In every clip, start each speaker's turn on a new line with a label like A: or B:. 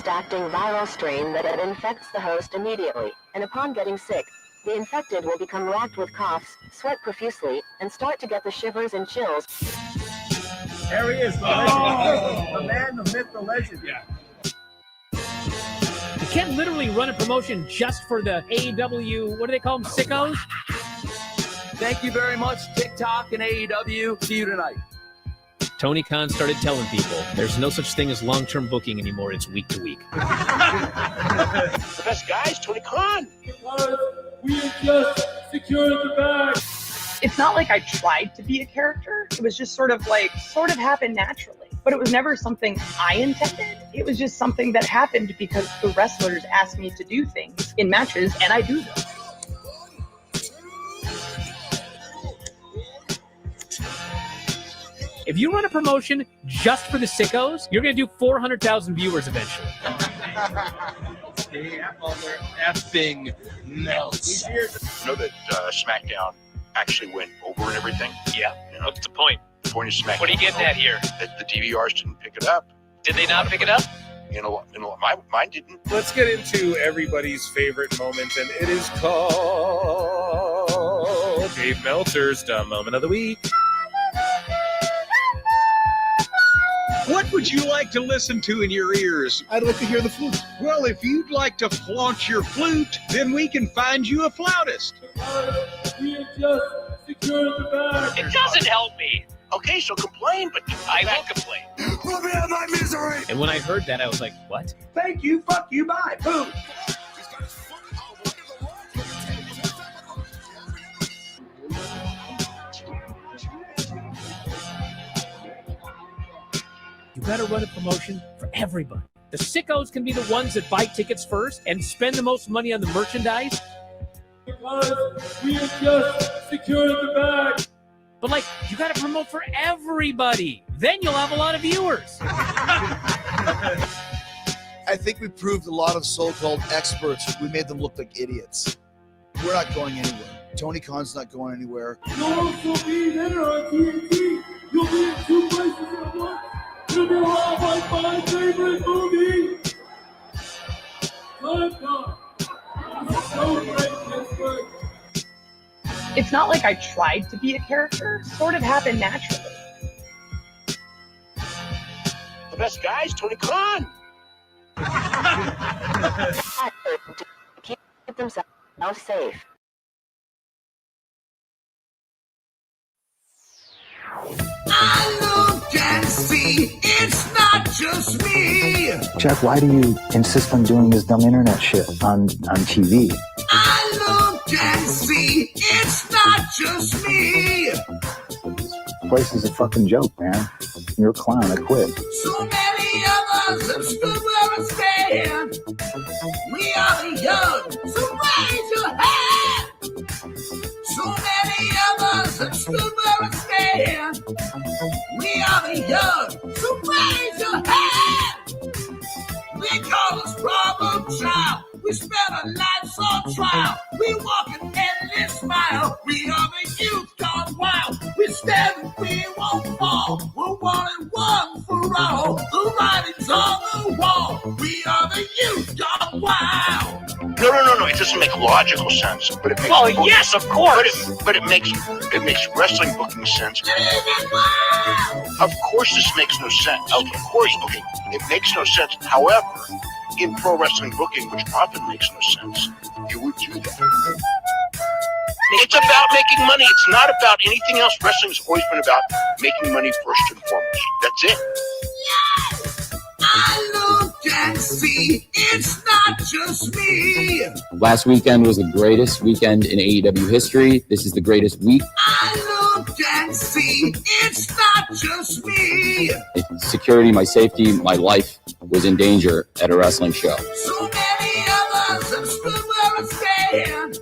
A: fast-acting viral strain that infects the host immediately, and upon getting sick, the infected will become racked with coughs, sweat profusely, and start to get the shivers and chills.
B: There he is, the legend. The man, the myth, the legend.
C: Yeah. You can't literally run a promotion just for the AEW, what do they call them, sickos?
D: Thank you very much, TikTok and AEW. See you tonight.
C: Tony Khan started telling people there's no such thing as long-term booking anymore. It's week to week.
E: The best guys, Tony Khan.
F: We have just secured the bag.
G: It's not like I tried to be a character. It was just sort of happened naturally. But it was never something I intended. It was just something that happened because the wrestlers asked me to do things in matches, and I do them.
C: If you run a promotion just for the sickos, you're going to do 400,000 viewers eventually.
E: Effing Meltzer. You know that SmackDown actually went over and everything?
H: Yeah.
E: You know,
H: What's the point?
E: the point of SmackDown.
H: What are you getting at here?
E: That the DVRs didn't pick it up.
H: Did they not pick it up?
E: Mine didn't.
B: Let's get into everybody's favorite moment, and it is called Dave Meltzer's Dumb Moment of the Week.
I: What would you like to listen to in your ears?
J: I'd like to hear the flute.
I: Well, if you'd like to flaunt your flute, then we can find you a flautist.
F: We have just secured the bag.
H: It doesn't help me.
E: Okay, so complain, but
H: I will complain.
J: Let me have my misery.
C: And when I heard that, I was like, what?
D: Thank you, fuck you, bye, boom.
C: You got to run a promotion for everybody. The sickos can be the ones that buy tickets first and spend the most money on the merchandise.
F: Because we have just secured the bag.
C: But, like, you got to promote for everybody. Then you'll have a lot of viewers.
J: I think we proved a lot of so-called experts. We made them look like idiots. We're not going anywhere. Tony Khan's not going anywhere.
F: You'll also be there on TNT. You'll be in two places at once. It'll be like my favorite movie. Time. It's so great, Pittsburgh.
G: It's not like I tried to be a character. It sort of happened naturally.
E: the best guys, Tony Khan.
A: Keep themselves safe.
K: I look and see it's not just me.
L: Jack, why do you insist on doing this dumb internet shit on TV?
K: I look and see it's not just me.
L: This place is a fucking joke, man. You're a clown. I quit.
K: So many of us have stood where I stand. We are the young, so raise your hand. So many of us have stood where I stand. We are the young, so raise your hand. They call us problem child. We spend our lives on trial. We walk an endless mile. We are the youth gone wild. We stand and we won't fall. We're one and one for all. The writing's on the wall. We are the youth gone wild.
E: No. It doesn't make logical sense, but it makes.
H: Well, yes, of course.
E: But it makes wrestling booking sense. Of course, this makes no sense. Of course, okay, it makes no sense. However, in pro wrestling booking, which often makes no sense, you would do that. It's about making money. It's not about anything else. Wrestling's always been about making money first and foremost. That's it.
K: Yes, I look and see it's not just me.
M: Last weekend was the greatest weekend in AEW history. This is the greatest week.
K: I look and see it's not just me.
M: Security, my safety, my life was in danger at a wrestling show.
K: So many of us have stood where I stand.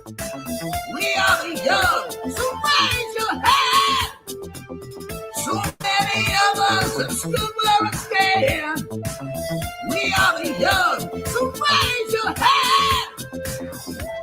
K: We are the young, so raise your hand. So many of us have stood where I stand. We are the young, so raise your hand.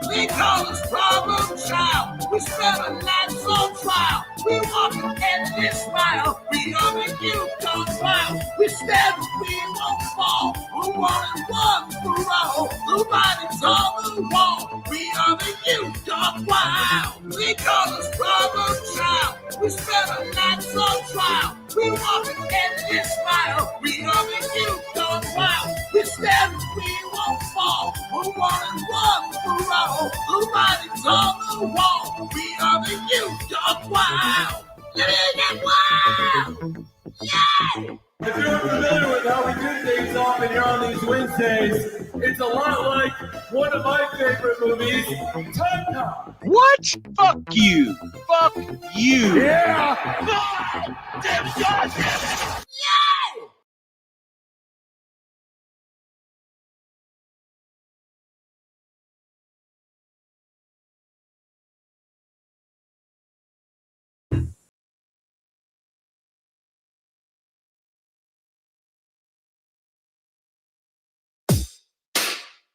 K: They call us problem child. We spend our lives on trial. We walk and we smile. We are the youth of smile. We stand, we won't fall. We're one and one for all. Nobody's on the wall. We are the youth of wild. We call us problem child. We spend our nights on trial. We walk and we smile. We are the youth of wild. We stand, we won't fall. We're one and one for all. Nobody's on the wall. We are the youth of wild. Wow! Yay!
F: If you're familiar with how we do things often here on these Wednesdays, it's a lot like one of my favorite movies, Time Cop.
I: What? Fuck you. Fuck you.
F: Yeah!
K: Damn it, God damn it! Yay!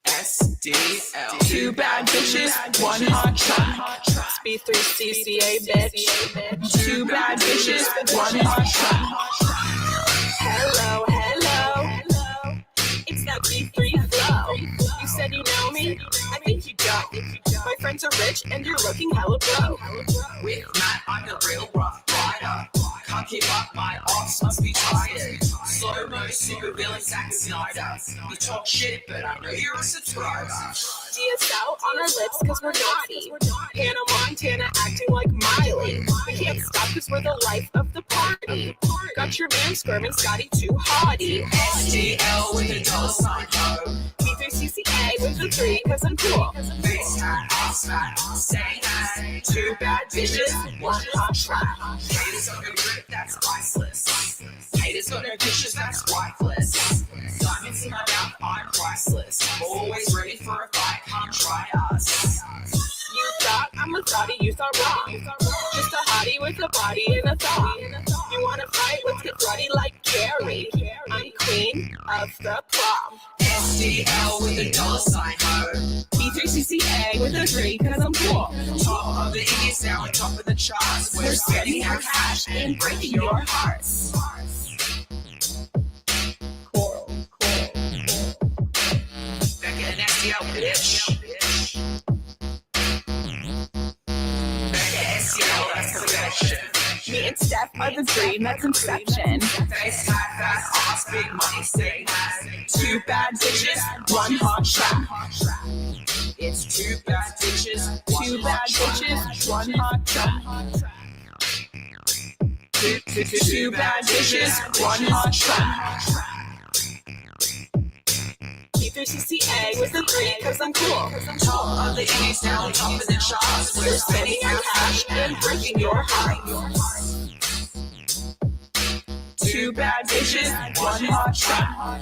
N: SDL. Two bad bitches, one hot track. B3 CCA, bitch. Two bad bitches, one hot track. Hello, hello. It's that B3 flow. You said you know me? I think you don't. My friends are rich and you're looking hella broke. With Matt, I'm the real rough rider. Can't keep up, my arms must be tired. Slow-mo, super villain, Zack Snyder. You talk shit, but I know you're a subscriber. DSL on our lips cause we're naughty. Hannah Montana acting like Miley. We can't stop cause we're the life of the party. Got your man squirming, Scotty too hottie. SDL with a $sign ho. B3CCA with the 3 cause I'm cool. Face hat, ass fat, say hi. Two bad bitches, one hot track. Haters on the grip, that's priceless. Haters on their dishes, that's wifeless. Diamonds in my mouth, I'm priceless. Always ready for a fight, come try us. You thought I'm a thotty, you thought wrong. Just a hottie with a body and a thought. You wanna fight, let's get bloody like Carrie. I'm queen of the prom. SDL with a $sign ho. B3CCA with a 3 cause I'm cool. Top of the idiots, now on top of the charts. We're spending our cash and breaking your hearts. Cool. Back in SDL, bitch. Me and Steph are the dream that's inception. Face high, fast, ass, big money, say hi. Two bad bitches, one hot track. It's two bad bitches, one hot track. Two bad bitches, one hot track. B3CCA with the 3 cause I'm cool. Top of the East, now on top of the charts. We're spending our cash and breaking your heart. Two bad bitches, one hot track.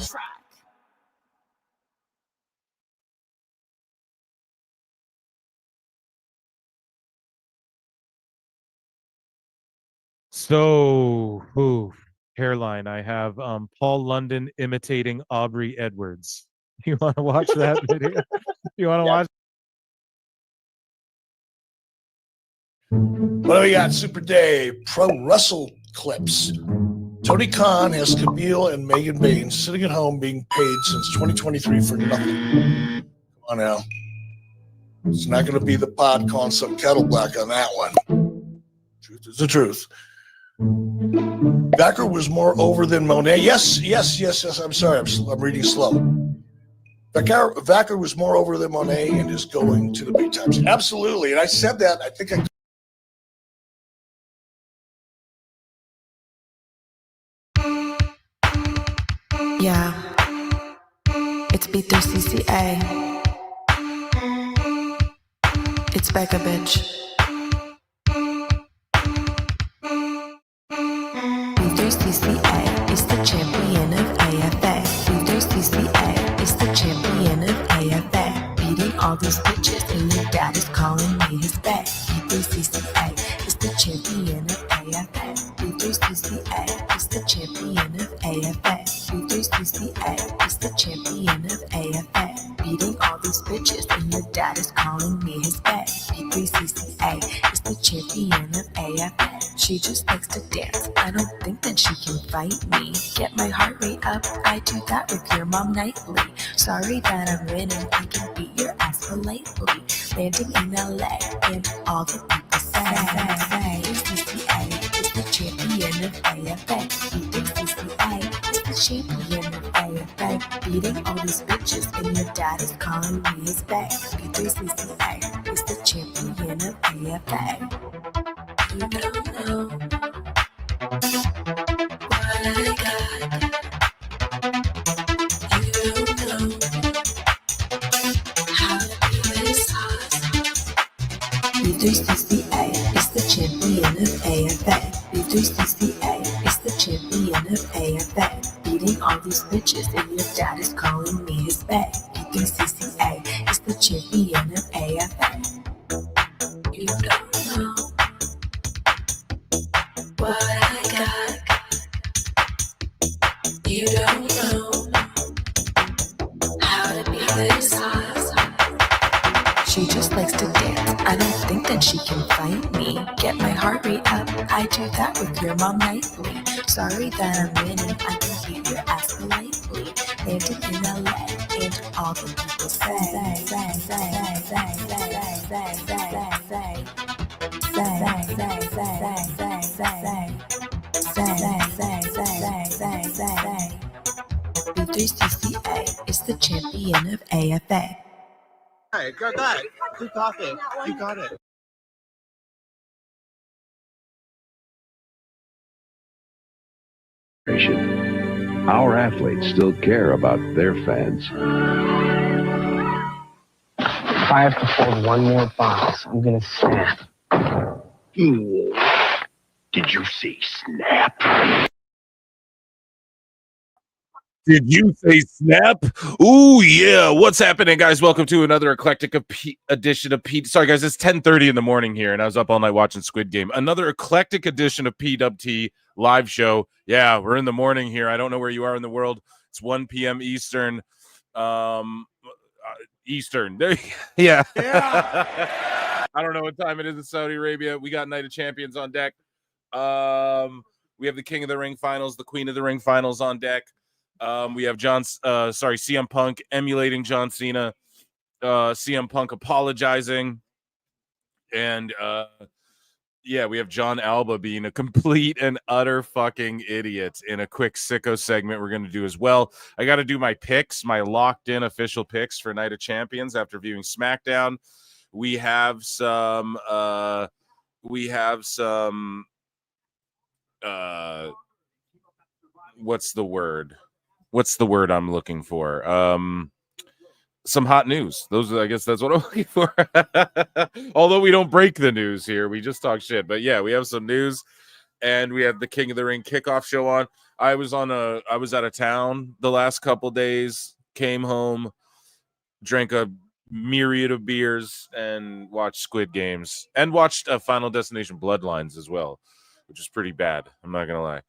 O: So, hairline. I have Paul London imitating Aubrey Edwards. You want to watch that video? You want to watch?
J: What do we got? Super Day, Pro Wrestle Clips. Tony Khan has Camille and Megan Baines sitting at home being paid since 2023 for nothing. Come on now. It's not going to be the pod calling some kettle black on that one. Truth is the truth. Vacker was more over than Monet. Yes. I'm sorry. I'm reading slow. Vacker was more over than Monet and is going to the big times. Absolutely. And I said that. I think I.
P: Yeah, it's B3CCA. It's Becca, bitch. B3CCA is the champion of AFA. B3CCA is the champion of AFA. Beating all these bitches and your dad is calling me his bae. B3CCA is the champion of AFA. B3CCA is the champion of AFA. B3CCA is the champion of AFA. Beating all these bitches and your dad is calling me his bae. B3CCA is the champion of AFA. She just likes to dance. I don't think that she can fight me. Get my heart rate up. I do that with your mom nightly. Sorry that I'm winning. I can beat your ass politely. Landing in LA and all the people say CCA is the champion of AFA. Beating CCA is the champion of AFA. Beating all these bitches and your dad is calling me his bae. Beating CCA is the champion of AFA. You don't know what I got. You don't know how to be this hot. B3CCA is the champion of AFA. B3CCA is the champion of AFA. Beating all these bitches and your dad is calling me his bae. B3CCA is the champion of AFA. You don't know what I got. You don't know how to be this hot. She just likes to dance. I don't think that she can fight me. Get my heart rate up. I do that with your mom nightly. Sorry that I'm winning. I can beat your ass politely. Landing in LA and all the people say B3CCA is the champion of AFA.
B: Hey, got that. You got it. You got it.
Q: Our athletes still care about their fans.
R: If I have to fold one more box, I'm gonna snap.
Q: Did you say snap?
S: Did you say snap? Ooh, yeah. What's happening, guys? Welcome to another eclectic edition of P. Sorry, guys. It's 10:30 in the morning here, and I was up all night watching Squid Game. Another eclectic edition of PWT live show. Yeah, we're in the morning here. I don't know where you are in the world. It's 1 p.m. Eastern. Eastern. There. Yeah. I don't know what time it is in Saudi Arabia. We got Night of Champions on deck. We have the King of the Ring finals, the Queen of the Ring finals on deck. We have CM Punk emulating John Cena, CM Punk apologizing, and we have Jon Alba being a complete and utter fucking idiot in a quick sicko segment we're going to do as well. I got to do my picks, my locked-in official picks for Night of Champions after viewing SmackDown. We have some what's the word I'm looking for? Some hot news. I guess that's what I'm looking for. Although we don't break the news here, we just talk shit. But yeah, we have some news, and we have the King of the Ring kickoff show on. I was out of town the last couple days, came home, drank a myriad of beers, and watched Squid Games, and watched Final Destination Bloodlines as well, which is pretty bad. I'm not gonna lie.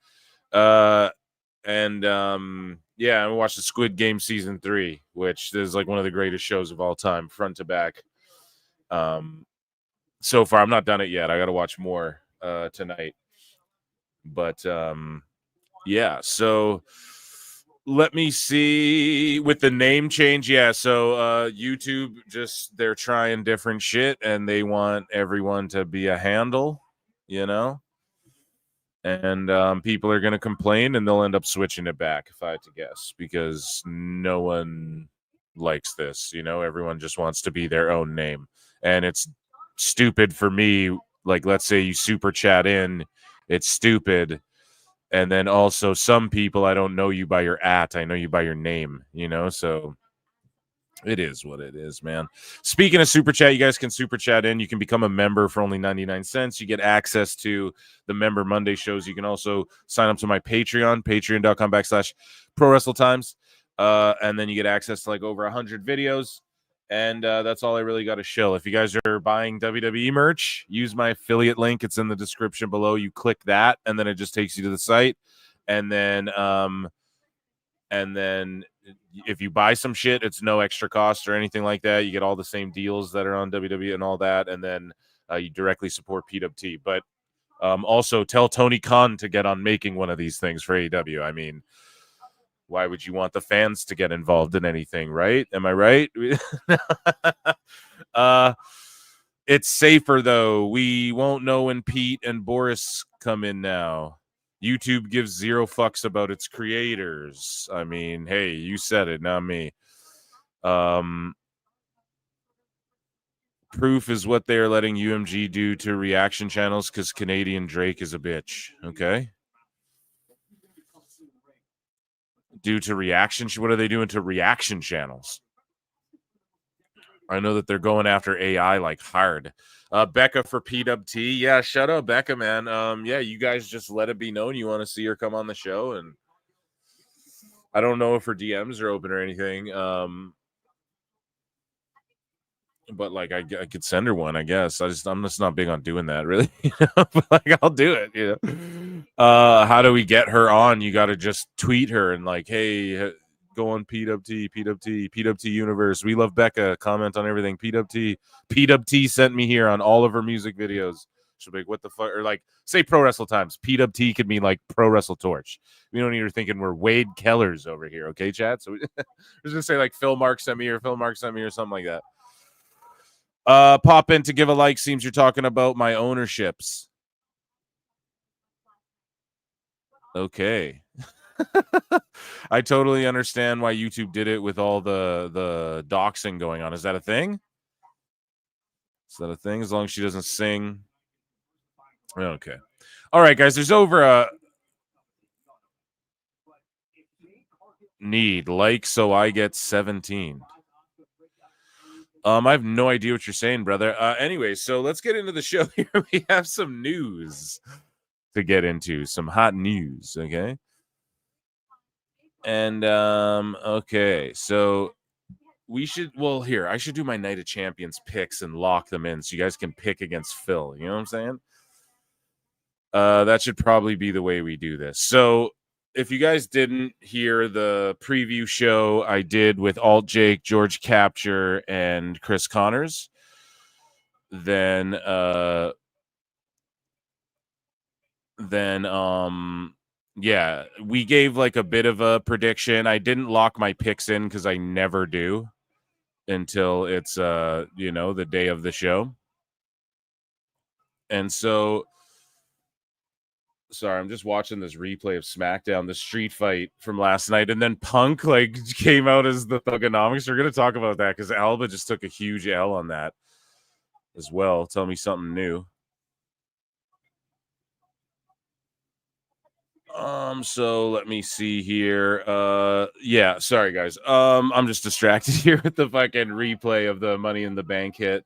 S: I watched the Squid Game season 3, which is like one of the greatest shows of all time, front to back. So far, I'm not done it yet. I got to watch more tonight. But so let me see with the name change. Yeah, so YouTube they're trying different shit, and they want everyone to be a handle, you know. And people are going to complain, and they'll end up switching it back, if I had to guess, because no one likes this. You know, everyone just wants to be their own name. And it's stupid for me. Like, let's say you super chat in, it's stupid. And then also some people, I don't know you by your @ I know you by your name, you know, so it is what it is, man. Speaking of super chat, you guys can super chat in. You can become a member for only 99 cents. You get access to the Member Monday shows. You can also sign up to my Patreon, patreon.com/prowrestletimes. And then you get access to like over 100 videos. And that's all I really got to show. If you guys are buying WWE merch, use my affiliate link. It's in the description below. You click that, and then it just takes you to the site. And then if you buy some shit, it's no extra cost or anything like that. You get all the same deals that are on WWE and all that, and then you directly support PWT. But Also, tell Tony Khan to get on making one of these things for AEW. I mean, why would you want the fans to get involved in anything, right? Am I right? It's safer, though. We won't know when Pete and Boris come in now. YouTube gives 0 fucks about its creators. I mean, hey, you said it, not me. Proof is what they're letting UMG do to reaction channels because Canadian Drake is a bitch. Okay. Due to reaction, what are they doing to reaction channels? I know that they're going after AI like hard. Becca for PWT. Yeah, shut up, Becca, man. Yeah, you guys just let it be known you want to see her come on the show, and I don't know if her DMs are open or anything. But like I could send her one, I guess. I'm just not big on doing that, really. But like I'll do it, How do we get her on? You got to just tweet her and like, hey, go on PWT Universe. We love Becca. Comment on everything. PWT sent me here on all of her music videos. She'll be like, what the fuck? Or like, say Pro Wrestle Times. PWT could mean like Pro Wrestle Torch. We don't need her thinking we're Wade Kellers over here, okay, chat? So we're just gonna say like Phil Mark sent me or something like that. Pop in to give a like. Seems you're talking about my ownerships. Okay. I totally understand why YouTube did it with all the doxing going on. Is that a thing? Is that a thing? As long as she doesn't sing. Okay. All right, guys. There's over a need like so I get 17. I have no idea what you're saying, brother. Anyway, so let's get into the show here. We have some news to get into, some hot news, okay? And okay, so we should I should do my Night of Champions picks and lock them in so you guys can pick against Phil. You know what I'm saying? That should probably be the way we do this. So if you guys didn't hear the preview show I did with Alt Jake, George Capture, and Chris Connors, then yeah, we gave like a bit of a prediction. I didn't lock my picks in because I never do until it's the day of the show. And so sorry, I'm just watching this replay of SmackDown, the street fight from last night, and then Punk like came out as the Thugonomics. We're gonna talk about that because Alba just took a huge L on that as well. Tell me something new. So let me see here. Yeah, sorry guys. I'm just distracted here with the fucking replay of the Money in the Bank hit.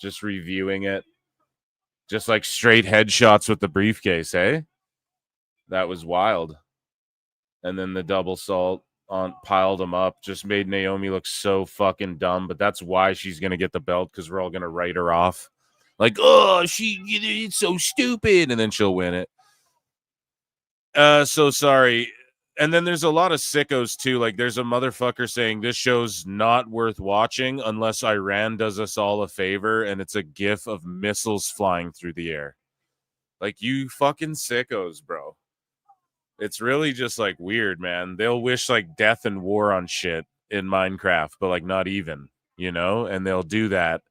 S: Just reviewing it. Just like straight headshots with the briefcase, hey? That was wild. And then the double salt piled them up. Just made Naomi look so fucking dumb. But that's why she's going to get the belt, because we're all going to write her off. Like, oh, it's so stupid. And then she'll win it. So sorry. And then there's a lot of sickos, too. Like, there's a motherfucker saying this show's not worth watching unless Iran does us all a favor, and it's a gif of missiles flying through the air. Like, you fucking sickos, bro. It's really just, like, weird, man. They'll wish, like, death and war on shit in Minecraft, but, like, not even, And they'll do that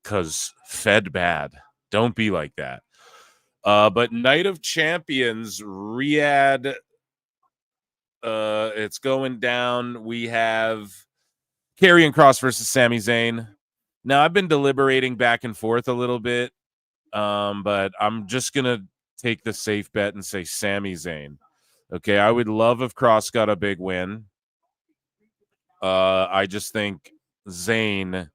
S: because fed bad. Don't be like that. But Night of Champions, Riyadh, it's going down. We have Karrion Kross versus Sami Zayn. Now, I've been deliberating back and forth a little bit, but I'm just going to take the safe bet and say Sami Zayn. Okay, I would love if Kross got a big win. I just think Zayn,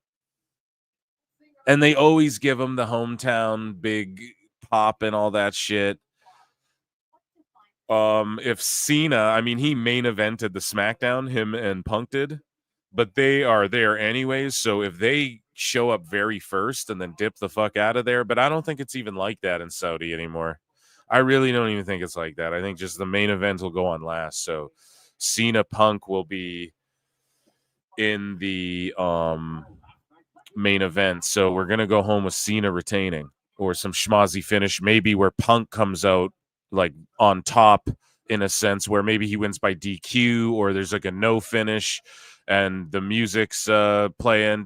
S: and they always give him the hometown big pop and all that shit. If Cena, I mean, he main evented the SmackDown, him and Punk did, but they are there anyways. So if they show up very first and then dip the fuck out of there, but I don't think it's even like that in Saudi anymore. I really don't even think it's like that. I think just the main event will go on last. So Cena Punk will be in the main event. So we're gonna go home with Cena retaining. or some schmozzy finish, maybe where Punk comes out like on top in a sense, where maybe he wins by DQ, or there's like a no finish and the music's playing.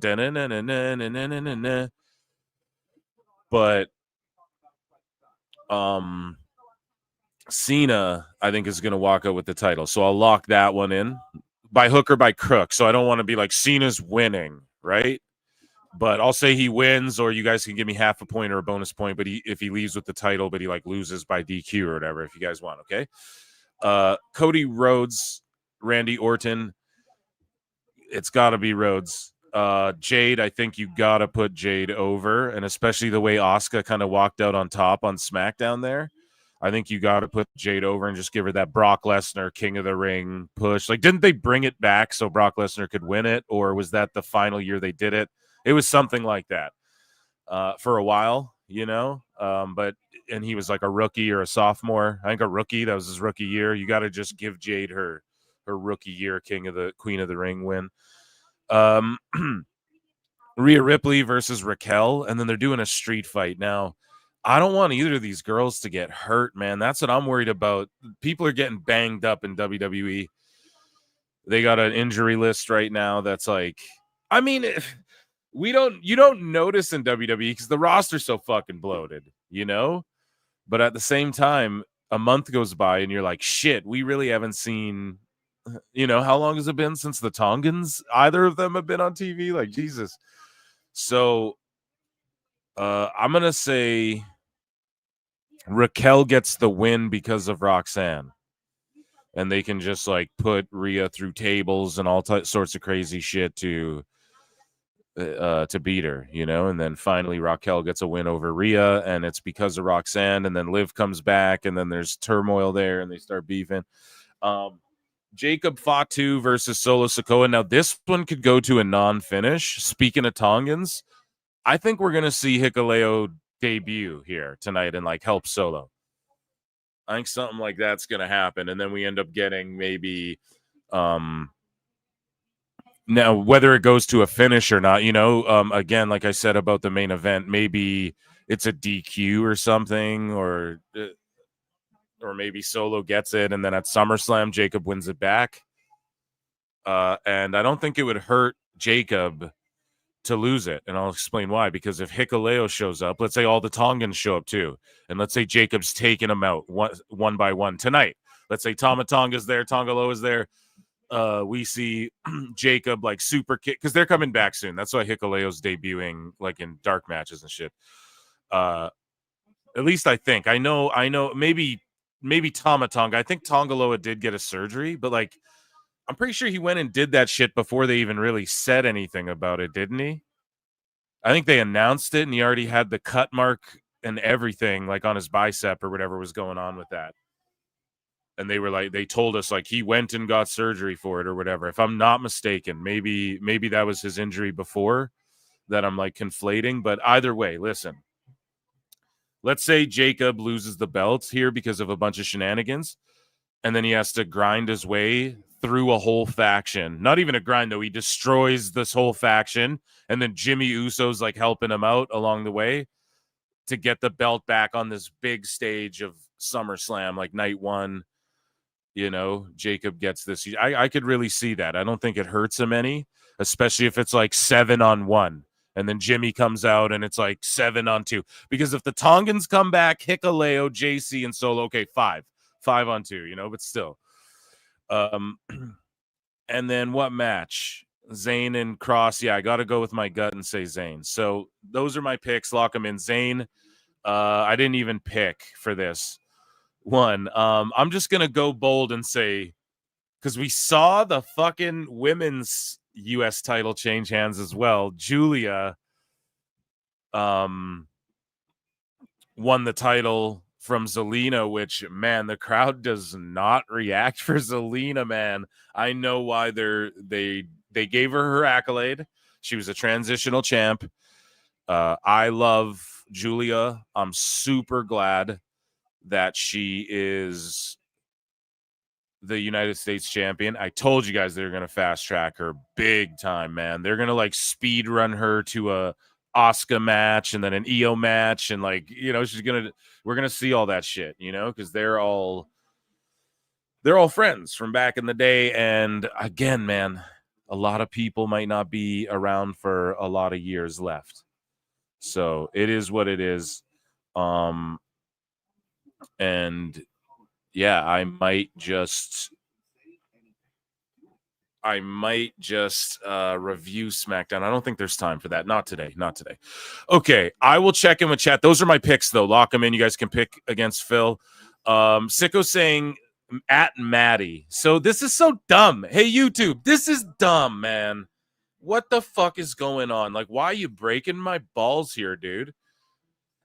S: But Cena, I think, is going to walk out with the title. So I'll lock that one in by hook or by crook. So I don't want to be like Cena's winning, right? But I'll say he wins, or you guys can give me half a point or a bonus point. But if he leaves with the title, but he like loses by DQ or whatever, if you guys want, okay? Cody Rhodes, Randy Orton. It's got to be Rhodes. Jade, I think you got to put Jade over, and especially the way Asuka kind of walked out on top on SmackDown there. I think you got to put Jade over and just give her that Brock Lesnar King of the Ring push. Like, didn't they bring it back so Brock Lesnar could win it, or was that the final year they did it? It was something like that for a while, you know. And he was like a rookie or a sophomore. I think a rookie. That was his rookie year. You got to just give Jade her rookie year Queen of the Ring win. Rhea Ripley versus Raquel, and then they're doing a street fight now. I don't want either of these girls to get hurt, man. That's what I'm worried about. People are getting banged up in WWE. They got an injury list right now that's like, I mean, you don't notice in WWE because the roster's so fucking bloated, you know? But at the same time, a month goes by and you're like, shit, we really haven't seen, you know, how long has it been since the Tongans? Either of them have been on TV? Like, Jesus. So I'm going to say Raquel gets the win because of Roxanne. And they can just like put Rhea through tables and all sorts of crazy shit to beat her, you know. And then finally Raquel gets a win over Rhea, and it's because of Roxanne. And then Liv comes back, and then there's turmoil there, and they start beefing. Jacob Fatu versus Solo Sikoa. Now this one could go to a non-finish. Speaking of Tongans, I think we're gonna see Hikuleo debut here tonight and like help Solo. I think something like that's gonna happen, and then we end up getting maybe now whether it goes to a finish or not, you know, again, like I said about the main event, maybe it's a DQ or something, or maybe Solo gets it, and then at SummerSlam Jacob wins it back. And I don't think it would hurt Jacob to lose it, and I'll explain why. Because if Hikuleo shows up, let's say all the Tongans show up too, and let's say Jacob's taking them out one by one tonight. Let's say Tama Tonga's there, Tongaloa's there. We see Jacob like super kick because they're coming back soon. That's why Hikuleo's debuting like in dark matches and shit. At least I think. I know. Maybe Tama Tonga. I think Tongaloa did get a surgery, but like I'm pretty sure he went and did that shit before they even really said anything about it, didn't he? I think they announced it, and he already had the cut mark and everything, like on his bicep or whatever was going on with that. And they were like, they told us like he went and got surgery for it or whatever. If I'm not mistaken, maybe that was his injury before that I'm like conflating. But either way, listen. Let's say Jacob loses the belt here because of a bunch of shenanigans, and then he has to grind his way through a whole faction. Not even a grind, though. He destroys this whole faction, and then Jimmy Uso's like helping him out along the way to get the belt back on this big stage of SummerSlam, like night one. You know, Jacob gets this. I could really see that. I don't think it hurts him any, especially if it's like 7-on-1. And then Jimmy comes out and it's like 7-on-2. Because if the Tongans come back, Hikuleo, JC, and Solo, okay, 5-on-2, you know, but still. And then what match? Zayn and Cross. Yeah, I got to go with my gut and say Zayn. So those are my picks. Lock them in. Zayn, I didn't even pick for this one. I'm just going to go bold and say, because we saw the fucking women's U.S. title change hands as well. Julia won the title from Zelina, which, man, the crowd does not react for Zelina, man. I know why they gave her accolade. She was a transitional champ. I love Julia. I'm super glad that she is the United States champion. I told you guys they're going to fast track her big time, man. They're going to like speed run her to Asuka match and then an Io match, and like, you know, we're gonna see all that shit, you know, because they're all friends from back in the day. And again, man, a lot of people might not be around for a lot of years left, so it is what it is. And yeah, I might just review SmackDown. I don't think there's time for that. Not today. Okay, I will check in with chat. Those are my picks, though. Lock them in. You guys can pick against Phil. Sicko saying at Maddie. So this is so dumb. Hey, YouTube, this is dumb, man. What the fuck is going on? Like, why are you breaking my balls here, dude?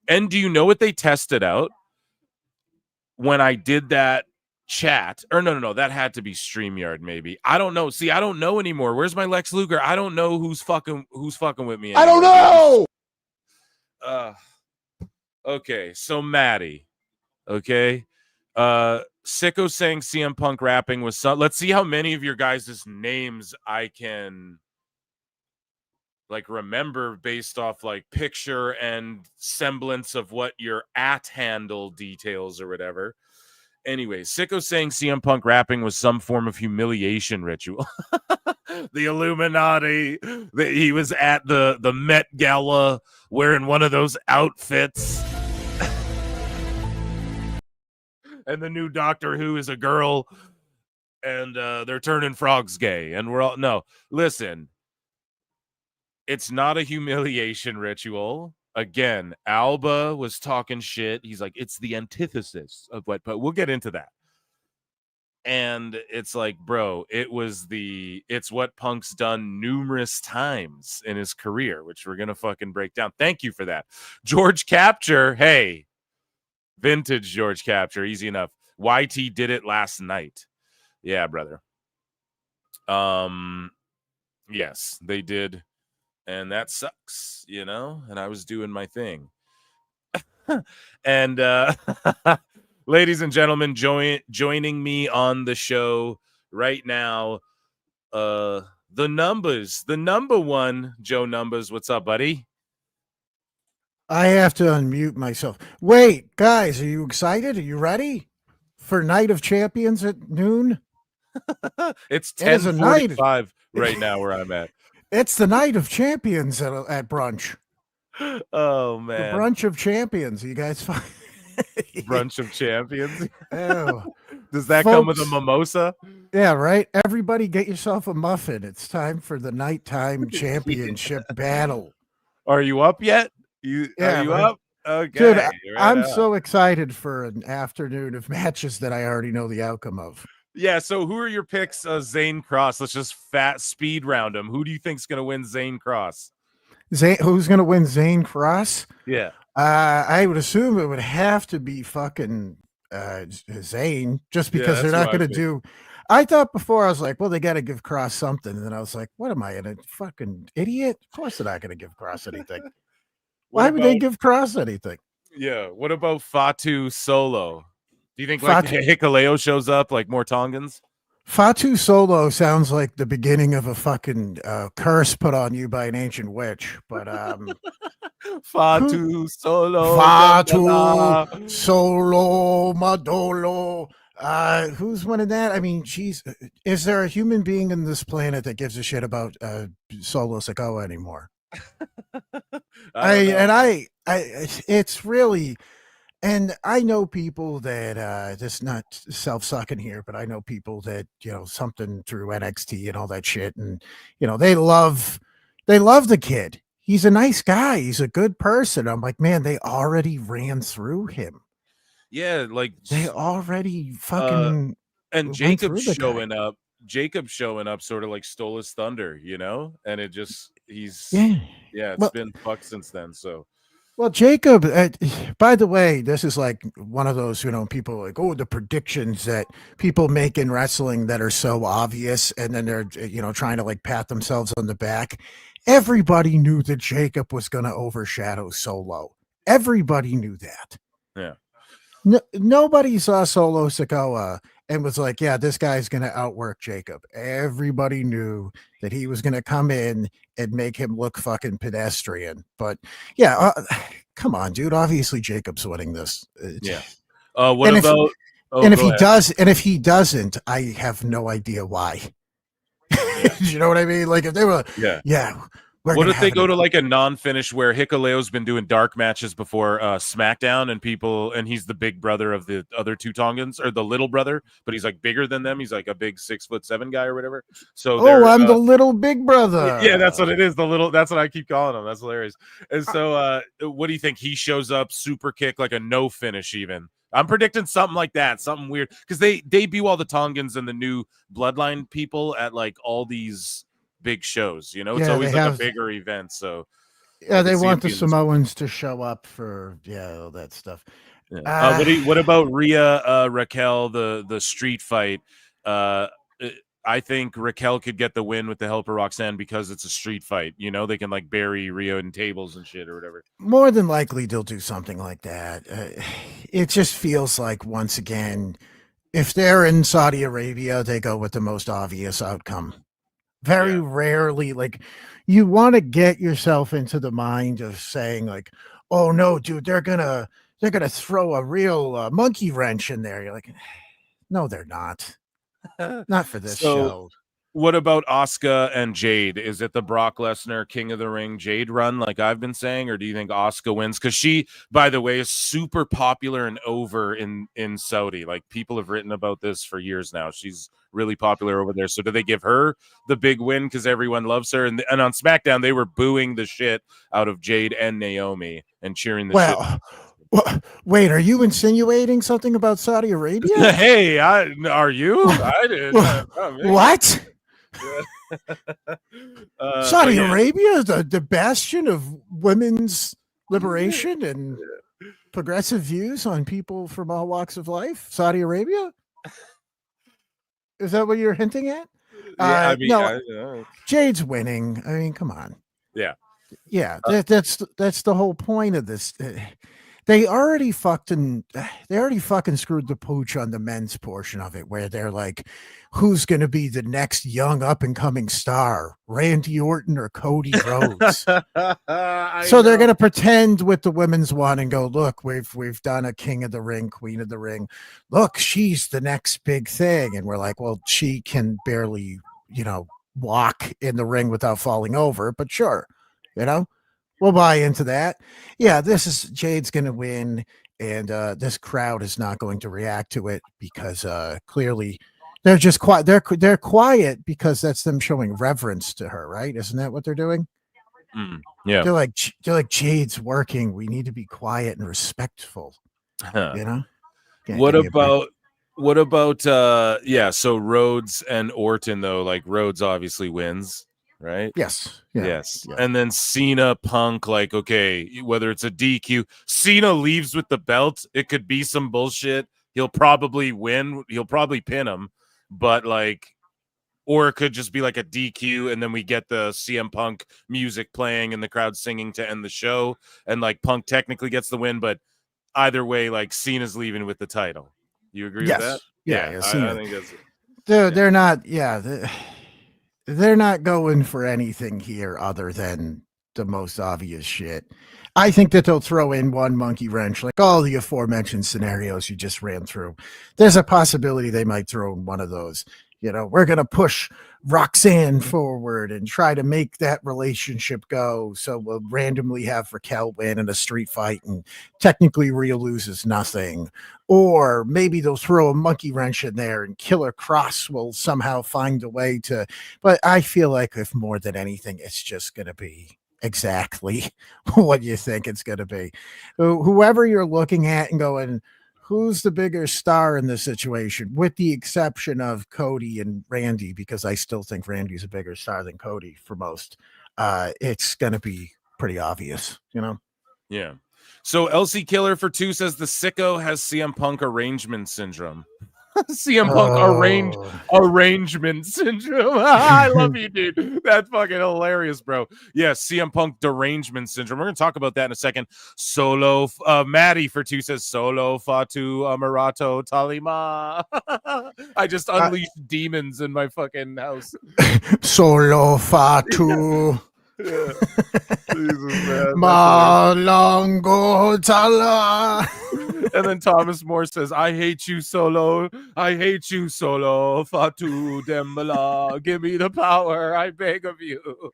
S: And do you know what they tested out when I did that chat? Or no, that had to be StreamYard, maybe. I don't know. See, I don't know anymore. Where's my Lex Luger? I don't know who's fucking with me anymore.
J: I don't know.
S: Okay, so Maddie. Okay. Sicko saying CM Punk rapping was let's see how many of your guys' names I can like remember based off like picture and semblance of what your @ handle details or whatever. Anyway, Sicko saying CM Punk rapping was some form of humiliation ritual. The Illuminati. He was at the Met Gala wearing one of those outfits. And the new Doctor Who is a girl. And they're turning frogs gay. And we're all... No, listen. It's not a humiliation ritual. Again, Alba was talking shit. He's like, it's the antithesis of what, but we'll get into that. And it's like, bro, it's what Punk's done numerous times in his career, which we're going to fucking break down. Thank you for that. George Capture. Hey, vintage George Capture. Easy enough. YT did it last night. Yeah, brother. Yes, they did. And that sucks, you know? And I was doing my thing. And ladies and gentlemen, joining me on the show right now, the number one, Joe Numbers. What's up, buddy?
T: I have to unmute myself. Wait, guys, are you excited? Are you ready for Night of Champions at noon?
S: It's 10:45 right now where I'm at.
T: It's the Night of Champions at brunch.
S: Oh, man.
T: The brunch of champions. You guys find
S: brunch of champions?
T: Oh.
S: Does that come with a mimosa?
T: Yeah, right. Everybody get yourself a muffin. It's time for the nighttime championship battle.
S: Are you up yet? Are you up? Okay.
T: Dude,
S: right
T: I'm
S: up.
T: so excited for an afternoon of matches that I already know the outcome of.
S: Yeah, so who are your picks? Zane Cross. Let's just speed round him. Who do you think's going to win Zane Cross?
T: Who's going to win Zane Cross?
S: Yeah.
T: I would assume it would have to be fucking Zane, just because they're not going to do. I thought before, I was like, well, they got to give Cross something. And then I was like, what am I, a fucking idiot? Of course they're not going to give Cross anything. Why would they give Cross anything?
S: Yeah. What about Fatu Solo? Do you think like Hikuleo shows up like more Tongans?
T: Fatu Solo sounds like the beginning of a fucking curse put on you by an ancient witch. But
S: Fatu Solo.
T: Fatu Solo Madolo. Who's winning that? I mean, geez, is there a human being in this planet that gives a shit about Solo Sikoa anymore? It's really. And I know people that this is not self-sucking here, but I know people that, you know, something through NXT and all that shit. And, you know, they love the kid. He's a nice guy. He's a good person. I'm like, man, they already ran through him.
S: Yeah. Like
T: they already fucking,
S: and Jacob showing up sort of like stole his thunder, you know? And it just, it's been fucked since then. So.
T: Well, Jacob, by the way, this is like one of those, you know, people like, oh, the predictions that people make in wrestling that are so obvious. And then they're, you know, trying to like pat themselves on the back. Everybody knew that Jacob was going to overshadow Solo. Everybody knew that.
S: Yeah.
T: Nobody saw Solo Sikoa and was like, yeah, this guy's going to outwork Jacob. Everybody knew that he was going to come in and make him look fucking pedestrian. But yeah, come on, dude. Obviously, Jacob's winning this.
S: Yeah. What
T: and
S: about?
T: and if
S: go
T: he
S: ahead.
T: does, and if he doesn't, I have no idea why. You know what I mean? Like if they were,
S: Yeah.
T: we're
S: What
T: gonna
S: if they
T: have
S: go
T: an-
S: to like a non-finish where Hikuleo's been doing dark matches before SmackDown, and he's the big brother of the other two Tongans, or the little brother, but he's like bigger than them. He's like a big 6'7" guy or whatever. So
T: Oh, I'm the little big brother.
S: yeah, that's what it is. That's what I keep calling him. That's hilarious. And so, what do you think? He shows up, super kick, like a no finish, even. I'm predicting something like that, something weird, because they debut all the Tongans and the new Bloodline people at like all these big shows. You know, it's
T: Yeah,
S: always
T: they
S: like
T: have-
S: a bigger event. So,
T: Yeah,
S: I
T: they
S: could see
T: want
S: it
T: the
S: being this-
T: Samoans to show up for all that stuff.
S: Yeah. What about Rhea Raquel, the street fight? I think Raquel could get the win with the help of Roxanne because it's a street fight. You know, they can like bury Rhea in tables and shit or whatever.
T: More than likely, they'll do something like that. It just feels like, once again, if they're in Saudi Arabia, they go with the most obvious outcome. Very rarely, like, you want to get yourself into the mind of saying, like, oh no, dude, they're gonna throw a real monkey wrench in there. You're like, no, they're not. Not for this show.
S: What about Asuka and Jade? Is it the Brock Lesnar King of the Ring Jade run, like I've been saying, or do you think Asuka wins? Because she, by the way, is super popular and over in Saudi. Like, people have written about this for years now. She's really popular over there. So do they give her the big win because everyone loves her? And on SmackDown, they were booing the shit out of Jade and Naomi and cheering the shit.
T: Wait, are you insinuating something about Saudi Arabia?
S: Hey, are you? I did.
T: What? Saudi
S: yeah.
T: Arabia, the bastion of women's liberation and progressive views on people from all walks of life. Saudi Arabia? Is that what you're hinting at?
S: Yeah, I mean,
T: no, Jade's winning. I mean, come on.
S: Yeah.
T: Yeah, that's the whole point of this. They already fucking screwed the pooch on the men's portion of it, where they're like, who's going to be the next young up and coming star, Randy Orton or Cody Rhodes? So they're going to pretend with the women's one and go, look, we've done a King of the Ring, Queen of the Ring. Look, she's the next big thing. And we're like, well, she can barely, walk in the ring without falling over, but sure, we'll buy into that. Yeah, Jade's going to win, and this crowd is not going to react to it because clearly they're just quiet. They're quiet because that's them showing reverence to her, right? Isn't that what they're doing?
S: Yeah.
T: They're like, Jade's working. We need to be quiet and respectful. Can't
S: What
T: give me a break.
S: about so Rhodes and Orton, though? Like, Rhodes obviously wins, right?
T: Yes.
S: Yes. And then Cena, Punk, like, okay, whether it's a DQ, Cena leaves with the belt. It could be some bullshit. He'll probably win. He'll probably pin him, but or it could just be like a DQ, and then we get the CM Punk music playing and the crowd singing to end the show, and like Punk technically gets the win, but either way, like, Cena's leaving with the title. You agree with that?
T: Yeah,
S: I think that's it.
T: They're not. Yeah, they're not going for anything here other than the most obvious shit. I think that they'll throw in one monkey wrench, like all the aforementioned scenarios you just ran through. There's a possibility they might throw in one of those. We're going to push Roxanne forward and try to make that relationship go. So we'll randomly have Raquel win in a street fight, and technically Rhea loses nothing. Or maybe they'll throw a monkey wrench in there and Killer Cross will somehow find a way to. But I feel like, if more than anything, it's just going to be exactly what you think it's going to be. Whoever you're looking at and going, who's the bigger star in this situation, with the exception of Cody and Randy, because I still think Randy's a bigger star than Cody for most. It's going to be pretty obvious,
S: Yeah. So LC Killer for 2 says the sicko has CM Punk arrangement syndrome. CM Punk arrangement syndrome. I love you, dude. That's fucking hilarious, bro. Yeah, CM Punk derangement syndrome. We're gonna talk about that in a second. Solo Maddie for 2 says Solo Fatu Amarato Talima. I just unleashed demons in my fucking house.
T: Solo Fatu.
S: Yeah. Jesus, man.
T: Malongo Tala.
S: And then Thomas Moore says, I hate you, Solo. I hate you, Solo. Fatu Dembala. Give me the power. I beg of you.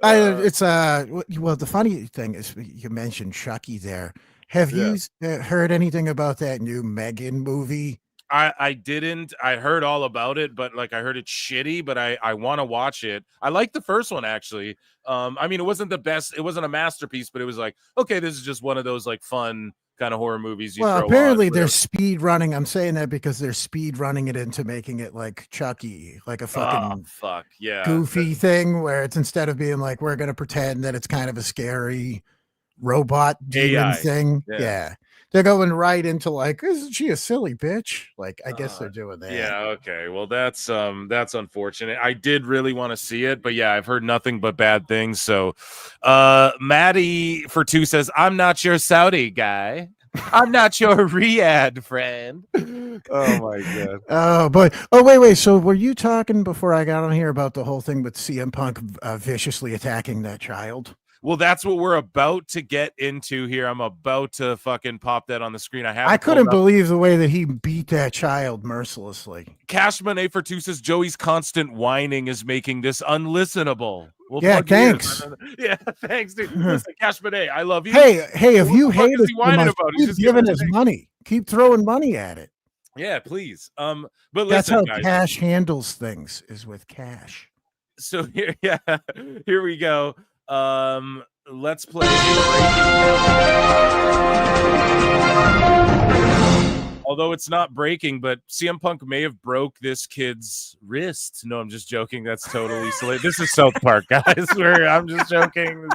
T: Well, the funny thing is you mentioned Chucky there. Have you heard anything about that new Megan movie?
S: I didn't. I heard all about it, but like I heard it's shitty, but I want to watch it. I like the first one actually. I mean, it wasn't the best, it wasn't a masterpiece, but it was like, okay, this is just one of those like fun kind of horror movies you
T: Well,
S: throw
T: apparently
S: on,
T: they're speed running. I'm saying that because they're speed running it into making it like Chucky, like a fucking goofy thing where it's instead of being like, we're going to pretend that it's kind of a scary robot demon
S: AI
T: thing. Yeah. They're going right into like, isn't she a silly bitch? Like, I guess they're doing that.
S: Yeah, okay. Well, that's unfortunate. I did really want to see it, but yeah, I've heard nothing but bad things. So Maddie for 2 says, I'm not your Saudi guy. I'm not your Riyadh friend. Oh my god.
T: Oh boy. Oh wait. So were you talking before I got on here about the whole thing with CM Punk viciously attacking that child?
S: Well, that's what we're about to get into here. I'm about to fucking pop that on the screen.
T: I couldn't believe the way that he beat that child mercilessly.
S: Cashman A for 2 says Joey's constant whining is making this unlistenable. Well,
T: yeah, thanks.
S: Yeah, thanks, dude. Listen, Cashman A, I love you.
T: Hey, if you hate it,
S: keep
T: giving us money. Keep throwing money at it.
S: Yeah, please. But listen,
T: that's how
S: guys.
T: Cash handles things, is with cash.
S: So here we go. Let's play. Although it's not breaking, but CM Punk may have broke this kid's wrist. No, I'm just joking. That's totally silly. This is South Park, guys. I'm just joking.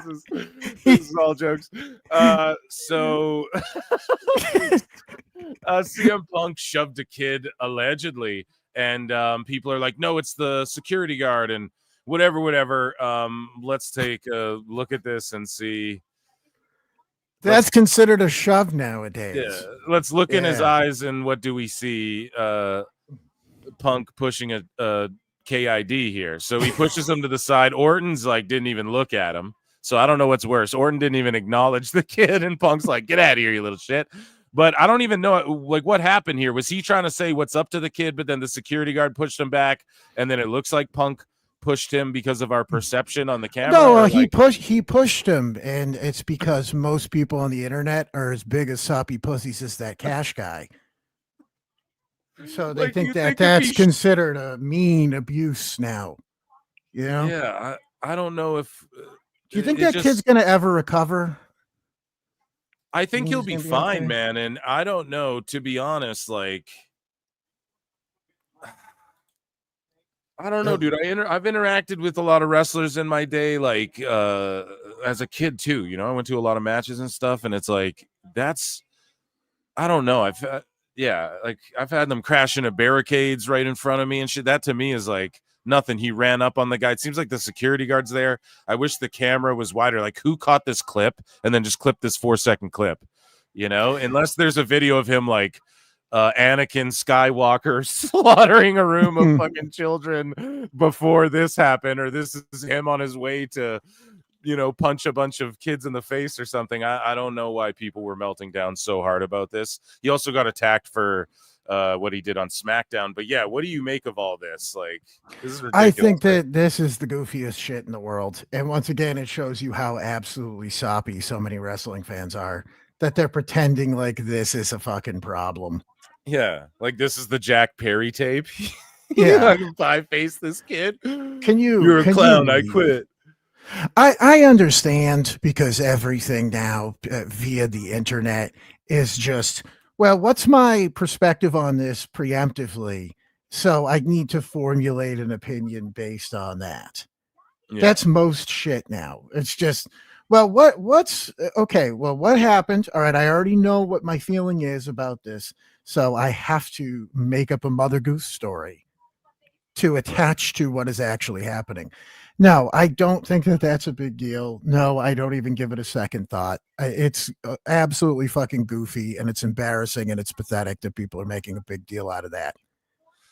S: This is all jokes. So CM Punk shoved a kid allegedly, and people are like, no, it's the security guard, and whatever. Let's take a look at this and see.
T: That's considered a shove nowadays.
S: Yeah, let's look in his eyes, and what do we see? Punk pushing a KID here. So he pushes him to the side. Orton's like didn't even look at him. So I don't know what's worse. Orton didn't even acknowledge the kid, and Punk's like, "Get out of here, you little shit." But I don't even know like what happened here. Was he trying to say what's up to the kid, but then the security guard pushed him back, and then it looks like Punk pushed him because of our perception on the camera?
T: No, he pushed him, and it's because most people on the internet are as big as soppy pussies as that Cash guy. So they think that's considered a mean abuse now. You know?
S: Yeah, I don't know if.
T: Do you think that kid's gonna ever recover?
S: I think he'll be fine, man. And I don't know, to be honest, like. I don't know, dude. I've interacted with a lot of wrestlers in my day, like as a kid too. You know, I went to a lot of matches and stuff, and it's like I don't know. I've had them crash into barricades right in front of me and shit. That to me is like nothing. He ran up on the guy. It seems like the security guard's there. I wish the camera was wider. Like, who caught this clip and then just clipped this 4-second clip? You know, unless there's a video of him like. Anakin Skywalker slaughtering a room of fucking children before this happened, or this is him on his way to, you know, punch a bunch of kids in the face or something. I don't know why people were melting down so hard about this. He also got attacked for what he did on SmackDown. But yeah, what do you make of all this? Like, this is ridiculous.
T: I think that this is the goofiest shit in the world. And once again, it shows you how absolutely soppy so many wrestling fans are, that they're pretending like this is a fucking problem.
S: Yeah, like this is the Jack Perry tape.
T: Yeah,
S: I face this kid.
T: You're
S: a clown. I quit.
T: I understand, because everything now via the internet is just, well, what's my perspective on this preemptively? So I need to formulate an opinion based on that. Yeah. That's most shit now. It's just, Well, what's okay? Well, what happened? All right, I already know what my feeling is about this, so I have to make up a Mother Goose story to attach to what is actually happening. No, I don't think that that's a big deal. No, I don't even give it a second thought. It's absolutely fucking goofy, and it's embarrassing, and it's pathetic that people are making a big deal out of that.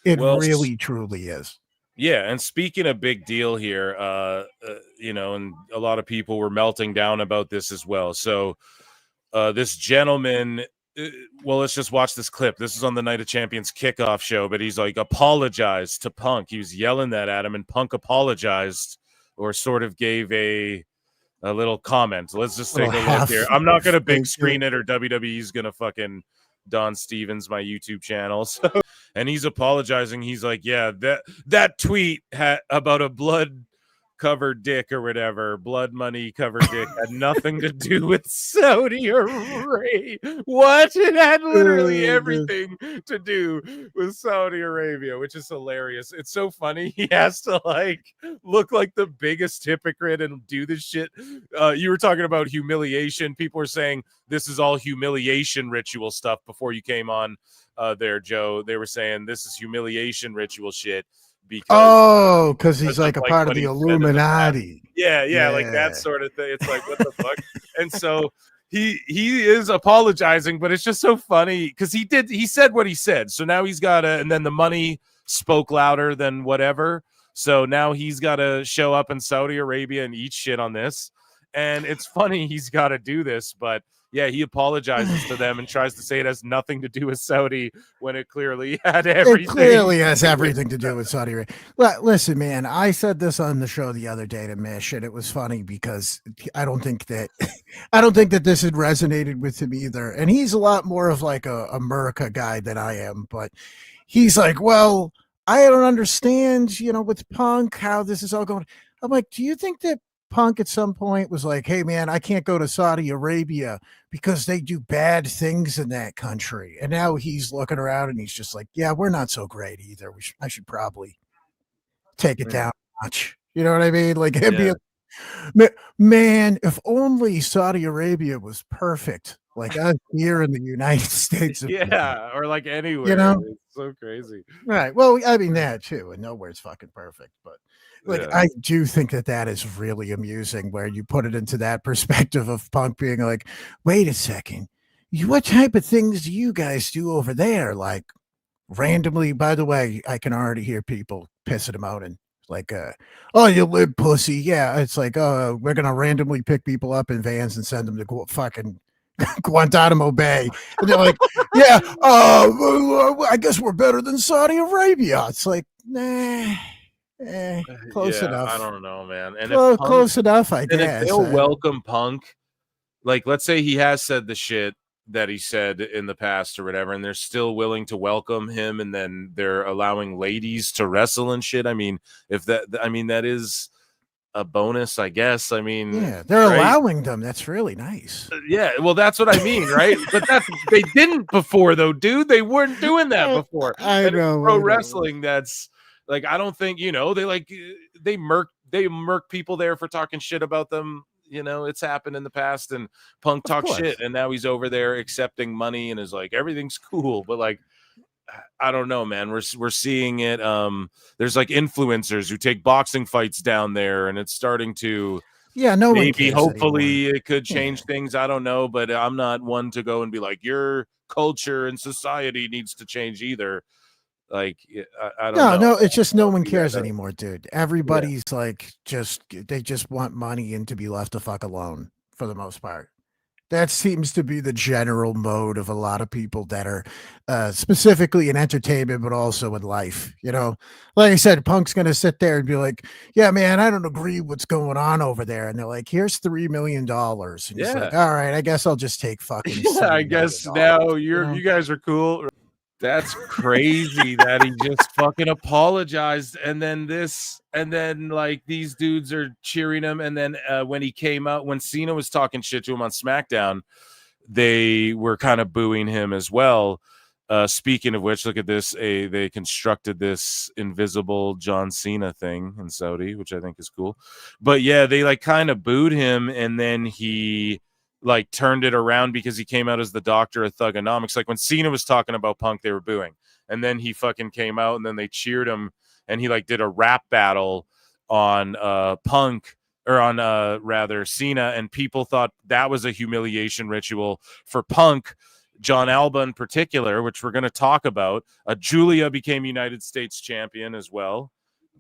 T: It
S: Well,
T: really, truly is.
S: Yeah, and speaking of big deal here, and a lot of people were melting down about this as well. So this gentleman, well, let's just watch this clip. This is on the Night of Champions kickoff show, but he's like apologized to Punk. He was yelling that at him, and Punk apologized or sort of gave a little comment. Let's just take a look here. I'm not going to big screen it, or WWE's going to fucking Don Stevens, my YouTube channel. So, and he's apologizing. He's like, yeah, that tweet about a blood covered dick or whatever, blood money covered dick, had nothing to do with Saudi Arabia. What? It had literally everything to do with Saudi Arabia, which is hilarious. It's so funny. He has to like look like the biggest hypocrite and do this shit. You were talking about humiliation. People were saying this is all humiliation ritual stuff before you came on there, Joe. They were saying this is humiliation ritual shit.
T: Because he's like a part of the Illuminati.
S: Yeah, like that sort of thing. It's like, what the fuck? And so he is apologizing, but it's just so funny because he said what he said. So now he's got to, and then the money spoke louder than whatever. So now he's got to show up in Saudi Arabia and eat shit on this. And it's funny he's got to do this, but yeah, he apologizes to them and tries to say it has nothing to do with Saudi when it clearly had everything.
T: It clearly has everything to do with Saudi Arabia. Well, listen, man, I said this on the show the other day to Mish, and it was funny because I don't think that this had resonated with him either. And he's a lot more of like a America guy than I am, but he's like, well, I don't understand, with Punk, how this is all going. I'm like, do you think that Punk at some point was like, hey man, I can't go to Saudi Arabia because they do bad things in that country? And now he's looking around and he's just like, yeah, we're not so great either. I should probably take it down a notch. You know what I mean? Like, man, if only Saudi Arabia was perfect, like us here in the United States.
S: Yeah, or like anywhere. It's so crazy.
T: Right. Well, I mean that too, and nowhere's fucking perfect, but I do think that is really amusing where you put it into that perspective of Punk being like, wait a second, what type of things do you guys do over there? Like randomly, by the way, I can already hear people pissing him out and like, oh, you lib pussy. Yeah. It's like, oh, we're going to randomly pick people up in vans and send them to fucking Guantanamo Bay. And they're like, yeah, I guess we're better than Saudi Arabia. It's like, nah. Close enough.
S: I don't know, man. And
T: close enough, I guess.
S: And if they'll welcome Punk, like let's say he has said the shit that he said in the past or whatever, and they're still willing to welcome him, and then they're allowing ladies to wrestle and shit. I mean, that is a bonus, I guess. I mean,
T: yeah, they're allowing them. That's really nice.
S: Yeah, well, that's what I mean, right? But they didn't before, though, dude. They weren't doing that before.
T: I know.
S: Pro wrestling, that's. Like, I don't think, they murk people there for talking shit about them. It's happened in the past, and Punk talks shit, and now he's over there accepting money and is like, everything's cool. But like, I don't know, man. We're seeing it. There's like influencers who take boxing fights down there, and it's starting to.
T: Yeah,
S: maybe hopefully it could change things. I don't know, but I'm not one to go and be like, your culture and society needs to change either. Like, I don't know.
T: No, it's just no one cares anymore, dude. Everybody's like, they just want money and to be left the fuck alone for the most part. That seems to be the general mode of a lot of people that are specifically in entertainment, but also in life. Like I said, Punk's going to sit there and be like, yeah, man, I don't agree what's going on over there. And they're like, here's $3 million. And he's like, all right, I guess I'll just take fucking.
S: Yeah, I guess now you guys are cool. That's crazy that he just fucking apologized, and then like these dudes are cheering him, and then when he came out, when Cena was talking shit to him on SmackDown, they were kind of booing him as well. Speaking of which, look at this. They constructed this invisible John Cena thing in Saudi, which I think is cool. But yeah, they like kind of booed him, and then he like turned it around because he came out as the doctor of thugonomics. Like when Cena was talking about Punk, they were booing, and then he fucking came out, and then they cheered him, and he like did a rap battle on Punk, or on rather Cena, and people thought that was a humiliation ritual for Punk. Jon Alba in particular, which we're going to talk about. Julia became United States champion as well.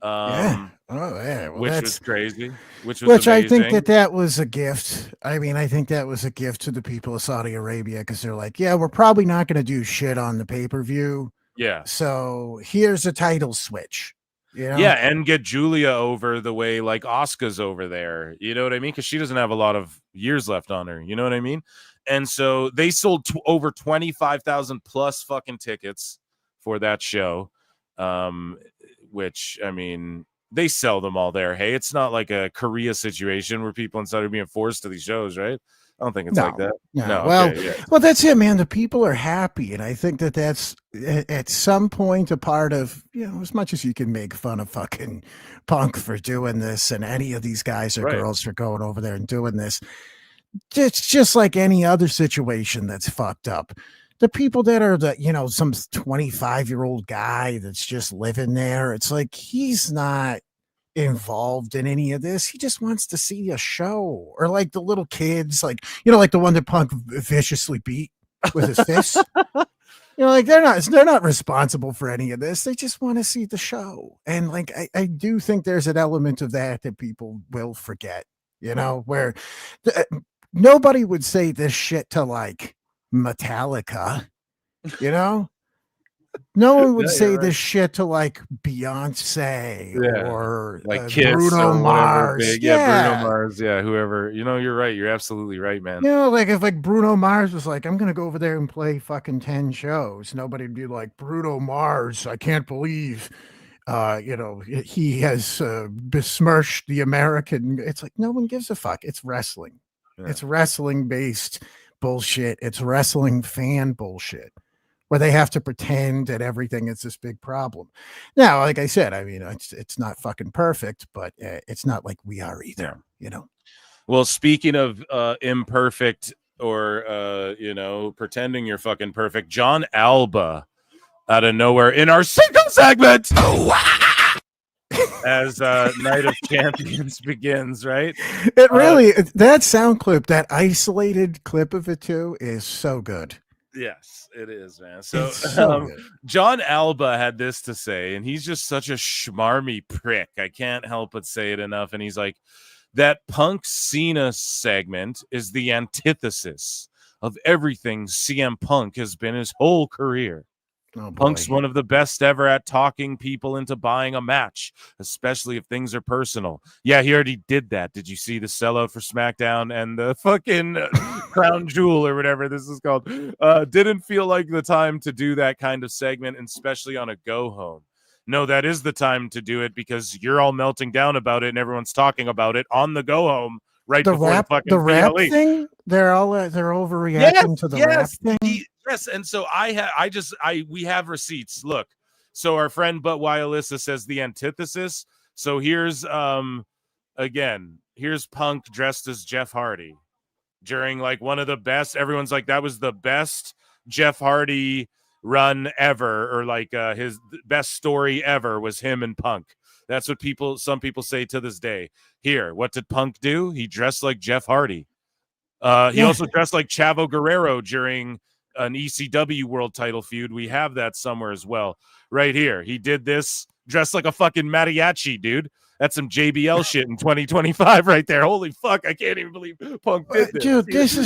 T: Yeah. Oh, yeah. Well,
S: which
T: that's
S: was crazy. Which
T: I think
S: amazing.
T: that was a gift. I mean, I think that was a gift to the people of Saudi Arabia because they're like, yeah, we're probably not going to do shit on the pay-per-view.
S: Yeah.
T: So here's a title switch. You know?
S: Yeah, and get Julia over the way like Asuka's over there. You know what I mean? Because she doesn't have a lot of years left on her. You know what I mean? And so they sold over 25,000 plus fucking tickets for that show. Which, I mean, they sell them all there. Hey, it's not like a Korea situation where people inside are being forced to these shows, right? I don't think it's like that.
T: No.
S: Well,
T: well, that's it, man. The people are happy, and I think that that's at some point a part of, you know, as much as you can make fun of fucking Punk for doing this, and any of these guys or girls for going over there and doing this. It's just like any other situation that's fucked up. The people that are some 25-year-old guy that's just living there, it's like he's not involved in any of this. He just wants to see a show. Or like the little kids, like the one that Punk viciously beat with his fist. Like they're not responsible for any of this. They just want to see the show. And like I do think there's an element of that people will forget, where nobody would say this shit to like Metallica, no one would say this shit to like Beyonce or
S: like Kiss
T: Bruno
S: or
T: Mars.
S: Big. Yeah, Bruno Mars. Yeah, whoever. You're right. You're absolutely right, man.
T: Like if like Bruno Mars was like, I'm gonna go over there and play fucking 10 shows, nobody'd be like, Bruno Mars, I can't believe he has besmirched the American. It's like no one gives a fuck. It's wrestling. Yeah. It's wrestling based bullshit. It's wrestling fan bullshit where they have to pretend that everything is this big problem. Now, like I said, I mean, it's not fucking perfect, but it's not like we are either,
S: Well, speaking of imperfect or, pretending you're fucking perfect, Jon Alba out of nowhere in our single segment as Night of Champions begins, right?
T: It really, that sound clip, that isolated clip of it too is so good.
S: Yes, it is, man. So, Jon Alba had this to say, and he's just such a schmarmy prick. I can't help but say it enough. And he's like, that Punk Cena segment is the antithesis of everything CM Punk has been his whole career.
T: Oh,
S: Punk's one of the best ever at talking people into buying a match, especially if things are personal. Yeah, he already did that. Did you see the sellout for SmackDown and the fucking Crown Jewel or whatever this is called? Didn't feel like the time to do that kind of segment, and especially on a go home. No, that is the time to do it because you're all melting down about it and everyone's talking about it on the go home right before the
T: rap thing. They're overreacting to the rap thing.
S: Yes, and so we have receipts. Look, so our friend But Why Alyssa says the antithesis. So here's here's Punk dressed as Jeff Hardy during like one of the best. Everyone's like, that was the best Jeff Hardy run ever, or like his best story ever was him and Punk. That's what some people say to this day. Here, what did Punk do? He dressed like Jeff Hardy. He also dressed like Chavo Guerrero during an ECW world title feud. We have that somewhere as well. Right here. He did this dressed like a fucking mariachi, dude. That's some JBL shit in 2025 right there. Holy fuck. I can't even believe Punk did this.
T: Dude, this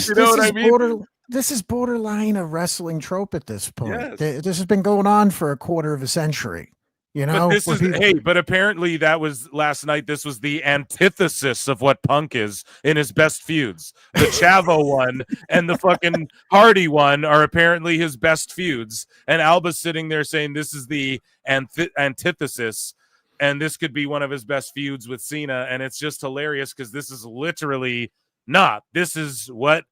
T: is borderline a wrestling trope at this point. Yes. This has been going on for a quarter of a century.
S: But apparently that was last night. This was the antithesis of what Punk is in his best feuds. The Chavo one and the fucking Hardy one are apparently his best feuds. And Alba's sitting there saying this is the antithesis, and this could be one of his best feuds with Cena. And it's just hilarious because this is literally not. This is what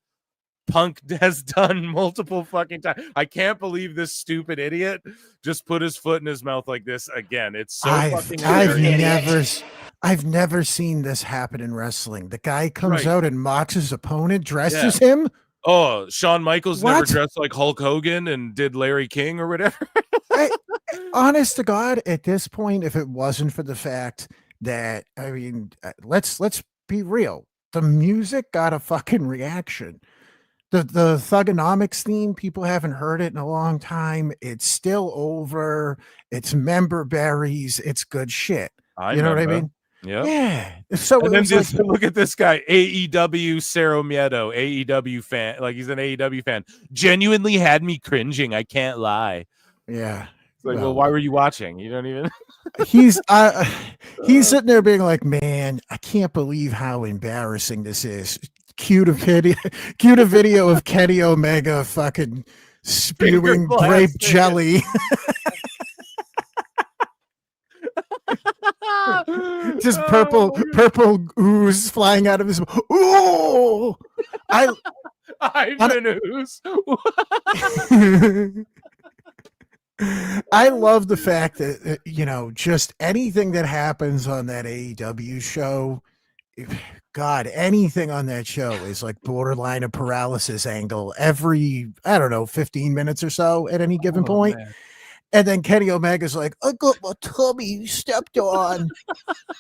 S: Punk has done multiple fucking times. I can't believe this stupid idiot just put his foot in his mouth like this again. It's so fucking hilarious.
T: I've never seen this happen in wrestling. The guy comes
S: Right.
T: out and mocks his opponent, dresses
S: Yeah.
T: him.
S: Oh, Shawn Michaels never
T: What?
S: dressed like Hulk Hogan and did Larry King or whatever.
T: Honest to God, at this point, if it wasn't for the fact that, I mean, let's be real. The music got a fucking reaction. The Thugonomics theme, people haven't heard it in a long time. It's still over. It's member berries. It's good shit. You know what I mean?
S: Yep.
T: Yeah. So
S: and
T: it
S: then
T: was
S: just
T: like,
S: look at this guy, AEW Cerro Miedo, AEW fan. Like he's an AEW fan. Genuinely had me cringing. I can't lie.
T: yeah.
S: It's like, well, why were you watching? You don't even.
T: He's sitting there being like, man, I can't believe how embarrassing this is. Cue a video of Kenny Omega fucking spewing grape jelly. Just purple ooze flying out of his. Ooh,
S: I'm an ooze.
T: I love the fact that just anything that happens on that AEW show. God, anything on that show is like borderline a paralysis angle every, I don't know, 15 minutes or so at any given point.
S: Man.
T: And then Kenny Omega's like, I got my tummy stepped on.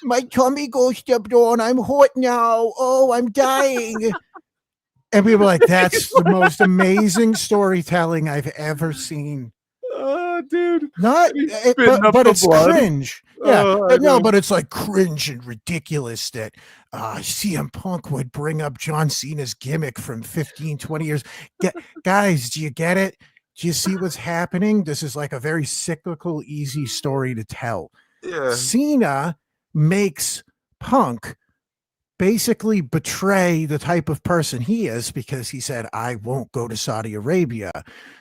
T: My tummy got stepped on. I'm hot now. Oh, I'm dying. And we were like, that's the most amazing storytelling I've ever seen.
S: Oh, dude.
T: But it's cringe. Yeah, but it's like cringe and ridiculous that CM Punk would bring up John Cena's gimmick from 15, 20 years. Guys, do you get it? Do you see what's happening? This is like a very cyclical, easy story to tell.
S: Yeah.
T: Cena makes Punk basically betray the type of person he is because he said, I won't go to Saudi Arabia.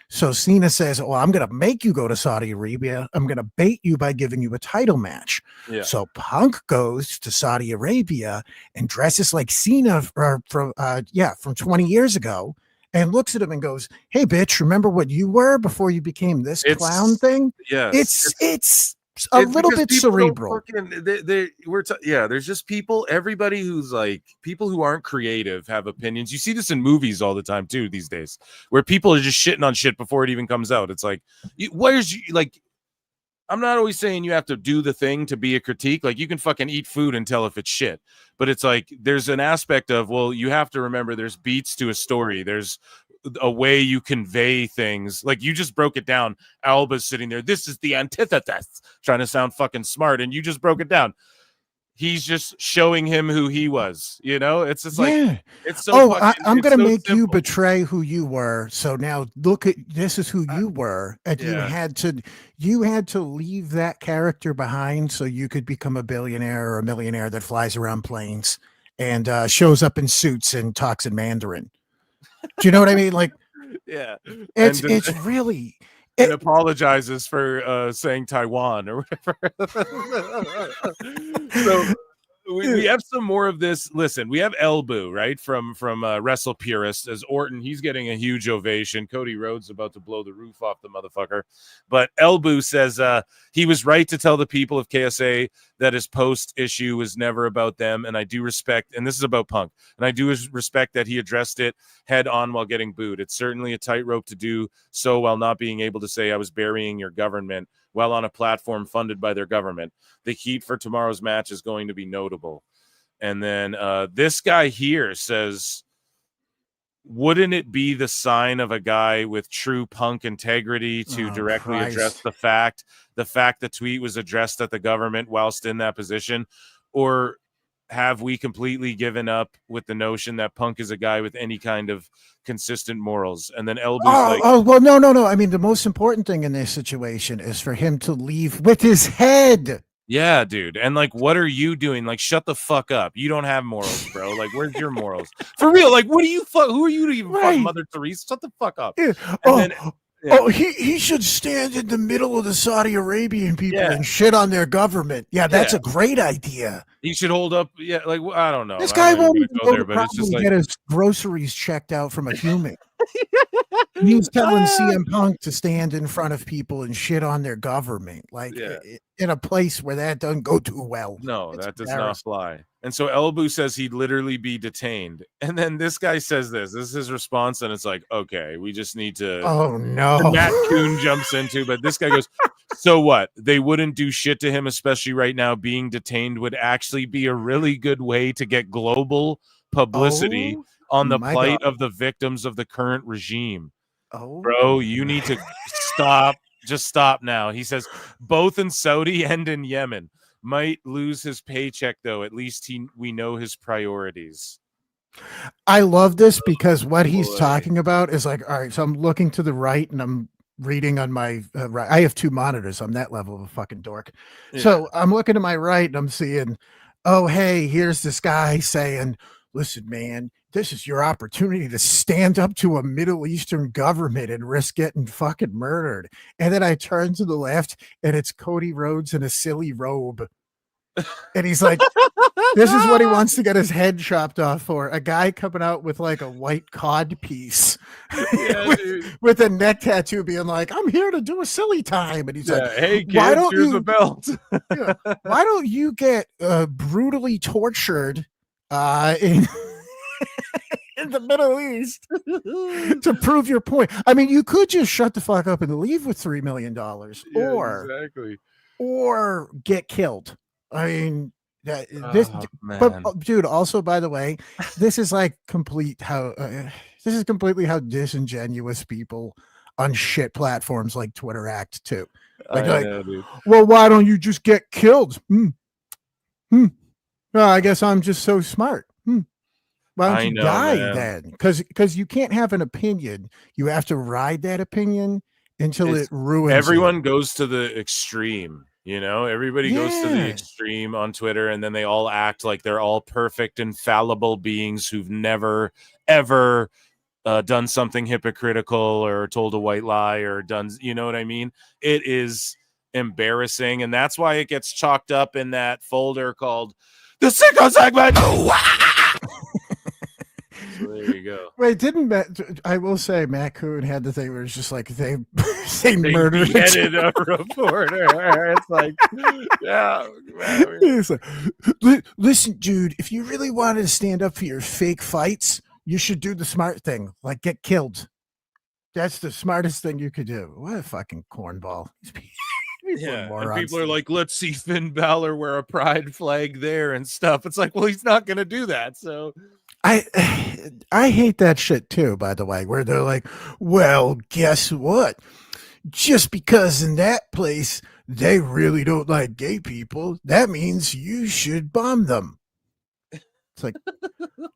T: So Cena says, well, I'm going to make you go to Saudi Arabia. I'm going to bait you by giving you a title match.
S: Yeah.
T: So Punk goes to Saudi Arabia and dresses like Cena from 20 years ago and looks at him and goes, hey, bitch, remember what you were before you became this clown thing?
S: Yeah.
T: It's a little bit cerebral.
S: There's just people, everybody who's like, people who aren't creative have opinions. You see this in movies all the time too these days, where people are just shitting on shit before it even comes out. It's like, I'm not always saying you have to do the thing to be a critique. Like you can fucking eat food and tell if it's shit, but it's like, there's an aspect of, well, you have to remember there's beats to a story. There's a way you convey things. Like you just broke it down. Alba's sitting there. This is the antithesis, trying to sound fucking smart. And you just broke it down. He's just showing him who he was, it's just like, it's so
T: I'm going to make
S: simple.
T: you betray who you were. So now look at, this is who you were. And you had to leave that character behind so you could become a billionaire or a millionaire that flies around planes and shows up in suits and talks in Mandarin. Do you know what I mean? Like,
S: yeah,
T: it's really.
S: It apologizes for saying Taiwan or whatever. So we have some more of this. Listen, we have Elbu, right, from Wrestle Purist as Orton. He's getting a huge ovation. Cody Rhodes about to blow the roof off the motherfucker. But Elbu says he was right to tell the people of KSA that his post issue was never about them. And I do respect, and this is about Punk, and I do respect that he addressed it head on while getting booed. It's certainly a tightrope to do so while not being able to say I was burying your government while on a platform funded by their government. The heat for tomorrow's match is going to be notable. And then this guy here says, wouldn't it be the sign of a guy with true Punk integrity to directly address the fact the tweet was addressed at the government whilst in that position? Or have we completely given up with the notion that Punk is a guy with any kind of consistent morals? And then Elbu's
T: no. I mean, the most important thing in this situation is for him to leave with his head.
S: Yeah, dude. And like, what are you doing? Like, shut the fuck up. You don't have morals, bro. Like, where's your morals? For real. Like, what do you fuck? Who are you to even fuck Mother Teresa? Shut the fuck up.
T: Yeah. Oh, he should stand in the middle of the Saudi Arabian people and shit on their government. Yeah, that's a great idea.
S: He should hold up. Yeah, like I don't know.
T: This
S: I'm
T: guy
S: not even
T: won't
S: gonna
T: even
S: go
T: go
S: there,
T: to
S: but it's just
T: probably
S: like
T: get his groceries checked out from a human. He's telling CM Punk to stand in front of people and shit on their government, like in a place where that doesn't go too well.
S: no,
T: It's
S: that does not
T: embarrassing.
S: fly. And so Elbu says he'd literally be detained. And then this guy says this is his response. And it's like, okay, we just need to.
T: Oh, no.
S: And Matt Kuhn jumps into, but this guy goes, so what? They wouldn't do shit to him, especially right now. Being detained would actually be a really good way to get global publicity on the
T: my
S: plight
T: God.
S: of the victims of the current regime.
T: Oh,
S: bro, you need to stop. Just stop now. He says both in Saudi and in Yemen. Might lose his paycheck though. At least we know his priorities.
T: I love this because what he's talking about is like, all right, so I'm looking to the right and I'm reading on my right. I have two monitors. I'm that level of a fucking dork.
S: Yeah.
T: So I'm looking to my right and I'm seeing, oh, hey, here's this guy saying, listen, man, this is your opportunity to stand up to a Middle Eastern government and risk getting fucking murdered. And then I turn to the left and it's Cody Rhodes in a silly robe. And he's like, this is what he wants to get his head chopped off for. A guy coming out with like a white cod piece with a neck tattoo being like, I'm here to do a silly time. And he's like,
S: hey, kids,
T: why don't
S: here's
T: you,
S: a belt.
T: why don't you get brutally tortured in the Middle East to prove your point? I mean, you could just shut the fuck up and leave with $3 million or get killed. I mean, but dude, also, by the way, this is like completely how disingenuous people on shit platforms like Twitter act too. Like, well, why don't you just get killed? Well, I guess I'm just so smart. Why don't you die then? Because you can't have an opinion. You have to ride that opinion until it ruins
S: everyone
T: you.
S: goes to the extreme. You know, everybody goes to the extreme on Twitter, and then they all act like they're all perfect, infallible beings who've never, ever done something hypocritical or told a white lie or done, you know what I mean? It is embarrassing, and that's why it gets chalked up in that folder called the Sicko Segment. So there you go.
T: Wait, I will say Matt Kuhn had the thing where it's just like they murdered
S: a reporter. It's like, yeah.
T: It's like, listen, dude, if you really wanted to stand up for your fake fights, you should do the smart thing, like get killed. That's the smartest thing you could do. What a fucking cornball.
S: Yeah, and people are like, let's see Finn Balor wear a pride flag there and stuff. It's like, well, he's not going to do that. So
T: I hate that shit too, by the way, where they're like, well, guess what? Just because in that place they really don't like gay people, that means you should bomb them. It's like,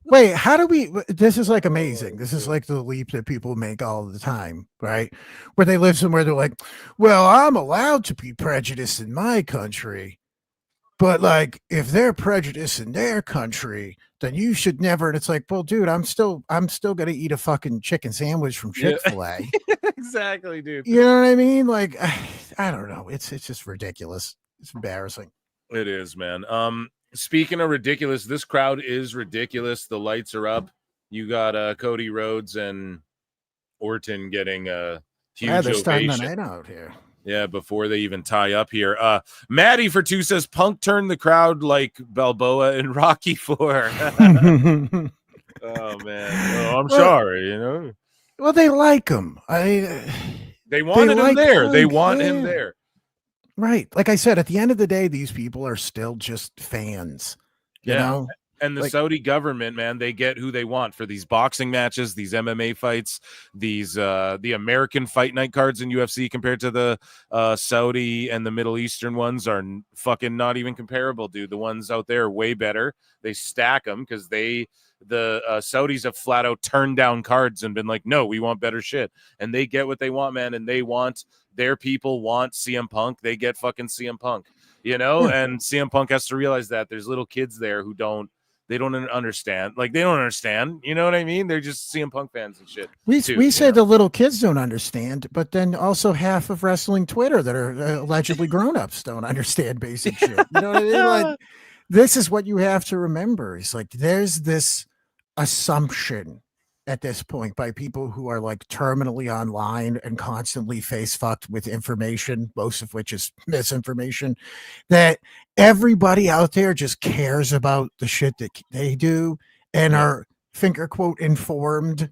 T: wait, how do we? This is like amazing. This is like the leap that people make all the time, right? Where they live somewhere, they're like, well, I'm allowed to be prejudiced in my country, but like if they're prejudiced in their country, then you should never. And it's like, well, dude, I'm still gonna eat a fucking chicken sandwich from Chick-fil-A.
S: Exactly, dude.
T: You know what I mean? Like, I don't know. It's just ridiculous. It's embarrassing.
S: It is, man. Speaking of ridiculous, this crowd is ridiculous. The lights are up. You got Cody Rhodes and Orton getting a huge
T: they're starting the
S: ovation.
T: night out here.
S: Yeah, before they even tie up here. Maddie for 2 says Punk turned the crowd like Balboa in Rocky 4. Oh man. Oh, I'm sorry, you know.
T: Well, they like him.
S: They wanted him there. They want him there.
T: Right. Like I said, at the end of the day, these people are still just fans. You know?
S: And the Saudi government, man, they get who they want for these boxing matches, these MMA fights, these the American fight night cards in UFC compared to the Saudi and the Middle Eastern ones are fucking not even comparable, dude. The ones out there are way better. They stack them because the Saudis have flat out turned down cards and been like, no, we want better shit. And they get what they want, man. And they want, their people want CM Punk. They get fucking CM Punk, you know? And CM Punk has to realize that there's little kids there who don't, they don't understand. Like, they don't understand. You know what I mean? They're just CM Punk fans and shit.
T: We
S: too,
T: say the little kids don't understand, but then also half of wrestling Twitter that are allegedly grown-ups don't understand basic shit. You know what I mean? Like, this is what you have to remember. It's like there's this assumption at this point by people who are like terminally online and constantly face fucked with information, most of which is misinformation, that everybody out there just cares about the shit that they do and are finger quote informed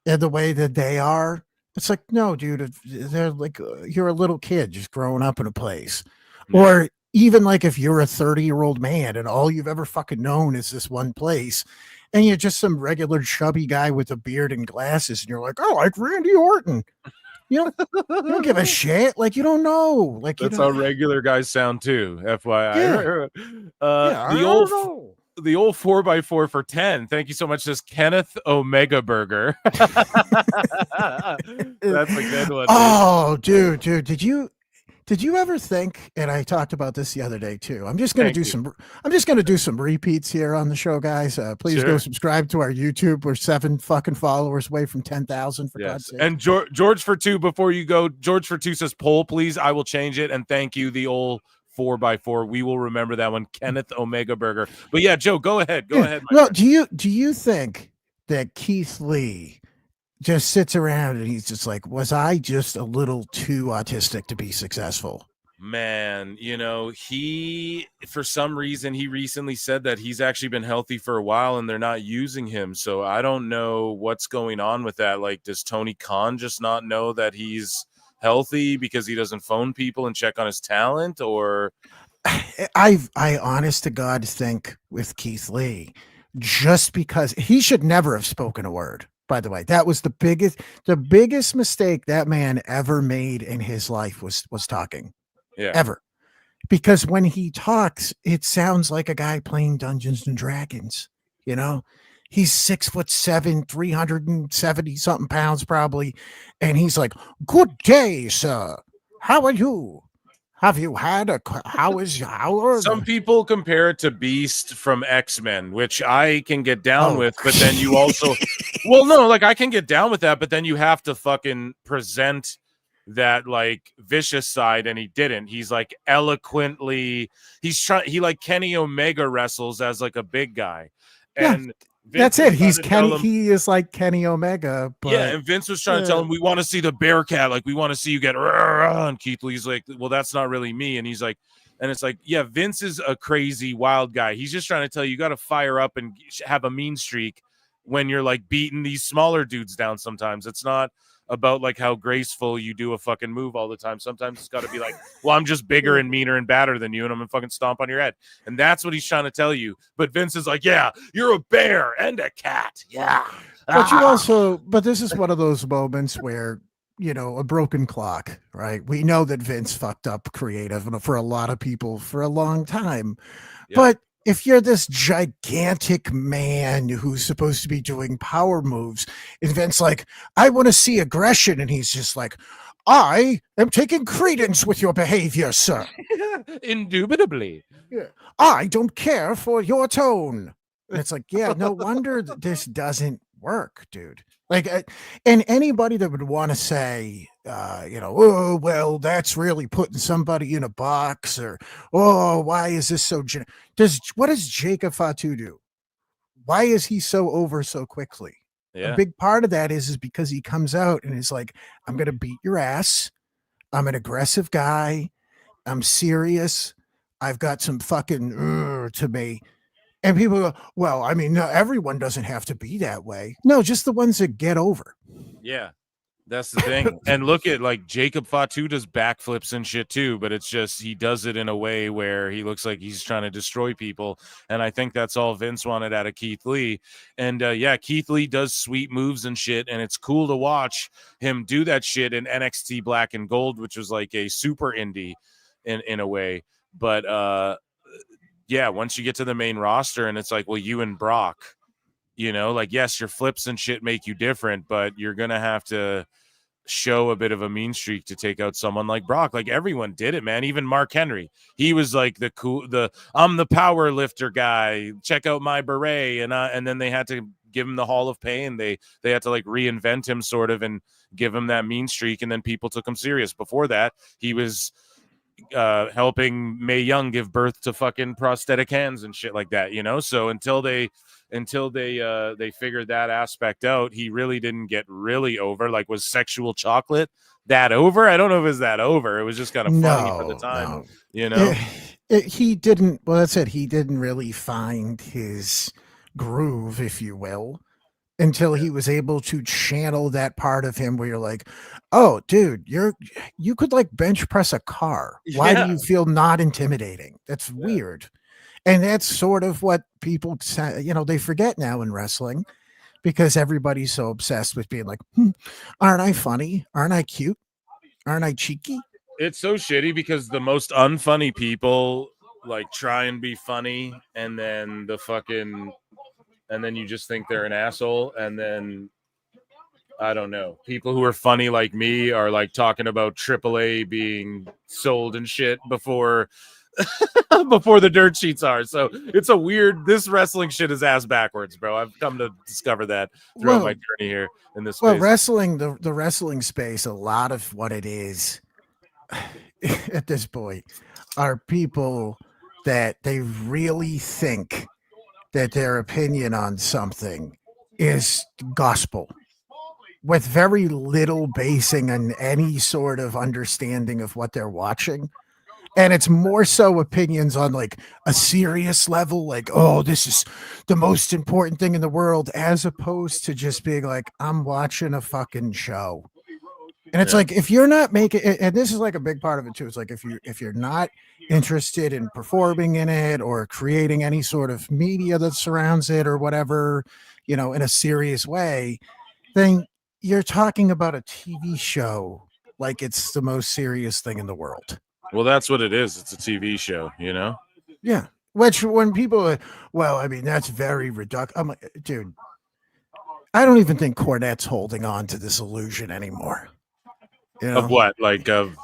T: in the way that they are. It's like, no, dude, they're like, you're a little kid just growing up in a place. Or even like if you're a 30-year-old man and all you've ever fucking known is this one place, and you're just some regular chubby guy with a beard and glasses, and you're like, oh, like Randy Orton. You don't give a shit. Like, you don't know. Like,
S: that's
T: you
S: how
T: don't,
S: regular guys sound too. FYI.
T: I
S: The
T: don't
S: old 4x4 for 10. Thank you so much. This Kenneth Omega Burger. That's a good one.
T: Oh, dude, did you ever think, and I talked about this the other day too, I'm just going to do some repeats here on the show, guys. Please go subscribe to our YouTube. We're 7 fucking followers away from 10,000 for God's sake.
S: And George for 2, before you go, George for 2 says poll, please. I will change it. And thank you, the old 4x4. We will remember that one, Kenneth Omega Burger. But yeah, Joe, go ahead. Go ahead.
T: Well, do you think that Keith Lee just sits around and he's just like, was I just a little too autistic to be successful?
S: Man, you know, he, for some reason, he recently said that he's actually been healthy for a while and they're not using him. So I don't know what's going on with that. Like, does Tony Khan just not know that he's healthy because he doesn't phone people and check on his talent? Or
T: I honest to God think with Keith Lee, just because he should never have spoken a word. By the way, that was the biggest mistake that man ever made in his life was talking.
S: Yeah.
T: Ever. Because when he talks, it sounds like a guy playing Dungeons and Dragons. You know, he's 6'7", 370 something pounds probably, and he's like, "Good day, sir. How are you? Have you had how is your?"
S: Some people compare it to Beast from X-Men, which I can get down with, but then you also, well, no, like I can get down with that, but then you have to fucking present that like vicious side, and he didn't. He's like eloquently, he like Kenny Omega wrestles as like a big guy, and
T: that's it. He's Kenny. He is like Kenny Omega. But,
S: yeah, and Vince was trying to tell him, we want to see the Bearcat. Like, we want to see you get. And Keith Lee's like, well, that's not really me. And he's like, and it's like, yeah, Vince is a crazy, wild guy. He's just trying to tell you, you got to fire up and have a mean streak when you're like beating these smaller dudes down sometimes. It's not about like how graceful you do a fucking move all the time. Sometimes it's got to be like, well, I'm just bigger and meaner and badder than you, and I'm gonna fucking stomp on your head. And that's what he's trying to tell you. But Vince is like, yeah, you're a bear and a cat. Yeah.
T: But you also, but this is one of those moments where, you know, a broken clock, right? We know that Vince fucked up creative for a lot of people for a long time. Yeah. But if you're this gigantic man who's supposed to be doing power moves, and Vince like, I want to see aggression, and he's just like, I am taking credence with your behavior, sir.
S: Indubitably.
T: Yeah. I don't care for your tone. And it's like, yeah, no wonder this doesn't work, dude. Like, and anybody that would want to say, you know, oh, well, that's really putting somebody in a box, or, oh, why is this so? What does Jacob Fatu do? Why is he so over so quickly?
S: Yeah.
T: A big part of that is because he comes out and is like, I'm going to beat your ass. I'm an aggressive guy. I'm serious. I've got some fucking to me. And people go, well, I mean, no, everyone doesn't have to be that way. No, just the ones that get over.
S: Yeah, that's the thing. And look at like Jacob Fatu does backflips and shit too, but it's just he does it in a way where he looks like he's trying to destroy people. And I think that's all Vince wanted out of Keith Lee. And yeah, Keith Lee does sweet moves and shit, and it's cool to watch him do that shit in NXT Black and Gold, which was like a super indie in a way. But yeah, once you get to the main roster and it's like, well, you and Brock, you know, like, yes, your flips and shit make you different, but you're going to have to show a bit of a mean streak to take out someone like Brock. Like everyone did it, man. Even Mark Henry, he was like I'm the power lifter guy. Check out my beret, and then they had to give him the Hall of Pain. They had to like reinvent him sort of and give him that mean streak, and then people took him serious. Before that, he was helping Mae Young give birth to fucking prosthetic hands and shit like that, So until they figured that aspect out, he really didn't get really over. Like, was Sexual Chocolate that over? I don't know if it's that over. It was just kind of funny for the time,
T: He didn't. Well, that's it. He didn't really find his groove, if you will, until he was able to channel that part of him where you're like, oh, dude, you could like bench press a car. Why do you feel not intimidating? That's weird. And that's sort of what people say, they forget now in wrestling, because everybody's so obsessed with being like, aren't I funny? Aren't I cute? Aren't I cheeky?
S: It's so shitty because the most unfunny people like try and be funny, and then and then you just think they're an asshole. And then I don't know, people who are funny like me are like talking about AAA being sold and shit before the dirt sheets are. So it's a weird, this wrestling shit is ass backwards, bro. I've come to discover that throughout my journey here in this space.
T: Well, wrestling, the wrestling space, a lot of what it is at this point are people that they really think that their opinion on something is gospel, with very little basing on any sort of understanding of what they're watching. And it's more so opinions on like a serious level, like, oh, this is the most important thing in the world, as opposed to just being like, I'm watching a fucking show. And it's like, if you're not making it, and this is like a big part of it too, it's like if you're not interested in performing in it or creating any sort of media that surrounds it or whatever, in a serious way, then you're talking about a TV show like it's the most serious thing in the world.
S: Well, that's what it is. It's a TV show,
T: Yeah. Which when people are, well, I mean, that's very reductive. I'm like, dude, I don't even think Cornette's holding on to this illusion anymore.
S: Of what? Like of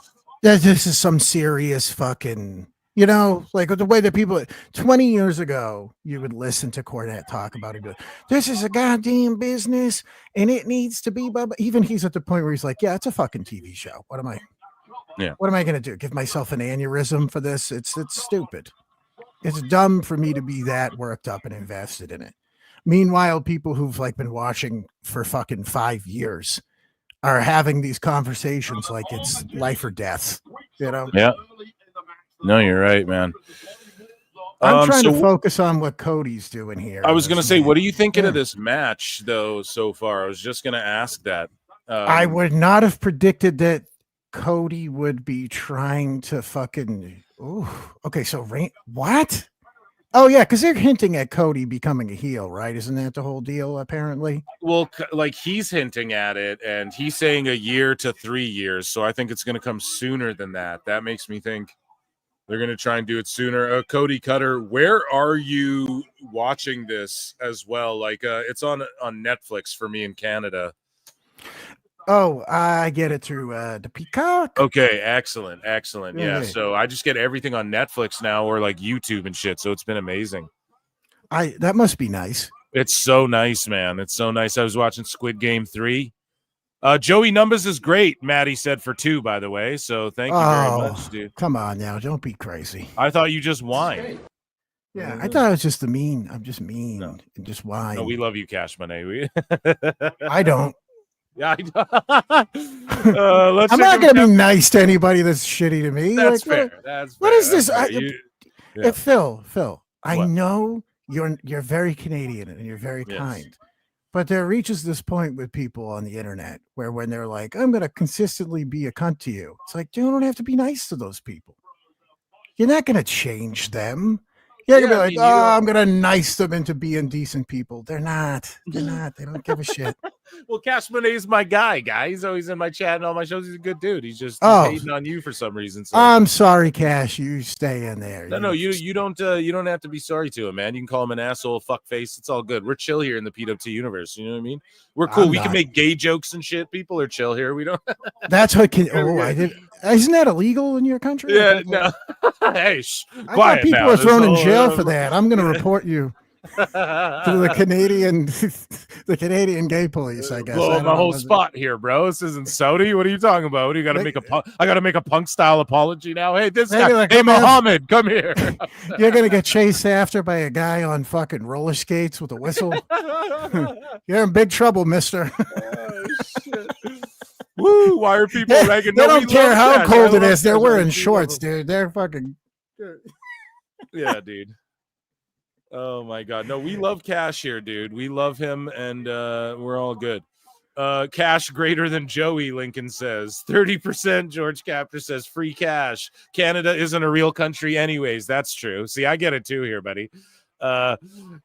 T: that this is some serious fucking, like the way that people 20 years ago, you would listen to Cornette talk about it. This is a goddamn business and it needs to be, even he's at the point where he's like, yeah, it's a fucking TV show. What am I going to do? Give myself an aneurysm for this? It's stupid. It's dumb for me to be that worked up and invested in it. Meanwhile, people who've like been watching for fucking 5 years are having these conversations like it's life or death,
S: Yeah. No, you're right, man.
T: I'm trying to focus on what Cody's doing here.
S: I was going to say, what are you thinking of this match, though, so far? I was just going to ask that.
T: I would not have predicted that Cody would be trying to fucking. Ooh, okay, so what? Oh yeah, because they're hinting at Cody becoming a heel, right? Isn't that the whole deal? Apparently.
S: Well, like he's hinting at it, and he's saying a year to 3 years. So I think it's going to come sooner than that. That makes me think they're going to try and do it sooner. Cody Cutter, where are you watching this as well? Like, it's on Netflix for me in Canada.
T: Oh, I get it through the Peacock.
S: Okay, excellent. Yeah, so I just get everything on Netflix now, or like YouTube and shit. So it's been amazing.
T: That must be nice.
S: It's so nice, man. It's so nice. I was watching Squid Game 3. Joey Numbers is great, Maddie said, for 2, by the way. So thank you very much, dude.
T: Come on now, don't be crazy.
S: I thought you just whined.
T: Yeah, I thought it was just I'm just mean and just whine.
S: No, we love you, Cash Money.
T: I don't.
S: Yeah,
T: I'm not going to be nice to anybody that's shitty to me.
S: That's fair.
T: What is this? Phil, I know you're very Canadian and you're very kind, but there reaches this point with people on the internet where when they're like, I'm going to consistently be a cunt to you. It's like, you don't have to be nice to those people. You're not going to change them. You're going to be like, I'm going to nice them into being decent people. They're not. They don't give a shit.
S: Well, Cash Monet's my guy. He's always in my chat and all my shows. He's a good dude. He's just hating on you for some reason. So.
T: I'm sorry, Cash. You stay in there.
S: No, you don't have to be sorry to him, man. You can call him an asshole, fuck face. It's all good. We're chill here in the PWT universe. You know what I mean? We're cool. We can make gay jokes and shit. People are chill here. We don't.
T: That's what can. Oh, I did. Isn't that illegal in your country?
S: Yeah, no. Hey,
T: I thought people were thrown in jail for that. I'm going to report you to the Canadian gay police. I guess.
S: Blow my whole spot here, bro. This isn't Saudi. What are you talking about? You got to make I got to make a punk style apology now. Hey, this guy.
T: Like,
S: hey, Mohammed, come here.
T: You're gonna get chased after by a guy on fucking roller skates with a whistle. You're in big trouble, mister.
S: Oh, shit. Woo! Why are people ragging?
T: They don't care how cold it is. They're wearing shorts, dude. They're fucking.
S: Yeah, dude. Oh my God. No, we love Cash here, dude. We love him, and we're all good. Cash greater than Joey, Lincoln says. 30%, George Captor says. Free cash. Canada isn't a real country anyways. That's true. See, I get it too here, buddy.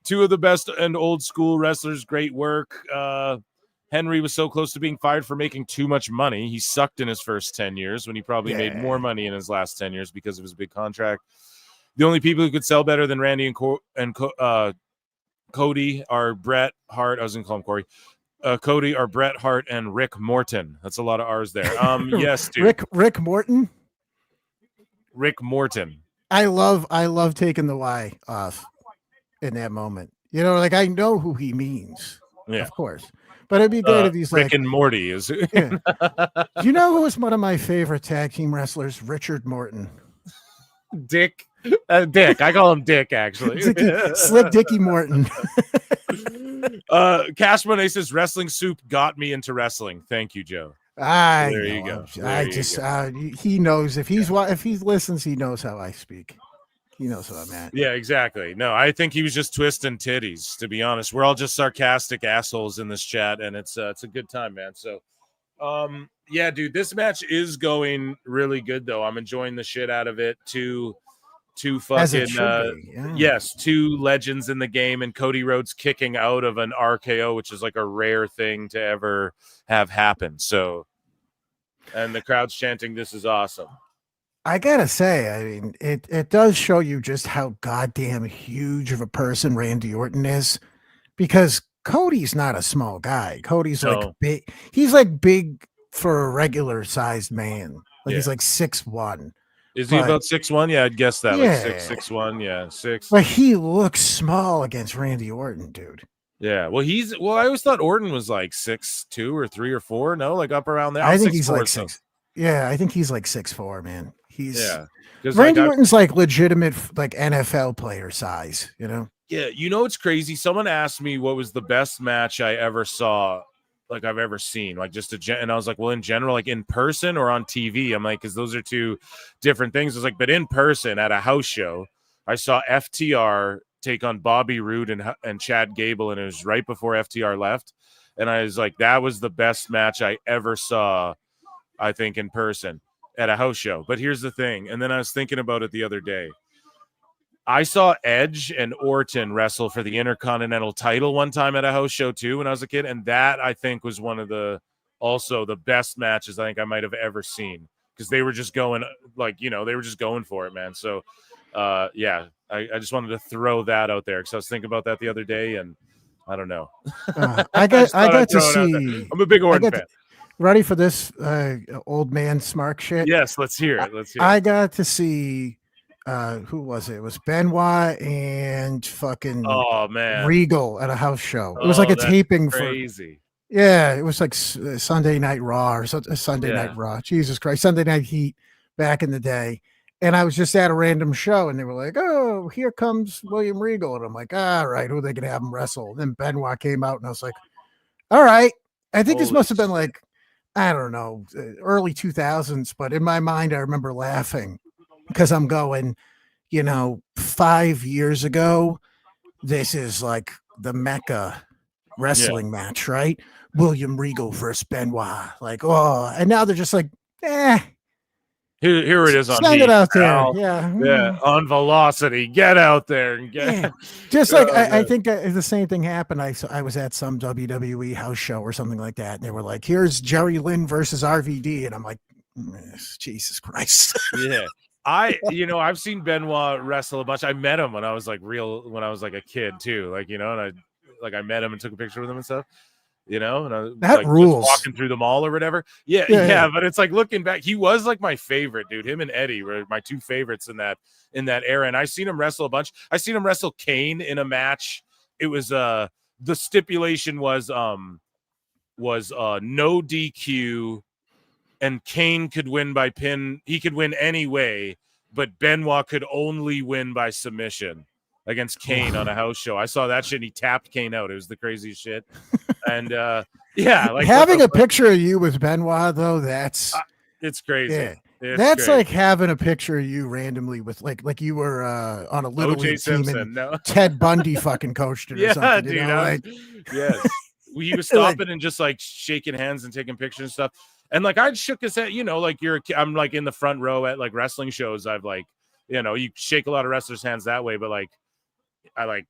S: Two of the best and old school wrestlers. Great work. Henry was so close to being fired for making too much money. He sucked in his first 10 years when he probably made more money in his last 10 years because of his big contract. The only people who could sell better than Randy and Cody are Bret Hart. I was going to call him Corey. Cody are Bret Hart and Rick Morton. That's a lot of R's there. Yes, dude.
T: Rick Morton.
S: Rick Morton.
T: I love taking the Y off in that moment. You know, like I know who he means.
S: Yeah,
T: of course. But it'd be great if he's
S: Rick
T: like
S: and Morty is.
T: Yeah. You know who was one of my favorite tag team wrestlers? Richard Morton.
S: Dick. Dick. I call him Dick, actually.
T: Slick Dickie Morton.
S: Cash Monet says wrestling soup got me into wrestling. Thank you, Joe. There you go.
T: He knows if he listens, he knows how I speak. He knows what I'm at.
S: Yeah, exactly. No, I think he was just twisting titties, to be honest. We're all just sarcastic assholes in this chat, and it's a good time, man. So yeah, dude, this match is going really good though. I'm enjoying the shit out of it. Two fucking yes, two legends in the game, and Cody Rhodes kicking out of an RKO, which is like a rare thing to ever have happen. So, and the crowd's chanting, "This is awesome."
T: I gotta say, I mean, it does show you just how goddamn huge of a person Randy Orton is, because Cody's not a small guy. Cody's like big. He's like big for a regular sized man. Like he's like 6'1".
S: Is he about 6'1"? Yeah, I'd guess that.
T: Yeah.
S: Like 6'1". Yeah, 6.
T: But he looks small against Randy Orton, dude.
S: Yeah, well, I always thought Orton was like 6'2" or 3 or 4. No, like up around there.
T: I think he's like 6. Yeah, I think he's like 6'4", man.
S: Randy
T: Randy Orton's like legitimate like NFL player size, you know?
S: Yeah, you know it's crazy. Someone asked me what was the best match I ever saw, like I've ever seen, like just and I was like, well, in general, like in person or on TV. I'm like, because those are two different things. I was like, but in person at a house show, I saw FTR take on Bobby Roode and Chad Gable, and it was right before FTR left, and I was like, that was the best match I ever saw, I think, in person at a house show. But here's the thing, and then I was thinking about it the other day. I saw Edge and Orton wrestle for the Intercontinental title one time at a house show too when I was a kid, and that I think was one of the best matches I think I might have ever seen, because they were just going they were just going for it, man. So yeah, I just wanted to throw that out there because I was thinking about that the other day, and I don't know.
T: I got to see.
S: I'm a big Orton fan.
T: Ready for this old man smart shit?
S: Yes, let's hear it.
T: I got to see who was it? It was Benoit and fucking Regal at a house show. It was like a taping
S: crazy.
T: Yeah, it was like Sunday Night Raw or Sunday Night Raw. Jesus Christ, Sunday Night Heat back in the day. And I was just at a random show, and they were like, "Oh, here comes William Regal," and I'm like, "All right, who are they gonna have him wrestle?" And then Benoit came out, and I was like, "All right." I think this must have been like, I don't know, early 2000s, but in my mind, I remember laughing because I'm going, 5 years ago, this is like the Mecca wrestling match, right? William Regal versus Benoit. Like, oh, and now they're just like,
S: Here it is on
T: Send
S: Heat,
T: it out there.
S: pal.
T: Yeah.
S: Yeah, on Velocity. Get out there and get.
T: Yeah. Just like I
S: man.
T: think the same thing happened. I was at some WWE house show or something like that, and they were like, "Here's Jerry Lynn versus RVD," and I'm like, Jesus Christ.
S: Yeah. I've seen Benoit wrestle a bunch. I met him when I was like a kid too. Like, and I met him and took a picture with him and stuff. And I was
T: That
S: like
T: rules.
S: just walking through the mall or whatever. Yeah. But it's like looking back, he was like my favorite, dude. Him and Eddie were my two favorites in that era. And I seen him wrestle a bunch. I seen him wrestle Kane in a match. It was the stipulation was no DQ, and Kane could win by pin. He could win any way, but Benoit could only win by submission against Kane on a house show. I saw that shit, and he tapped Kane out. It was the craziest shit. And like
T: having a picture of you with Benoit though, that's
S: it's crazy.
T: Yeah.
S: It's
T: That's
S: crazy.
T: like having a picture of you randomly with like you were on a little
S: O.J.
T: league team
S: Simpson,
T: and
S: no.
T: Ted Bundy fucking coached it or
S: Yeah,
T: something.
S: dude. Yes. He was stopping and just like shaking hands and taking pictures and stuff. And like I shook his head, like I'm like in the front row at like wrestling shows. I've like, you shake a lot of wrestlers' hands that way, but like I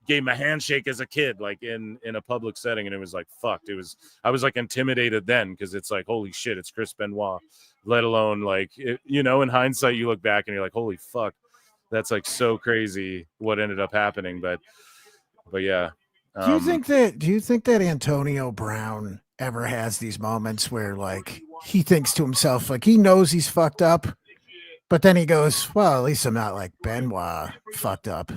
S: gave him a handshake as a kid, like in a public setting, and it was like fucked. I was like intimidated then because it's like, holy shit, it's Chris Benoit. Let alone like in hindsight, you look back and you're like, holy fuck, that's like so crazy what ended up happening. But yeah.
T: Do you think that Antonio Brown ever has these moments where like he thinks to himself, like he knows he's fucked up, but then he goes, well, at least I'm not like Benoit fucked up.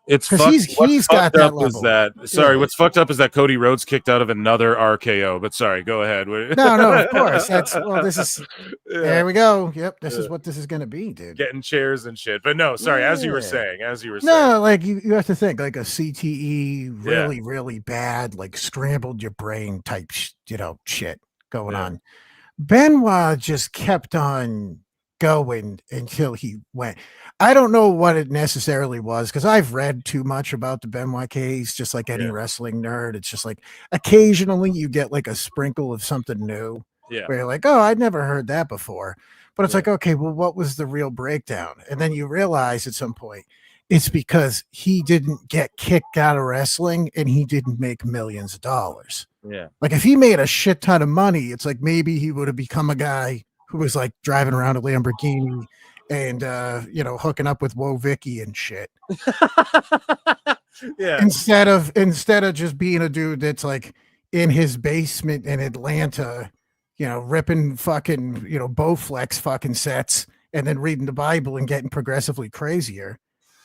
S: It's
T: he's got that level.
S: What's fucked up is that Cody Rhodes kicked out of another RKO. But sorry, go ahead.
T: No, of course. This is there we go. Yep, this is what this is gonna be, dude.
S: Getting chairs and shit. But no, sorry, as you were saying.
T: No, like you have to think like a CTE really, really bad, like scrambled your brain type shit going on. Benoit just kept on going until he went. I don't know what it necessarily was because I've read too much about the Benoit case, just like any wrestling nerd. It's just like occasionally you get like a sprinkle of something new where you're like, oh, I'd never heard that before. But it's like, okay, well, what was the real breakdown? And then you realize at some point it's because he didn't get kicked out of wrestling and he didn't make millions of dollars.
S: Yeah.
T: Like if he made a shit ton of money, it's like maybe he would have become a guy who was like driving around a Lamborghini and hooking up with Woe Vicky and shit. Instead of just being a dude that's like in his basement in Atlanta, ripping fucking, Bowflex fucking sets and then reading the Bible and getting progressively crazier.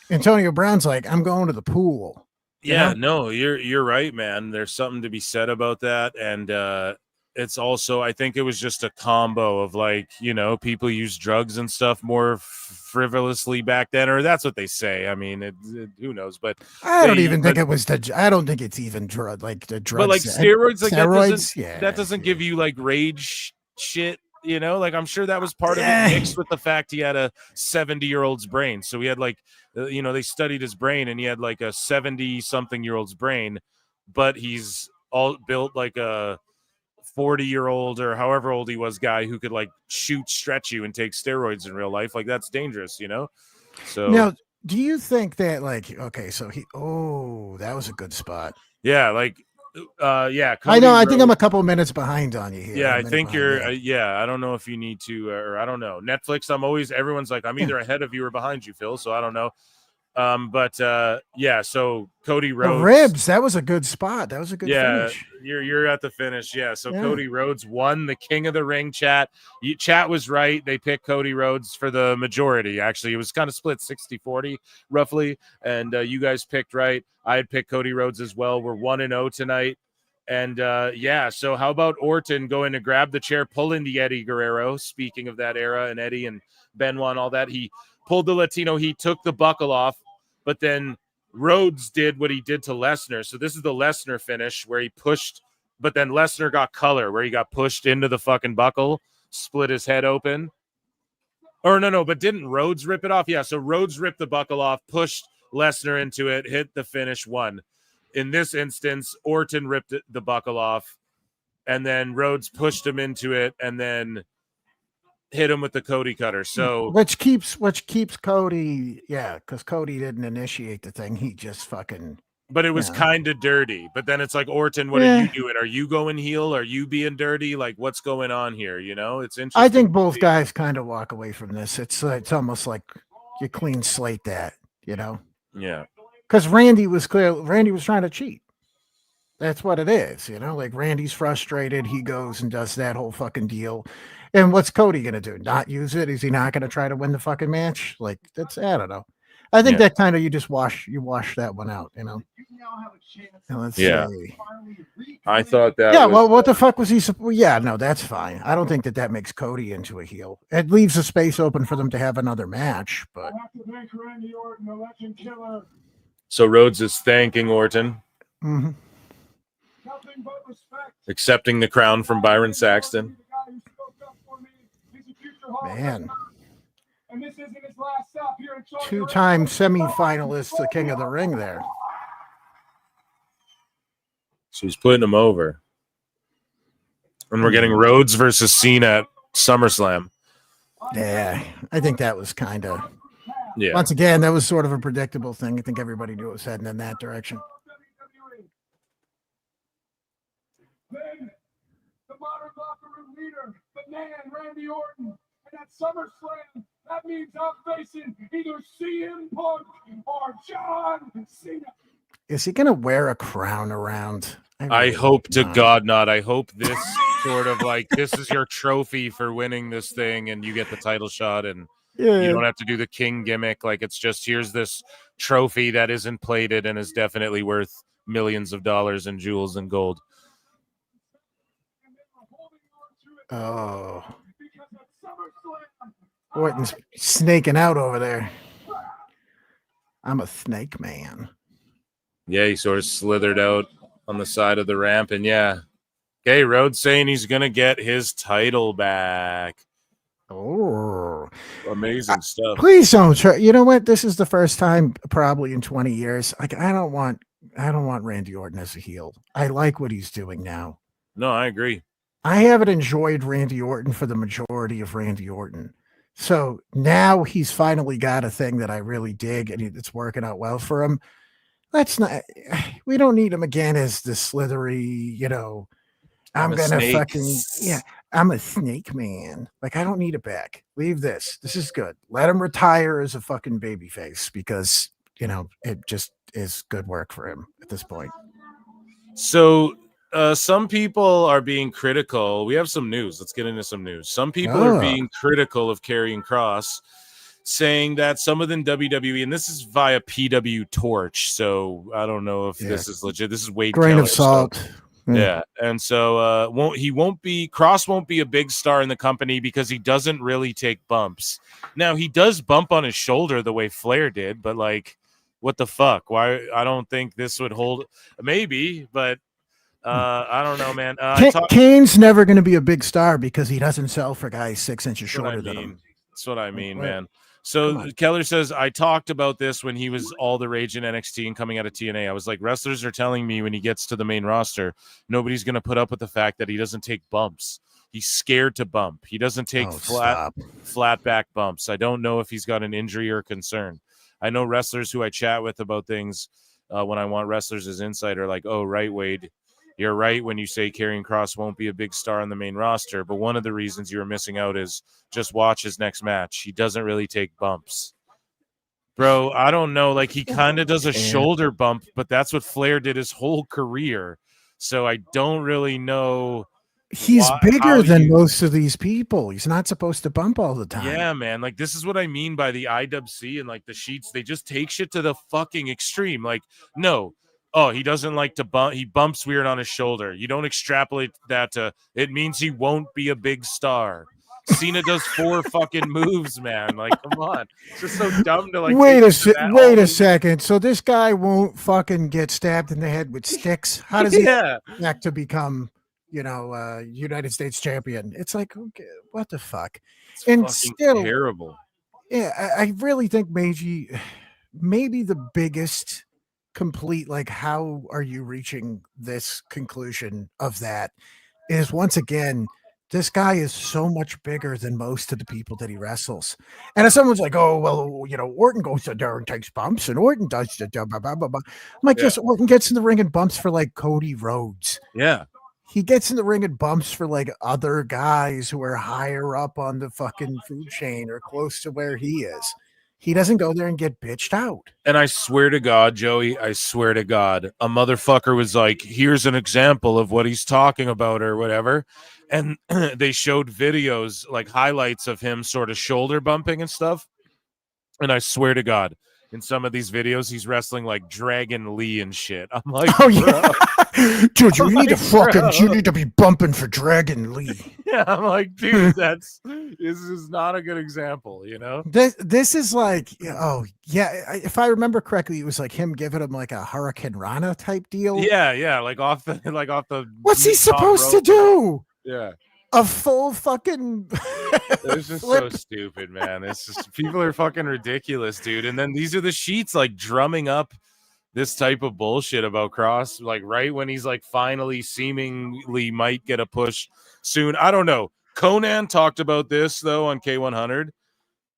T: Antonio Brown's like, I'm going to the pool.
S: Yeah, no, you're right, man. There's something to be said about that. And it's also, I think it was just a combo of like, people use drugs and stuff more frivolously back then, or that's what they say. I mean, who knows? But
T: I don't even think it was I don't think it's even drug like the drugs.
S: But like steroids, like
T: steroids,
S: that doesn't give you like rage shit. Like I'm sure that was part of it mixed with the fact he had a 70-year-old's brain. So he had like, they studied his brain and he had like a 70-something-year-old's brain, but he's all built like a 40-year-old or however old he was guy who could like stretch you and take steroids in real life. Like that's dangerous, So
T: now, do you think that like, okay, so that was a good spot.
S: Yeah, like
T: I know. I think I'm a couple minutes behind on you here.
S: Yeah, I think you're. I don't know if you need to, or I don't know. Netflix. Everyone's like, I'm either ahead of you or behind you, Phil. So I don't know. So Cody Rhodes.
T: The ribs. That was a good spot. That was a good finish.
S: You're at the finish. Yeah. So Cody Rhodes won the King of the Ring. Chat was right. They picked Cody Rhodes for the majority. Actually, it was kind of split 60-40 roughly. And you guys picked right. I had picked Cody Rhodes as well. We're 1-0 tonight. And so how about Orton going to grab the chair, pulling the Eddie Guerrero? Speaking of that era and Eddie and Benoit and all that, he pulled the Latino. He took the buckle off, but then Rhodes did what he did to Lesnar. So this is the Lesnar finish where he pushed, but then Lesnar got color where he got pushed into the fucking buckle, split his head open. Or no, but didn't Rhodes rip it off? Yeah, so Rhodes ripped the buckle off, pushed Lesnar into it, hit the finish, won. In this instance, Orton ripped the buckle off, and then Rhodes pushed him into it, and then hit him with the Cody cutter. So
T: which keeps Cody, because Cody didn't initiate the thing. He just fucking.
S: But it was kind of dirty. But then it's like, Orton, what are you doing? Are you going heel? Are you being dirty? Like, what's going on here? You know, it's interesting.
T: I think both guys kind of walk away from this. It's almost like you clean slate that, you know?
S: Yeah.
T: Because Randy was trying to cheat. That's what it is, you know? Like, Randy's frustrated. He goes and does that whole fucking deal. And what's Cody going to do? Not use it? Is he not going to try to win the fucking match? Like, that's, I don't know. I think that kind of you wash that one out, you know. And let's see.
S: I thought that.
T: Yeah, well, what the fuck was he? Yeah, no, that's fine. I don't think that makes Cody into a heel. It leaves a space open for them to have another match. But
S: so Rhodes is thanking Orton, accepting the crown from Byron Saxton.
T: Man. And this isn't his last stop here in 2-time semi-finalist, the King of the Ring there.
S: So he's putting him over. And we're getting Rhodes versus Cena at SummerSlam.
T: Yeah, I think that was kind of...
S: Yeah.
T: Once again, that was sort of a predictable thing. I think everybody knew it was heading in that direction.
F: Then, the modern locker room leader, the man, Randy Orton. And at SummerSlam, that means I'm facing either CM Punk or John Cena.
T: Is he going to wear a crown around?
S: I hope to God not. I hope this sort of like, this is your trophy for winning this thing and you get the title shot and you don't have to do the king gimmick. Like, it's just, here's this trophy that isn't plated and is definitely worth millions of dollars in jewels and gold.
T: Oh. Orton's snaking out over there. I'm a snake man.
S: Yeah, he sort of slithered out on the side of the ramp. And okay, Rhodes saying he's going to get his title back.
T: Oh.
S: Amazing stuff.
T: Please don't try. You know what? This is the first time probably in 20 years. Like, I don't want Randy Orton as a heel. I like what he's doing now.
S: No, I agree.
T: I haven't enjoyed Randy Orton for the majority of Randy Orton. So now he's finally got a thing that I really dig and it's working out well for him. We don't need him again as the slithery, you know, I'm a snake man. Like, I don't need it back. Leave this. This is good. Let him retire as a fucking babyface because, you know, it just is good work for him at this point.
S: So some people are being critical. We have some news. Let's get into some news. Some people are being critical of Karrion Kross, saying that some of them WWE, and this is via PW Torch, so I don't know if this is legit. This is Wade
T: grain
S: Keller,
T: of salt.
S: So, yeah, and so Kross won't be a big star in the company because he doesn't really take bumps. Now he does bump on his shoulder the way Flair did, but like, what the fuck? Why? I don't think this would hold. Maybe, but. I don't know, man.
T: Kane's never going to be a big star because he doesn't sell for guys 6 inches shorter than him.
S: That's what I mean, man. So Keller says, I talked about this when he was all the rage in NXT and coming out of TNA. I was like, wrestlers are telling me when he gets to the main roster, nobody's going to put up with the fact that he doesn't take bumps. He's scared to bump. He doesn't take flat back bumps. I don't know if he's got an injury or concern. I know wrestlers who I chat with about things when I want wrestlers as insight are like, oh, right, Wade. You're right when you say Karrion Kross won't be a big star on the main roster, but one of the reasons you're missing out is just watch his next match. He doesn't really take bumps. Bro, I don't know. Like, he kind of does a shoulder bump, but that's what Flair did his whole career. So I don't really know.
T: He's bigger than most of these people. He's not supposed to bump all the time.
S: Yeah, man. Like, this is what I mean by the IWC and like the sheets. They just take shit to the fucking extreme. Like, no. Oh, he doesn't like to bump. He bumps weird on his shoulder. You don't extrapolate that to it means he won't be a big star. Cena does 4 fucking moves, man. Like, come on. It's just so dumb to like.
T: Wait a second. So this guy won't fucking get stabbed in the head with sticks? How does he expect to become, you know, United States champion? It's like, okay, what the fuck?
S: It's
T: and
S: fucking
T: still
S: terrible.
T: Yeah, I really think maybe the biggest complete, like, how are you reaching this conclusion of that is once again this guy is so much bigger than most of the people that he wrestles. And if someone's like, oh, well, Orton goes in there and takes bumps, and Orton does the blah, blah, blah, blah. I'm like, yes, Orton gets in the ring and bumps for like Cody Rhodes.
S: Yeah.
T: He gets in the ring and bumps for like other guys who are higher up on the fucking food chain or close to where he is. He doesn't go there and get bitched out.
S: And I swear to God, Joey, I swear to God, a motherfucker was like, here's an example of what he's talking about or whatever. And they showed videos, like highlights of him sort of shoulder bumping and stuff. And I swear to God, in some of these videos, he's wrestling like Dragon Lee and shit. I'm like,
T: oh, yeah. Dude, you need to be bumping for Dragon Lee.
S: Yeah, I'm like, dude, this is not a good example,
T: This is like, if I remember correctly, it was like him giving him like a Hurricane Rana type deal.
S: Yeah, like off the.
T: What's he supposed to do?
S: Yeah.
T: A full fucking.
S: It's just so stupid, man. It's just people are fucking ridiculous, dude. And then these are the sheets like drumming up this type of bullshit about Cross, like right when he's like finally seemingly might get a push soon. I don't know. Conan talked about this though on K100.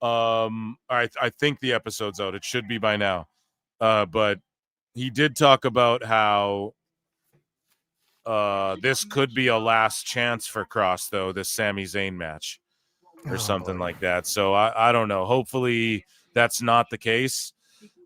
S: I think the episode's out. It should be by now. But he did talk about how this could be a last chance for Cross though, this Sami Zayn match or something like that. So I don't know. Hopefully that's not the case.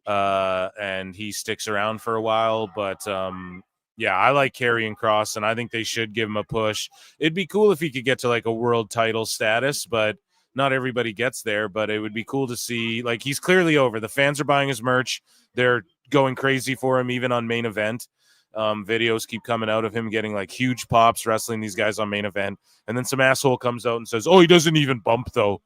S: And he sticks around for a while, but I like Karrion Kross, and I think they should give him a push. It'd be cool if he could get to like a world title status, but not everybody gets there. But it would be cool to see, like, he's clearly over. The fans are buying his merch. They're going crazy for him, even on main event. Videos keep coming out of him getting like huge pops wrestling these guys on main event, and then some asshole comes out and says, "Oh, he doesn't even bump though."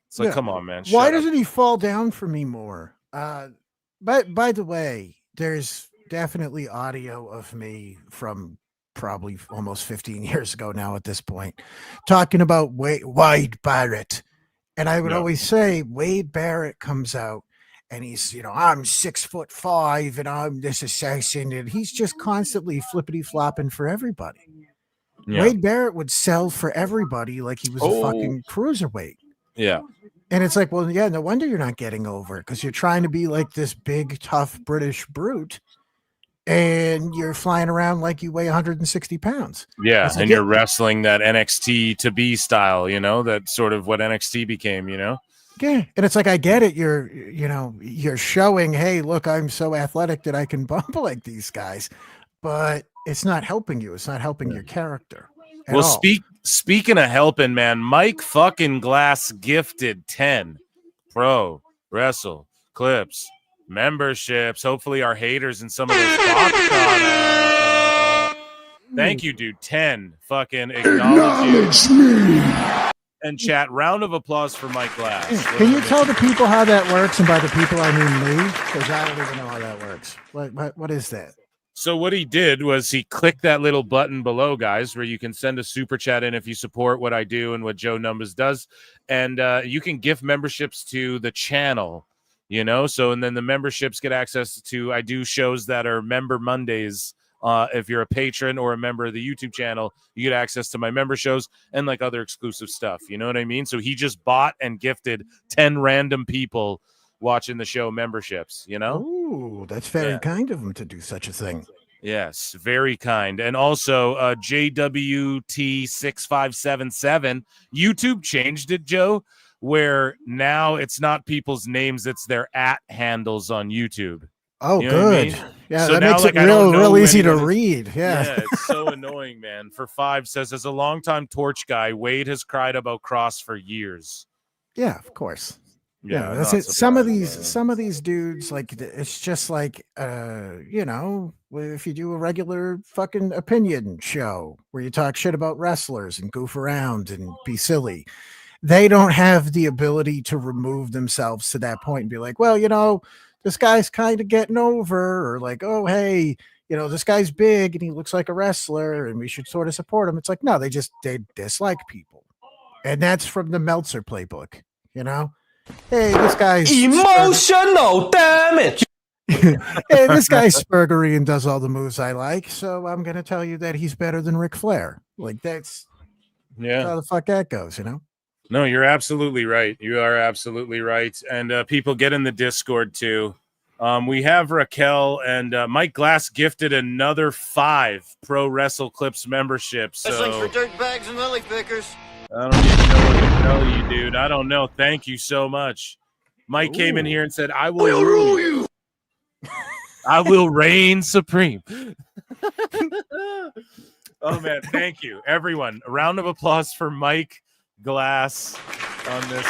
S: It's like, come on, man.
T: Why doesn't he fall down for me more? But by the way, there's definitely audio of me from probably almost 15 years ago now at this point, talking about Wade Barrett. And I would always say Wade Barrett comes out and he's, I'm 6'5" and I'm this assassin. And he's just constantly flippity flopping for everybody. Yeah. Wade Barrett would sell for everybody like he was a fucking cruiserweight.
S: Yeah.
T: And it's like, well, yeah, no wonder you're not getting over, because you're trying to be like this big, tough British brute, and you're flying around like you weigh 160 pounds.
S: Yeah, and you're wrestling that NXT to be style, that's sort of what NXT became,
T: Yeah, and it's like, I get it. You're showing, hey, look, I'm so athletic that I can bump like these guys, but it's not helping you. It's not helping your character.
S: Well, speaking of helping, man, Mike fucking Glass gifted 10 Pro Wrestle Clips memberships. Hopefully our haters and some of those bots got thank you, dude. 10 fucking acknowledge me. And chat, round of applause for Mike Glass.
T: Can you tell the people how that works? And by the people, I mean me, because I don't even know how that works. What is that?
S: So what he did was he clicked that little button below, guys, where you can send a super chat in if you support what I do and what Joe Numbers does. And you can gift memberships to the channel, So, and then the memberships get access to, I do shows that are Member Mondays. If you're a patron or a member of the YouTube channel, you get access to my member shows and like other exclusive stuff. You know what I mean? So he just bought and gifted 10 random people watching the show memberships,
T: Ooh, that's very kind of him to do such a thing.
S: Yes, very kind. And also JWT6577, YouTube changed it, Joe, where now it's not people's names, it's their @ handles on YouTube.
T: Oh, good. I mean? Yeah, so that makes it real easy to read. Yeah,
S: it's so annoying, man. For 5 says, as a longtime Torch guy, Wade has cried about Cross for years.
T: Yeah, of course. Yeah, that's it. Some of these dudes, like, it's just like, if you do a regular fucking opinion show where you talk shit about wrestlers and goof around and be silly, they don't have the ability to remove themselves to that point and be like, well, this guy's kind of getting over, or like, oh, hey, this guy's big and he looks like a wrestler and we should sort of support him. It's like, no, they dislike people. And that's from the Meltzer playbook, Hey, this guy's
K: emotional damage.
T: Hey, this guy's spurgery and does all the moves I like, so I'm going to tell you that he's better than Ric Flair. Like, that's That's how
S: Yeah.
T: the fuck that goes, you know?
S: No, you're absolutely right. You are absolutely right. And people get in the Discord too. We have Raquel and Mike Glass gifted another 5 Pro Wrestle Clips memberships.
K: Wrestling
S: So
K: for dirtbags and lily pickers.
S: I don't even know what to tell you, dude. I don't know. Thank you so much. Mike came in here and said, I will rule you. I will reign supreme. Oh, man. Thank you, everyone. A round of applause for Mike Glass on this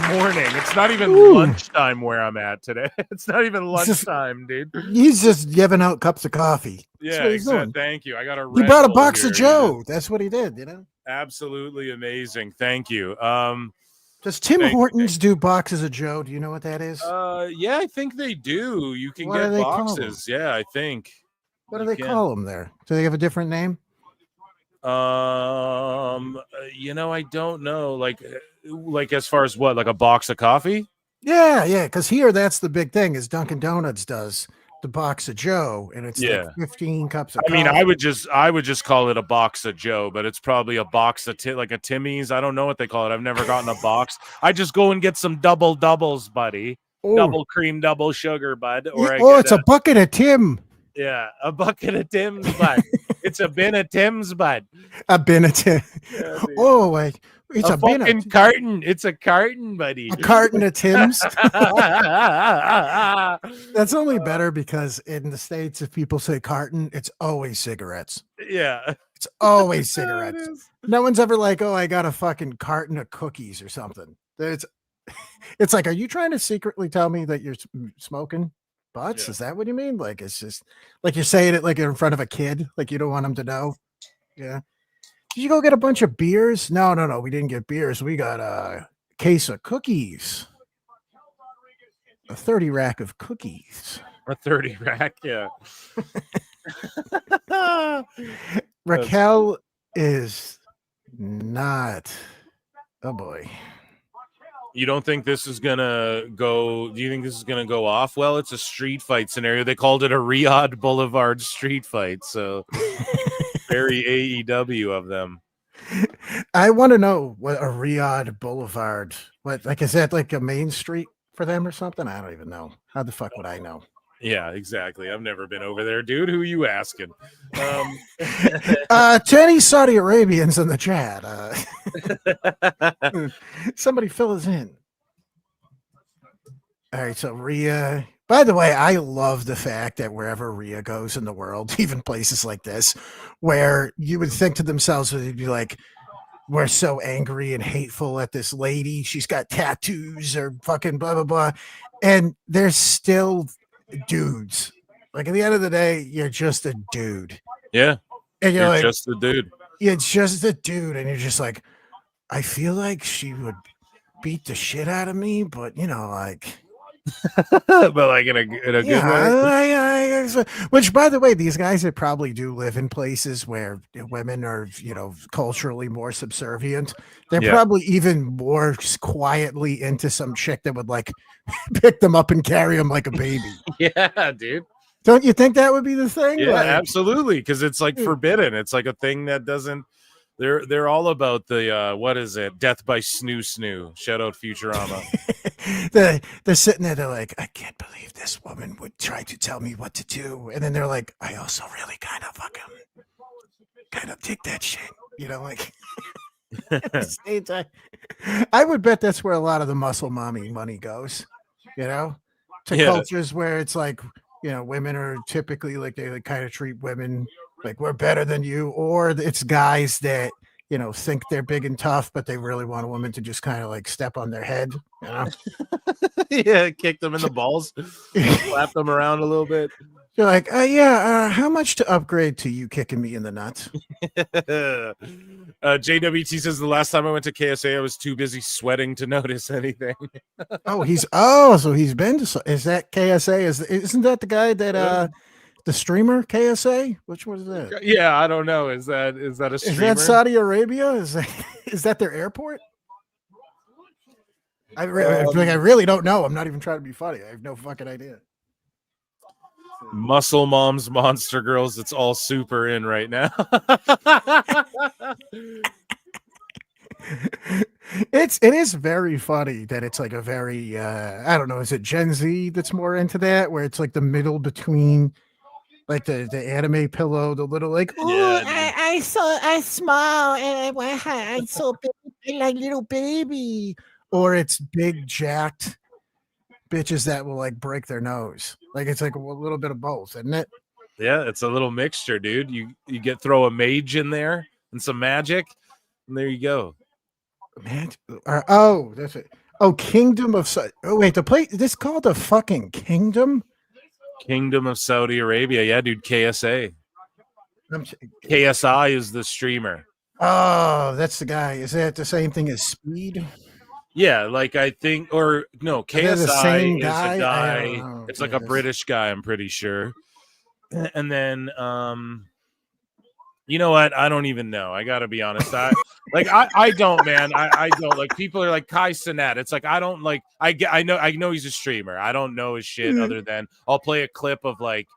S: morning. It's not even lunchtime where I'm at today. It's not even lunchtime, dude.
T: He's just giving out cups of coffee. That's
S: Yeah,
T: what he's
S: exactly.
T: doing.
S: Thank you. I got a
T: He
S: Red
T: brought a
S: Bull
T: box
S: here,
T: of Joe. That's what he did, you know?
S: Absolutely amazing. Thank you.
T: Does Tim Hortons do boxes of Joe? Do you know what that is?
S: Yeah, I think they do. You can
T: What do
S: get
T: they call
S: boxes. Yeah, I think.
T: What do they call them there? Do they have a different name?
S: I don't know. Like as far as what, like a box of coffee?
T: Yeah. Because here, that's the big thing. Is Dunkin' Donuts does the box of Joe, and it's like 15 cups of.
S: I mean,
T: coffee.
S: I would just call it a box of Joe, but it's probably a box of like a Timmy's. I don't know what they call it. I've never gotten a box. I just go and get some doubles, buddy.
T: Ooh.
S: Double cream, double sugar, bud. Or
T: It's a bucket of Tim.
S: Yeah, a bucket of Tim's, bud. It's a bin of Tim's, bud.
T: A bin of Tim.
S: Yeah,
T: It's
S: a
T: a bin
S: fucking
T: of
S: carton. It's a carton, buddy.
T: A carton of Tim's. That's only better because in the States, if people say carton, it's always cigarettes.
S: Yeah.
T: It's always cigarettes. No one's ever like, oh, I got a fucking carton of cookies or something. It's like, are you trying to secretly tell me that you're smoking butts?
S: Yeah.
T: Is that what you mean? Like, it's just like you're saying it like in front of a kid, like you don't want them to know. Yeah. Did you go get a bunch of beers? No. We didn't get beers. We got a case of cookies. A 30 rack of cookies.
S: A 30 rack, yeah.
T: Raquel is not. Oh boy.
S: You don't think this is gonna go? Do you think this is gonna go off? Well, it's a street fight scenario. They called it a Riyadh Boulevard street fight, so very AEW of them.
T: I want to know what a Riyadh Boulevard. What, like, is that like a main street for them or something? I don't even know. How the fuck would I know?
S: Yeah, exactly. I've never been over there, dude. Who are you asking?
T: 10 Saudi Arabians in the chat. Somebody fill us in. All right, so Rhea. By the way, I love the fact that wherever Rhea goes in the world, even places like this, where you would think to themselves, they'd be like, we're so angry and hateful at this lady. She's got tattoos or fucking blah, blah, blah. And there's still dudes. Like, at the end of the day, you're just a dude.
S: Yeah.
T: And you're like,
S: just a dude.
T: It's just a dude. And you're just like, I feel like she would beat the shit out of me, but, you know, like...
S: but like in a good way.
T: Which, by the way, these guys that probably do live in places where women are, you know, culturally more subservient. They're probably even more quietly into some chick that would like pick them up and carry them like a baby.
S: Yeah, dude.
T: Don't you think that would be the thing?
S: Yeah,
T: like,
S: absolutely. Because it's like forbidden. It's like a thing that doesn't. They're all about the what is it? Death by snoo. Shout out Futurama.
T: They're sitting there, they're like, I can't believe this woman would try to tell me what to do. And then they're like, I also really kind of take that shit. You know, like at the same time. I would bet that's where a lot of the muscle mommy money goes, you know, to cultures where it's like, you know, women are typically like they kind of treat women like we're better than you, or it's guys that, you know, think they're big and tough, but they really want a woman to just kind of like step on their head, you know?
S: Yeah, kick them in the balls, slap them around a little bit.
T: You're like, how much to upgrade to you kicking me in the nuts?
S: JWT says the last time I went to KSA, I was too busy sweating to notice anything.
T: So he's been to, is that KSA? Isn't that the guy that, the streamer KSA? Which one is that?
S: Yeah, I don't know. Is that a streamer?
T: Is that Saudi Arabia? Is that their airport? I really don't know. I'm not even trying to be funny. I have no fucking idea.
S: Muscle Moms, Monster Girls. It's all super in right now.
T: It is very funny that it's like a very I don't know, is it Gen Z that's more into that, where it's like the middle between like the anime pillow, the little like, oh, I smile and I saw like little baby, or it's big jacked bitches that will like break their nose. Like it's like a little bit of both, isn't it?
S: Yeah, it's a little mixture, dude. You throw a mage in there and some magic, and there you go.
T: Man, oh, that's it. Oh, Kingdom of oh wait, the place this called the fucking Kingdom?
S: Kingdom of Saudi Arabia. Yeah, dude, KSA. KSI is the streamer.
T: Oh, that's the guy. Is that the same thing as Speed?
S: Yeah, like I think, or no, KSI
T: the same
S: is
T: guy?
S: a
T: I
S: guy.
T: don't know.
S: It's like a British guy, I'm pretty sure. And then, you know what? I don't even know. I gotta be honest. I don't, man. I don't like. People are like Kai Cenat. It's like I don't like. I know he's a streamer. I don't know his shit other than I'll play a clip of like,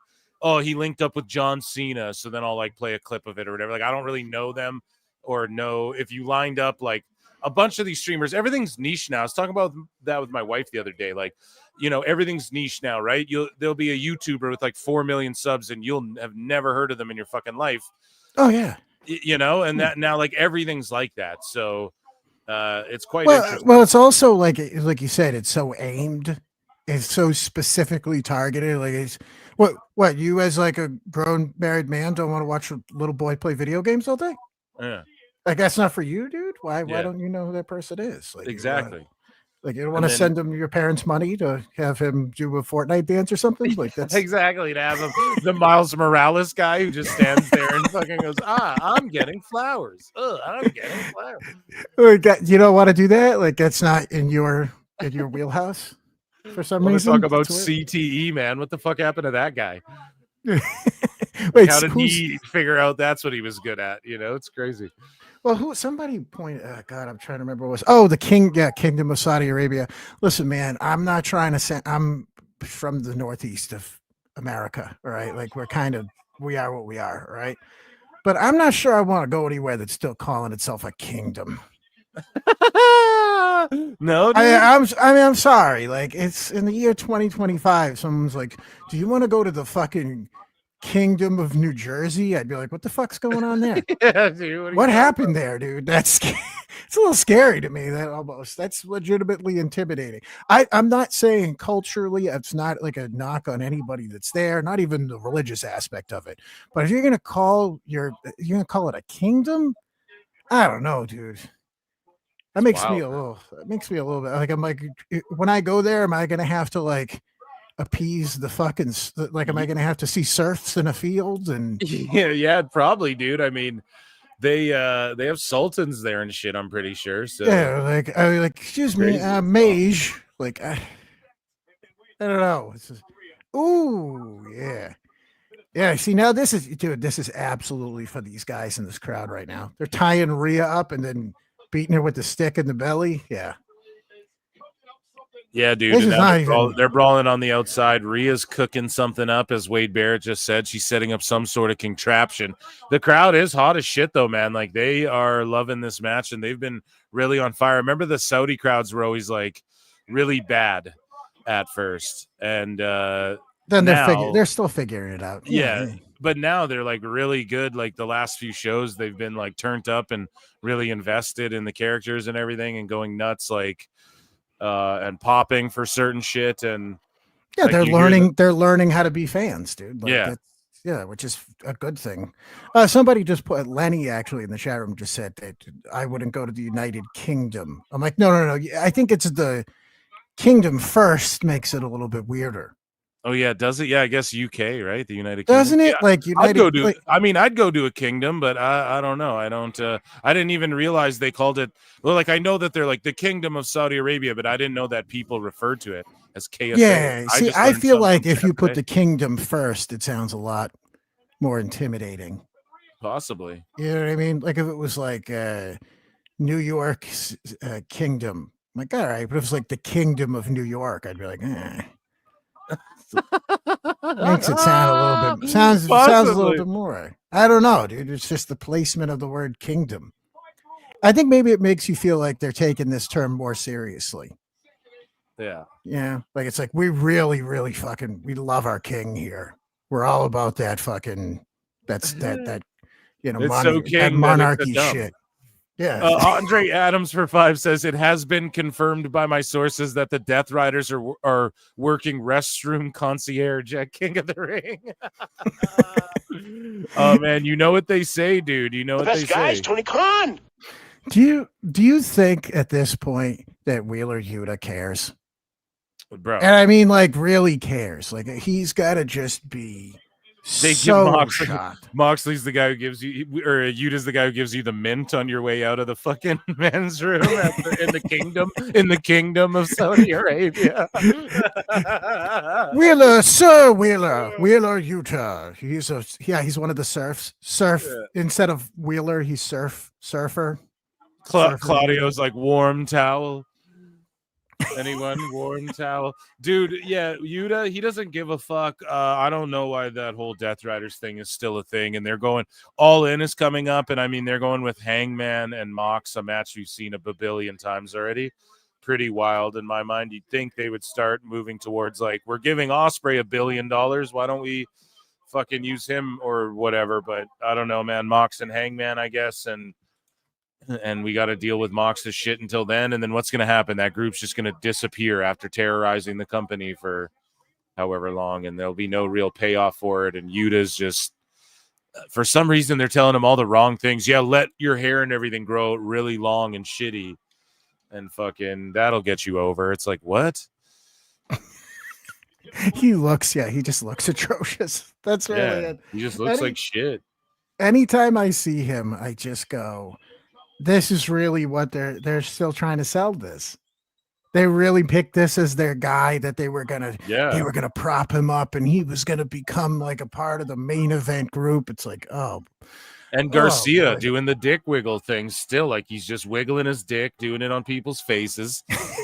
S: oh, he linked up with John Cena, so then I'll like play a clip of it or whatever. Like I don't really know them or know if you lined up like a bunch of these streamers. Everything's niche now. I was talking about that with my wife the other day. Like, you know, everything's niche now, right? There'll be a YouTuber with like 4 million subs, and you'll have never heard of them in your fucking life.
T: Oh yeah,
S: you know, and that now like everything's like that. So it's quite
T: well,
S: interesting.
T: well, it's also like you said, it's so aimed, it's so specifically targeted. Like it's what you as like a grown married man don't want to watch a little boy play video games all day?
S: Yeah,
T: like that's not for you, dude. Why
S: Yeah.
T: don't you know who that person is? Like
S: Exactly.
T: You don't want to send him your parents' money to have him do a Fortnite dance or something? Like that's
S: Exactly, to have the Miles Morales guy who just stands there and fucking goes, I'm getting flowers. I'm getting flowers.
T: You don't want to do that? Like that's not in your wheelhouse for some
S: Let's
T: reason.
S: talk about
T: That's weird.
S: CTE, man. What the fuck happened to that guy?
T: Wait,
S: How did
T: who's-
S: he figure out that's what he was good at? You know, it's crazy.
T: Well, somebody pointed. God, I'm trying to remember what was. The Kingdom of Saudi Arabia. Listen, man, I'm not trying to say I'm from the northeast of America. All right, like we are what we are. All right, but I'm not sure I want to go anywhere that's still calling itself a kingdom.
S: No, dude.
T: I'm sorry. Like it's in the year 2025. Someone's like, "Do you want to go to the fucking Kingdom of New Jersey?" I'd be like, "What the fuck's going on there?
S: Yeah, dude,
T: what happened there, dude? That's it's a little scary to me. That's legitimately intimidating. I'm not saying culturally it's not like a knock on anybody that's there, not even the religious aspect of it. But if you're gonna call it a kingdom, I don't know, dude. That makes me a little. It makes me a little bit like I'm like when I go there, am I gonna have to like appease the fucking like? Am I gonna have to see serfs in a field and?
S: Yeah, probably, dude. I mean, they have sultans there and shit. I'm pretty sure. So
T: Yeah, like excuse me, mage. Like I don't know. It's just, ooh, yeah. Yeah, see now this is absolutely for these guys in this crowd right now. They're tying Rhea up and then beating her with the stick in the belly. Yeah.
S: Yeah, dude.
T: This
S: And
T: is
S: now
T: not
S: they're brawling on the outside. Rhea's cooking something up, as Wade Barrett just said. She's setting up some sort of contraption. The crowd is hot as shit, though, man. Like, they are loving this match, and they've been really on fire. Remember, the Saudi crowds were always, like, really bad at first. And
T: then
S: now,
T: they're still figuring it out.
S: yeah. But now they're, like, really good. Like, the last few shows, they've been, like, turned up and really invested in the characters and everything and going nuts, like, and popping for certain shit. And
T: yeah,
S: like,
T: they're learning how to be fans, dude. Like,
S: Yeah.
T: yeah, which is a good thing. Somebody just put Lenny actually in the chat room just said that I wouldn't go to the United Kingdom. I'm like, no. I think it's the kingdom first makes it a little bit weirder.
S: Oh yeah, does it? Yeah, I guess UK, right? The United
T: Doesn't
S: Kingdom.
T: it? Like
S: I'd go
T: United,
S: to.
T: like-
S: I mean, I'd go to a kingdom, but I don't know. I don't. I didn't even realize they called it. Well, like I know that they're like the Kingdom of Saudi Arabia, but I didn't know that people referred to it as KSA.
T: Yeah, see,
S: just
T: I
S: learned
T: feel
S: something
T: like if you put
S: today.
T: the kingdom first, it sounds a lot more intimidating.
S: Possibly.
T: You know what I mean? Like if it was like New York Kingdom, I'm like all right, but if it was like the Kingdom of New York, I'd be like, eh. Makes it sound a little bit sounds a little bit more. I don't know, dude. It's just the placement of the word kingdom. I think maybe it makes you feel like they're taking this term more seriously.
S: Yeah.
T: Yeah. Like it's like we really, really fucking we love our king here. We're all about that fucking that
S: It's
T: money,
S: so
T: that
S: king that it's a
T: monarchy
S: dump.
T: shit. Yeah.
S: Andre Adams for 5 says it has been confirmed by my sources that the Death Riders are working restroom concierge at King of the Ring. Oh man, you know what they say, dude. You know
E: The
S: what
E: best
S: they
E: guy is
S: say.
E: Tony Khan.
T: Do you think at this point that Wheeler Yuta cares?
S: Bro.
T: And I mean like really cares. Like he's gotta just be
S: They
T: so
S: give Moxley.
T: shocked.
S: Moxley's the guy who gives you, or Yuta's the guy who gives you the mint on your way out of the fucking men's room in the kingdom of Saudi Arabia.
T: Wheeler Yuta. He's one of the surf instead of Wheeler, he's surfer.
S: Claudio's like warm towel. Anyone warm towel, dude? Yeah, Yuta, he doesn't give a fuck. I don't know why that whole Death Riders thing is still a thing, and they're going All In is coming up, and I mean they're going with Hangman and Mox, a match we've seen a babillion times already. Pretty wild in my mind. You'd think they would start moving towards like we're giving Ospreay $1 billion. Why don't we fucking use him or whatever? But I don't know, man. Mox and Hangman, I guess, and we got to deal with Mox's shit until then. And then what's going to happen? That group's just going to disappear after terrorizing the company for however long, and there'll be no real payoff for it. And Yuta's just, for some reason, they're telling him all the wrong things. Yeah, let your hair and everything grow really long and shitty, and fucking that'll get you over. It's like, what?
T: He just looks atrocious. That's really it.
S: He just looks like shit.
T: Anytime I see him, I just go, this is really what they're still trying to sell this. They really picked this as their guy that they were gonna prop him up and he was gonna become like a part of the main event group. It's like,
S: and Garcia doing the dick wiggle thing still, like he's just wiggling his dick, doing it on people's faces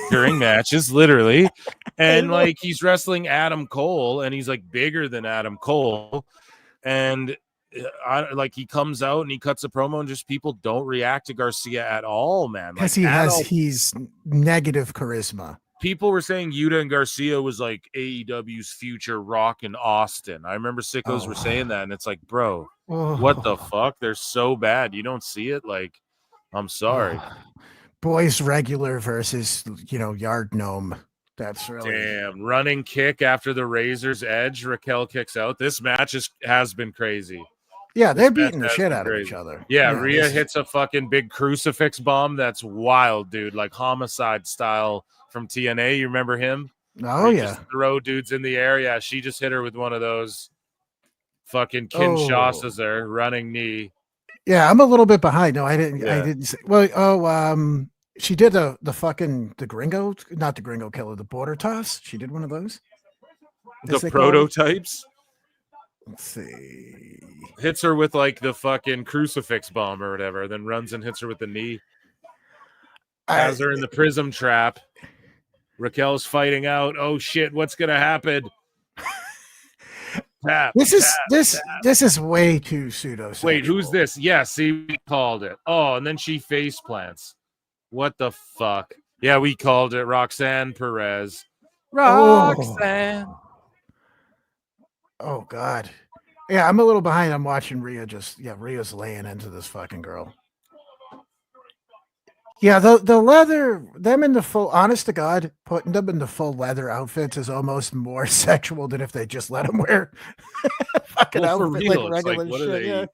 S: during matches, literally. And like he's wrestling Adam Cole, and he's like bigger than Adam Cole, and like he comes out and he cuts a promo and just people don't react to Garcia at all, man.
T: Because he's negative charisma.
S: People were saying Yuta and Garcia was like AEW's future Rock and Austin. I remember sickos were saying that, and it's like, bro, what the fuck? They're so bad. You don't see it? Like, I'm sorry.
T: Boys regular versus yard gnome. That's really
S: damn running kick after the Razor's Edge. Raquel kicks out. This match has been crazy.
T: Yeah, they're beating the shit out of each other.
S: Yeah, Rhea hits a fucking big crucifix bomb. That's wild, dude. Like Homicide style from TNA. You remember him?
T: Oh, yeah.
S: Just throw dudes in the air. Yeah, she just hit her with one of those fucking Kinshasas there, running knee.
T: Yeah, I'm a little bit behind. No, I didn't say. Well, she did the Gringo, not the Gringo Killer, the Border Toss. She did one of those.
S: The prototypes.
T: Let's see.
S: Hits her with like the fucking crucifix bomb or whatever, then runs and hits her with the knee. Has her in the prism trap. Raquel's fighting out. Oh shit, what's gonna happen?
T: This is way too pseudo.
S: Wait, who's this? Yeah, see, we called it. Oh, and then she face plants. What the fuck? Yeah, we called it. Roxanne Perez. Roxanne.
T: Oh God. Yeah, I'm a little behind. I'm watching Rhea Rhea's laying into this fucking girl. Yeah, the leather, them in the full, honest to God, putting them in the full leather outfits is almost more sexual than if they just let them wear fucking outfit like regular shit.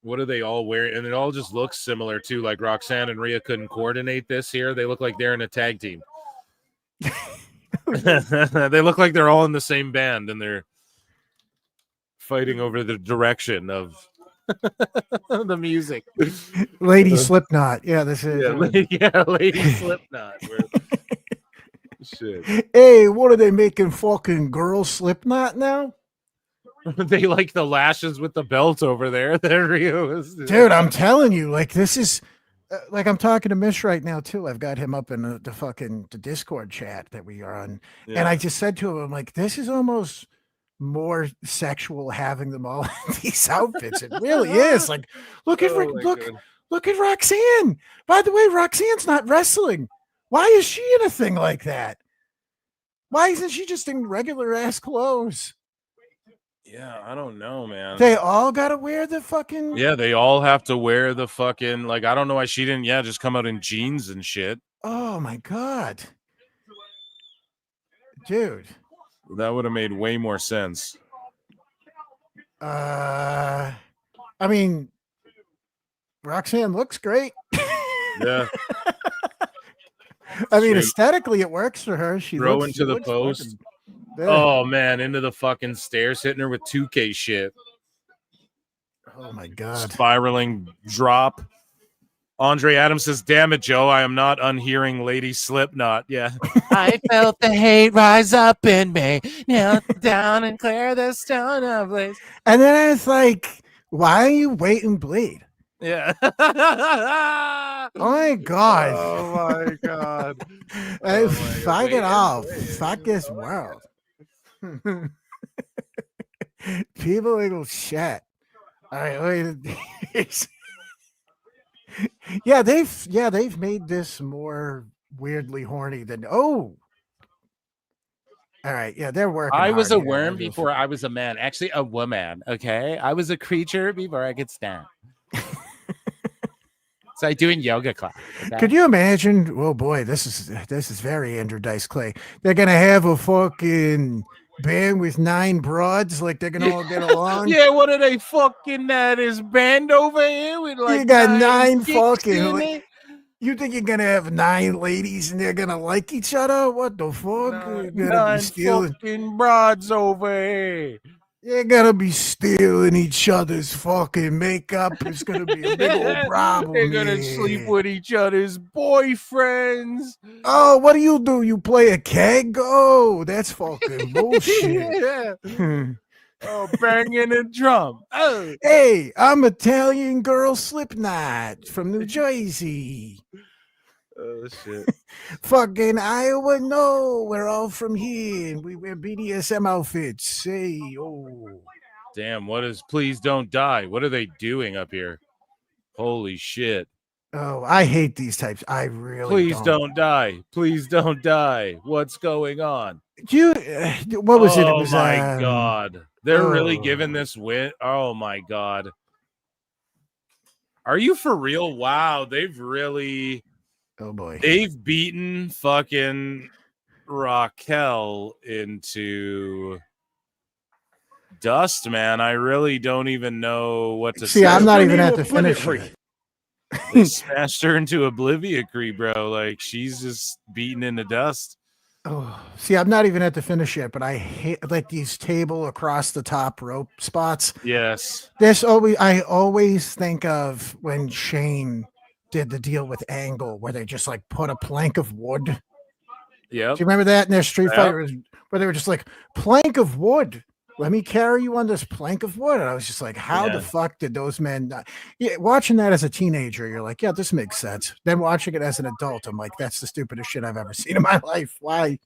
S: What are they all wearing? And it all just looks similar too. Like Roxanne and Rhea couldn't coordinate this here. They look like they're in a tag team. They look like they're all in the same band and they're fighting over the direction of the music.
T: Lady Slipknot. Yeah, this is.
S: Lady Slipknot. Shit.
T: Hey, what are they making fucking girls Slipknot now?
S: They like the lashes with the belt over there. There he is.
T: Dude, I'm telling you, like this is like I'm talking to Mish right now too. I've got him up in the fucking the Discord chat that we are on, and I just said to him, I'm like, this is almost more sexual having them all in these outfits. It really is. Like, look at look at Roxanne. By the way, Roxanne's not wrestling. Why is she in a thing like that? Why isn't she just in regular ass clothes?
S: Yeah, I don't know, man.
T: They all gotta wear the fucking.
S: Yeah, they all have to wear the fucking, like, I don't know why she didn't, just come out in jeans and shit.
T: Oh my God. Dude.
S: That would have made way more sense.
T: I mean, Roxanne looks great.
S: Yeah.
T: I mean, aesthetically, it works for her. She
S: Throw
T: looks,
S: into
T: she
S: the
T: looks
S: post.
T: fucking-
S: Oh man, into the fucking stairs, hitting her with 2K shit.
T: Oh my God.
S: Spiraling drop. Andre Adams says, "Damn it, Joe, I am not unhearing Lady Slipknot." Yeah.
U: I felt the hate rise up in me. Kneel down and clear the stone of bliss.
T: And then it's like, why are you waiting, bleed?
S: Yeah.
T: Oh my God.
S: Oh my God.
T: Fuck it off. Fuck this world. People little shit. All right, wait. Yeah, they've made this more weirdly horny than all right, yeah, they're working.
U: I was
T: hard
U: a
T: here.
U: worm before I was a man. Actually, a woman. Okay, I was a creature before I could stand. It's like doing yoga class. Okay?
T: Could you imagine? Oh boy, this is very Andrew Dice Clay. They're gonna have a fucking band with 9 broads, like they're gonna all get along.
U: Yeah, what are they fucking this band over here with like
T: you got 9
U: dicks
T: fucking.
U: in it?
T: You think you're gonna have 9 ladies and they're gonna like each other? What the fuck? You're gonna
U: 9
T: be stealing.
U: fucking broads over here.
T: You're gonna be stealing each other's fucking makeup. It's gonna be a big old problem.
U: They're gonna sleep with each other's boyfriends.
T: Oh, what do? You play a keg? Oh, that's fucking bullshit.
U: Yeah. Oh, banging a drum. Oh.
T: Hey, I'm Italian girl Slipknot from New Jersey.
S: Oh shit.
T: Fucking Iowa, no, we're all from here and we wear BDSM outfits. Hey, oh.
S: Damn, what is Please Don't Die? What are they doing up here? Holy shit.
T: Oh, I hate these types. I really
S: Please don't die. Please don't die. What's going on?
T: What was it? It was
S: my God. They're really
T: oh.
S: giving this win. Oh my God. Are you for real? Wow, they've really.
T: Oh boy.
S: They've beaten fucking Raquel into dust, man. I really don't even know what to say.
T: See, I'm not even at the finish.
S: They smashed her into Obliviacree, bro. Like, she's just beaten into dust.
T: Oh, see, I'm not even at the finish yet, but I hate like these table across the top rope spots.
S: Yes.
T: I always think of when Shane did the deal with Angle, where they just like put a plank of wood.
S: Yeah.
T: Do you remember that in their Street Fighter, where they were just like, plank of wood? Let me carry you on this plank of wood. And I was just like, how the fuck did those men? Yeah, watching that as a teenager, you're like, yeah, this makes sense. Then watching it as an adult, I'm like, that's the stupidest shit I've ever seen in my life. Why?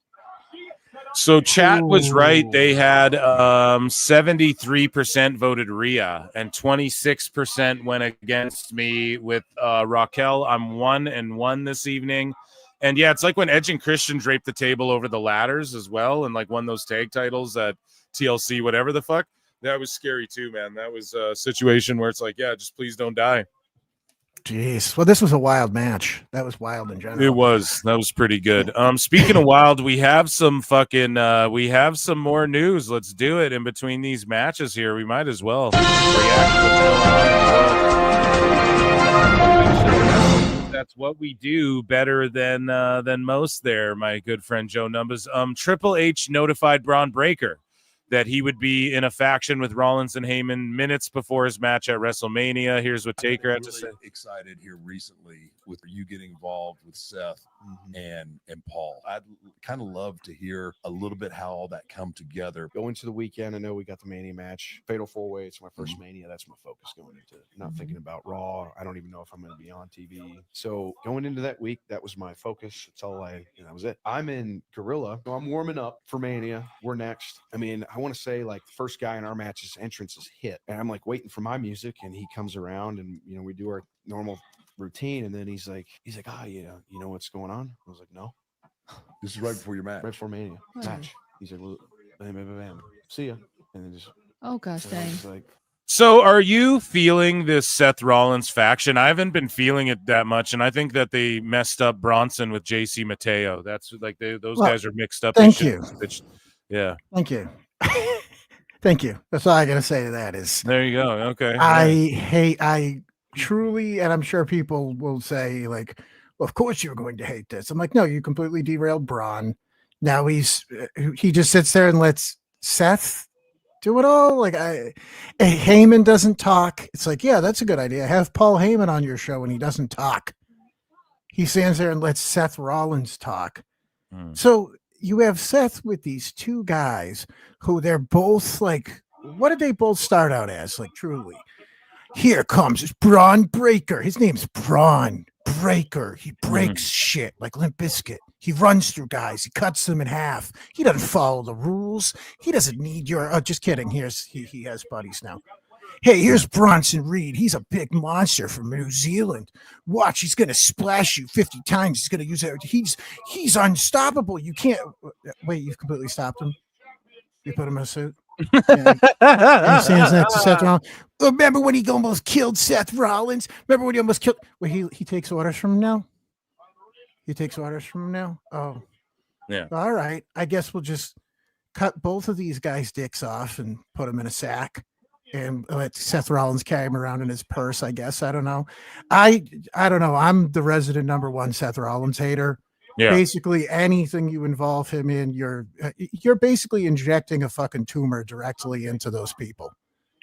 S: So chat was right. They had 73% voted Rhea and 26% went against me with Raquel. I'm 1-1 this evening. And yeah, it's like when Edge and Christian draped the table over the ladders as well and like won those tag titles at TLC, whatever the fuck. That was scary too, man. That was a situation where it's like, yeah, just please don't die.
T: Jeez. Well, this was a wild match. That was wild in general.
S: It was. That was pretty good. Speaking of wild, we have some we have some more news. Let's do it in between these matches here. We might as well react to what's going on. That's what we do better than most there, my good friend Joe Numbers. Triple H notified Braun Breaker that he would be in a faction with Rollins and Heyman minutes before his match at WrestleMania. Here's what Taker had to say.
V: Excited here recently
D: with you getting involved with Seth and Paul. I'd kind of love to hear a little bit how all that come together.
V: Going to the weekend, I know we got the Mania match, Fatal 4-Way. It's my first Mania. That's my focus going into it. Not thinking about Raw. I don't even know if I'm going to be on TV. So going into that week, that was my focus. That's all that was it. I'm in Gorilla. So I'm warming up for Mania. We're next. I mean, I want to say like the first guy in our match's entrance is Hit. And I'm like waiting for my music, and he comes around, and we do our normal routine, and then he's like, you know what's going on? I was like, no.
D: This is right before your match.
V: Right before Mania match. He's like, well, bam, bam, bam, bam. See ya. And then just
W: gosh dang.
V: Like,
S: so are you feeling this Seth Rollins faction? I haven't been feeling it that much, and I think that they messed up Bronson with JC Mateo. That's like those guys are mixed up.
T: Thank you.
S: Yeah.
T: Thank you. Thank you. That's all I got to say to that is.
S: There you go. Okay.
T: I truly, and I'm sure people will say like, well, of course you're going to hate this. I'm like, no, you completely derailed Braun. Now he just sits there and lets Seth do it all. Like Heyman doesn't talk. It's like, yeah, that's a good idea. Have Paul Heyman on your show and he doesn't talk. He stands there and lets Seth Rollins talk. So you have Seth with these two guys who they're both like, what did they both start out as? Like, truly, here comes Braun Breaker. His name's Braun Breaker. He breaks shit like Limp Bizkit. He runs through guys. He cuts them in half. He doesn't follow the rules. He doesn't need your. Oh, just kidding. He has buddies now. Hey, here's Bronson Reed. He's a big monster from New Zealand. Watch, he's gonna splash you 50 times. He's gonna use it. He's unstoppable. You can't wait. You've completely stopped him. You put him in a suit. Yeah. He stands next to Seth Rollins. Remember when he almost killed Seth Rollins? Remember when he almost killed? Wait, he takes orders from him now. He takes orders from him now. Oh,
S: yeah.
T: All right. I guess we'll just cut both of these guys' dicks off and put them in a sack. And let Seth Rollins carry him around in his purse, I guess. I don't know. I don't know. I'm the resident #1 Seth Rollins hater. Yeah. Basically, anything you involve him in, you're basically injecting a fucking tumor directly into those people.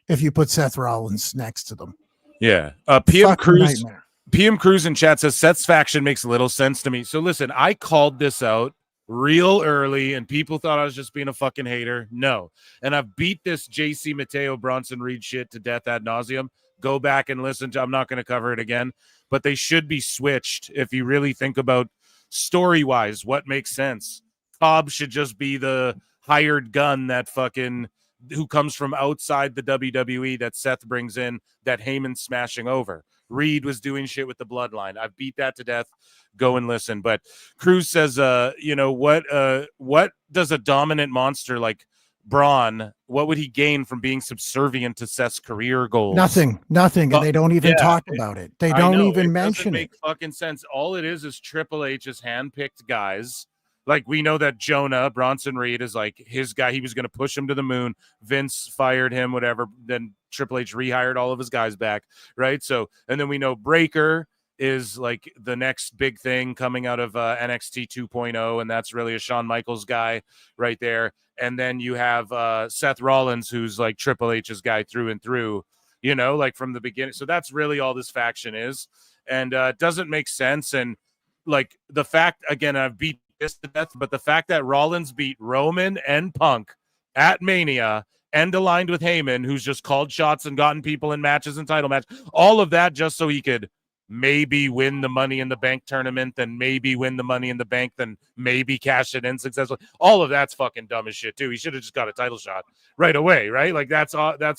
T: If you put Seth Rollins next to them.
S: Yeah. PM Cruz in chat says Seth's faction makes little sense to me. So listen, I called this out real early, and people thought I was just being a fucking hater. No. And I've beat this JC Mateo Bronson Reed shit to death ad nauseum. Go back and listen to. I'm not going to cover it again, but they should be switched if you really think about story-wise what makes sense. Cobb should just be the hired gun that fucking who comes from outside the WWE that Seth brings in that Heyman's smashing over. Reed was doing shit with the bloodline. I've beat that to death. Go and listen. But Cruz says, what does a dominant monster like Braun, what would he gain from being subservient to Seth's career goals?
T: Nothing. And they don't even talk about it. They don't even mention it.
S: Doesn't make fucking sense. All it is Triple H's handpicked guys. Like, we know that Jonah, Bronson Reed, is like his guy. He was going to push him to the moon. Vince fired him, whatever. Then Triple H rehired all of his guys back, right? So, and then we know Breaker is like the next big thing coming out of NXT 2.0, and that's really a Shawn Michaels guy right there. And then you have Seth Rollins, who's like Triple H's guy through and through, like from the beginning. So that's really all this faction is. And it doesn't make sense. And like the fact, again, I've beat this to death, but the fact that Rollins beat Roman and Punk at Mania and aligned with Heyman, who's just called shots and gotten people in matches and title match, all of that just so he could maybe win the Money in the Bank tournament, then maybe win the Money in the Bank, then maybe cash it in successfully. All of that's fucking dumb as shit too. He should have just got a title shot right away, right? Like that's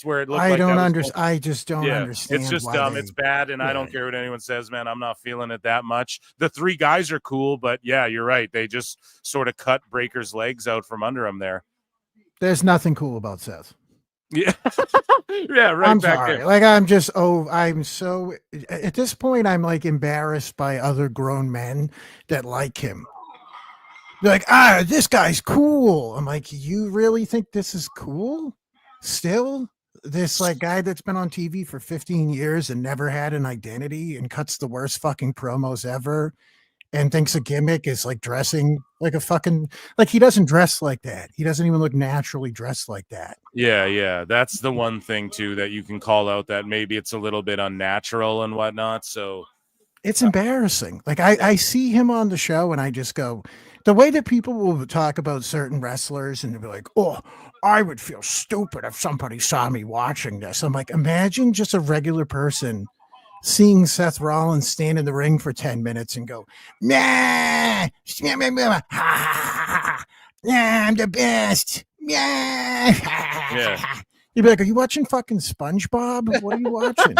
S: where it looked like.
T: I just don't understand.
S: It's just dumb. It's bad, and I don't care what anyone says, man. I'm not feeling it that much. The three guys are cool, but yeah, you're right. They just sort of cut Breaker's legs out from under him there.
T: There's nothing cool about Seth.
S: Yeah. Yeah, right.
T: I'm
S: back
T: sorry.
S: there.
T: Like, I'm so at this point, I'm like embarrassed by other grown men that like him. They're like, this guy's cool. I'm like, you really think this is cool? Still? This like guy that's been on TV for 15 years and never had an identity and cuts the worst fucking promos ever and thinks a gimmick is like dressing like a fucking, like he doesn't dress like that. He doesn't even look naturally dressed like that.
S: Yeah. That's the one thing too that you can call out that maybe it's a little bit unnatural and whatnot. So
T: It's embarrassing. Like I see him on the show and I just go, the way that people will talk about certain wrestlers and they'll be like, oh, I would feel stupid if somebody saw me watching this. I'm like, imagine just a regular person seeing Seth Rollins stand in the ring for 10 minutes and go, nah, I'm the best. Yeah. You'd be like, are you watching fucking SpongeBob? What are you watching?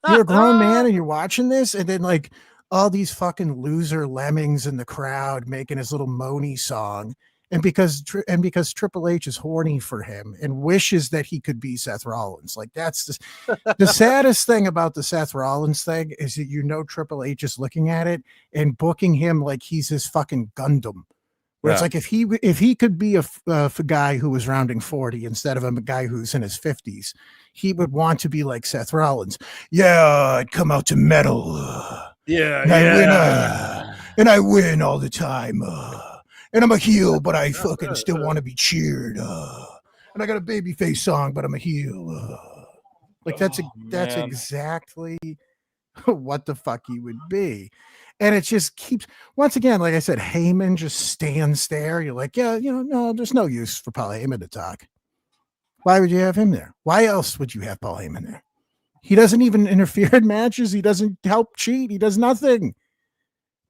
T: You're a grown man and you're watching this, and then like all these fucking loser lemmings in the crowd making his little moany song, and because Triple H is horny for him and wishes that he could be Seth Rollins. Like that's the saddest thing about the Seth Rollins thing is that Triple H is looking at it and booking him like he's his fucking Gundam. Where it's like if he could be a guy who was rounding 40 instead of a guy who's in his 50s, he would want to be like Seth Rollins. Yeah, I'd come out to metal. And I win all the time. And I'm a heel, but I fucking still want to be cheered. And I got a babyface song, but I'm a heel. Like that's exactly what the fuck he would be. And it just keeps, once again, like I said, Heyman just stands there. You're like, yeah, no, there's no use for Paul Heyman to talk. Why would you have him there? Why else would you have Paul Heyman there? He doesn't even interfere in matches. He doesn't help cheat. He does nothing.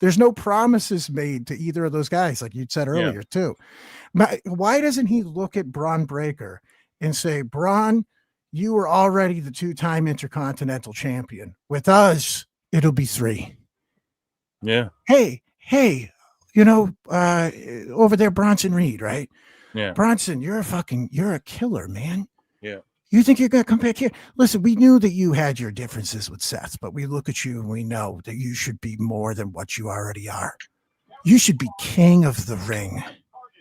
T: There's no promises made to either of those guys, like you said earlier, too. Why doesn't he look at Braun Breaker and say, Braun, you were already the 2-time Intercontinental Champion. With us, it'll be 3.
S: Yeah.
T: Hey, over there, Bronson Reed, right?
S: Yeah.
T: Bronson, you're a killer, man.
S: Yeah.
T: You think you're going to come back here? Listen, we knew that you had your differences with Seth, but we look at you and we know that you should be more than what you already are. You should be king of the ring.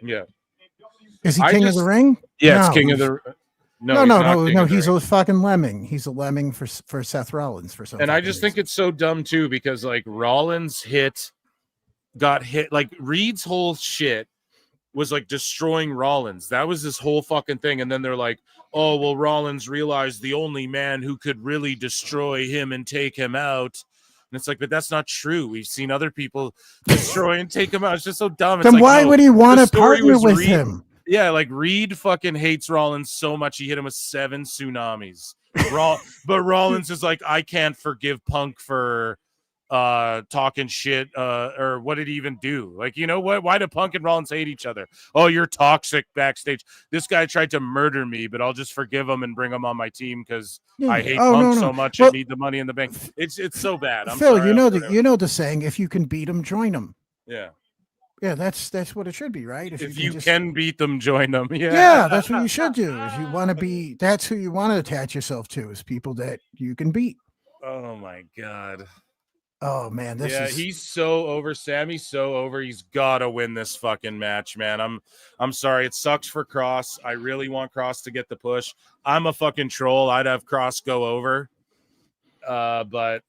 S: Yeah.
T: Is he king of the ring?
S: Yeah,
T: No,
S: it's king of the.
T: No. He's a fucking lemming. He's a lemming for Seth Rollins for some.
S: And I just think it's so dumb too because like Rollins got hit. Like Reed's whole shit was like destroying Rollins. That was this whole fucking thing. And then they're like, oh well, Rollins realized the only man who could really destroy him and take him out. And it's like, but that's not true. We've seen other people destroy and take him out. It's just so dumb. It's
T: then
S: like,
T: why would he want to partner with him?
S: Yeah, like Reed fucking hates Rollins so much he hit him with 7 tsunamis. But Rollins is like, I can't forgive Punk for talking shit. Or what did he even do? Like, you know what? Why do Punk and Rollins hate each other? Oh, you're toxic backstage. This guy tried to murder me, but I'll just forgive him and bring him on my team because I hate Punk so much. I need the money in the bank. It's so bad. I'm
T: Phil,
S: sorry,
T: you know the saying: if you can beat him, join him.
S: Yeah.
T: Yeah, that's what it should be, right?
S: If you can beat them, join them.
T: Yeah, that's what you should do. If you want to be, that's who you want to attach yourself to, is people that you can beat.
S: Oh my god.
T: Oh man,
S: he's so over. Sammy's so over. He's gotta win this fucking match, man. I'm sorry. It sucks for Cross. I really want Cross to get the push. I'm a fucking troll. I'd have Cross go over. But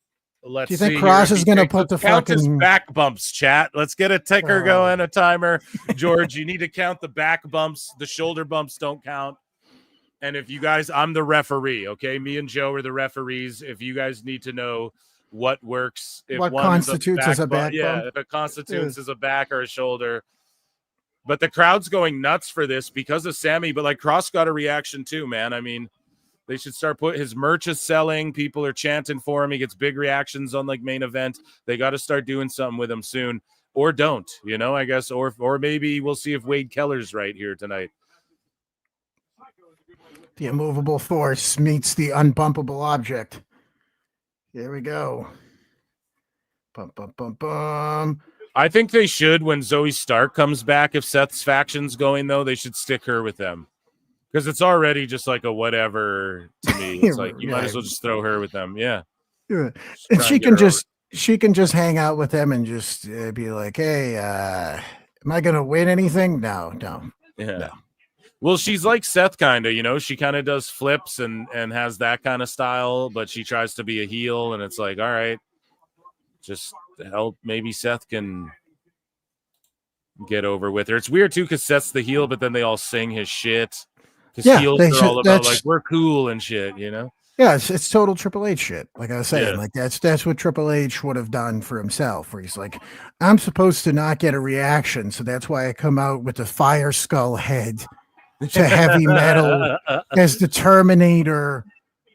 S: let's see.
T: Do you think Cross is going to put the
S: count his
T: fucking
S: back bumps, chat? Let's get a ticker going, a timer. George, you need to count the back bumps. The shoulder bumps don't count. And if you guys, I'm the referee, okay? Me and Joe are the referees. If you guys need to know what works, if
T: what
S: one
T: constitutes as a
S: bump,
T: back bump?
S: if it constitutes as a back or a shoulder. But the crowd's going nuts for this because of Sammy. But like Cross got a reaction too, man. I mean, they should start his merch is selling. People are chanting for him. He gets big reactions on like main event. They got to start doing something with him soon, or don't, I guess, or maybe we'll see if Wade Keller's right here tonight.
T: The immovable force meets the unbumpable object. Here we go. Bum, bum, bum, bum.
S: I think they should, when Zoe Stark comes back, if Seth's faction's going, though, they should stick her with them. Because it's already just like a whatever to me. It's like you might as well just throw her with them. Yeah.
T: And she can just hang out with them and just be like, hey, am I going to win anything? No.
S: Yeah.
T: No.
S: Well, she's like Seth, kind of, she kind of does flips and has that kind of style, but she tries to be a heel. And it's like, all right, just help. Maybe Seth can get over with her. It's weird, too, because Seth's the heel, but then they all sing his shit. Because heels are all about, like, we're cool and shit,
T: Yeah, Yeah, it's total Triple H shit. Like I was saying,
S: Yeah.
T: like that's what Triple H would have done for himself, where he's like, I'm supposed to not get a reaction, so that's why I come out with the Fire Skull head to heavy metal as the Terminator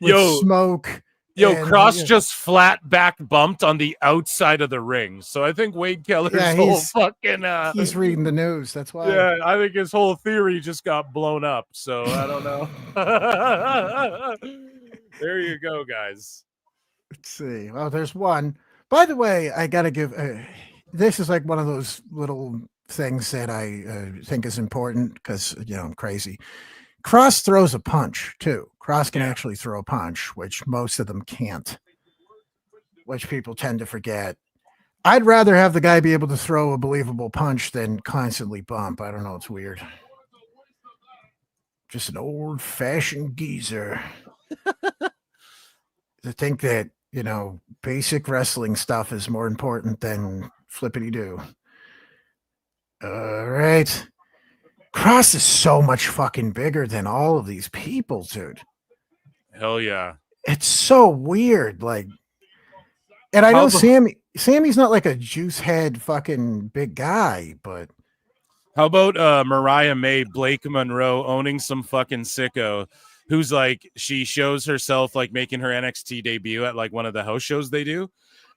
T: with smoke. and,
S: Cross
T: yeah.
S: just flat back bumped on the outside of the ring. So I think Wade Keller's
T: Yeah,
S: whole fucking
T: he's reading the news. That's why.
S: yeah, I think his whole theory just got blown up. So I don't know. There you go, guys.
T: Let's see. Well, there's one. By the way, I gotta give. This is like one of those little things that I think is important because I'm crazy. Cross throws a punch too. Cross can actually throw a punch, which most of them can't. Which people tend to forget. I'd rather have the guy be able to throw a believable punch than constantly bump. I don't know. It's weird. Just an old-fashioned geezer. To think that, basic wrestling stuff is more important than flippity-doo. All right. Cross is so much fucking bigger than all of these people, dude.
S: Hell yeah.
T: It's so weird. Like, and I know Sammy's not like a juice head fucking big guy, but
S: how about Mariah May Blake Monroe owning some fucking sicko who's like, she shows herself like making her NXT debut at like one of the house shows they do.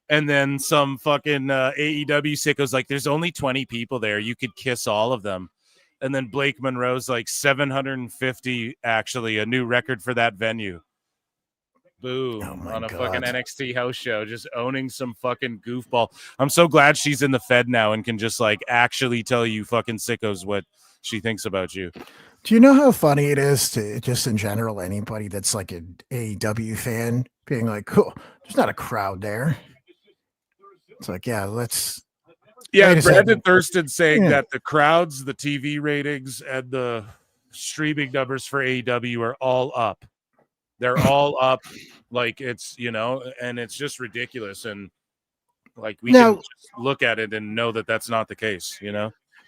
S: And then some fucking AEW sicko's like, there's only 20 people there. You could kiss all of them. And then Blake Monroe's like 750, actually, a new record for that venue. Boom. On a fucking NXT house show, just owning some fucking goofball. I'm so glad she's in the Fed now and can just like actually tell you fucking sickos what she thinks about you.
T: Do you know how funny it is to just in general, anybody that's like an AEW fan being like, cool, there's not a crowd there. It's like, yeah, let's.
S: Yeah, Brandon Thurston saying that the crowds, the TV ratings, and the streaming numbers for AEW are all up. They're all up. Like it's, and it's just ridiculous. And like we can just look at it and know that that's not the case,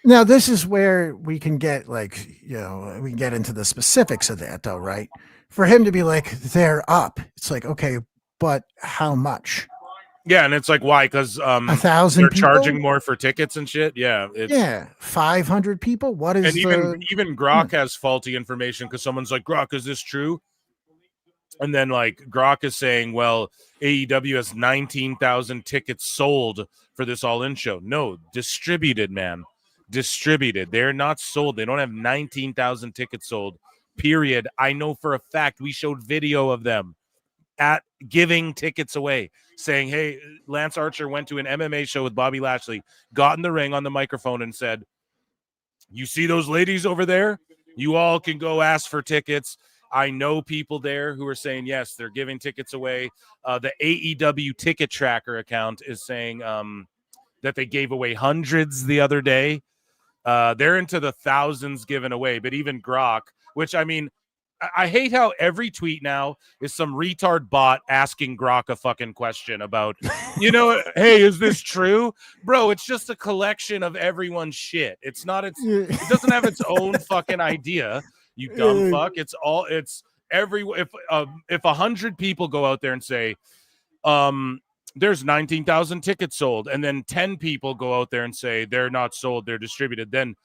T: Now, this is where we can get like, we can get into the specifics of that though, right? For him to be like, they're up. It's like, okay, but how much?
S: Yeah, and it's like, why? Because
T: 1,000
S: they're
T: people?
S: charging more for tickets and shit. Yeah.
T: 500 people? What is
S: and even Grok has faulty information because someone's like, Grok, is this true? And then like Grok is saying, well, AEW has 19,000 tickets sold for this all-in show. No, distributed, man. Distributed. They're not sold. They don't have 19,000 tickets sold, period. I know for a fact we showed video of them at giving tickets away, saying, hey, Lance Archer went to an MMA show with Bobby Lashley, got in the ring on the microphone and said, you see those ladies over there? You all can go ask for tickets. I know people there who are saying, yes, they're giving tickets away. The AEW ticket tracker account is saying that they gave away hundreds the other day. They're into the thousands given away, but even Grok, which I mean, I hate how every tweet now is some retard bot asking Grok a fucking question about, hey, is this true? Bro, it's just a collection of everyone's shit. It doesn't have its own fucking idea, you dumb fuck. If 100 people go out there and say, there's 19,000 tickets sold, and then 10 people go out there and say they're not sold, they're distributed, then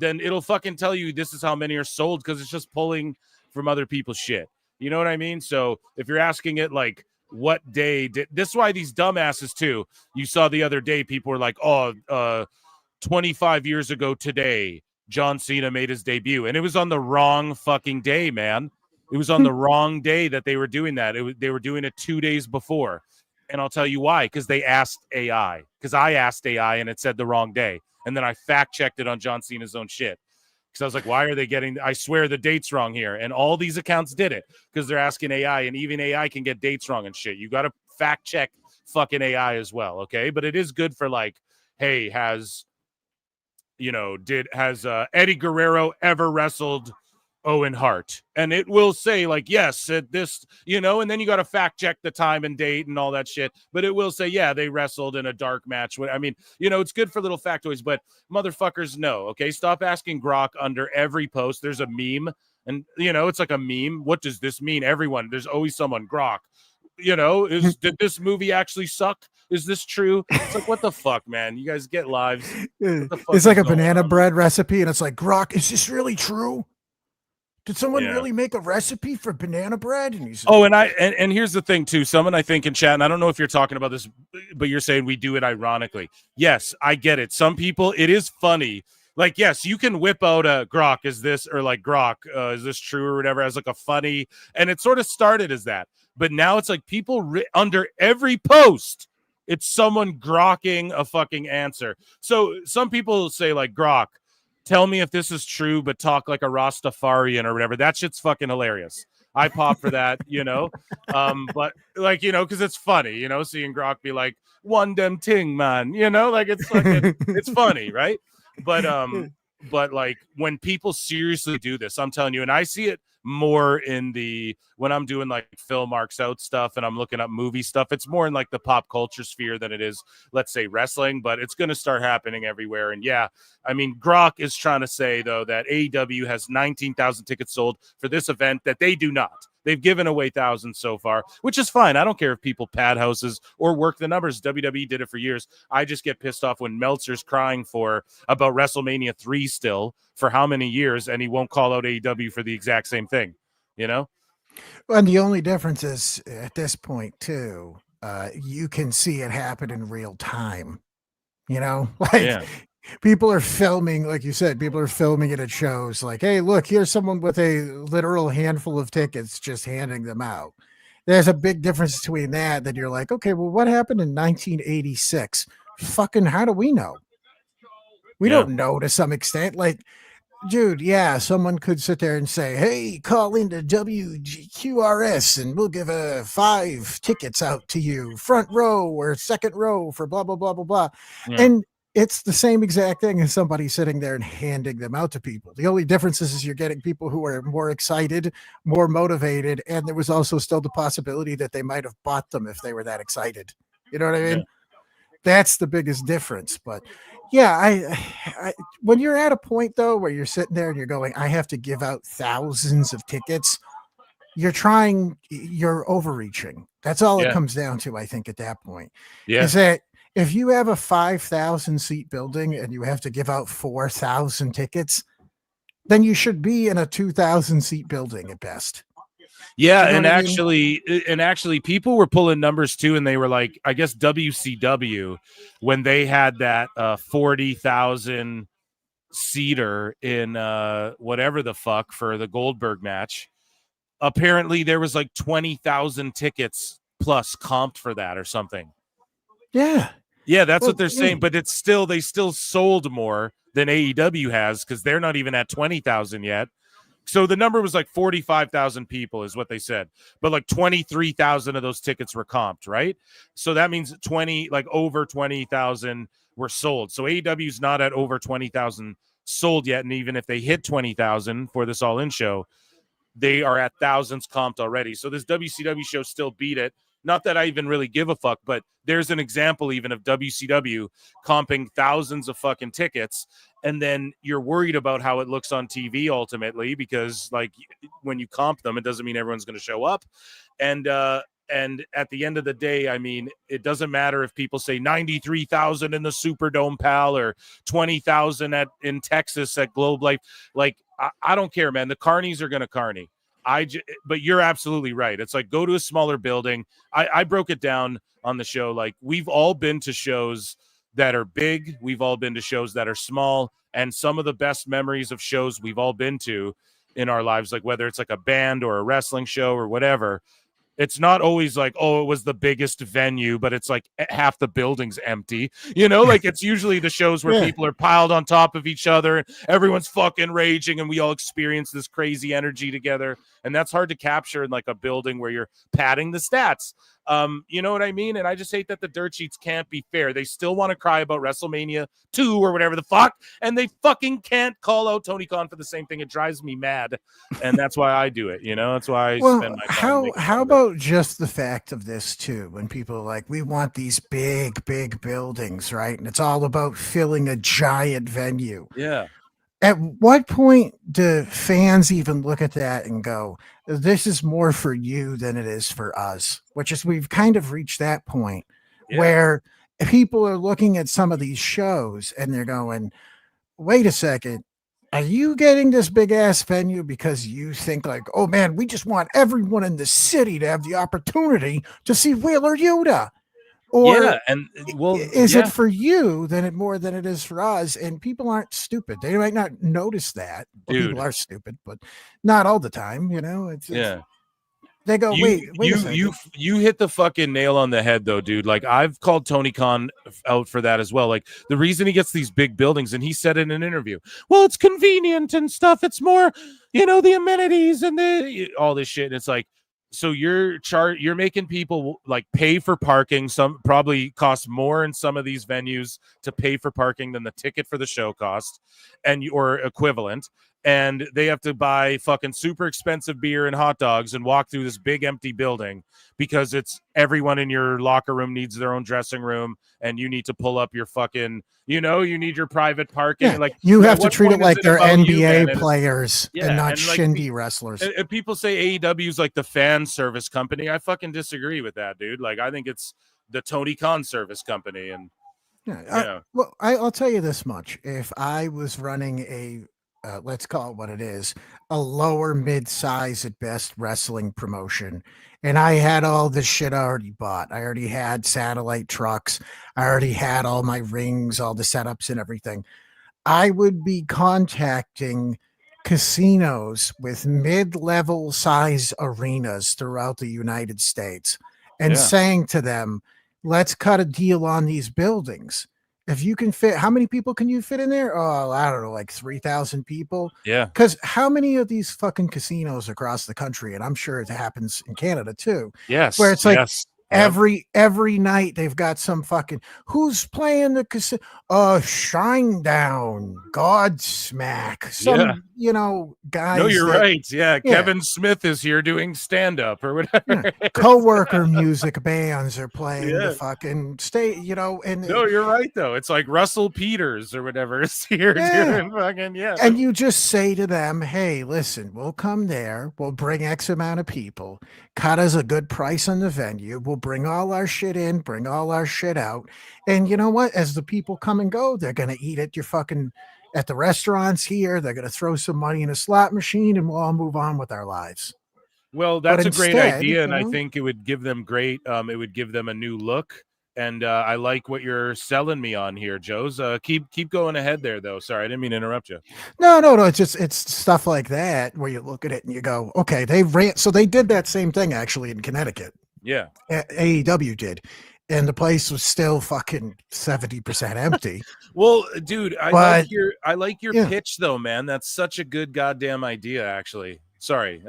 S: it'll fucking tell you this is how many are sold because it's just pulling from other people's shit. You know what I mean? So if you're asking it like what day did this is why these dumbasses too, you saw the other day people were like, 25 years ago today John Cena made his debut, and it was on the wrong fucking day, man. It was on the wrong day that they were doing that. They were doing it 2 days before. And I'll tell you why, because they asked AI, because I asked AI and it said the wrong day. And then I fact checked it on John Cena's own shit. Because I was like, why are they getting, I swear the date's wrong here. And all these accounts did it because they're asking AI, and even AI can get dates wrong and shit. You got to fact check fucking AI as well. Okay. But it is good for like, hey, has Eddie Guerrero ever wrestled Owen Hart? And it will say like, yes, at this, and then you got to fact check the time and date and all that shit. But it will say, yeah, they wrestled in a dark match. I mean, it's good for little factoids, but motherfuckers know. Okay. Stop asking Grok under every post. There's a meme And it's like a meme. What does this mean? Everyone, there's always someone. Grok, did this movie actually suck? Is this true? It's like, what the fuck, man? You guys get lives. What the fuck
T: It's like
S: is
T: a
S: going
T: banana
S: on?
T: bread recipe, and it's like, Grok, is this really true? Did someone
S: Yeah.
T: really make a recipe for banana bread? And he's
S: Oh, and here's the thing too. Someone I think in chat, and I don't know if you're talking about this, but you're saying we do it ironically. Yes, I get it. Some people, it is funny. Like, yes, you can whip out a Grok, is this, or like Grok, is this true or whatever, as like a funny, and it sort of started as that. But now it's like people under every post, it's someone grokking a fucking answer. So some people say like, Grok, tell me if this is true, but talk like a Rastafarian or whatever. That shit's fucking hilarious. I pop for that, but like, because it's funny, seeing Grok be like, one dem ting, man, like it's fucking, it's funny, right? But like when people seriously do this, I'm telling you, and I see it more when I'm doing like Phil Marks Out stuff and I'm looking up movie stuff, it's more in like the pop culture sphere than it is, let's say, wrestling, but it's going to start happening everywhere. And yeah, I mean, Grok is trying to say though that AEW has 19,000 tickets sold for this event that they do not. They've given away thousands so far, which is fine. I don't care if people pad houses or work the numbers. WWE did it for years. I just get pissed off when Meltzer's crying about WrestleMania 3 still for how many years, and he won't call out AEW for the exact same thing,
T: And the only difference is at this point too, you can see it happen in real time.
S: Yeah.
T: People are filming, like you said, people are filming it at shows like, hey, look, here's someone with a literal handful of tickets just handing them out. There's a big difference between that you're like, okay, well, what happened in 1986? Fucking, how do we know? We don't know to some extent. Like, dude, yeah, someone could sit there and say, hey, call into WQRS and we'll give 5 tickets out to you, front row or second row for blah, blah, blah, blah, blah.
S: Yeah.
T: And it's the same exact thing as somebody sitting there and handing them out to people. The only difference is you're getting people who are more excited, more motivated, and there was also still the possibility that they might have bought them if they were that excited. You know what I mean?
S: Yeah.
T: That's the biggest difference. But yeah, I when you're at a point though where you're sitting there and you're going, I have to give out thousands of tickets, you're overreaching. That's all it comes down to, I think, at that point.
S: Yeah.
T: Is that if you have a 5,000 seat building and you have to give out 4,000 tickets, then you should be in a 2,000 seat building at best.
S: Yeah,
T: You know
S: and
T: what I mean?
S: actually, people were pulling numbers too, and they were like, I guess WCW, when they had that 40,000 seater in whatever the fuck for the Goldberg match, apparently there was like 20,000 tickets plus comped for that or something.
T: Yeah,
S: that's what they're saying, but they still sold more than AEW has because they're not even at 20,000 yet. So the number was like 45,000 people is what they said, but like 23,000 of those tickets were comped, right? So that means over 20,000 were sold. So AEW's not at over 20,000 sold yet, and even if they hit 20,000 for this All In show, they are at thousands comped already. So this WCW show still beat it. Not that I even really give a fuck, but there's an example even of WCW comping thousands of fucking tickets. And then you're worried about how it looks on TV ultimately, because like when you comp them, it doesn't mean everyone's going to show up. And at the end of the day, I mean, it doesn't matter if people say 93,000 in the Superdome, pal, or 20,000 in Texas at Globe Life. Like, I don't care, man. The carnies are going to carny. But you're absolutely right. It's like, go to a smaller building. I broke it down on the show. Like, we've all been to shows that are big. We've all been to shows that are small. And some of the best memories of shows we've all been to in our lives, like whether it's like a band or a wrestling show or whatever, it's not always like, oh, it was the biggest venue, but it's like half the building's empty. Like it's usually the shows where people are piled on top of each other and everyone's fucking raging and we all experience this crazy energy together. And that's hard to capture in like a building where you're padding the stats. You know what I mean? And I just hate that the dirt sheets can't be fair. They still want to cry about WrestleMania 2 or whatever the fuck, and they fucking can't call out Tony Khan for the same thing. It drives me mad, and that's why I do it. That's why I spend my time.
T: How about just the fact of this too? When people are like, we want these big buildings, right? And it's all about filling a giant venue.
S: Yeah.
T: At what point do fans even look at that and go, this is more for you than it is for us? Which is, we've kind of reached that point where people are looking at some of these shows and they're going, wait a second, are you getting this big ass venue because you think like, oh man, we just want everyone in the city to have the opportunity to see Wheeler Yuta? Or
S: yeah, and well,
T: is it for you than it more than it is for us? And people aren't stupid. They might not notice that. Well,
S: Dude.
T: people are stupid, but not all the time. You know, it's they go, wait a second.
S: You hit the fucking nail on the head though, dude. Like I've called Tony Khan out for that as well. Like the reason he gets these big buildings, and he said in an interview, well, it's convenient and stuff. It's more, the amenities and all this shit. And it's like, so you're making people like pay for parking. Some probably cost more in some of these venues to pay for parking than the ticket for the show cost, or equivalent. And they have to buy fucking super expensive beer and hot dogs and walk through this big empty building because it's everyone in your locker room needs their own dressing room, and you need to pull up your fucking, you need your private parking.
T: Yeah,
S: like
T: you have to treat it like they're NBA
S: you,
T: players and not shindy wrestlers.
S: And people say AEW is like the fan service company. I fucking disagree with that, dude. Like I think it's the Tony Khan service company. And
T: well, I'll tell you this much: if I was running a let's call it what it is, a lower mid-size at best wrestling promotion, and I had all this shit already bought. I already had satellite trucks. I already had all my rings, all the setups and everything. I would be contacting casinos with mid-level size arenas throughout the United States and saying to them, let's cut a deal on these buildings. If you can fit, how many people can you fit in there? Oh, I don't know, like 3,000 people.
S: Yeah.
T: Because how many of these fucking casinos across the country, and I'm sure it happens in Canada too.
S: Yes.
T: Where it's like
S: Yep.
T: every night they've got some fucking, who's playing the casino? Shinedown, Godsmack, some guys.
S: No, you're right. Yeah, Kevin Smith is here doing stand-up or whatever.
T: Co-worker music bands are playing the fucking state, and
S: no, you're right though. It's like Russell Peters or whatever is here doing fucking
T: And you just say to them, hey, listen, we'll come there, we'll bring X amount of people, cut us a good price on the venue, we'll bring all our shit in, bring all our shit out. And you know what? As the people come and go, they're gonna eat at your fucking at the restaurants here, they're gonna throw some money in a slot machine, and we'll all move on with our lives.
S: Well, that's
T: But
S: a great
T: instead,
S: idea, and I think it would give them it would give them a new look. And I like what you're selling me on here, Joe's. Keep going ahead there, though. Sorry, I didn't mean to interrupt you.
T: No. It's stuff like that where you look at it and you go, okay, they did that same thing actually in Connecticut.
S: Yeah.
T: AEW did. And the place was still fucking 70% empty.
S: Well, dude, I like your pitch though, man. That's such a good goddamn idea, actually. Sorry.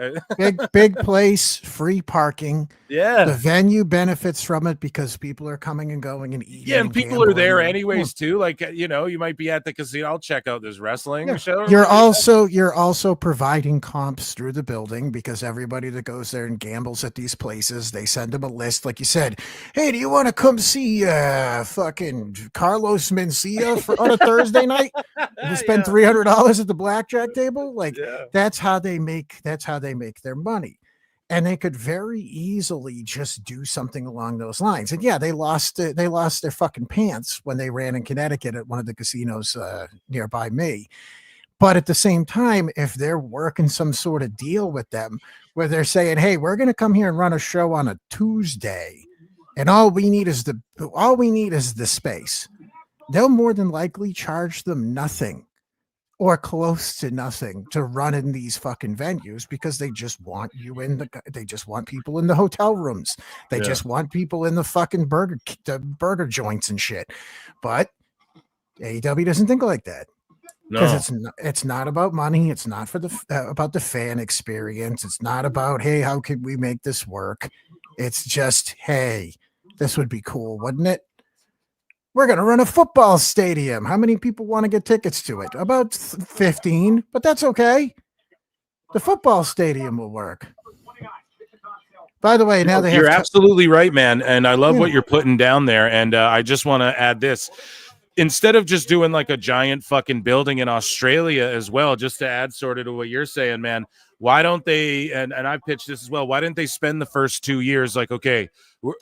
T: big place, free parking.
S: Yeah.
T: The venue benefits from it because people are coming and going and eating.
S: Yeah, and people are there anyways too. Like, you might be at the casino. I'll check out this wrestling show.
T: You're also providing comps through the building because everybody that goes there and gambles at these places, they send them a list, like you said. Hey, do you want to come see fucking Carlos Mencia on a Thursday night? You spend $300 at the blackjack table. Like that's how they make their money. And they could very easily just do something along those lines. And they lost their fucking pants when they ran in Connecticut at one of the casinos nearby me. But at the same time, if they're working some sort of deal with them where they're saying, hey, we're going to come here and run a show on a Tuesday, and all we need is the space, they'll more than likely charge them nothing or close to nothing to run in these fucking venues because they just want they just want people in the hotel rooms. They just want people in the fucking burger joints and shit. But AEW doesn't think like that. Because it's not about money. It's not for about the fan experience. It's not about, hey, how could we make this work? It's just, hey, this would be cool, wouldn't it? We're going to run a football stadium. How many people want to get tickets to it? About 15, but that's okay. The football stadium will work. By the way, now
S: you're absolutely right, man. And I love what you're putting down there. And I just want to add this. instead of just doing like a giant fucking building in Australia as well, just to add sort of to what you're saying, man, why don't they, and I've pitched this as well, why didn't they spend the first 2 years like, okay,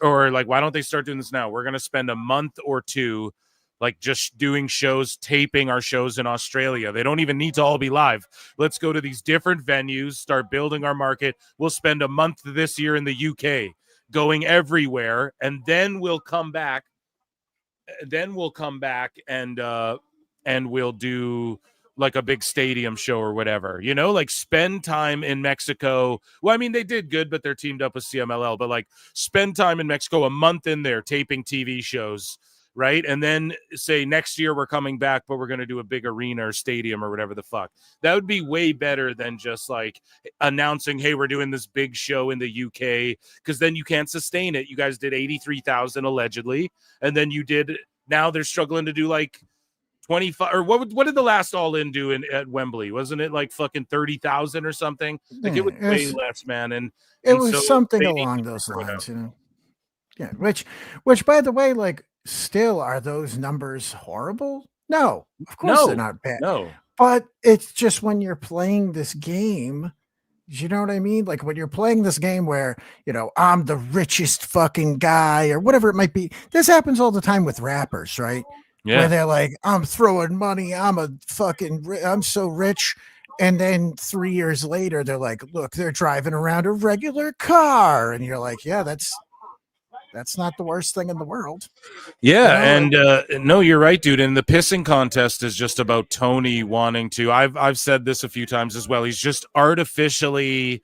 S: or like, why don't they start doing this now? We're going to spend a month or two like just doing shows, taping our shows in Australia. They don't even need to all be live. Let's go to these different venues, start building our market. We'll spend a month this year in the UK, going everywhere, and then we'll come back. And we'll do like a big stadium show or whatever, you know, like spend time in Mexico. Well, I mean, they did good, but they're teamed up with CMLL, but like spend time in Mexico, a month in there taping TV shows, right? And then say next year we're coming back, but we're going to do a big arena or stadium or whatever the fuck. That would be way better than just like announcing, hey, we're doing this big show in the UK, because then you can't sustain it. You guys did 83,000 allegedly, and then you did, now they're struggling to do like 25, or what did the last All In do at Wembley? Wasn't it like fucking 30,000 or something? Like it was way less, man. And
T: it was
S: so
T: something along those lines, you know. Yeah, which by the way, like, still, are those numbers horrible? No, of course they're not bad.
S: No,
T: but it's just when you're playing this game, you know what I mean? Like when you're playing this game where, you know, I'm the richest fucking guy or whatever it might be. This happens all the time with rappers, right?
S: Yeah.
T: Where they're like, I'm throwing money, I'm so rich. And then 3 years later, they're like, look, they're driving around a regular car. And you're like, yeah, that's not the worst thing in the world.
S: Yeah,
T: You know?
S: and no, you're right, dude. And the pissing contest is just about Tony wanting to. I've said this a few times as well. He's just artificially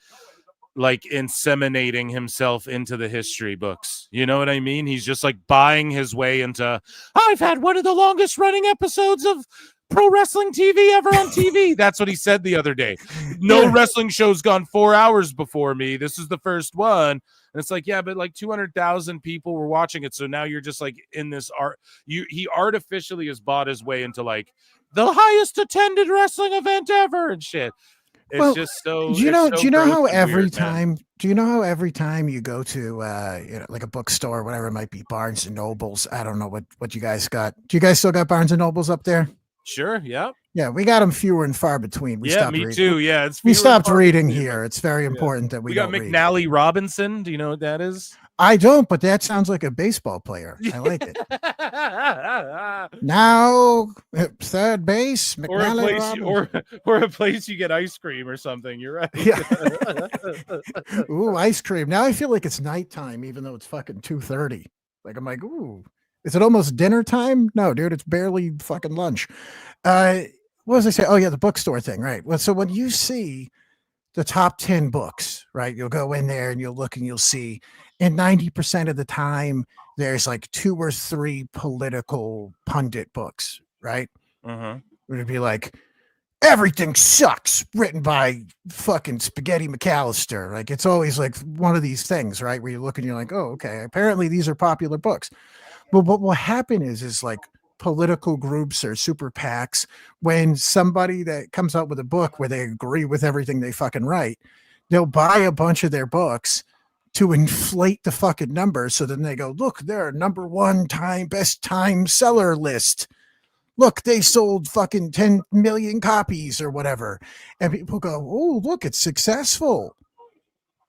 S: like inseminating himself into the history books. You know what I mean? He's just like buying his way into, I've had one of the longest running episodes of pro wrestling TV ever on TV. That's what he said the other day. No wrestling show's gone 4 hours before me. This is the first one. And it's like, yeah, but like 200,000 people were watching it. So now you're just like in this art. He artificially has bought his way into like the highest attended wrestling event ever and shit. It's just so.
T: Do you know how every
S: weird,
T: time?
S: Man.
T: Do you know how every time you go to you know, like a bookstore, whatever it might be, Barnes and Nobles? I don't know what you guys got. Do you guys still got Barnes and Nobles up there?
S: Sure. Yeah.
T: Yeah, we got them fewer and far between. We stopped
S: me
T: reading.
S: too. Yeah,
T: we stopped reading here. It's very important that
S: we got
T: don't read.
S: McNally Robinson. Do you know what that is?
T: I don't, but that sounds like a baseball player. I like it. Now, third base, McNally
S: or a place you get ice cream or something. You're right.
T: Yeah. Ooh, ice cream. Now I feel like it's nighttime, even though it's fucking 2:30. Like I'm like, ooh, is it almost dinner time? No, dude, it's barely fucking lunch. What was I say? Oh yeah, the bookstore thing, right? Well, so when you see the top 10 books, right? You'll go in there and you'll look and you'll see, and 90% of the time there's like 2 or 3 political pundit books, right?
S: Mm-hmm.
T: It would be like, everything sucks, written by fucking Spaghetti McAllister. Like it's always like one of these things, right? Where you look and you're like, oh, okay, apparently these are popular books. But what will happen is like political groups or super PACs, when somebody that comes out with a book where they agree with everything they fucking write, they'll buy a bunch of their books to inflate the fucking numbers. So then they go, look, they're number 1 best time seller list. Look, they sold fucking 10 million copies or whatever. And people go, oh, look, it's successful.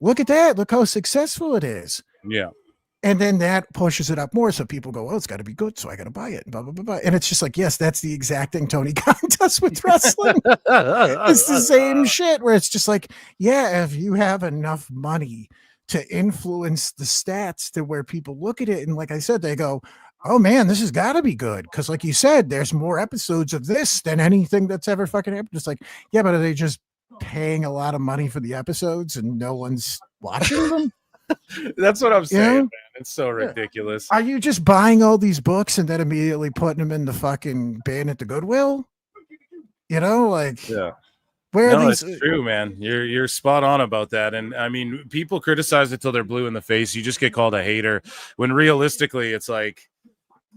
T: Look at that. Look how successful it is.
S: Yeah.
T: And then that pushes it up more. So people go, oh, it's got to be good. So I got to buy it. Blah, blah, blah, blah. And it's just like, yes, that's the exact thing Tony Khan does with wrestling. It's the same shit where it's just like, yeah, if you have enough money to influence the stats to where people look at it. And like I said, they go, oh man, this has got to be good. Because like you said, there's more episodes of this than anything that's ever fucking happened. It's like, yeah, but are they just paying a lot of money for the episodes and no one's watching them?
S: That's what I'm saying,
T: Yeah.
S: man. It's so ridiculous.
T: Are you just buying all these books and then immediately putting them in the fucking bin at the Goodwill? You know, like,
S: yeah.
T: Where
S: No,
T: are these?
S: it's true, man. You're spot on about that. And I mean, people criticize it till they're blue in the face. You just get called a hater. When realistically, it's like,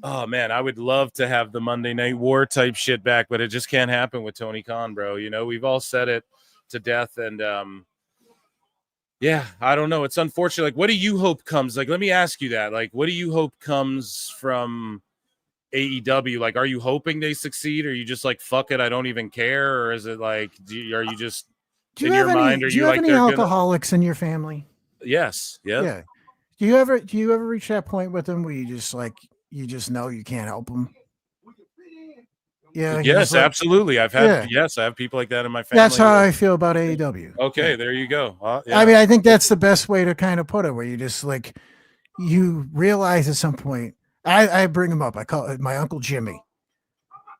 S: oh man, I would love to have the Monday Night War type shit back, but it just can't happen with Tony Khan, bro. You know, we've all said it to death, and yeah, I don't know. It's unfortunate. Like, what do you hope comes? Like, let me ask you that. Like, what do you hope comes from AEW? Like, are you hoping they succeed? Or are you just like, fuck it, I don't even care? Or is it like, are you just
T: Do you
S: in
T: have
S: your
T: any?
S: mind? Are
T: Do you
S: you
T: have
S: like
T: any
S: they're gonna?
T: alcoholics in your family?
S: Yes. Yeah.
T: Yeah. Do you ever reach that point with them where you just know you can't help them? Yeah. you're
S: Yes,
T: just like,
S: absolutely. I have people like that in my family.
T: That's how I feel about AEW.
S: Okay, there you go.
T: I mean, I think that's the best way to kind of put it, where you just like, you realize at some point, I bring him up. I call it my Uncle Jimmy,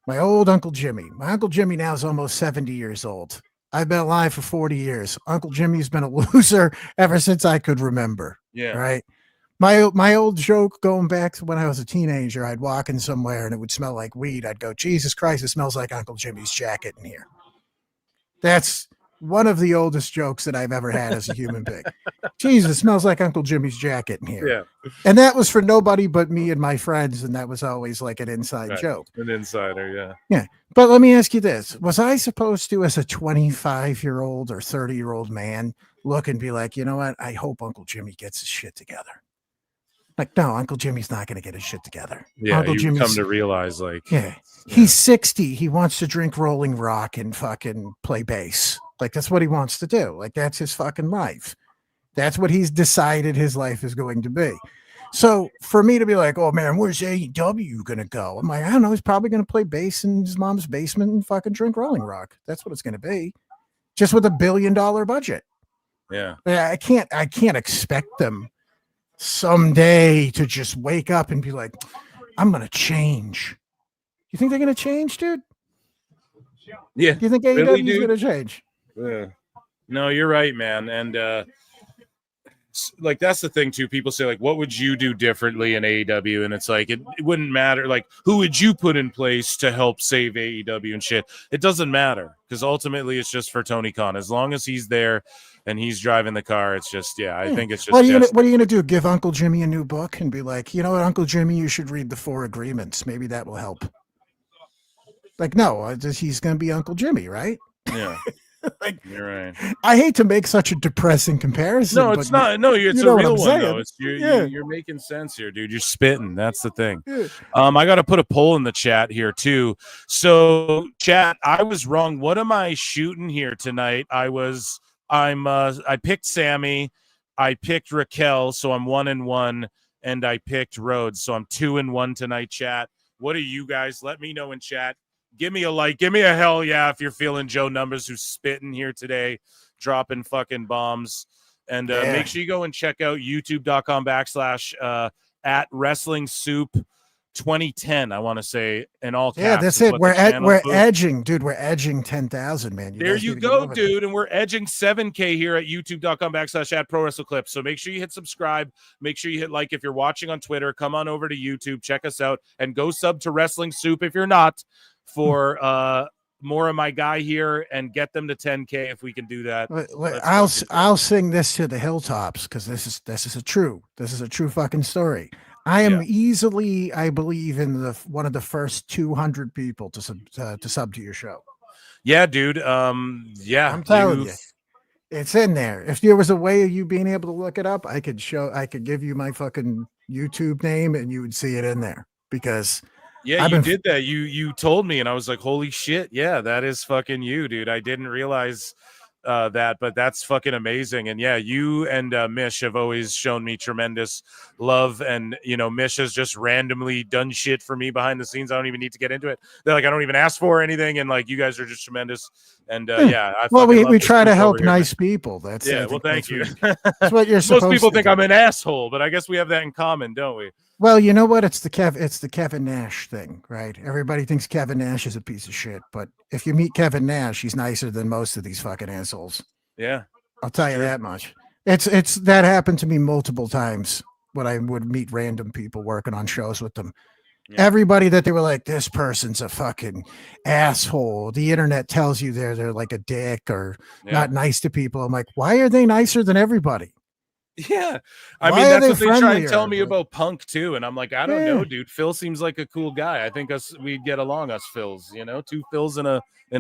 T: my old Uncle Jimmy. My Uncle Jimmy now is almost 70 years old. I've been alive for 40 years. Uncle Jimmy's been a loser ever since I could remember.
S: Yeah.
T: Right. My old joke going back to when I was a teenager, I'd walk in somewhere and it would smell like weed. I'd go, Jesus Christ, it smells like Uncle Jimmy's jacket in here. That's one of the oldest jokes that I've ever had as a human being. Jesus, it smells like Uncle Jimmy's jacket in here.
S: Yeah.
T: And that was for nobody but me and my friends. And that was always like an inside joke.
S: An insider, yeah.
T: Yeah. But let me ask you this. Was I supposed to, as a 25-year-old or 30-year-old man, look and be like, you know what? I hope Uncle Jimmy gets his shit together. Like, no, Uncle Jimmy's not going to get his shit together.
S: Yeah,
T: Uncle
S: you
T: Jimmy's,
S: come to realize, like,
T: he's 60. He wants to drink Rolling Rock and fucking play bass. Like, that's what he wants to do. Like, that's his fucking life. That's what he's decided his life is going to be. So for me to be like, oh man, where's AEW going to go? I'm like, I don't know. He's probably going to play bass in his mom's basement and fucking drink Rolling Rock. That's what it's going to be. Just with $1 billion budget.
S: Yeah.
T: I can't expect them someday to just wake up and be like, I'm going to change. You think they're going to change, dude?
S: Yeah.
T: Do you think AEW is going to change?
S: Yeah. No, you're right, man. And like, that's the thing too. People say, like, what would you do differently in AEW? And it's like, it wouldn't matter. Like, who would you put in place to help save AEW and shit? It doesn't matter, because ultimately it's just for Tony Khan. As long as he's there and he's driving the car, it's just, I think it's just.
T: What are you gonna do? Give Uncle Jimmy a new book and be like, you know what, Uncle Jimmy, you should read the 4 Agreements. Maybe that will help. Like, no, he's gonna be Uncle Jimmy, right?
S: Yeah.
T: Like,
S: you're right.
T: I hate to make such a depressing comparison.
S: No, it's not. No, it's a real one, though. It's you're making sense here, dude. You're spitting. That's the thing.
T: Yeah.
S: I got to put a poll in the chat here too. So, chat, I was wrong. What am I shooting here tonight? I picked Sammy. I picked Raquel, so I'm 1-1, and I picked Rhodes, so I'm 2-1 tonight. Chat. What are you guys? Let me know in chat. Give me a like. Give me a hell yeah if you're feeling Joe Numbers, who's spitting here today, dropping fucking bombs. And make sure you go and check out youtube.com/ at Wrestling Soup 2010. I want to say in all caps.
T: Yeah, that's it. We're edging, dude. We're edging 10,000, man.
S: There you go, dude. And we're edging 7K here at youtube.com/ at Pro Wrestle Clips. So make sure you hit subscribe. Make sure you hit like if you're watching on Twitter. Come on over to YouTube. Check us out and go sub to Wrestling Soup if you're not, for more of my guy here, and get them to 10K if we can do that.
T: I'll sing this to the hilltops, because this is a true fucking story. I am easily, I believe, in one of the first 200 people to sub to your show.
S: Yeah, dude. Yeah,
T: I'm telling you, it's in there. If there was a way of you being able to look it up, I could give you my fucking YouTube name and you would see it in there, because.
S: Yeah, you did that. You told me, and I was like, holy shit. Yeah, that is fucking you, dude. I didn't realize that, but that's fucking amazing. And yeah, you and Mish have always shown me tremendous love. And, Mish has just randomly done shit for me behind the scenes. I don't even need to get into it. They're like, I don't even ask for anything. And like, you guys are just tremendous. And
T: we try to help nice people. That's
S: well, thank you.
T: That's what you're supposed to do.
S: Most people think I'm an asshole, but I guess we have that in common, don't we?
T: Well, you know what? It's the Kevin Nash thing, right? Everybody thinks Kevin Nash is a piece of shit, but if you meet Kevin Nash, he's nicer than most of these fucking assholes.
S: Yeah.
T: I'll tell you that much. It's that happened to me multiple times when I would meet random people working on shows with them. Yeah. Everybody that they were like, this person's a fucking asshole. The internet tells you they're like a dick or not nice to people. I'm like, why are they nicer than everybody?
S: Yeah, I mean, that's what they try and tell me about Punk too, and I'm like, I don't know, dude. Phil seems like a cool guy. I think we'd get along, us Phils. 2 Phils in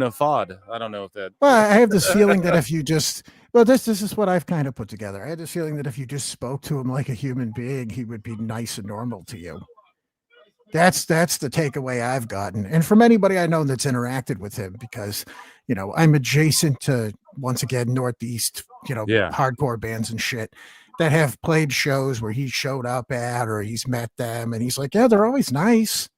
S: a FOD. I don't know if that.
T: Well, I have this feeling that if you just this is what I've kind of put together. I had this feeling that if you just spoke to him like a human being, he would be nice and normal to you. That's the takeaway I've gotten, and from anybody I know that's interacted with him, because I'm adjacent to, once again, Northeast,
S: Yeah.
T: hardcore bands and shit that have played shows where he showed up at, or he's met them, and he's like, yeah, they're always nice.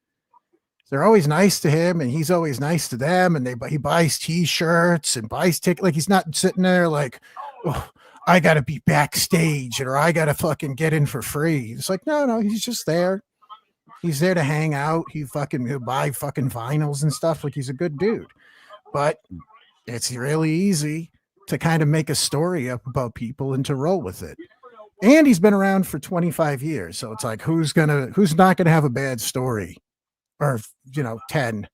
T: They're always nice to him, and he's always nice to them, and he buys T-shirts and buys tickets. Like, he's not sitting there like, oh, I got to be backstage, or I got to fucking get in for free. It's like, no, he's just there. He's there to hang out. He'll buy fucking vinyls and stuff. Like, he's a good dude. But it's really easy to kind of make a story up about people and to roll with it. And he's been around for 25 years. So it's like, who's not gonna have a bad story? Or 10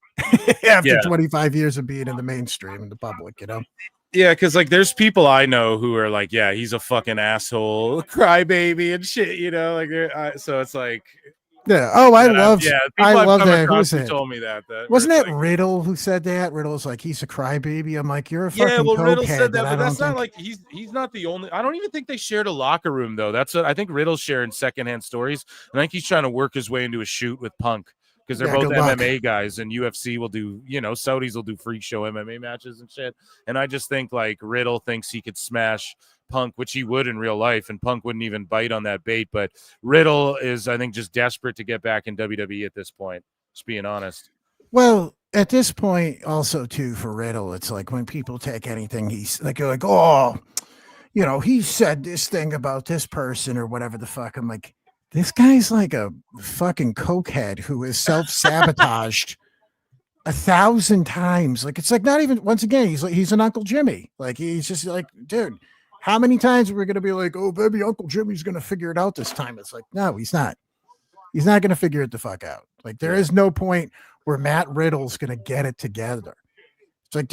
T: after 25 years of being in the mainstream in the public,
S: Yeah, because like there's people I know who are like, yeah, he's a fucking asshole, crybaby and shit, so it's like,
T: yeah. Oh, I love that.
S: Who
T: Who's it?
S: told me that
T: Wasn't it Riddle who said that? Riddle's like, he's a crybaby. I'm like, you're a fucking
S: yeah. Well, Riddle said
T: cokehead
S: that, but that's not like he's not the only. I don't even think they shared a locker room though. That's what I think. Riddle's sharing secondhand stories. I think he's trying to work his way into a shoot with Punk because they're both MMA guys, and UFC will do, Saudis will do freak show MMA matches and shit. And I just think like Riddle thinks he could smash Punk, which he would in real life, and Punk wouldn't even bite on that bait. But Riddle is, I think, just desperate to get back in WWE at this point, just being honest.
T: Well, at this point, also too, for Riddle, it's like when people take anything, he's like, you're like, oh, he said this thing about this person or whatever the fuck. I'm like, this guy's like a fucking cokehead who is self-sabotaged 1,000 times. Like, it's like, not even, once again, he's an Uncle Jimmy. Like, he's just like, dude, how many times are we going to be like, oh, baby, Uncle Jimmy's going to figure it out this time? It's like, no, he's not. He's not going to figure it the fuck out. Like, there is no point where Matt Riddle's going to get it together. It's like,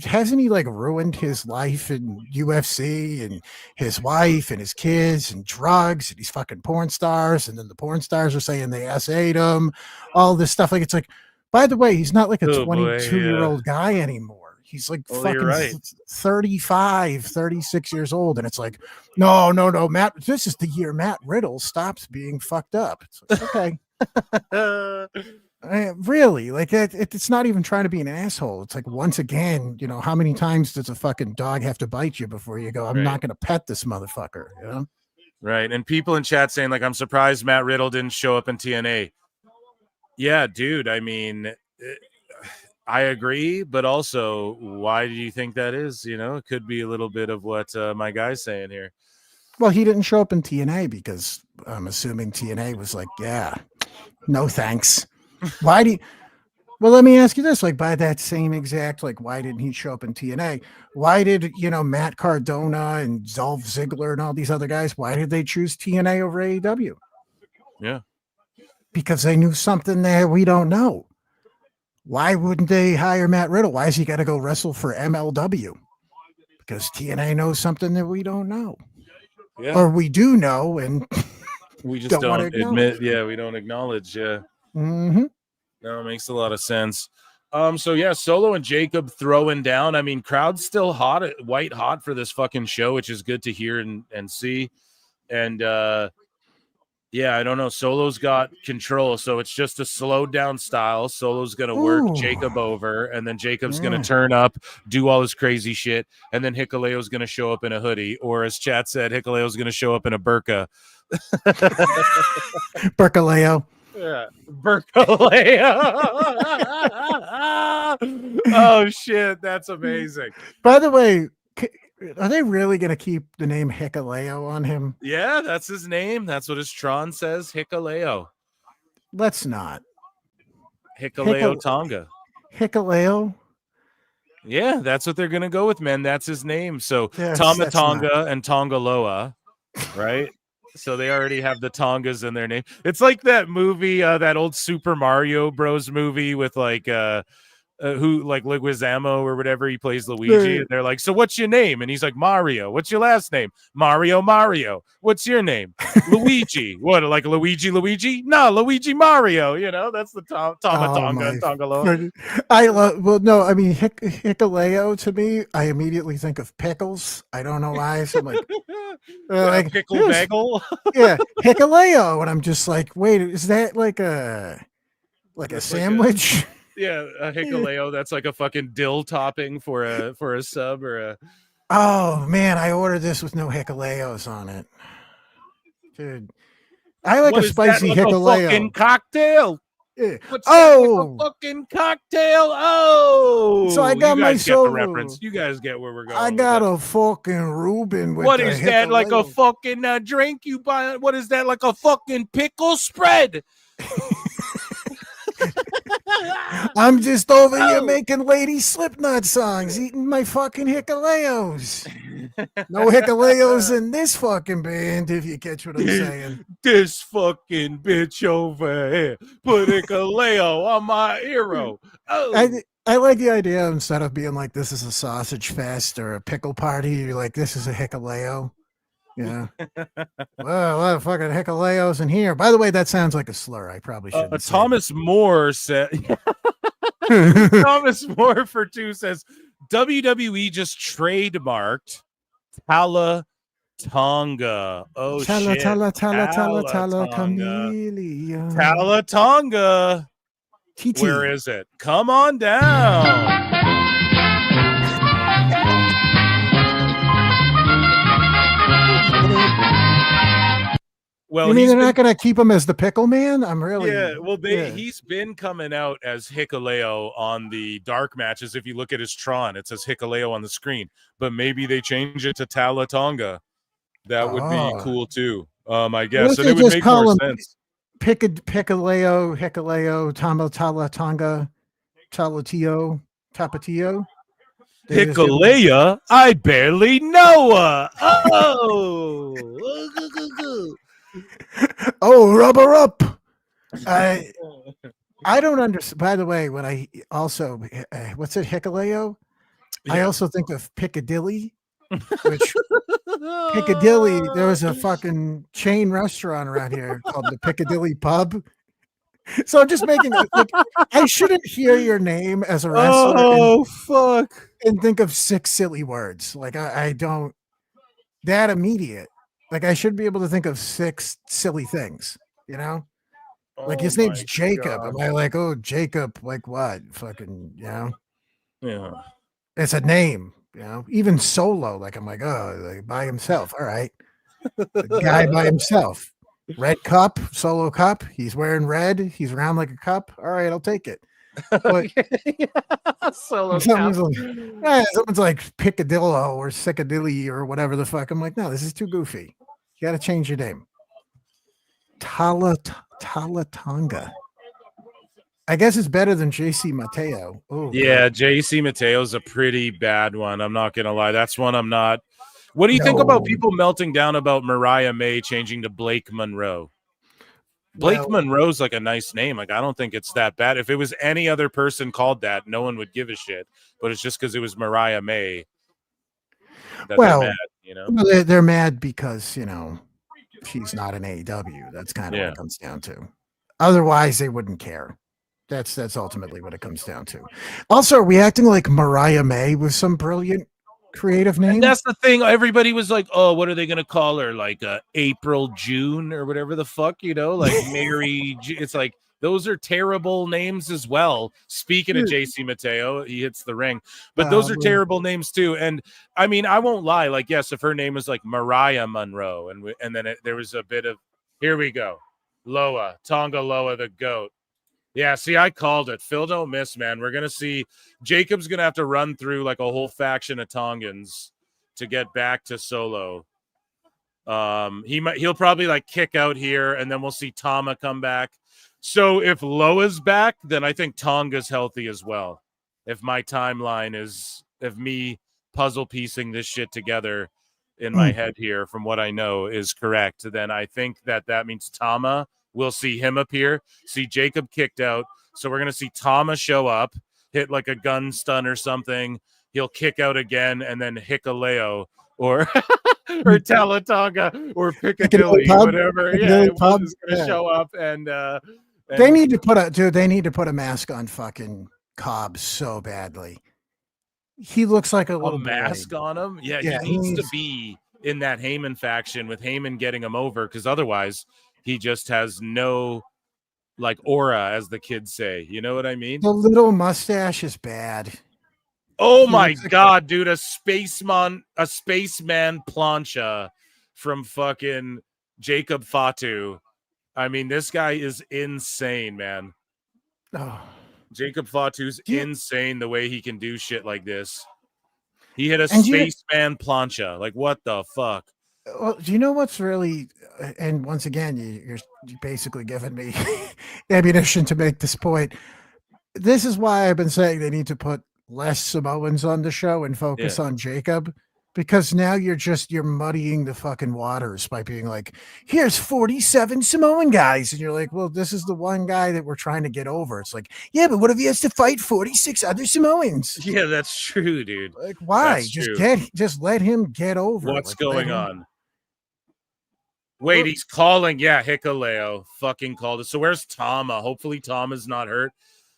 T: hasn't he like ruined his life in UFC and his wife and his kids and drugs, and he's fucking porn stars, and then the porn stars are saying they ate him, all this stuff. Like, it's like, by the way, he's not like a 22-year-old guy anymore. He's like fucking 35, 36 years old. And it's like, no, Matt, this is the year Matt Riddle stops being fucked up. It's like, okay. Really? Like, it's not even trying to be an asshole. It's like, once again, how many times does a fucking dog have to bite you before you go, I'm not going to pet this motherfucker,
S: Right. And people in chat saying, like, I'm surprised Matt Riddle didn't show up in TNA. Yeah, dude. I mean, I agree, but also, why do you think that is? It could be a little bit of what my guy's saying here.
T: Well, he didn't show up in TNA because I'm assuming TNA was like, yeah, no thanks. Well, let me ask you this, like, by that same exact, like, why didn't he show up in TNA? Why did, Matt Cardona and Dolph Ziggler and all these other guys, why did they choose TNA over AEW?
S: Yeah.
T: Because they knew something there we don't know. Why wouldn't they hire Matt Riddle? Why has he got to go wrestle for MLW? Because TNA knows something that we don't know.
S: Yeah.
T: Or we do know, and
S: we just don't admit. Yeah, we don't acknowledge. Yeah.
T: Mm-hmm.
S: No, it makes a lot of sense. So yeah, Solo and Jacob throwing down. I mean, crowd's still white hot for this fucking show, which is good to hear and see. And yeah, I don't know. Solo's got control, so it's just a slowed down style. Solo's gonna work Jacob over, and then Jacob's gonna turn up, do all his crazy shit, and then Hikuleo's gonna show up in a hoodie, or as Chat said, Hikuleo's gonna show up in a burqa.
T: Burkaleo.
S: Yeah, Burkaleo. Oh shit, that's amazing.
T: By the way, are they really going to keep the name Hikuleo on him?
S: Yeah, that's his name. That's what his Tron says, Hikuleo.
T: Let's not.
S: Hikuleo Tonga.
T: Hikuleo?
S: Yeah, that's what they're going to go with, man. That's his name. So Tama Tonga and Tongaloa, right? So they already have the Tongas in their name. It's like that movie, that old Super Mario Bros. Movie with like who like Leguizamo or whatever, he plays Luigi, and they're like, so what's your name? And he's like, Mario. What's your last name? Mario. What's your name? Luigi. What, like Luigi? No, Luigi Mario. You know, that's the Tonga and Tongaloa.
T: I love. Well, no, I mean Hikaleo to me, I immediately think of pickles. I don't know why. So I'm like,
S: pickle bagel.
T: Yeah, Hikaleo, and I'm just like, wait, is that like a sandwich?
S: Yeah, a Hikaleo. That's like a fucking dill topping for a sub or a.
T: Oh man, I ordered this with no Hikaleos on it, dude. I like
S: What
T: a
S: is
T: spicy
S: that, like
T: Hikaleo.
S: a fucking cocktail.
T: Yeah.
S: What's that, like a fucking cocktail? Oh,
T: So I got
S: you
T: my
S: guys get the
T: solo.
S: reference. You guys get where we're going.
T: I
S: with
T: got
S: that.
T: a fucking Reuben with
S: What
T: the
S: is that, like a
T: Hikaleo.
S: fucking drink you buy? What is that, like a fucking pickle spread?
T: I'm just over here making Lady Slipknot songs, eating my fucking Hikaleos. No Hikaleos in this fucking band, if you catch what I'm saying.
S: This fucking bitch over here put Hikaleo on my hero. Oh.
T: I like the idea, instead of being like, this is a sausage fest or a pickle party, you're like, this is a Hikaleo. Yeah. Well, a lot of fucking Hikaleos in here. By the way, that sounds like a slur. I probably shouldn't say
S: Thomas Moore said. Thomas Moore for 2 says WWE just trademarked Tala Tonga. Oh shit!
T: Tala
S: Tala
T: chameleon.
S: Tala Tonga.
T: TT.
S: Where is it? Come on down. Well,
T: you mean they're
S: been-
T: not going to keep him as the pickle man? I'm really.
S: Yeah, well, he's been coming out as Hikaleo on the dark matches. If you look at his Tron, it says Hikaleo on the screen, but maybe they change it to Tala Tonga. That would be cool too. I guess, and it would make more sense.
T: Hikaleo, Tala Tonga, Talatio, Tapatio.
S: Hikalea, I barely know her. Oh.
T: Oh, rubber up. I don't understand. By the way, when I also, what's it, Hikaleo? Yeah. I also think of Piccadilly, which Piccadilly, there was a fucking chain restaurant around here called the Piccadilly Pub. So I'm just making it like, I shouldn't hear your name as a wrestler.
S: Fuck.
T: And think of 6 silly words. Like I don't that immediate. Like I should be able to think of 6 silly things, you know? Like his name's Jacob.
S: God.
T: Am I like, oh, Jacob, like what? Fucking, you know?
S: Yeah.
T: It's a name, you know? Even Solo, like I'm like, oh, like by himself. All right. The guy by himself. Red cup, Solo cup. He's wearing red. He's round like a cup. All right, I'll take it. But
S: Solo
T: someone's like Piccadillo or Sickadilly or whatever the fuck. I'm like, no, this is too goofy. You got to change your name. Tonga. I guess it's better than JC Mateo. Oh,
S: yeah, JC Mateo's a pretty bad one. I'm not gonna lie. That's one I'm not. What do you think about people melting down about Mariah May changing to Blake Monroe? Blake Monroe's like a nice name. Like I don't think it's that bad. If it was any other person called that, no one would give a shit. But it's just because it was Mariah May that they're mad, you know?
T: They're mad because, you know, she's not an AEW. That's kind of what it comes down to. Otherwise, they wouldn't care. That's ultimately what it comes down to. Also, are we acting like Mariah May was some brilliant creative name?
S: And that's the thing. Everybody was like, oh, what are they going to call her? Like April June or whatever the fuck, you know? Like Mary. It's like, those are terrible names as well. Speaking of JC Mateo, he hits the ring. But those are terrible names too. And I mean, I won't lie. Like, yes, if her name was like Mariah Monroe, and then there was a bit of, here we go. Loa, Tonga Loa, the GOAT. Yeah, see, I called it. Phil don't miss, man. We're going to see Jacob's going to have to run through like a whole faction of Tongans to get back to Solo. He'll probably like kick out here, and then we'll see Tama come back. So if Loa's back, then I think Tonga's healthy as well. If my timeline is of me puzzle piecing this shit together in my head here from what I know is correct, then I think that means Tama. We'll see him appear, see Jacob kicked out. So we're going to see Tama show up. hit like a gun stun or something. He'll kick out again and then Hikaleo or or Talatonga or Piccadilly, whatever. Yeah, Will is gonna show up and
T: they need to put a mask on fucking Cobb so badly. He looks like a little
S: mask
T: boy.
S: on him. Yeah, he needs to be in that Heyman faction with Heyman getting him over, because otherwise he just has no like aura, as the kids say. You know what I mean?
T: The little mustache is bad.
S: Oh my god, dude! A spaceman plancha from fucking Jacob Fatu. I mean, this guy is insane, man.
T: Oh.
S: Jacob Fatu's insane the way he can do shit like this. He hit a spaceman plancha. Like, what the fuck?
T: Well, do you know what's really? And once again, you're basically giving me ammunition to make this point. This is why I've been saying they need to put less Samoans on the show and focus on Jacob, because now you're muddying the fucking waters by being like, here's 47 Samoan guys, and you're like, well, this is the one guy that we're trying to get over. It's like, yeah, but what if he has to fight 46 other Samoans?
S: Yeah, that's true, dude.
T: Like, why?
S: That's
T: Just let him get over.
S: What's going on? Wait, he's calling. Yeah, Hikaleo fucking called it. So where's Tama? Hopefully Tama's not hurt.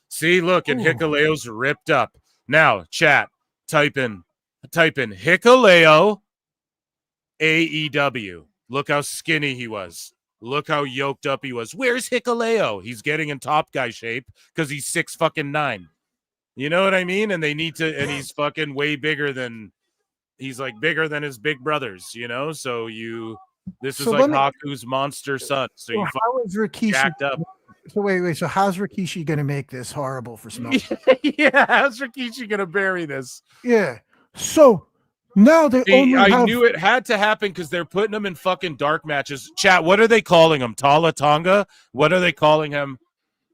S: See, look, and Hikaleo's ripped up. Now, chat, type in Hikaleo AEW. Look how skinny he was. Look how yoked up he was. Where's Hikaleo? He's getting in top guy shape because he's 6'9". You know what I mean? And they need to, and he's fucking way bigger than, he's like bigger than his big brothers, you know? So this is like Haku's monster son. So you fucking jacked up.
T: So wait. So how's Rikishi going to make this horrible for Smoke?
S: Yeah, how's Rikishi going to bury this?
T: Yeah. So now they
S: I knew it had to happen because they're putting him in fucking dark matches. Chat, what are they calling him? Tala Tonga? What are they calling him?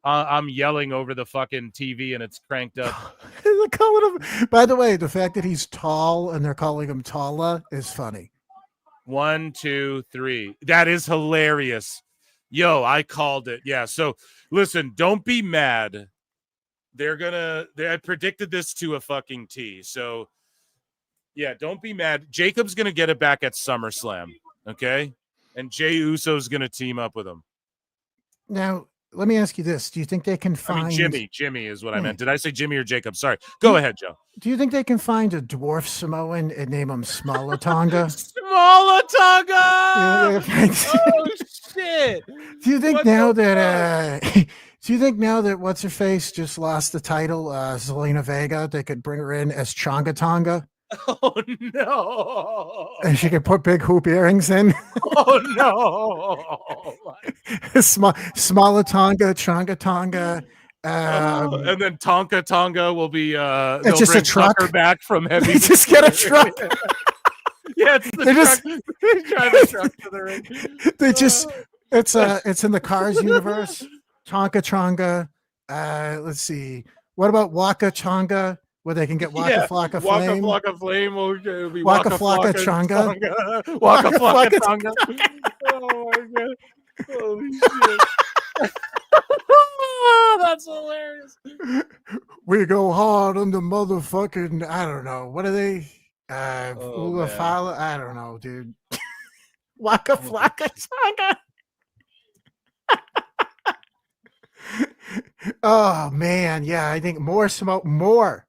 S: I'm yelling over the fucking TV and it's cranked up.
T: They're calling him. By the way, the fact that he's tall and they're calling him Tala is funny.
S: 1, 2, 3. That is hilarious. Yo, I called it. Yeah. So listen, don't be mad. I predicted this to a fucking T. So yeah, don't be mad. Jacob's gonna get it back at SummerSlam. Okay. And Jey Uso's gonna team up with him.
T: Now, let me ask you this. Do you think they can find
S: Jimmy is what I meant. Did I say Jimmy or Jacob? Sorry. Go ahead, Joe.
T: Do you think they can find a dwarf Samoan and name him Smalatonga?
S: Smalatonga! Oh shit.
T: Do you think now that what's her face just lost the title, Zelina Vega, they could bring her in as Chonga Tonga?
S: Oh no.
T: And she could put big hoop earrings in.
S: Oh no.
T: Smalatonga, Chonga Tonga.
S: And then Tonka Tonga will be
T: it's just a truck
S: back from heavy.
T: Just get a truck.
S: Yeah, it's the truck. They drive a truck to the ring.
T: They just it's in the Cars universe. Tonka Chonga. Let's see. What about Waka Chonga? Where they can get Waka Flocka Flame.
S: Waka Flocka Flame will be
T: Waka Flocka Chonga.
S: Waka Flocka Chonga. Oh my god. Holy shit. That's hilarious.
T: We go hard on the motherfucking, I don't know. What are they? Ulafala? I don't know, dude. Waka Flocka Chonga. Oh man, yeah, I think more smoke, more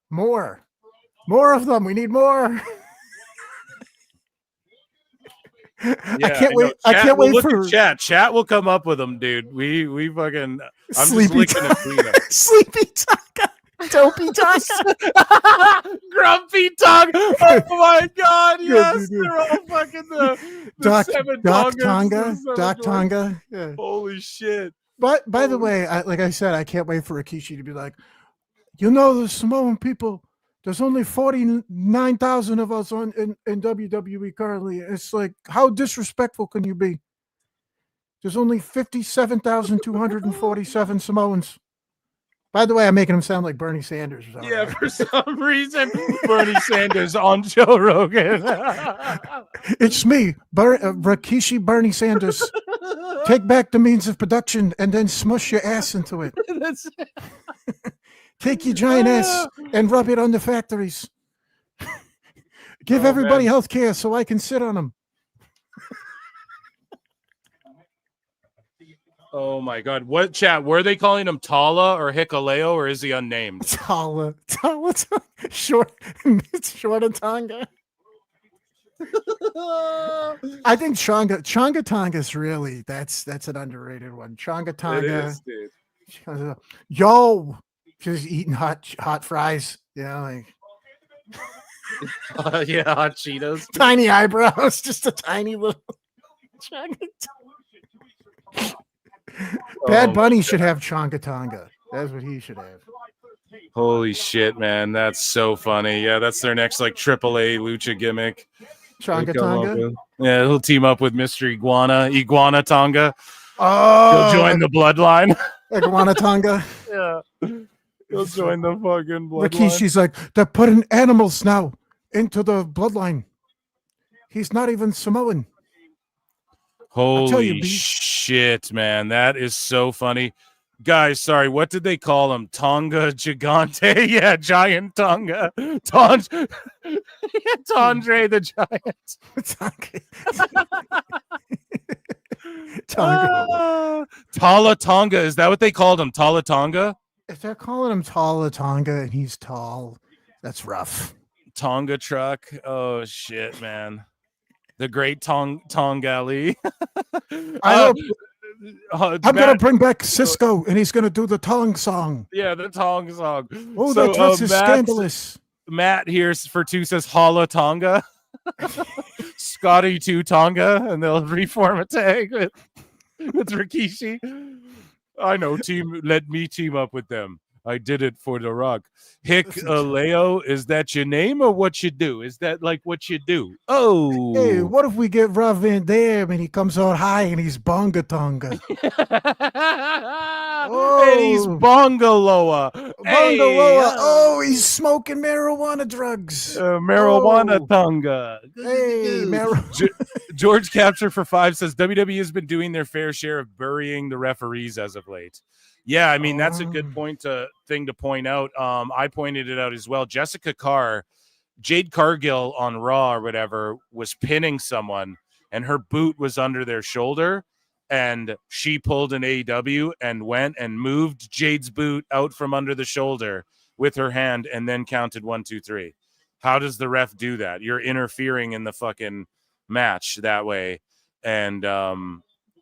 T: of them. We need more.
S: Yeah,
T: I can't wait. I can't wait for
S: chat. Chat will come up with them, dude. We fucking. I'm
T: Sleepy
S: just licking a tweet.
T: Sleepy Tonga, Dopey Tonga,
S: Grumpy Tonga. Oh my god, yes, they're all fucking the
T: Doc
S: Tongas.
T: Doc Tonga. Yeah.
S: Holy shit.
T: But by the way, like I said, I can't wait for Rikishi to be like, the Samoan people, there's only 49,000 of us in WWE currently. It's like, how disrespectful can you be? There's only 57,247 Samoans. By the way, I'm making him sound like Bernie Sanders.
S: Yeah, for some reason, Bernie Sanders on Joe Rogan.
T: It's me, Rikishi Bernie Sanders. Take back the means of production and then smush your ass into it. Take your giant ass and rub it on the factories. Give everybody health care so I can sit on them.
S: Oh my God! What chat? Were they calling him Tala or Hikaleo, or is he unnamed?
T: Tala, short of Tonga. I think Chonga Tonga is really that's an underrated one. Chonga Tonga.
S: It is, dude.
T: Yo, just eating hot fries. Like
S: yeah, hot Cheetos.
T: Tiny eyebrows, just a tiny little. Bad Bunny should have Chonga Tonga. That's what he should have.
S: Holy shit, man. That's so funny. Yeah, that's their next like AAA lucha gimmick.
T: Chonga Tonga?
S: Yeah, he'll team up with Mr. Iguana Tonga.
T: Oh,
S: he'll join the bloodline.
T: Iguana Tonga.
S: Yeah. He'll join the fucking bloodline.
T: Rikishi's like, they're putting animals now into the bloodline. He's not even Samoan.
S: Holy shit, man. That is so funny. Guys, sorry, what did they call him? Tonga Gigante? Yeah, Giant Tonga. Tondre the Giant.
T: Tonga.
S: Tala Tonga. Is that what they called him? Tala Tonga?
T: If they're calling him Tala Tonga and he's tall, that's rough.
S: Tonga truck. Oh, shit, man. The great Tongali.
T: I'm going to bring back Cisco, and he's going to do the Tong song.
S: Yeah, the Tong song.
T: Oh, that dress is scandalous.
S: Matt here for 2 says Hala Tonga. Scotty 2 Tonga, and they'll reform a tag with Rikishi. I know, let me team up with them. I did it for The Rock. Leo, is that your name or what you do? Is that like what you do? Oh.
T: Hey, what if we get Rob Van Dam and he comes out high and he's Bonga Tonga?
S: And he's Bongaloa.
T: Bongaloa. Oh, he's smoking marijuana drugs.
S: Marijuana Tonga.
T: Hey,
S: George Capture for 5 says WWE has been doing their fair share of burying the referees as of late. Yeah, I mean, that's a good thing to point out. I pointed it out as well. Jessica Carr, Jade Cargill on Raw or whatever, was pinning someone, and her boot was under their shoulder, and she pulled an AEW and went and moved Jade's boot out from under the shoulder with her hand and then counted 1, 2, 3. How does the ref do that? You're interfering in the fucking match that way. And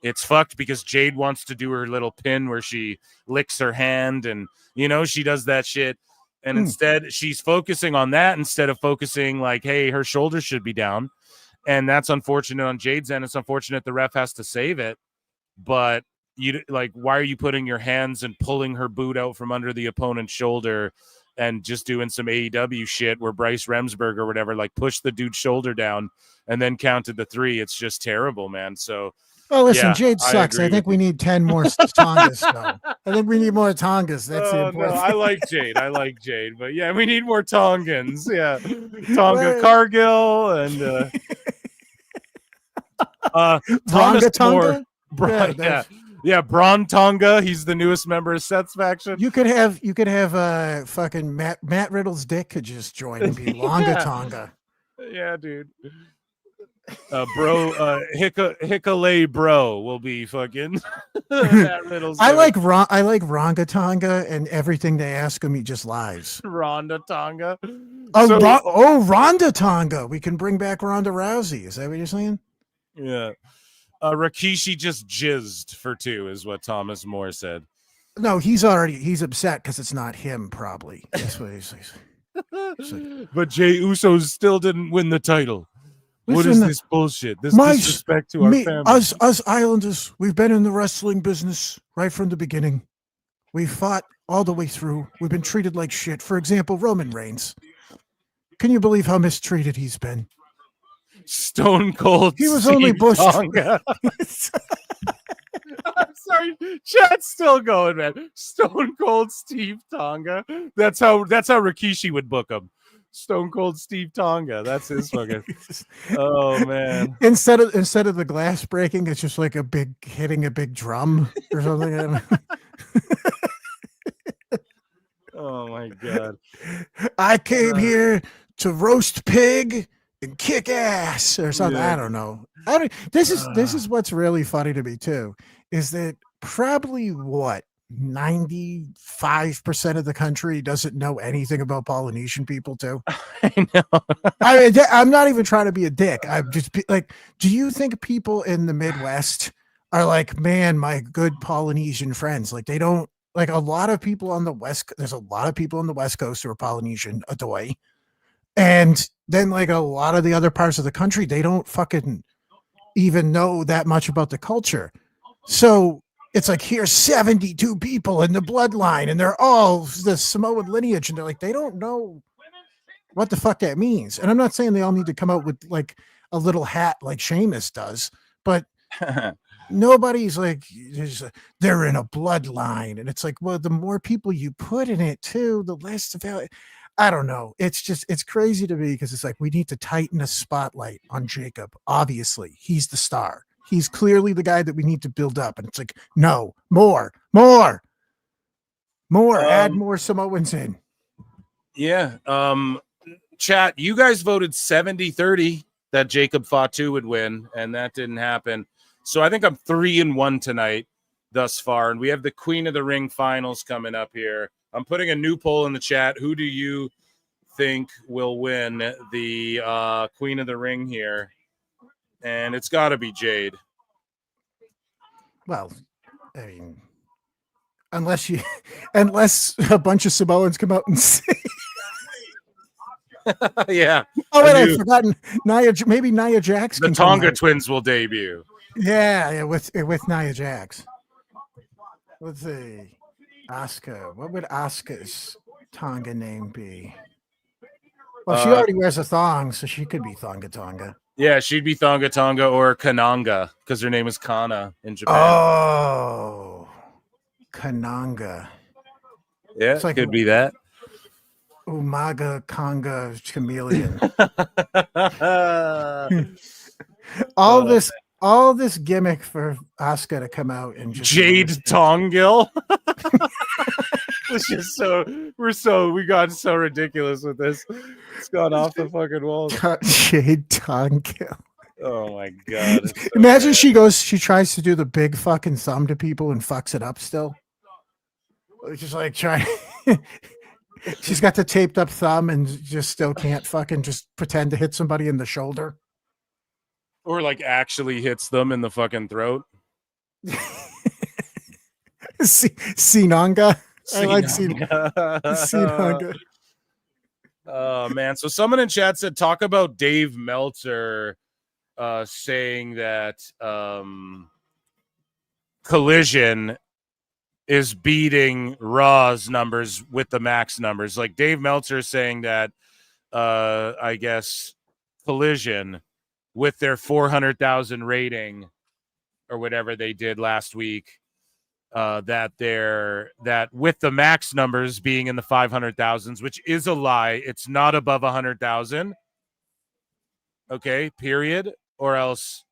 S: it's fucked because Jade wants to do her little pin where she licks her hand and, she does that shit. And instead she's focusing on that instead of focusing like, hey, her shoulders should be down. And that's unfortunate on Jade's end. It's unfortunate the ref has to save it. But why are you putting your hands and pulling her boot out from under the opponent's shoulder and just doing some AEW shit where Bryce Remsburg or whatever, pushed the dude's shoulder down and then counted the 3. It's just terrible, man. So,
T: well, listen, Jade sucks. I think we need 10 more Tongas, though. I think we need more Tongas. That's the important
S: thing. I like Jade. But yeah, we need more Tongans. Yeah. Tonga Cargill and Thomas
T: Tonga?
S: Yeah, Braun Tonga. He's the newest member of Seth's faction.
T: You could have fucking Matt Riddle's dick could just join and be Longa Tonga.
S: Yeah, dude. Hikalei bro will be fucking Matt Riddle's.
T: I like Ronga Tonga, and everything they ask him, he just lies.
S: Ronda Tonga.
T: Ronda Tonga. We can bring back Ronda Rousey. Is that what you're saying?
S: Yeah. Rikishi just jizzed for 2 is what Thomas Moore said.
T: No, he's upset because it's not him. Probably that's what he's saying.
S: But Jey Uso still didn't win the title. What is this bullshit? This disrespect to our family.
T: Us Islanders, we've been in the wrestling business right from the beginning. We fought all the way through. We've been treated like shit. For example, Roman Reigns. Can you believe how mistreated he's been?
S: Stone Cold.
T: He was only bushed.
S: I'm sorry, chat's still going, man. Stone Cold Steve Tonga. That's how Rikishi would book him. Stone Cold Steve Tonga. That's his fucking. Oh man!
T: Instead of the glass breaking, it's just like hitting a big drum or something.
S: Oh my god!
T: I came here to roast pig and kick ass or something.
S: Yeah.
T: I don't know. This is what's really funny to me too, is that probably what 95% of the country doesn't know anything about Polynesian people too.
S: I know.
T: I'm not even trying to be a dick. I'm just like, do you think people in the Midwest are like, man, my good Polynesian friends? Like they don't like a lot of people on the West. There's a lot of people on the West Coast who are Polynesian, Adoy. And then like a lot of the other parts of the country, they don't fucking even know that much about the culture. So it's like, here's 72 people in the bloodline and they're all the Samoan lineage. And they're like, they don't know what the fuck that means. And I'm not saying they all need to come out with like a little hat like Seamus does, but nobody's like, they're in a bloodline. And it's like, well, the more people you put in it too, the less value. I don't know. It's crazy to me because it's like, we need to tighten a spotlight on Jacob. Obviously, he's the star. He's clearly the guy that we need to build up. And it's like, no, more, add more Samoans in.
S: Yeah. Chat, you guys voted 70-30 that Jacob Fatu would win, and that didn't happen. So I think I'm 3-1 tonight thus far. And we have the Queen of the Ring finals coming up here. I'm putting a new poll in the chat. Who do you think will win the Queen of the Ring here? And it's got to be Jade.
T: Well, I mean, unless a bunch of Samoans come out and say,
S: yeah.
T: Oh, wait, I've forgotten. Maybe Nia Jax.
S: The Tonga twins will debut.
T: Yeah, with Nia Jax. Let's see. Asuka. What would Asuka's Tonga name be? Well, she already wears a thong, so she could be Thonga Tonga.
S: Yeah, she'd be Thonga Tonga or Kananga because her name is Kana in Japan.
T: Oh, Kananga.
S: Yeah,
T: it's like
S: could be that.
T: Umaga Conga Chameleon. all this gimmick for Asuka to come out and just
S: Jade Tongil. It's just we got so ridiculous with this. It's gone off the fucking walls.
T: Jade Tongil.
S: Oh my god. So
T: Imagine
S: bad.
T: she tries to do the big fucking thumb to people and fucks it up still. Just like trying. She's got the taped up thumb and just still can't fucking just pretend to hit somebody in the shoulder.
S: Or like actually hits them in the fucking throat.
T: Sinanga. I like Sinanga.
S: Oh man. So someone in chat said talk about Dave Meltzer saying that Collision is beating Raw's numbers with the Max numbers. Like Dave Meltzer is saying that I guess Collision with their 400,000 rating or whatever they did last week, that with the Max numbers being in the 500,000s, which is a lie. It's not above 100,000. Okay, period. Or else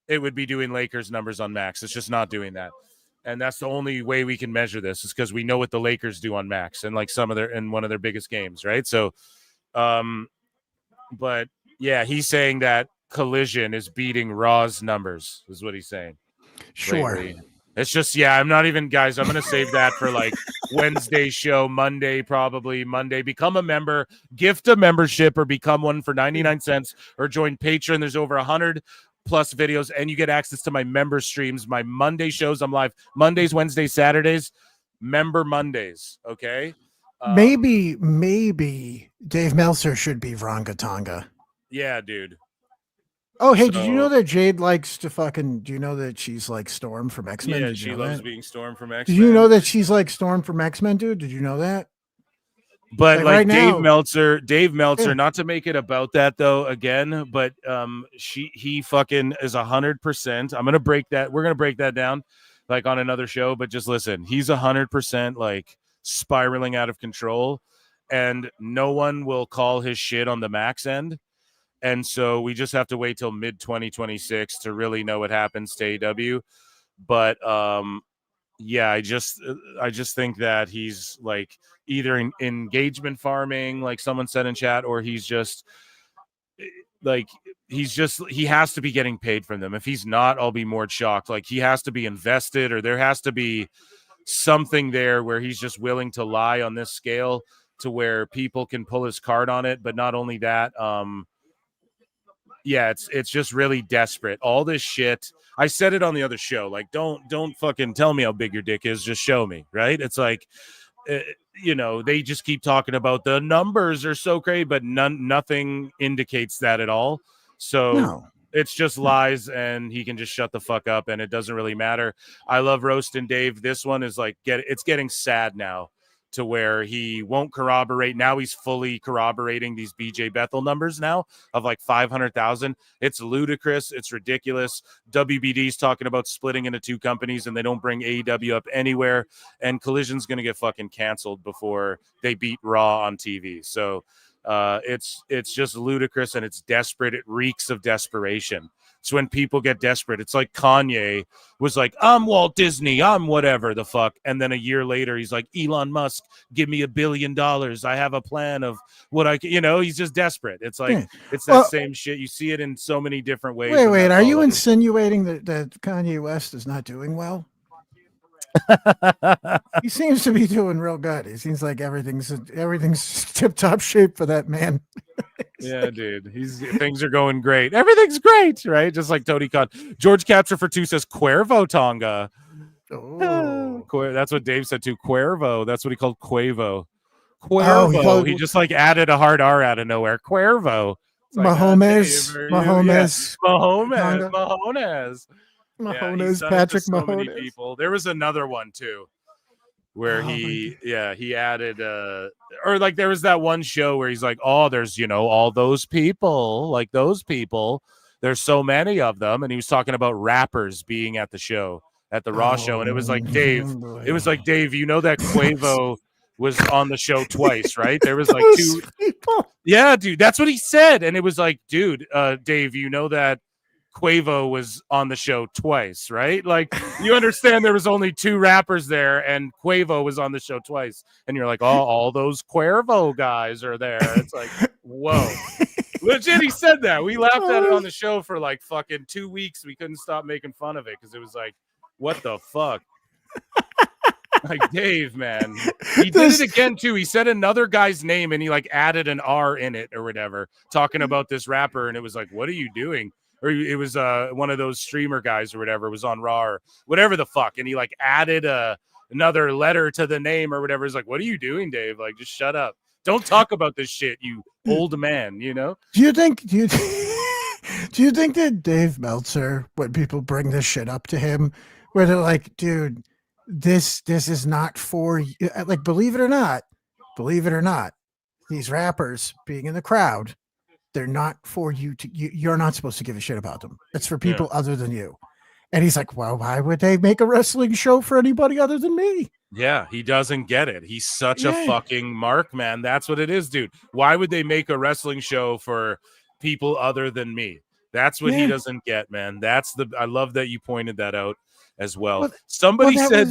S: it would be doing Lakers numbers on Max. It's just not doing that. And that's the only way we can measure this is because we know what the Lakers do on Max and like in one of their biggest games, right? So, but yeah, he's saying that Collision is beating Raw's numbers, is what he's saying.
T: Sure.
S: Lately. It's just, yeah, I'm not even, guys, I'm going to save that for like Wednesday show, Monday, probably Monday. Become a member, gift a membership or become one for 99 cents or join Patreon. There's over 100 plus videos and you get access to my member streams, my Monday shows. I'm live Mondays, Wednesdays, Saturdays, member Mondays. Okay.
T: Maybe Dave Meltzer should be Ranga Tonga.
S: Yeah, dude.
T: Oh, hey, did you know that Jade likes to fucking, do you know that she's like Storm from X-Men?
S: Yeah,
T: Did
S: she
T: you know
S: loves
T: that?
S: being Storm from X-Men.
T: Did you know that she's like Storm from X-Men, dude? Did you know that?
S: But like
T: right
S: Dave
T: now-
S: Meltzer,
T: Yeah.
S: not to make it about that though, again, but he fucking is 100%. We're gonna break that down like on another show, but just listen, he's 100% like spiraling out of control, and no one will call his shit on the Max end. And so we just have to wait till mid 2026 to really know what happens to AEW. But yeah, I just think that he's like either in engagement farming, like someone said in chat, or he's just like he has to be getting paid from them. If he's not, I'll be more shocked. Like he has to be invested, or there has to be something there where he's just willing to lie on this scale to where people can pull his card on it. But not only that, yeah, it's just really desperate. All this shit. I said it on the other show. Like, don't fucking tell me how big your dick is. Just show me, right? It's like, you know, they just keep talking about the numbers are so great, but nothing indicates that at all. So
T: No.
S: it's just lies, and he can just shut the fuck up, and it doesn't really matter. I love Roastin' Dave. This one is like it's getting sad now to where he won't corroborate. Now he's fully corroborating these BJ Bethel numbers now of like 500,000. It's ludicrous. It's ridiculous. WBD's talking about splitting into two companies, and they don't bring AEW up anywhere. And Collision's going to get fucking canceled before they beat Raw on TV. So it's just ludicrous, and it's desperate. It reeks of desperation. It's when people get desperate. It's like Kanye was like, I'm Walt Disney, I'm whatever the fuck. And then a year later, he's like, Elon Musk, give me $1 billion. I have a plan of what I can, he's just desperate. It's like, it's that same shit. You see it in so many different ways.
T: Wait, are you insinuating that Kanye West is not doing well? He seems to be doing real good. It seems like everything's tip top shape for that man.
S: Yeah, dude. Things are going great. Everything's great, right? Just like Tony Khan. George Capture for 2 says Cuervo Tonga.
T: Oh.
S: That's what Dave said too. Cuervo. That's what he called Quavo. Cuervo. He just like added a hard R out of nowhere. Cuervo.
T: Mahomes.
S: Yeah,
T: Patrick
S: so
T: Mahomes.
S: many people. There was another one too where he added or like there was that one show where he's like, oh, there's all those people, like those people, there's so many of them, and he was talking about rappers being at the show, at the Raw show, and it was like, Dave, you know that Quavo was on the show twice, right? There was like two people. Yeah, dude, that's what he said. And it was like, dude, Dave, you know that Quavo was on the show twice, right? Like, you understand there was only 2 rappers there, and Quavo was on the show twice. And you're like, oh, all those Cuervo guys are there. It's like, whoa. Legit, he said that. We laughed at it on the show for like fucking 2 weeks. We couldn't stop making fun of it because it was like, what the fuck? Like, Dave, man. He did it again, too. He said another guy's name, and he like added an R in it or whatever, talking about this rapper. And it was like, what are you doing? Or it was one of those streamer guys or whatever was on Raw or whatever the fuck. And he like added another letter to the name or whatever. It's like, what are you doing, Dave? Like, just shut up. Don't talk about this shit, you old man,
T: Do you think that Dave Meltzer, when people bring this shit up to him, where they're like, dude, this is not for you. Like, believe it or not, these rappers being in the crowd, they're not for you you're not supposed to give a shit about them. It's for people other than you. And he's like, well, why would they make a wrestling show for anybody other than me?
S: Yeah, he doesn't get it. He's such a fucking mark, man. That's what it is, dude. Why would they make a wrestling show for people other than me? That's what he doesn't get, man. I love that you pointed that out as well. Somebody said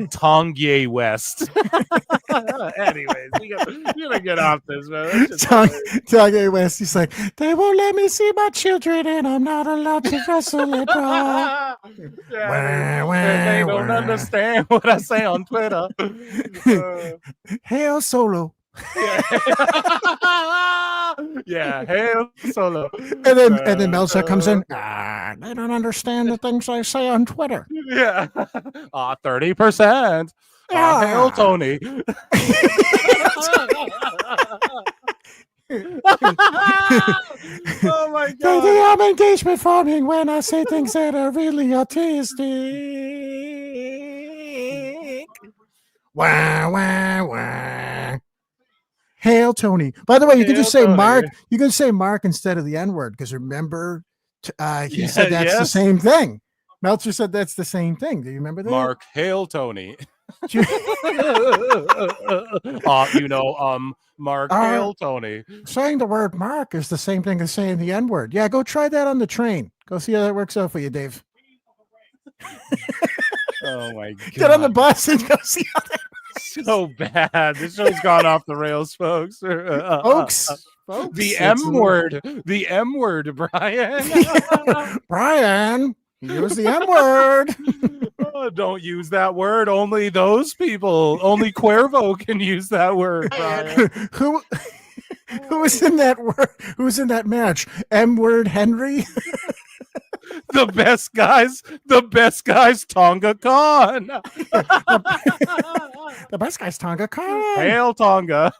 S: Tongue West. Anyways, we gotta get off this, man.
T: Tongue West. He's like, they won't let me see my children, and I'm not allowed to wrestle at all.
S: They don't understand what I say on Twitter.
T: Hail Solo.
S: Yeah, hail Solo.
T: And then Meltzer comes in. They don't understand the things I say on Twitter.
S: Yeah. 30%. Hail Tony. Oh my god.
T: I'm engagement farming when I say things that are really autistic. Wah, wah, wah. Hail Tony. By the way, you can just say Tony. Mark. You can say Mark instead of the N-word, because remember, he said that's the same thing. Meltzer said that's the same thing. Do you remember that?
S: Mark, hail Tony. Mark, hail Tony.
T: Saying the word Mark is the same thing as saying the N-word. Yeah, go try that on the train. Go see how that works out for you, Dave.
S: Oh my god!
T: Get on the bus and go see how that
S: So bad. This show's gone off the rails, folks.
T: folks.
S: The M word. The M word, Brian.
T: Brian, use the M word.
S: Oh, don't use that word. Only those people. Only Cuervo can use that word, Brian.
T: Who was in that word? Who was in that match? M word Henry.
S: The best guys, Tonga Khan.
T: The best guy's Tonga Khan.
S: Hail Tonga.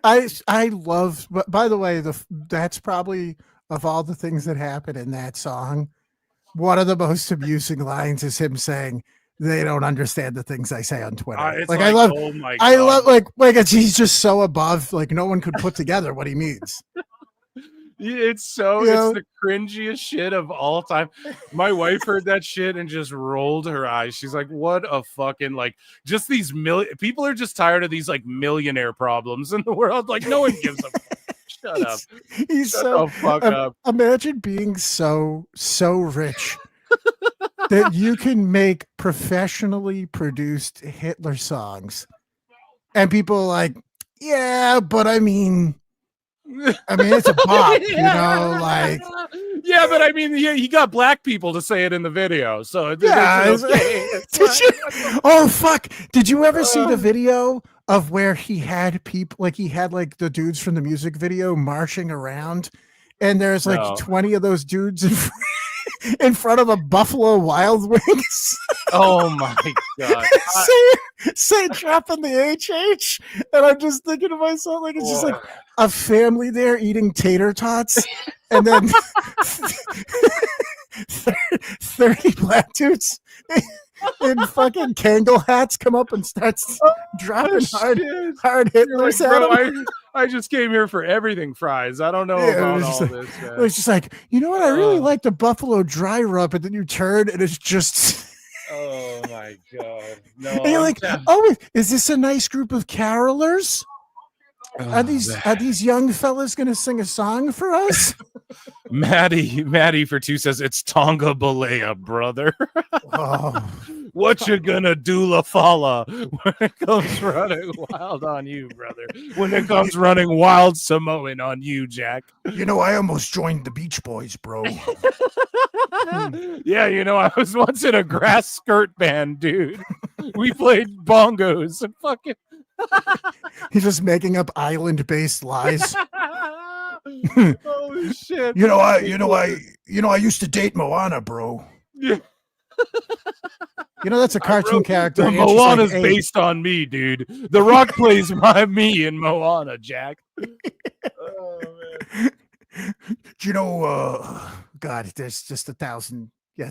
T: I love. But by the way, that's probably of all the things that happen in that song, one of the most amusing lines is him saying, "They don't understand the things I say on Twitter." I love.
S: Oh my
T: I
S: God.
T: love he's just so above. Like no one could put together what he means.
S: It's the cringiest shit of all time. My wife heard that shit and just rolled her eyes. She's like, what a fucking, just these people are just tired of these millionaire problems in the world. Like no one gives a shut up.
T: He's
S: Shut
T: so
S: the fuck up.
T: Imagine being so rich that you can make professionally produced Hitler songs and people are like, yeah, but I mean it's a bop,
S: Yeah, but I mean, he got black people to say it in the video, so it
T: yeah.
S: okay.
T: Oh fuck! Did you ever see the video of where he had people he had the dudes from the music video marching around, and there's 20 of those dudes in front of a Buffalo Wild Wings?
S: Oh my god!
T: say dropping the HH, and I'm just thinking to myself, it's just a family there eating tater tots, and then 30 black dudes in fucking Kangol hats come up and starts dropping hard Hitlers at them.
S: I just came here for everything fries. I don't know about all this. Man.
T: It's just I really like the Buffalo dry rub, and then you turn and it's just.
S: Oh my god! No,
T: and you're like, oh, is this a nice group of carolers? Are these young fellas gonna sing a song for us?
S: Maddie for 2 says it's Tonga Balea, brother. What you gonna do, La Fala, when it comes running wild on you, brother? When it comes running wild Samoan on you, Jack.
T: I almost joined the Beach Boys, bro.
S: Yeah, I was once in a grass skirt band, dude. We played bongos and fucking.
T: He's just making up island-based lies.
S: Holy shit!
T: I used to date Moana, bro.
S: Yeah.
T: That's a cartoon character.
S: The Moana's based on me, dude. The Rock plays me in Moana, Jack. Oh man.
T: God, there's just 1,000. Yeah.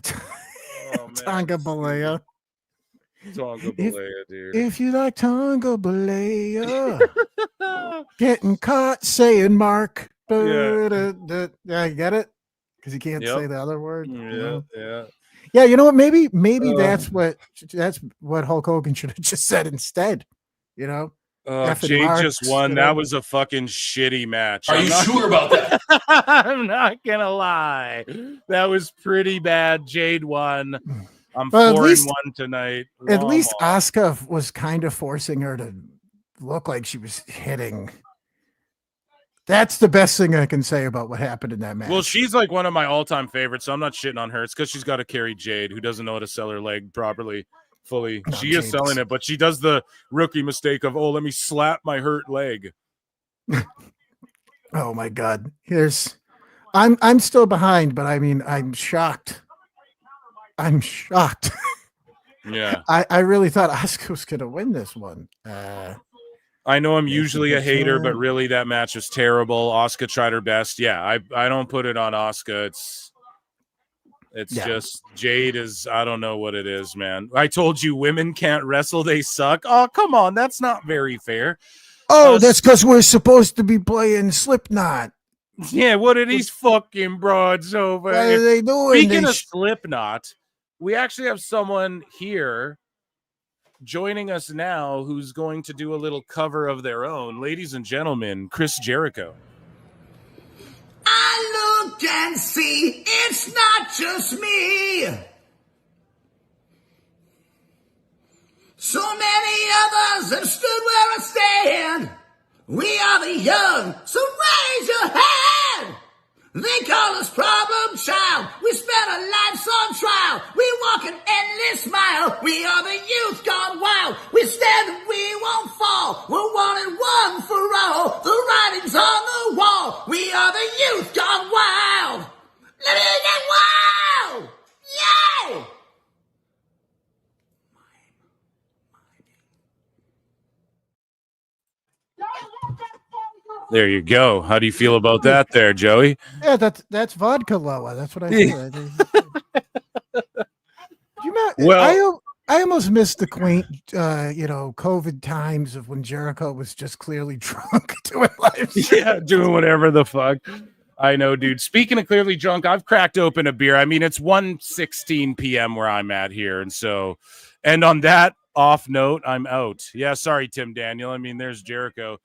T: Tonga Balea.
S: Tonga Balea, dude.
T: If you like Tonga Balea, getting caught saying Mark. Yeah, you get it? Because you can't say the other word.
S: Yeah.
T: Yeah, you know what? Maybe that's what Hulk Hogan should have just said instead.
S: Jade just won. That was a fucking shitty match.
C: Are you sure about that?
S: I'm not gonna lie. That was pretty bad. Jade won. I'm 4-1 tonight.
T: At least Asuka was kind of forcing her to look like she was hitting. That's the best thing I can say about what happened in that match.
S: Well, she's one of my all-time favorites, so I'm not shitting on her. It's because she's got to carry Jade, who doesn't know how to sell her leg properly, fully.
T: No,
S: she is selling it, but she does the rookie mistake of, let me slap my hurt leg.
T: Oh my God. I'm still behind, but I mean, I'm shocked.
S: Yeah.
T: I really thought Asuka was going to win this one.
S: I know I'm usually a hater, but really that match was terrible. Asuka tried her best. Yeah, I don't put it on Asuka. It's just Jade is, I don't know what it is, man. I told you women can't wrestle, they suck. Oh, come on, that's not very fair.
T: Oh, that's because we're supposed to be playing Slipknot.
S: Yeah, what are these fucking broads over?
T: What are they doing?
S: Speaking of Slipknot, we actually have someone here joining us now who's going to do a little cover of their own. Ladies and gentlemen, Chris Jericho.
K: I look and see it's not just me. others have stood where I stand. We are the young, so raise your hand. They call us problem child. We spent our lives on trial. We walk an endless mile. We are the youth gone wild. We stand and we won't fall. We're one and one for all. The writing's on the wall. We are the youth gone wild. Let me get wild! Yay!
S: There you go. How do you feel about that there, Joey?
T: Yeah, that's vodka Loa. That's what I feel.
S: Well,
T: I almost missed the quaint, COVID times of when Jericho was just clearly drunk doing live.
S: Yeah, doing whatever the fuck. I know, dude. Speaking of clearly drunk, I've cracked open a beer. I mean, it's 1:16 p.m. where I'm at here. And on that off note, I'm out. Yeah, sorry, Tim Daniel. I mean, there's Jericho.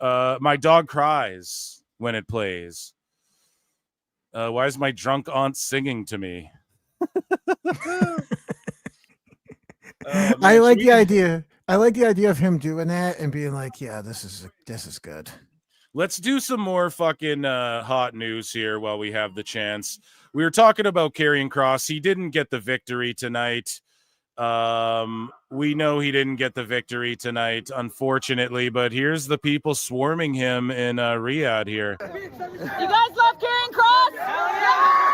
S: My dog cries when it plays. Why is my drunk aunt singing to me?
T: I like the idea. I like the idea of him doing that and being like, "Yeah, this is good."
S: Let's do some more fucking hot news here while we have the chance. We were talking about Karrion Kross. He didn't get the victory tonight. We know he didn't get the victory tonight, unfortunately, but here's the people swarming him in Riyadh here.
N: You guys love Karrion Kross? Hell yeah!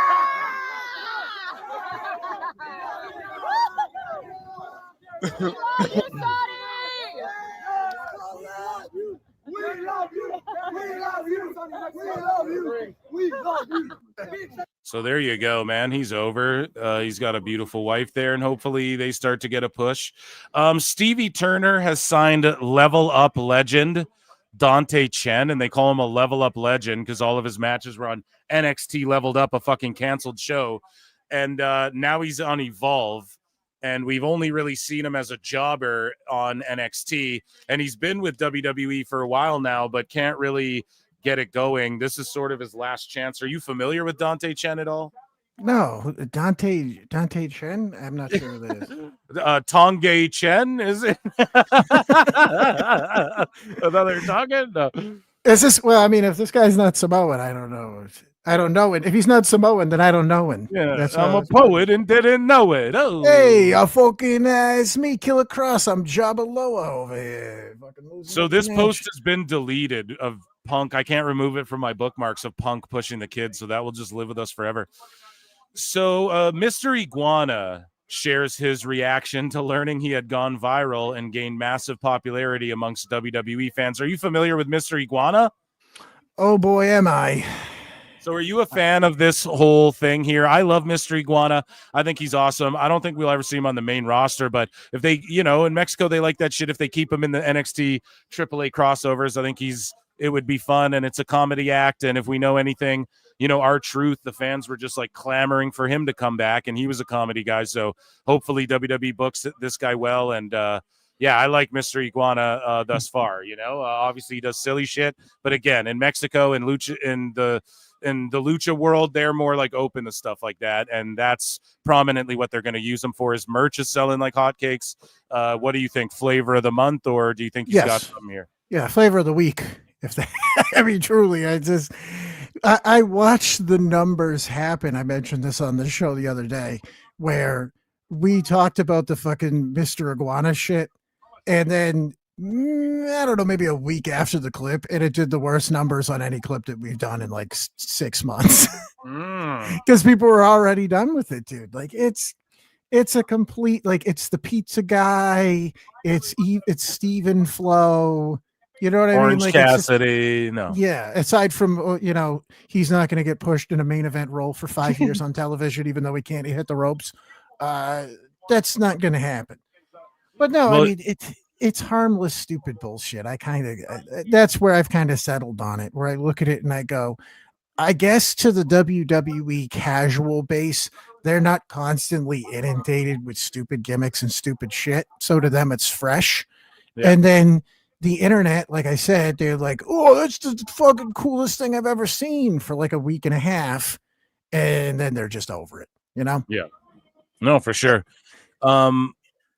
N: We love you, Scotty!
F: We love you! We love you! We love you! We love you!
S: So there you go, man. He's over. He's got a beautiful wife there, and hopefully they start to get a push. Stevie Turner has signed Level Up legend Dante Chen, and they call him a Level Up legend because all of his matches were on NXT Leveled Up, a fucking canceled show. And now he's on Evolve, and we've only really seen him as a jobber on NXT, and he's been with WWE for a while now, but can't really get it going. This is sort of his last chance. Are you familiar with Dante Chen at all?
T: No, Dante Chen. I'm not sure who that is.
S: Tonge Chen, is it? Another talking? No.
T: Is this? Well, I mean, if this guy's not Samoan, I don't know. I don't know it. If he's not Samoan, then I don't know him.
S: Yeah, I'm a poet and didn't know it. Oh,
T: hey, it's me, Killer Cross. I'm Jabba Loa over here.
S: So this post has been deleted of Punk. I can't remove it from my bookmarks of Punk pushing the kids, so that will just live with us forever. So Mr. Iguana shares his reaction to learning he had gone viral and gained massive popularity amongst WWE fans. Are you familiar with Mr. Iguana?
T: Oh boy, am I.
S: So are you a fan of this whole thing here? I love Mr. Iguana. I think he's awesome. I don't think we'll ever see him on the main roster, but if they, in Mexico, they like that shit. If they keep him in the NXT AAA crossovers, I think it would be fun, and it's a comedy act. And if we know anything, R-Truth, the fans were just like clamoring for him to come back, and he was a comedy guy. So hopefully WWE books this guy well. And yeah, I like Mr. Iguana thus far. Obviously he does silly shit, but again, in Mexico and in the lucha world, they're more like open to stuff like that, and that's prominently what they're going to use him for. His merch is selling like hotcakes. What do you think? Flavor of the month, or do you think he's got something here?
T: Yeah, flavor of the week. If they, I mean, truly, I watched the numbers happen. I mentioned this on the show the other day, where we talked about the fucking Mr. Iguana shit, and then I don't know, maybe a week after the clip, and it did the worst numbers on any clip that we've done in like 6 months, because people were already done with it, dude. Like it's a complete, like, it's the pizza guy, it's Steven Flo. You know what I mean?
S: Orange
T: Like,
S: Cassidy, no.
T: Yeah, aside from, he's not going to get pushed in a main event role for 5 years on television, even though he can't hit the ropes. That's not going to happen. But no, I mean, it's harmless, stupid bullshit. That's where I've kind of settled on it, where I look at it and I go, I guess to the WWE casual base, they're not constantly inundated with stupid gimmicks and stupid shit. So to them, it's fresh. Yeah. And then the internet, like I said, they're like, oh, that's the fucking coolest thing I've ever seen for like a week and a half. And then they're just over it,
S: Yeah. No, for sure.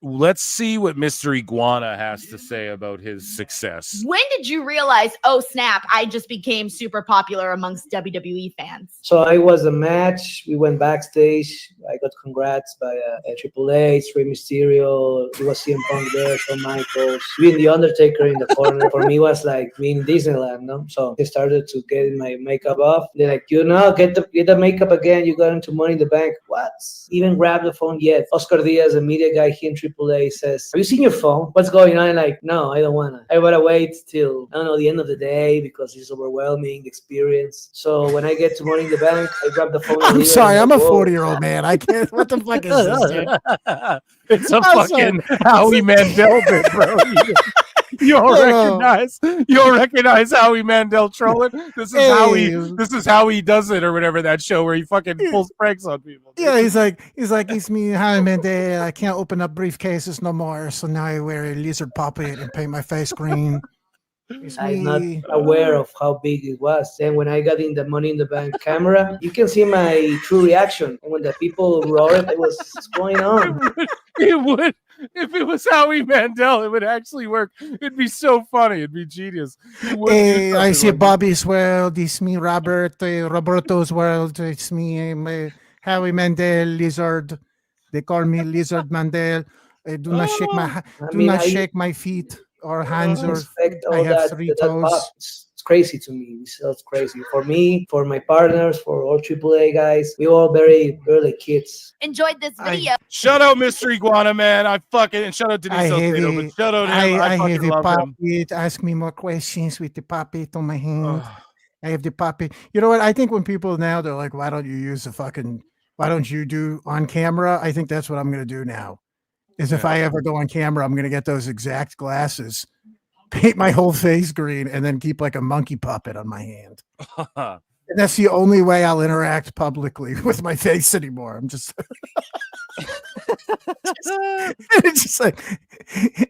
S: let's see what Mr. Iguana has to say about his success.
C: When did you realize, oh snap, I just became super popular amongst WWE fans?
G: So I was a match. We went backstage. I got congrats by Triple H, Rey Mysterio. It was CM Punk there, Shawn Michaels. Being the Undertaker in the corner for me was like being Disneyland, no? So I started to get my makeup off. They're like, get the makeup again. You got into Money in the Bank. What? Even grab the phone yet? Oscar Diaz, the media guy here in Triple A, says, "Have you seen your phone? What's going on?" I'm like, no, I don't wanna. I gotta wait till the end of the day because it's overwhelming experience. So when I get to Money in the Bank, I grab the phone.
T: I'm sorry, I'm a 40-year-old man. I can't. What the fuck is this, dude?
S: It's a fucking Howie Mandel bit, bro. You'll recognize Howie Mandel trolling. This is how he does it, or whatever, that show where he fucking pulls pranks on people.
T: Yeah, he's like, it's me, Howie Mandel. I can't open up briefcases no more, so now I wear a lizard puppet and paint my face green.
G: I'm not aware of how big it was. Then when I got in the Money in the Bank camera, you can see my true reaction. And when the people roared, it was, what's going on?
S: It would. If it was Howie Mandel, it would actually work. It'd be so funny. It'd be genius.
T: Hey, I see Bobby's world. It's me, Roberto's world. It's me, Howie Mandel, Lizard. They call me Lizard Mandel. Do not shake my feet or hands, or I have three toes.
G: It's crazy to me. It's crazy for me, for my partners, for all AAA guys. We all very early kids.
C: Enjoyed this video.
S: Shout out Mr. Iguana, man. And shout out Denise Salcedo, but shout out him. I
T: have
S: fucking
T: the
S: love him.
T: puppet. Ask me more questions with the puppet on my hand. I have the puppet. You know what? I think when people now, they're like, why don't you do on camera? I think that's what I'm going to do now. If I ever go on camera, I'm going to get those exact glasses, paint my whole face green, and then keep like a monkey puppet on my hand. And that's the only way I'll interact publicly with my face anymore. I'm just, it's just like,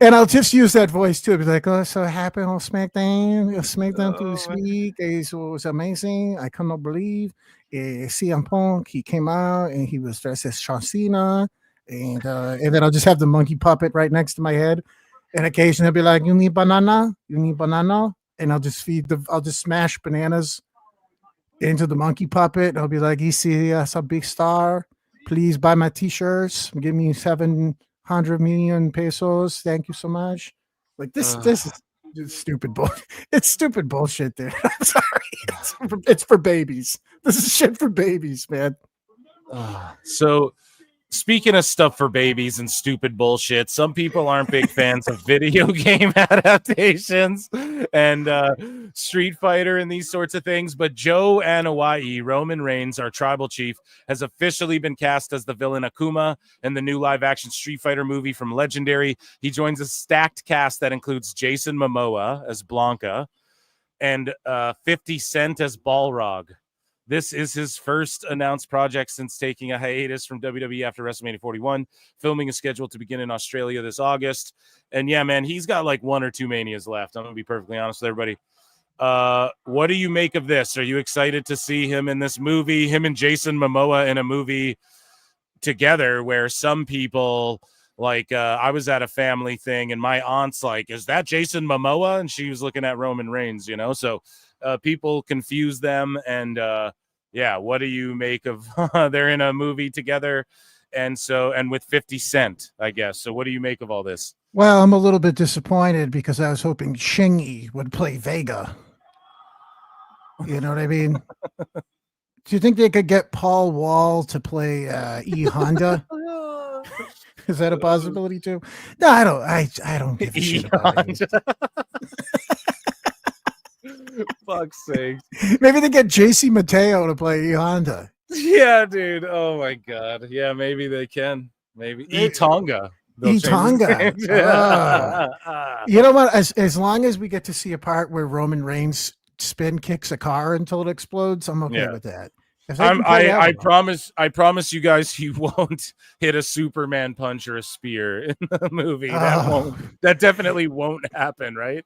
T: and I'll just use that voice too. I'll be like, oh, so happy on SmackDown to this week. It was amazing. I cannot believe CM Punk, he came out and he was dressed as John Cena. And then I'll just have the monkey puppet right next to my head, and occasionally I'll be like, "You need banana? You need banana?" And I'll just smash bananas into the monkey puppet. And I'll be like, "You see us a big star? Please buy my t-shirts. Give me 700 million pesos. Thank you so much." Like this is stupid bullshit. It's stupid bullshit, dude. I'm sorry. It's for babies. This is shit for babies, man.
S: So, speaking of stuff for babies and stupid bullshit, some people aren't big fans of video game adaptations and Street Fighter and these sorts of things. But Joe Anoa'i, Roman Reigns, our tribal chief, has officially been cast as the villain Akuma in the new live-action Street Fighter movie from Legendary. He joins a stacked cast that includes Jason Momoa as Blanca and 50 Cent as Balrog. This is his first announced project since taking a hiatus from WWE after WrestleMania 41. Filming is scheduled to begin in Australia this August. And yeah, man, he's got like 1 or 2 Manias left. I'm going to be perfectly honest with everybody. What do you make of this? Are you excited to see him in this movie, him and Jason Momoa in a movie together, where some people, like, I was at a family thing and my aunt's like, is that Jason Momoa? And she was looking at Roman Reigns, you know? So people confuse them. And yeah, what do you make of they're in a movie together? And with 50 Cent, I guess. So what do you make of all this?
T: Well, I'm a little bit disappointed because I was hoping Shingy would play Vega. You know what I mean? Do you think they could get Paul Wall to play E Honda? Is that a possibility too? No, I don't give a shit about it.
S: Fuck's sake.
T: Maybe they get JC Mateo to play E Honda.
S: Yeah, dude. Oh my god. Yeah, maybe they can. Maybe E Tonga.
T: E Tonga. You know what? As long as we get to see a part where Roman Reigns spin kicks a car until it explodes, I'm okay with that.
S: I promise you guys he won't hit a Superman punch or a spear in the movie. That definitely won't happen, right?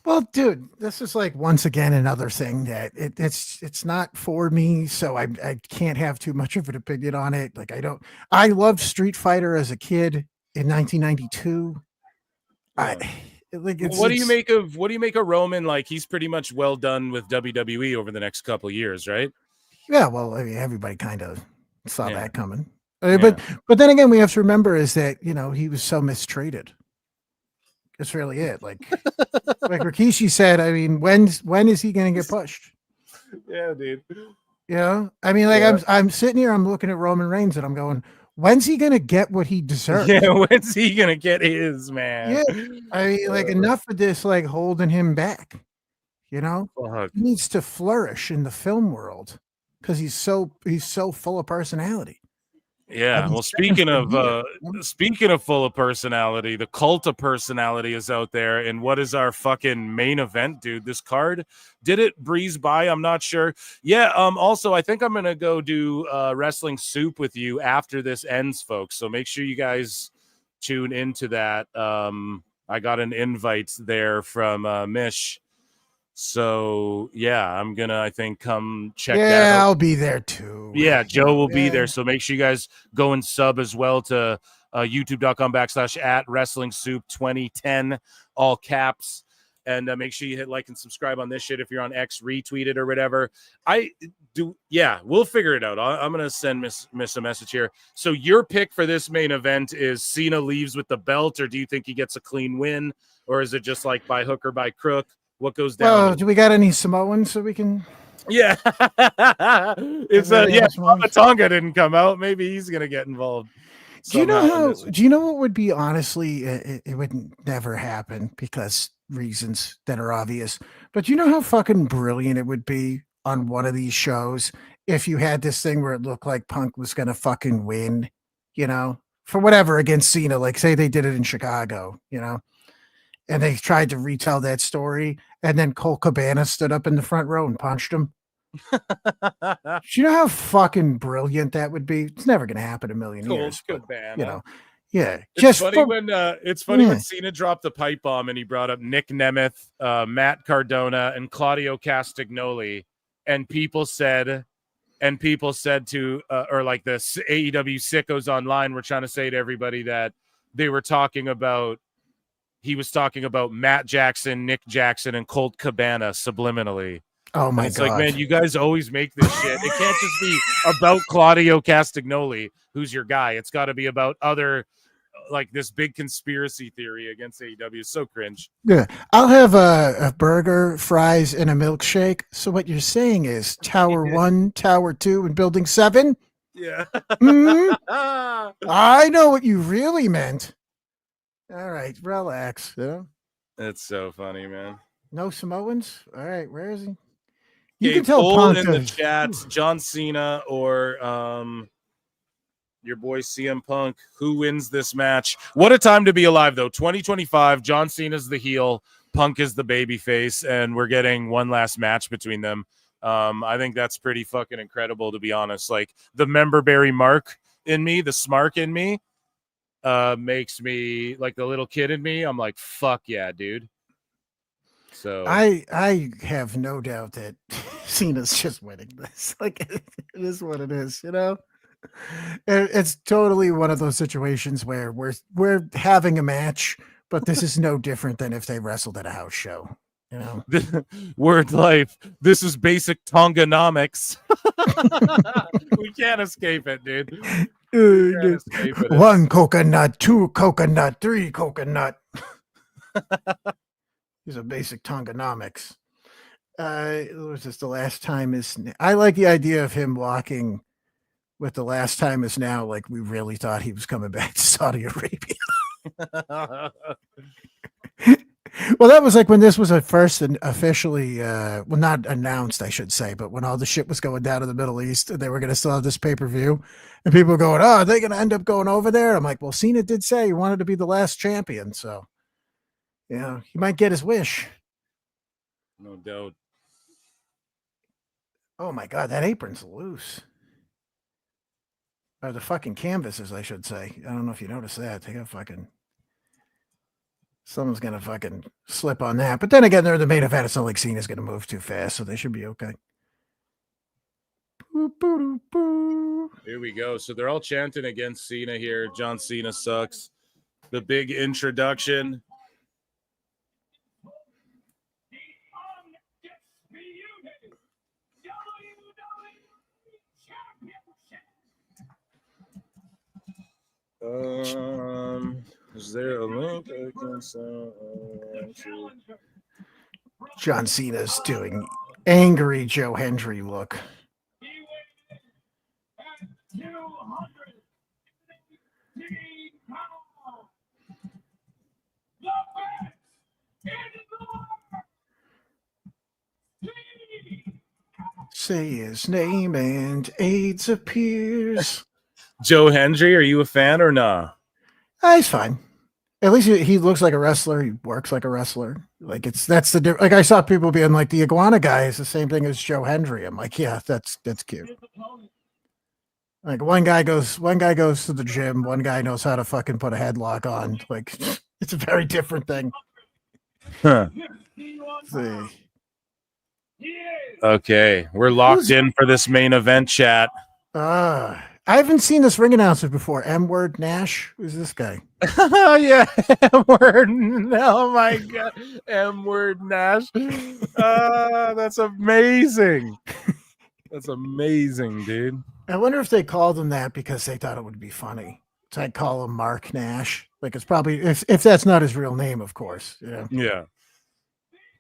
T: Well, dude, this is like once again another thing that it's not for me, so I can't have too much of an opinion on it. Like I loved Street Fighter as a kid. in 1992.
S: What do you make of Roman? Like, he's pretty much well done with WWE over the next couple years, right?
T: Yeah, well, I mean, everybody kind of saw
S: Yeah.
T: that coming. But then again, we have to remember is that he was so mistreated. That's really it. Like Rikishi said, I mean, when is he going to get pushed?
S: Yeah, dude.
T: I mean, like I'm sitting here, I'm looking at Roman Reigns, and I'm going, when's he going to get what he deserves?
S: Yeah, when's he gonna get his, man?
T: Yeah, I mean, like enough of this, like holding him back.
S: Fuck.
T: He needs to flourish in the film world because he's so full of personality.
S: Yeah. Well, speaking of full of personality, the cult of personality is out there. And what is our fucking main event, dude? This card, did it breeze by? I'm not sure. Yeah. Also, I think I'm gonna go do wrestling soup with you after this ends, folks. So make sure you guys tune into that. I got an invite there from Mish. So yeah, I'm gonna, I think, come check that out.
T: I'll be there too.
S: Yeah, Joe will be there. So make sure you guys go and sub as well to youtube.com/@WrestlingSoup2010, all caps. And make sure you hit like and subscribe on this shit. If you're on X, retweet it or whatever. We'll figure it out. I'm going to send Miss a message here. So your pick for this main event is Cena leaves with the belt, or do you think he gets a clean win? Or is it just like by hook or by crook? What goes down?
T: Well, do we got any Samoans so we can?
S: Yeah. It's Tonga didn't come out. Maybe he's going to get involved.
T: Do you know what would be, honestly, it would never happen because reasons that are obvious, but you know how fucking brilliant it would be on one of these shows if you had this thing where it looked like Punk was going to fucking win, for whatever against Cena, like say they did it in Chicago, and they tried to retell that story, and then Colt Cabana stood up in the front row and punched him. Do you know how fucking brilliant that would be? It's never going to happen in a million years.
S: Cabana.
T: Yeah.
S: It's funny when Cena dropped the pipe bomb and he brought up Nick Nemeth, Matt Cardona, and Claudio Castagnoli, and people said to or like the AEW sickos online were trying to say to everybody that he was talking about Matt Jackson, Nick Jackson, and Colt Cabana subliminally.
T: Oh my God.
S: It's like, man, you guys always make this shit. It can't just be about Claudio Castagnoli, who's your guy. It's got to be about other, like this big conspiracy theory against AEW. It's so cringe.
T: Yeah. I'll have a burger, fries, and a milkshake. So what you're saying is Tower 1, Tower 2, and Building 7?
S: Yeah.
T: I know what you really meant. All right, relax.
S: It's so funny, man.
T: No Samoans? All right, where is he?
S: You can tell Punk in the chat, John Cena or your boy CM Punk. Who wins this match? What a time to be alive, though. 2025. John Cena's the heel, Punk is the babyface, and we're getting one last match between them. I think that's pretty fucking incredible, to be honest. Like the memberberry mark in me, the smark in me, makes me like the little kid in me. I'm like, fuck yeah, dude. So
T: I have no doubt that Cena's just winning this. Like it is what it is, It's totally one of those situations where we're having a match, but this is no different than if they wrestled at a house show.
S: Word life. This is basic Tonganomics. We can't escape it, dude.
T: One coconut, two coconut, three coconut. These are basic Tonganomics. Was this the last time is? I like the idea of him walking with the last time is now. Like we really thought he was coming back to Saudi Arabia. Well, that was like when this was at first and officially, well, not announced, I should say, but when all the shit was going down in the Middle East, they were going to still have this pay-per-view, and people were going, "Oh, are they going to end up going over there?" I'm like, "Well, Cena did say he wanted to be the last champion, so he might get his wish."
S: No doubt.
T: Oh my God, that apron's loose. Or the fucking canvases, I should say. I don't know if you noticed that. They got fucking. Someone's going to fucking slip on that. But then again, they're the main event. It's not like Cena's going to move too fast, so they should be okay.
S: Here we go. So they're all chanting against Cena here. John Cena sucks. the big introduction. Is there a link I can send?
T: John Cena's doing angry Joe Hendry look. Say his name and AIDS appears.
S: Joe Hendry, are you a fan or nah?
T: He's fine. At least he looks like a wrestler. He works like a wrestler. Like like I saw people being like the iguana guy is the same thing as Joe Hendry. I'm like, yeah, that's cute. Like one guy goes to the gym. One guy knows how to fucking put a headlock on. Like it's a very different thing.
S: Huh. Okay, we're locked in for this main event chat.
T: I haven't seen this ring announcer before. M-word Nash. Who's this guy?
S: Oh yeah, M-word. Oh my god, M-word Nash. That's amazing. That's amazing, dude.
T: I wonder if they called him that because they thought it would be funny. So I'd call him Mark Nash. Like it's probably if that's not his real name, of course. Yeah.
S: Yeah.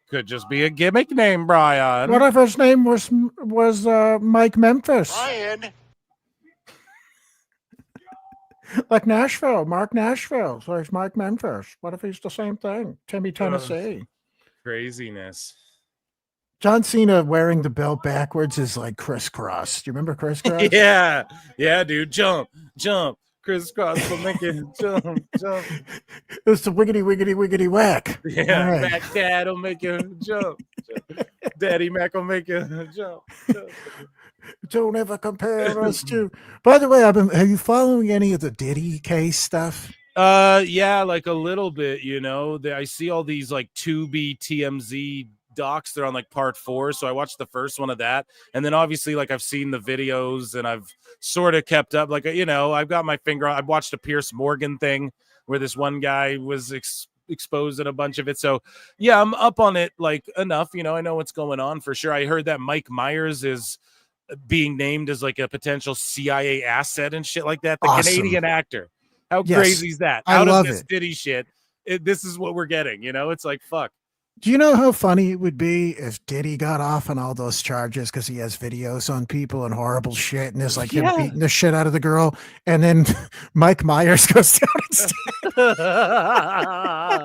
S: Could just be a gimmick name, Brian.
T: What if his name was Mike Memphis?
E: Brian.
T: Like Nashville, Mark Nashville. So it's Mike Memphis. What if he's the same thing? Timmy, Tennessee.
S: Craziness.
T: John Cena wearing the belt backwards is like crisscross. Do you remember crisscross?
S: Yeah. Yeah, dude. Jump. Crisscross will make it jump.
T: It's the wiggity, wiggity, wiggity whack.
S: Yeah,
T: All right.
S: Mac Dad will make you jump. Daddy Mac will make you jump.
T: Don't ever compare us to. By the way, are you following any of the Diddy case stuff?
S: Yeah, like a little bit, you know. I see all these like 2B TMZ docs. They're on like part 4, so I watched the first one of that, and then obviously like I've seen the videos and I've sort of kept up. Like you know, I've got my finger on. I've watched a Pierce Morgan thing where this one guy was exposed in a bunch of it. So yeah, I'm up on it like enough. You know, I know what's going on for sure. I heard that Mike Myers is being named as like a potential CIA asset and shit like that. The
T: Awesome.
S: Canadian actor. How
T: Yes,
S: crazy is that?
T: I
S: Out
T: love
S: of this
T: it.
S: Diddy shit, this is what we're getting. You know, it's like fuck.
T: Do you know how funny it would be if Diddy got off on all those charges because he has videos on people and horrible shit, and there's like him beating the shit out of the girl, and then Mike Myers goes down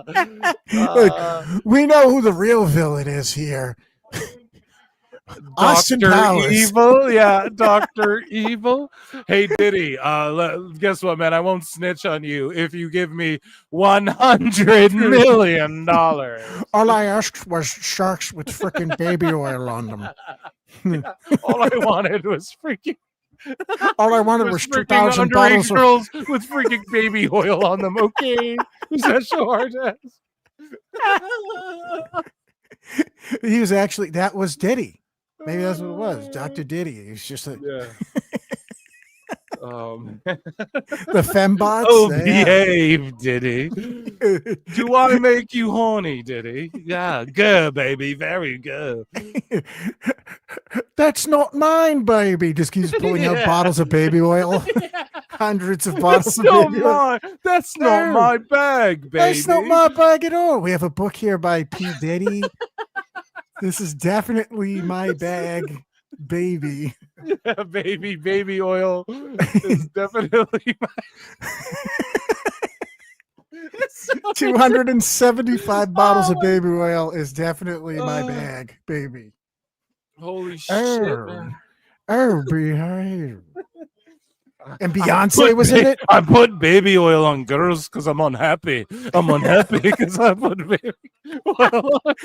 T: and like, we know who the real villain is here. Austin
S: Dr.
T: Powers.
S: Evil, yeah, Dr. Evil. Hey Diddy, guess what, man? I won't snitch on you if you give me $100 million.
T: All I asked was sharks with freaking baby oil on them.
S: All I wanted was freaking.
T: All I wanted was
S: freaking
T: 2,000 bottles
S: underage
T: of
S: girls with freaking baby oil on them. Okay, is that so hard?
T: He was actually, that was Diddy. Maybe that's what it was. Dr. Diddy. He's just a,
S: Yeah.
T: the fembots.
S: Oh,
T: yeah.
S: behave, Diddy. Do I make you horny, Diddy? Yeah, good, baby. Very good.
T: That's not mine, baby. Just keeps pulling out bottles of baby oil. Hundreds of bottles
S: That's
T: of
S: not
T: baby oil.
S: mine. That's not
T: No.
S: my bag, baby.
T: That's not my bag at all. We have a book here by P. Diddy. This is definitely my bag, baby.
S: Yeah, baby oil is definitely my
T: 275 bottles of baby oil is definitely my bag, baby.
S: Holy shit, man.
T: Oh, behave. And Beyonce was in it.
S: I put baby oil on girls because I'm unhappy. I'm unhappy because I put baby oil on.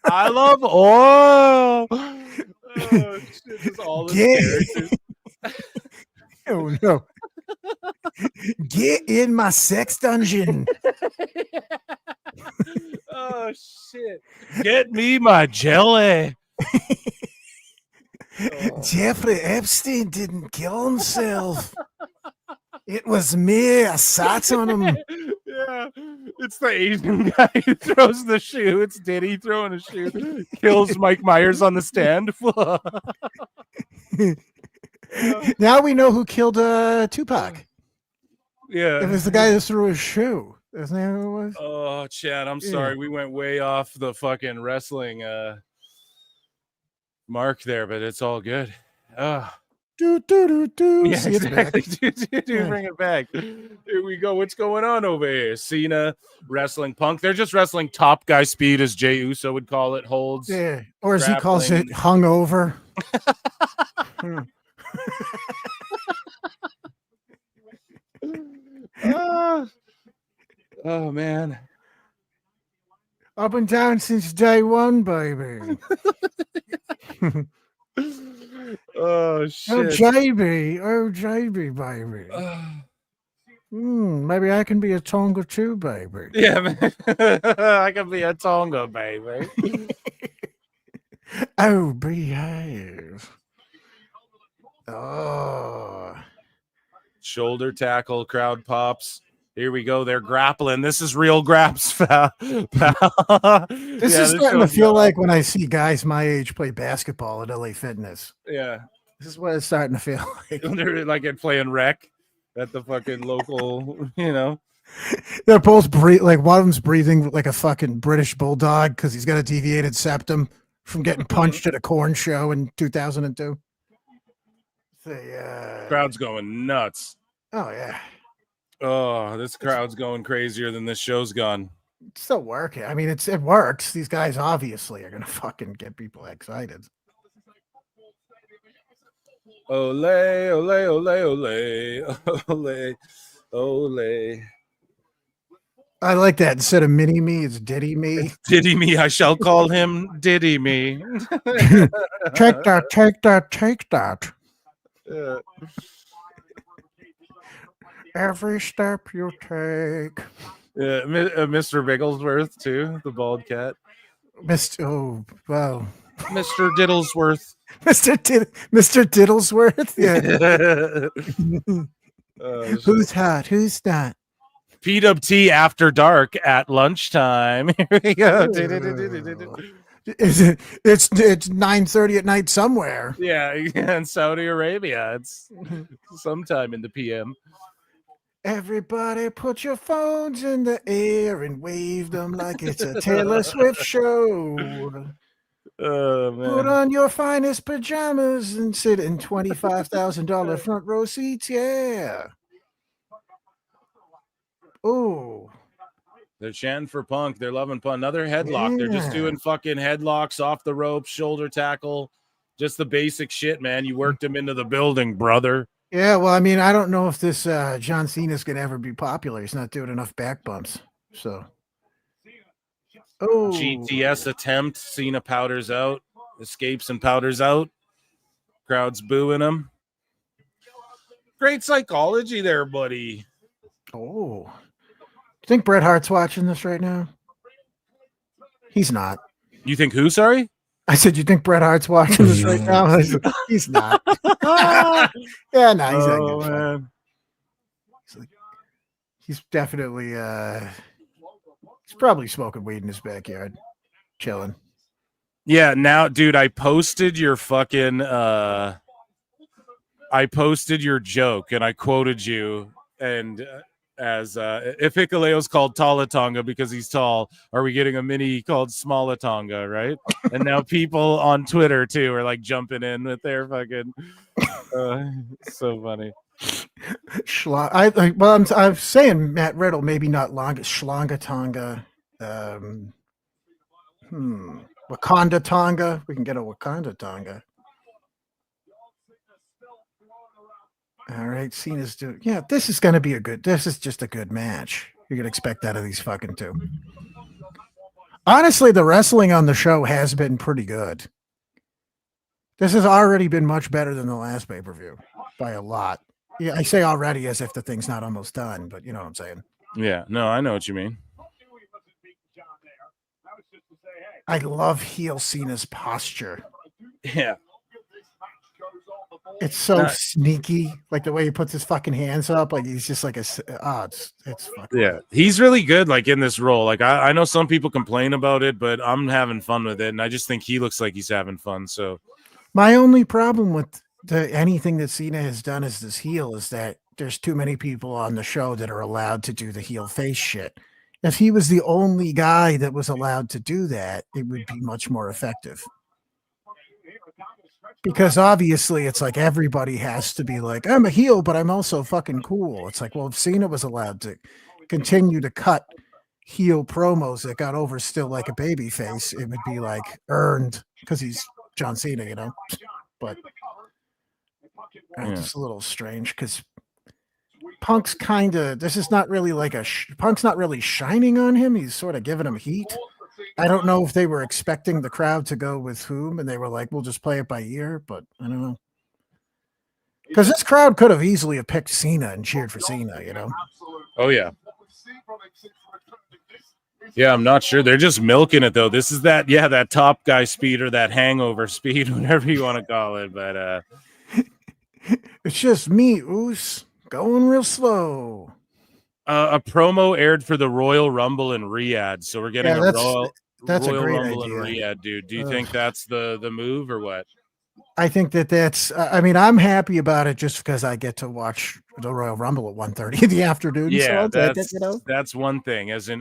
S: I love oil. Oh, shit, this is all the characters.
T: Oh no. Get in my sex dungeon.
S: Oh shit. Get me my jelly.
T: Jeffrey Epstein didn't kill himself. It was me. I sat on him.
S: Yeah, it's the Asian guy who throws the shoe. It's Diddy throwing a shoe. Kills Mike Myers on the stand.
T: Now we know who killed Tupac.
S: Yeah.
T: It was the guy that threw his shoe. Isn't that who it was?
S: Oh, Chad, I'm
T: Yeah.
S: sorry. We went way off the fucking wrestling mark there, but it's all good.
T: Do, do, do, do.
S: Yeah,
T: See, it's back.
S: exactly. Dude, bring it back. Here we go. What's going on over here? Cena wrestling Punk. They're just wrestling top guy speed, as Jey Uso would call it. Holds.
T: Yeah. Or as he calls it,
S: grappling.
T: hungover.
S: Oh man.
T: Up and down since day one, baby.
S: Oh
T: Oh,
S: shit.
T: JB. Oh, JB, baby. Maybe I can be a Tonga too, baby.
S: Yeah, man. I can be a Tonga, baby.
T: Oh, behave. Oh.
S: Shoulder tackle, crowd pops. Here we go. They're grappling. This is real graps, pal.
T: This is starting to feel like when I see guys my age play basketball at LA Fitness.
S: Yeah.
T: This is what it's starting to feel like.
S: They're like playing rec at the fucking local,
T: They're both like one of them's breathing like a fucking British bulldog because he's got a deviated septum from getting punched at a corn show in 2002.
S: Crowd's going nuts.
T: Oh yeah.
S: Oh, this crowd's going crazier than this show's gone.
T: It's still working. I mean, it works. These guys obviously are gonna fucking get people excited.
S: Ole, ole, ole, ole, ole, ole.
T: I like that. Instead of mini me, it's Diddy me.
S: Diddy me, I shall call him Diddy me.
T: Take that, take that, take that.
S: Yeah.
T: Every step you take.
S: Yeah, Mr. Bigglesworth too, the bald cat.
T: Oh, wow.
S: Mr. Diddlesworth.
T: Mr. Diddlesworth? Yeah. Who's hot? Who's not?
S: PWT After Dark at lunchtime. Here we go.
T: Is it? It's 9:30 at night somewhere.
S: Yeah, in Saudi Arabia. It's sometime in the PM.
T: Everybody put your phones in the air and wave them like it's a Taylor Swift show.
S: Oh, man.
T: Put on your finest pajamas and sit in $25,000 front row seats. Yeah. Oh.
S: They're chanting for Punk. They're loving Punk. Another headlock. They're just doing fucking headlocks off the ropes, shoulder tackle. Just the basic shit, man. You worked him into the building, brother.
T: Yeah, well, I mean, I don't know if this John Cena's going to ever be popular. He's not doing enough back bumps. So. Oh.
S: GTS attempt. Cena powders out. Escapes and powders out. Crowd's booing him. Great psychology there, buddy.
T: Oh. You think Bret Hart's watching this right now? He's not.
S: You think who, sorry?
T: I said, you think Bret Hart's watching this right now? I said, he's not. Yeah, no, he's not.
S: Oh, man.
T: He's definitely, he's probably smoking weed in his backyard, chilling.
S: Yeah, now, dude, I posted your fucking, I posted your joke and I quoted you and as if Hikuleo's called Talatonga because he's tall, are we getting a mini called Smalatonga, right? And now people on Twitter too are like jumping in with their fucking so funny.
T: I'm saying Matt Riddle, maybe not long Schlongatonga. Wakanda Tonga. We can get a Wakanda Tonga. All right, Cena's doing. Yeah, this is going to be this is just a good match. You can expect that of these fucking two. Honestly, the wrestling on the show has been pretty good. This has already been much better than the last pay-per-view by a lot. Yeah, I say already as if the thing's not almost done, but you know what I'm saying.
S: Yeah, no, I know what you mean.
T: I love heel Cena's posture.
S: Yeah.
T: It's so
S: Not-
T: sneaky, like the way he puts his fucking hands up, like he's just like it's fucking.
S: Yeah, he's really good, like in this role. Like I know some people complain about it, but I'm having fun with it, and I just think he looks like he's having fun. So
T: My only problem with anything that Cena has done as this heel is that there's too many people on the show that are allowed to do the heel face shit. If he was the only guy that was allowed to do that, it would be much more effective. Because obviously it's like everybody has to be like, I'm a heel, but I'm also fucking cool. It's like, well, if Cena was allowed to continue to cut heel promos that got over still like a baby face, it would be like earned because he's John Cena, you know. But it's a little strange because Punk's kind of, this is not really like Punk's not really shining on him. He's sort of giving him heat. I don't know if they were expecting the crowd to go with whom, and they were like, we'll just play it by ear, but I don't know. Because this crowd could have easily have picked Cena and cheered for Cena, you know?
S: oh yeah. Yeah, I'm not sure. They're just milking it though. This is that top guy speed or that hangover speed, whatever you want to call it. But
T: it's just me, Oos, going real slow.
S: A promo aired for the Royal Rumble in Riyadh, so we're getting
T: that's a
S: Royal
T: great
S: Rumble in
T: idea.
S: Riyadh, dude. Do you think that's the move or what?
T: I think that's. I mean, I'm happy about it just because I get to watch the Royal Rumble at 1:30 in the afternoon.
S: Yeah,
T: so I'll take it, you know?
S: that's one thing. As in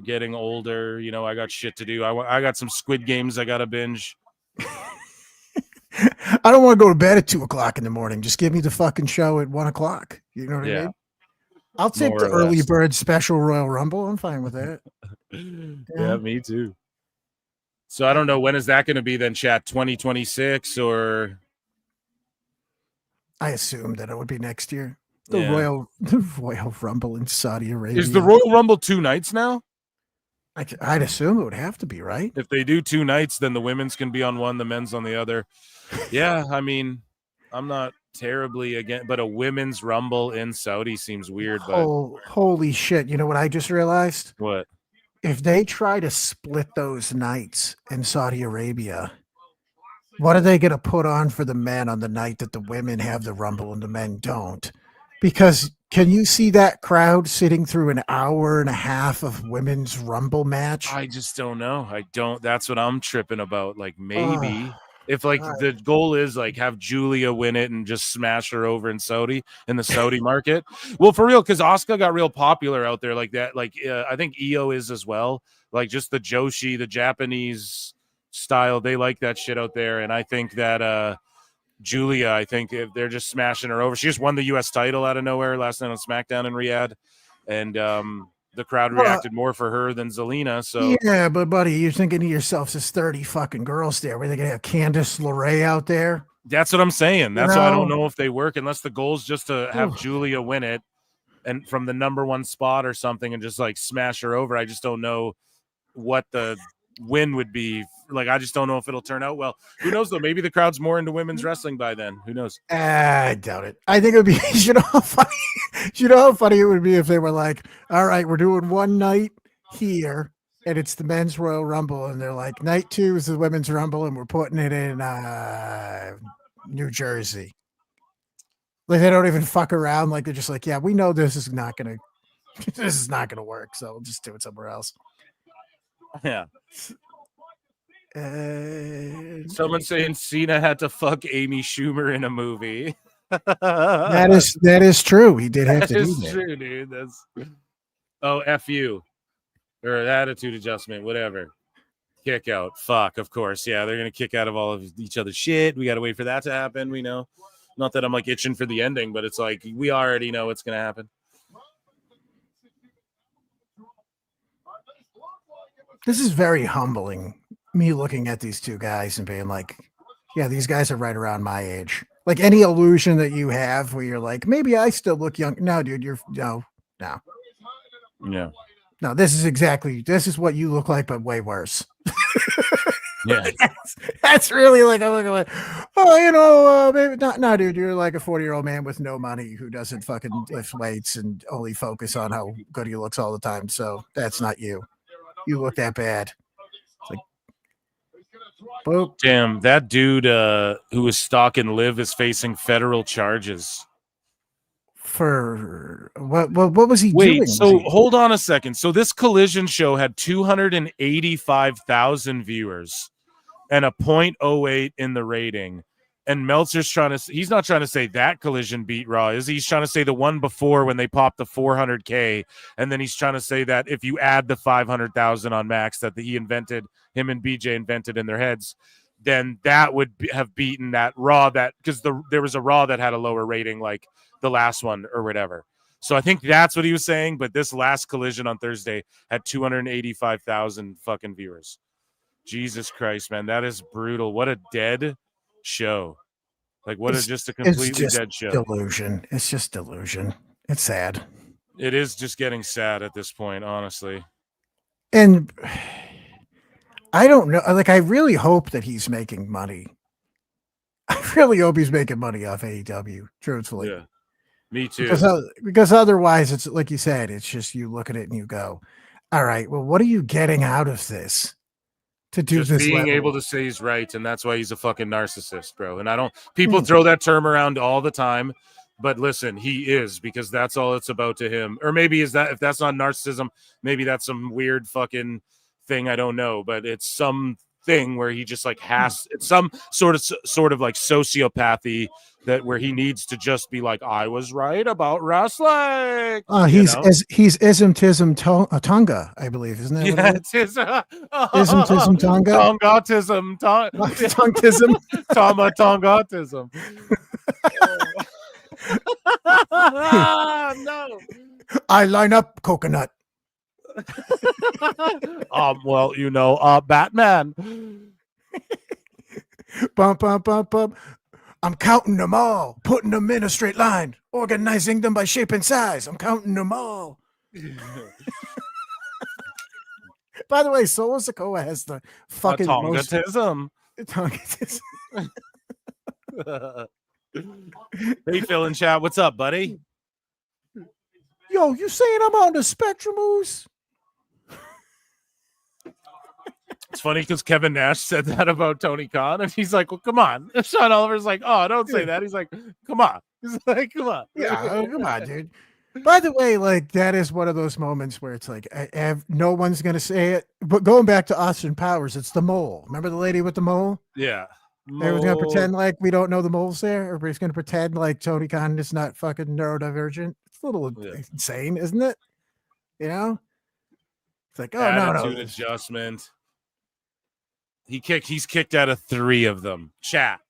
S: getting older, you know, I got shit to do. I got some Squid Games I got to binge.
T: I don't want to go to bed at 2:00 in the morning. Just give me the fucking show at 1:00. You know what I mean? I'll take
S: More
T: the
S: or
T: early
S: less.
T: bird special Royal Rumble. I'm fine with that.
S: Yeah, me too. So I don't know, when is that going to be then, chat? 2026 or?
T: I assume that it would be next year. The
S: Yeah.
T: Royal Rumble in Saudi Arabia.
S: Is the Royal Rumble 2 nights now?
T: I'd assume it would have to be, right?
S: If they do 2 nights, then the women's can be on one, the men's on the other. Yeah, I mean, I'm not terribly against, but a women's Rumble in Saudi seems weird. But
T: Holy shit. You know what I just realized?
S: what?
T: If they try to split those nights in Saudi Arabia, what are they going to put on for the men on the night that the women have the Rumble and the men don't? Because can you see that crowd sitting through an hour and a half of women's Rumble match?
S: I just don't know. That's what I'm tripping about. Like maybe if like the goal is like have Julia win it and just smash her over in the Saudi market. Well, for real, because Asuka got real popular out there like that. Like I think Io is as well. Like just the Joshi, the Japanese style, they like that shit out there. And I think that Julia, I think if they're just smashing her over. She just won the U.S. title out of nowhere last night on SmackDown in Riyadh, and the crowd reacted more for her than Zelina. So
T: yeah, but buddy, you're thinking to yourself, there's 30 fucking girls there. Were they gonna have Candice LeRae out there?
S: that's what I'm saying. That's why I don't know if they work unless the goal is just to have Julia win it and from the number 1 spot or something and just like smash her over. I just don't know what the win would be. Like, I just don't know if it'll turn out well. Who knows though? Maybe the crowd's more into women's wrestling by then. Who knows?
T: I doubt it. I think it would be. You know how funny it would be if they were like, "All right, we're doing one night here, and it's the men's Royal Rumble," and they're like, "Night 2 is the women's Rumble, and we're putting it in New Jersey." Like they don't even fuck around. Like they're just like, "Yeah, we know this is not gonna work, so we'll just do it somewhere else."
S: Yeah. Someone saying Cena had to fuck Amy Schumer in a movie.
T: that is true. He did have to do that.
S: That is true, dude. That's F you or attitude adjustment, whatever. Kick out. Fuck, of course. Yeah, they're gonna kick out of all of each other's shit. We gotta wait for that to happen. We know. Not that I'm like itching for the ending, but it's like we already know what's gonna happen.
T: This is very humbling. Me looking at these two guys and being like, yeah, these guys are right around my age. Like any illusion that you have where you're like, maybe I still look young. No, dude, no.
S: Yeah.
T: No, this is what you look like, but way worse.
S: Yeah.
T: That's really like, I'm like, oh, you know, maybe not. No, dude, you're like a 40-year-old man with no money who doesn't fucking lift weights and only focus on how good he looks all the time. So that's not you. You look that bad. It's like, Boop.
S: Damn, that dude who was stalking Liv is facing federal charges.
T: For what was he
S: Wait,
T: doing?
S: so hold on a second. So this Collision show had 285,000 viewers and a 0.08 in the rating. And Meltzer's he's not trying to say that Collision beat Raw, is he? He's trying to say the one before when they popped the 400K. And then he's trying to say that if you add the 500,000 on Max that him and BJ invented in their heads, then that would have beaten that Raw, because there was a Raw that had a lower rating like the last one or whatever. So I think that's what he was saying. But this last Collision on Thursday had 285,000 fucking viewers. Jesus Christ, man, that is brutal. What a dead show. Like, just a completely dead show.
T: Delusion. It's just delusion. It's sad.
S: It is just getting sad at this point, honestly.
T: And I don't know. Like, I really hope that he's making money. I really hope he's making money off AEW, truthfully.
S: Yeah, me too.
T: Because otherwise, it's like you said, it's just you look at it and you go, all right, well, what are you getting out of this? To do
S: just
T: this
S: being
T: level?
S: able to say he's right, and that's why he's a fucking narcissist, bro. And people throw that term around all the time, but listen, he is, because that's all it's about to him. Or maybe if that's not narcissism, maybe that's some weird fucking thing, I don't know, but it's some thing where he just like it's some sort of like sociopathy that where he needs to just be like, I was right about wrestling.
T: He's ism-tism Tonga, I believe, isn't that?
S: Yeah,
T: what
S: it's his
T: ism-tism Tonga.
S: Tongatism.
T: Tongism.
S: Tongatism. No.
T: I line up coconut.
S: Well, Batman.
T: Bump, bump, bump, bump. I'm counting them all, putting them in a straight line, organizing them by shape and size. I'm counting them all. By the way, Solo Sikoa has the fucking
S: Tongatism.
T: Tongatism.
S: Hey, Phil in chat. What's up, buddy?
T: Yo, you saying I'm on the spectrum, Moose?
S: It's funny because Kevin Nash said that about Tony Khan, and he's like, well, come on. And Sean Oliver's like, oh, don't say that. He's like, come on. He's like, come on.
T: Yeah, come on, dude. By the way, like, that is one of those moments where it's like, no one's going to say it. But going back to Austin Powers, it's the mole. Remember the lady with the mole?
S: Yeah.
T: Everyone's going to pretend like we don't know the mole's there. Everybody's going to pretend like Tony Khan is not fucking neurodivergent. It's a little insane, isn't it? You know? It's like, oh,
S: attitude
T: no.
S: Adjustment. He's kicked out of 3 of them. Chat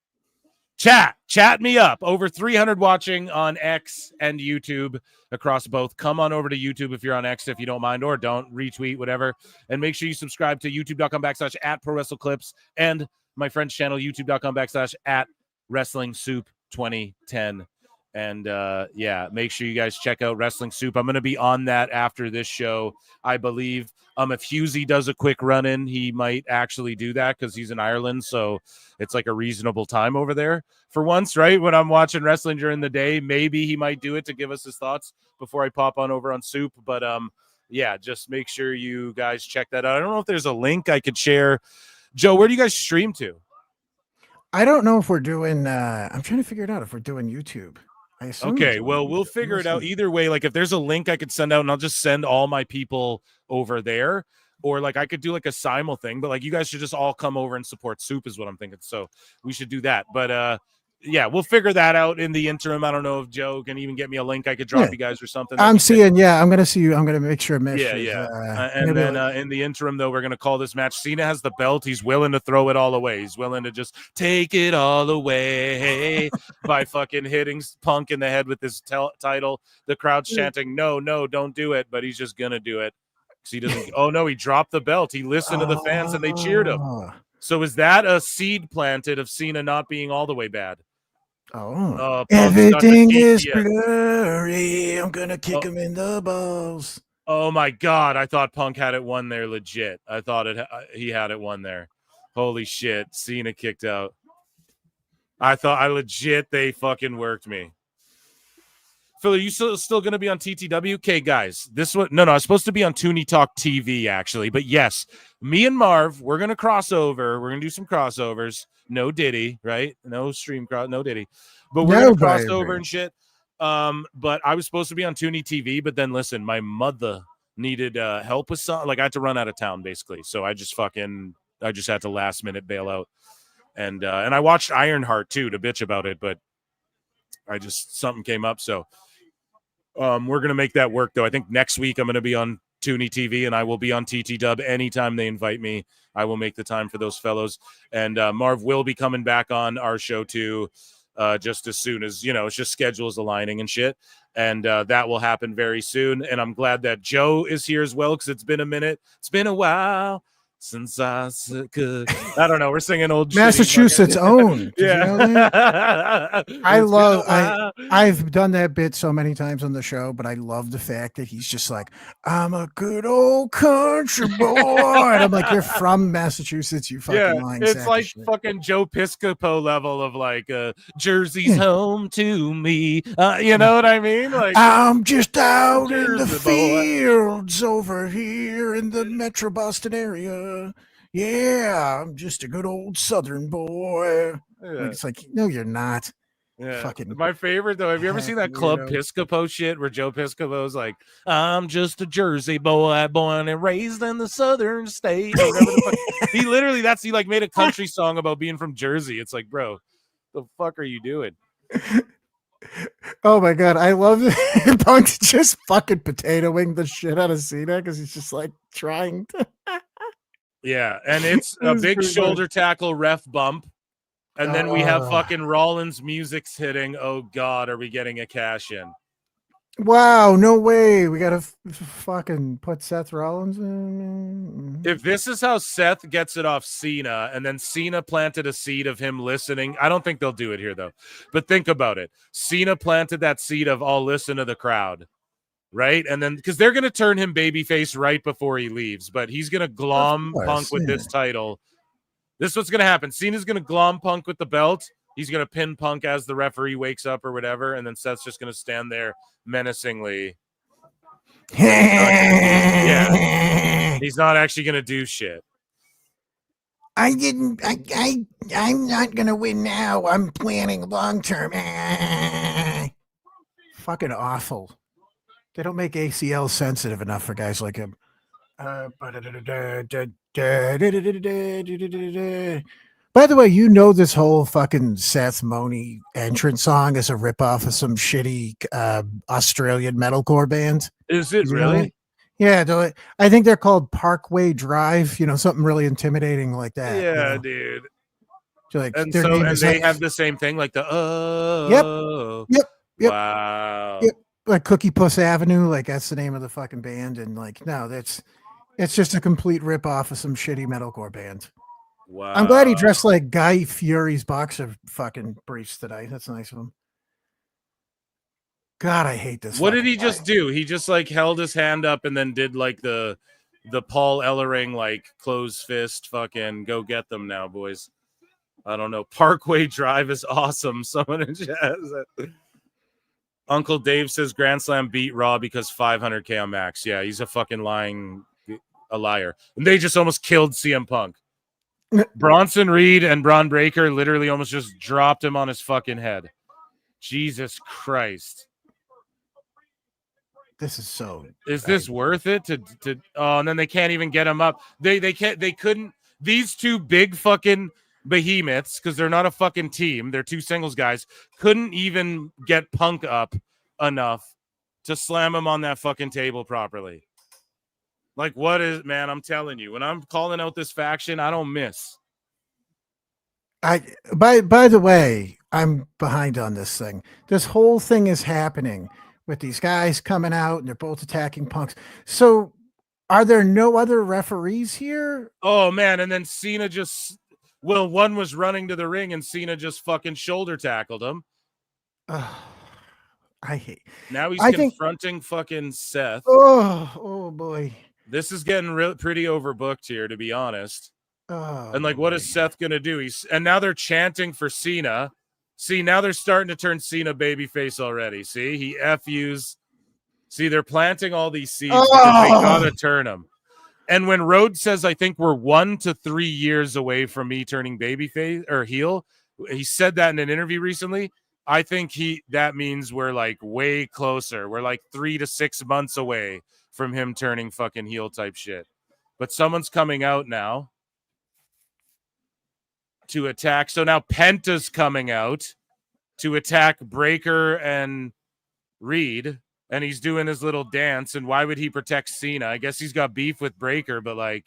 S: me up. Over 300 watching on X and YouTube across both. Come on over to YouTube if you're on X, if you don't mind, or don't retweet, whatever. And make sure you subscribe to youtube.com/@ProWrestleClips and my friend's channel, youtube.com/@WrestlingSoup2010. And make sure you guys check out Wrestling Soup. I'm going to be on that after this show, I believe. If Husey does a quick run-in, he might actually do that because he's in Ireland, so it's like a reasonable time over there for once, right? When I'm watching wrestling during the day, maybe he might do it to give us his thoughts before I pop on over on Soup. But just make sure you guys check that out. I don't know if there's a link I could share. Joe, where do you guys stream to?
T: I don't know if we're doing I'm trying to figure it out if we're doing YouTube. I assume.
S: Okay, well, we'll figure it out either way. Like, if there's a link I could send out, and I'll just send all my people over there, or like I could do like a simul thing, but like you guys should just all come over and support Soup is what I'm thinking. So we should do that. But we'll figure that out in the interim. I don't know if Joe can even get me a link I could drop you guys or something.
T: I'm going to see you. I'm going to make sure Mish
S: and then in the interim, though, we're going to call this match. Cena has the belt. He's willing to throw it all away. He's willing to just take it all away by fucking hitting Punk in the head with his title. The crowd's chanting, no, don't do it. But he's just going to do it. He doesn't. Oh, no, he dropped the belt. He listened to the fans and they cheered him. So is that a seed planted of Cena not being all the way bad?
T: Oh, everything is blurry. I'm gonna kick him in the balls.
S: Oh my God! I thought Punk had it won there. Legit, I thought he had it won there. Holy shit! Cena kicked out. They fucking worked me. Phil, are you still going to be on TTW? Okay, guys, this one. No, I was supposed to be on Toonie Talk TV, actually. But yes, me and Marv, we're going to cross over. We're going to do some crossovers. No Diddy, right? No stream cross, no Diddy. But we're going to cross over and shit. But I was supposed to be on Toonie TV. But then, listen, my mother needed help with something. Like, I had to run out of town, basically. So I just had to last minute bail out. And I watched Ironheart, too, to bitch about it. But something came up. So we're going to make that work, though. I think next week I'm going to be on Toonie TV, and I will be on TT Dub anytime they invite me. I will make the time for those fellows. And Marv will be coming back on our show, too, just as soon as, it's just schedules aligning and shit. And that will happen very soon. And I'm glad that Joe is here as well, because it's been a minute. It's been a while since I could. I don't know. We're singing old
T: Massachusetts own.
S: Yeah.
T: You know that? I've done that bit so many times on the show, but I love the fact that he's just like, I'm a good old country boy. And I'm like, you're from Massachusetts, you fucking lying
S: it's
T: sack
S: like
T: of shit.
S: fucking Joe Piscopo level of like Jersey's home to me. You know what I mean? Like,
T: I'm just out in the
S: Jersey boy.
T: fields over here in the Metro Boston area. Yeah, I'm just a good old Southern boy.
S: Yeah.
T: Like, it's like, no, you're not.
S: Yeah.
T: Fucking
S: My favorite though. Have you ever seen that Club
T: weirdo.
S: Piscopo shit where Joe Piscopo's like, I'm just a Jersey boy born and raised in the southern state. Or whatever the fuck. He like made a country song about being from Jersey. It's like, bro, the fuck are you doing?
T: Oh my god, I love it. Punk's just fucking potatoing the shit out of Cena because he's just like trying to.
S: Yeah, and it's a
T: That's
S: big
T: pretty
S: shoulder tackle ref bump. And then we have
T: Oh.
S: fucking Rollins music's hitting. Oh God, are we getting a cash in?
T: Wow, no way. We gotta fucking put Seth Rollins in.
S: If this is how Seth gets it off Cena, and then Cena planted a seed of him listening, I don't think they'll do it here though. But think about it. Cena planted that seed of I'll listen to the crowd. Right? And then because they're gonna turn him babyface right before he leaves, but he's gonna glom
T: course,
S: Punk with
T: yeah.
S: this title. This is what's gonna happen. Cena's gonna glom Punk with the belt. He's gonna pin Punk as the referee wakes up or whatever, and then Seth's just gonna stand there menacingly. Yeah, he's not actually gonna do shit.
T: I'm not gonna win now. I'm planning long term. Fucking awful. They don't make ACL sensitive enough for guys like him. By the way, you know this whole fucking Seth Money entrance song is a ripoff of some shitty Australian metalcore band.
S: Is it
T: You know
S: really?
T: that? Yeah, I think they're called Parkway Drive. You know, something really intimidating like that. you
S: Yeah,
T: know?
S: dude.
T: So, like,
S: And
T: their
S: so,
T: name
S: and
T: is
S: they
T: like-
S: have the same thing, like the
T: Yep.
S: Wow.
T: Yep. Like Cookie Puss Avenue, like that's the name of the fucking band, and like no, it's just a complete rip off of some shitty metalcore band.
S: Wow.
T: I'm glad he dressed like Guy Fieri's boxer fucking briefs today. That's nice of him. God, I hate this.
S: What did
T: fucking
S: he just do? He just like held his hand up and then did like the Paul Ellering like closed fist fucking go get them now, boys. I don't know. Parkway Drive is awesome. Someone in chat said- Uncle Dave says Grand Slam beat Raw because 500K on Max. Yeah, he's a fucking a liar. And they just almost killed CM Punk. Bronson Reed and Braun Breaker literally almost just dropped him on his fucking head. Jesus Christ.
T: This is so.
S: Is this worth it to oh, and then they can't even get him up. They couldn't. These two big fucking behemoths, because they're not a fucking team, they're two singles guys, couldn't even get Punk up enough to slam him on that fucking table properly. Like, what is, man, I'm telling you, when I'm calling out this faction, I don't miss.
T: By the way, I'm behind on this thing. This whole thing is happening with these guys coming out and they're both attacking Punks. So are there no other referees here?
S: Oh man, and then Cena just one was running to the ring and Cena just fucking shoulder tackled him.
T: I hate.
S: Now he's
T: I think-
S: confronting fucking Seth.
T: Oh boy.
S: This is getting pretty overbooked here, to be honest.
T: Oh,
S: And like, what is Seth gonna do? And now they're chanting for Cena. See, now they're starting to turn Cena babyface already. See, he FUs. See, they're planting all these seeds because they gotta turn them. And when Rhodes says, I think we're 1 to 3 years away from me turning babyface or heel, he said that in an interview recently. I think that means we're like way closer. We're like 3 to 6 months away from him turning fucking heel type shit. But someone's coming out now to attack. So now Penta's coming out to attack Breaker and Reed. And he's doing his little dance. And why would he protect Cena? I guess he's got beef with Breaker, but like,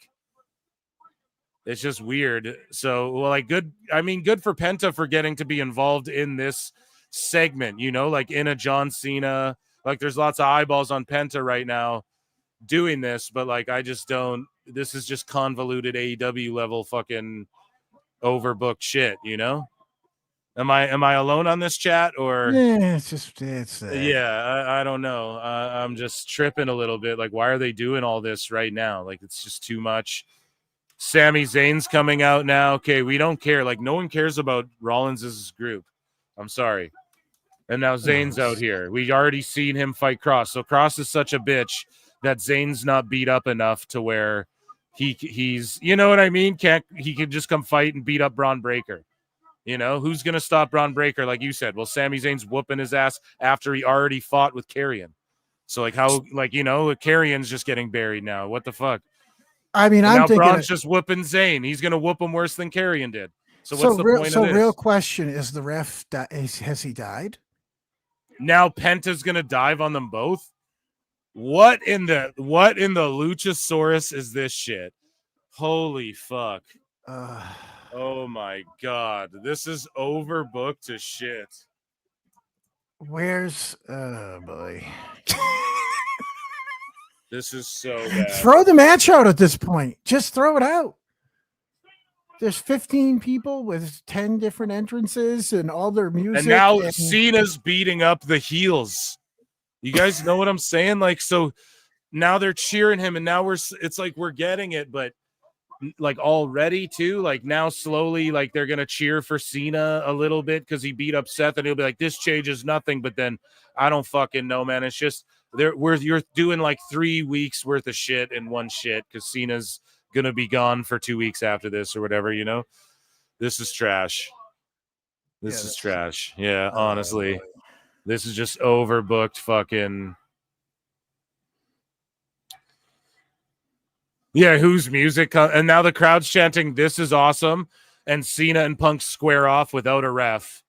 S: it's just weird. So, well, like, good. I mean, good for Penta for getting to be involved in this segment, you know, like in a John Cena. Like, there's lots of eyeballs on Penta right now doing this, but like, I just don't. This is just convoluted AEW level fucking overbooked shit, you know? Am I alone on this chat or?
T: Yeah, it's
S: Yeah, I don't know. I'm just tripping a little bit. Like, why are they doing all this right now? Like, it's just too much. Sami Zayn's coming out now. Okay, we don't care. Like, no one cares about Rollins' group. I'm sorry. And now Zayn's out here. We already seen him fight Cross. So Cross is such a bitch that Zayn's not beat up enough to where he's, you know what I mean? He can just come fight and beat up Braun Breaker. You know, who's going to stop Braun Breaker, like you said? Well, Sami Zayn's whooping his ass after he already fought with Karrion. So, like, how, like, you know, Karrion's just getting buried now. What the fuck?
T: I mean,
S: And
T: I'm
S: now
T: thinking
S: Braun's just whooping Zayn. He's going to whoop him worse than Karrion did. So what's the point of this?
T: real question is the ref has he died?
S: Now Penta's going to dive on them both? What in the Luchasaurus is this shit? Holy fuck. Oh my god. This is overbooked to shit.
T: Where's oh boy.
S: This is so bad.
T: Throw the match out at this point. Just throw it out. There's 15 people with 10 different entrances and all their music.
S: And now Cena's beating up the heels. You guys know what I'm saying? Like, so now they're cheering him, and now it's like we're getting it, but like already too, like now slowly, like they're gonna cheer for Cena a little bit because he beat up Seth, and he'll be like, this changes nothing. But then I don't fucking know, man. It's just you're doing like 3 weeks worth of shit in one shit because Cena's gonna be gone for 2 weeks after this or whatever, you know. This is trash. This is trash. Yeah, honestly. This is just overbooked fucking. Yeah, whose music? And now the crowd's chanting, this is awesome. And Cena and Punk square off without a ref.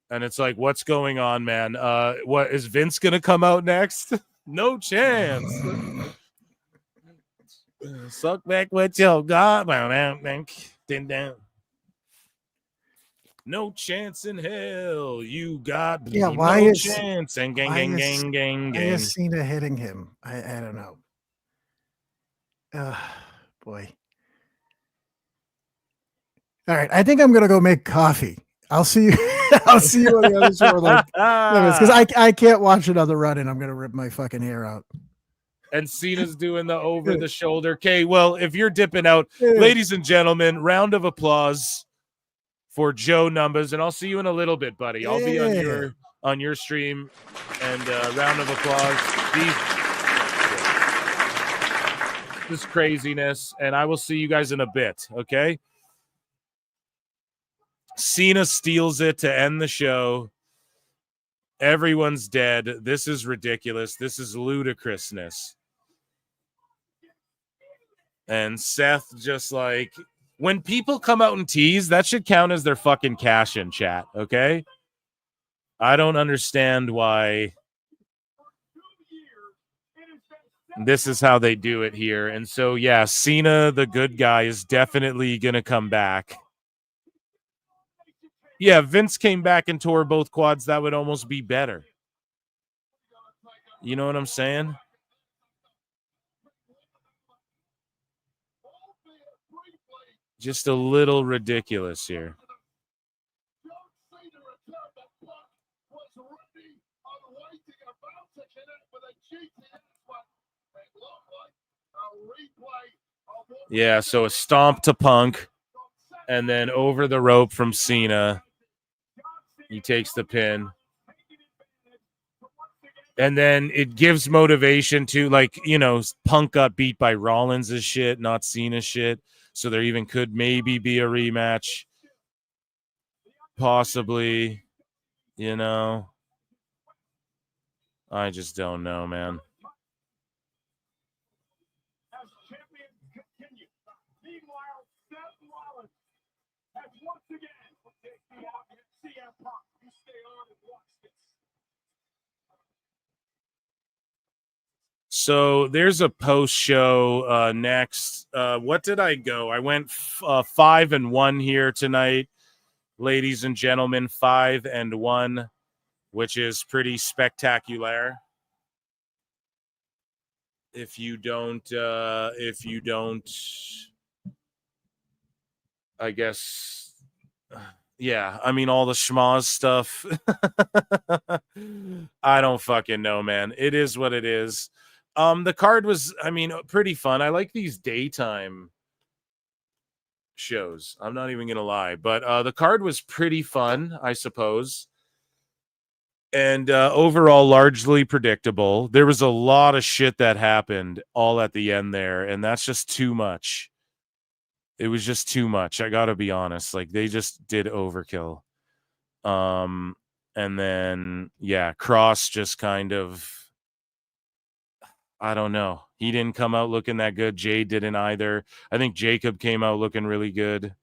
S: And it's like, what's going on, man? What is Vince going to come out next? No chance. Suck back what you got. No chance in hell. You got no chance. And gang.
T: Why is Cena hitting him? I don't know. Boy. All right, I think I'm gonna go make coffee. I'll see you. I'll see you on the other show. Like, because I can't watch another run, and I'm gonna rip my fucking hair out.
S: And Cena's doing the over the shoulder. Okay, well, if you're dipping out, ladies and gentlemen, round of applause for Joe Numbers, and I'll see you in a little bit, buddy. I'll be on your stream, and round of applause. This craziness, and I will see you guys in a bit. Okay. Cena steals it to end the show. Everyone's dead. This is ridiculous. This is ludicrousness. And Seth just like, when people come out and tease, that should count as their fucking cash in, chat. Okay. I don't understand why this is how they do it here. And so, yeah, Cena, the good guy, is definitely going to come back. Yeah, Vince came back and tore both quads. That would almost be better. You know what I'm saying? Just a little ridiculous here. Yeah, so a stomp to Punk, and then over the rope from Cena. He takes the pin. And then it gives motivation to, like, you know, Punk got beat by Rollins' shit, not Cena's shit. So there even could maybe be a rematch. Possibly, you know. I just don't know, man. So there's a post show next. What did I go? I went 5-1 here tonight, ladies and gentlemen. 5-1, which is pretty spectacular. If you don't, I guess, yeah. I mean, all the schmoz stuff. I don't fucking know, man. It is what it is. The card was, I mean, pretty fun. I like these daytime shows. I'm not even gonna lie, but the card was pretty fun, I suppose. And overall, largely predictable. There was a lot of shit that happened all at the end there, and that's just too much. It was just too much. I gotta be honest. Like, they just did overkill. And then, yeah, Cross just kind of, I don't know. He didn't come out looking that good. Jay didn't either. I think Jacob came out looking really good.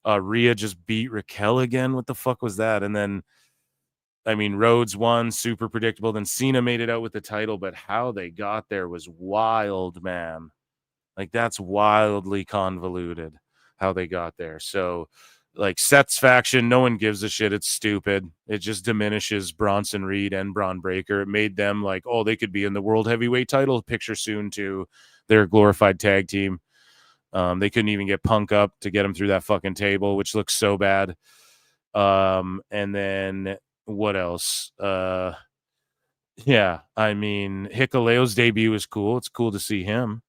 S: Rhea just beat Raquel again. What the fuck was that? And then, I mean, Rhodes won, super predictable. Then Cena made it out with the title, but how they got there was wild, man. Like, that's wildly convoluted how they got there. So, like, Seth's faction, no one gives a shit. It's stupid. It just diminishes Bronson Reed and Braun Breaker. It made them like, oh, they could be in the World Heavyweight title picture soon too. They're a glorified tag team. They couldn't even get Punk up to get him through that fucking table, which looks so bad. And then what else? Yeah, I mean, Hikuleo's debut is cool. It's cool to see him.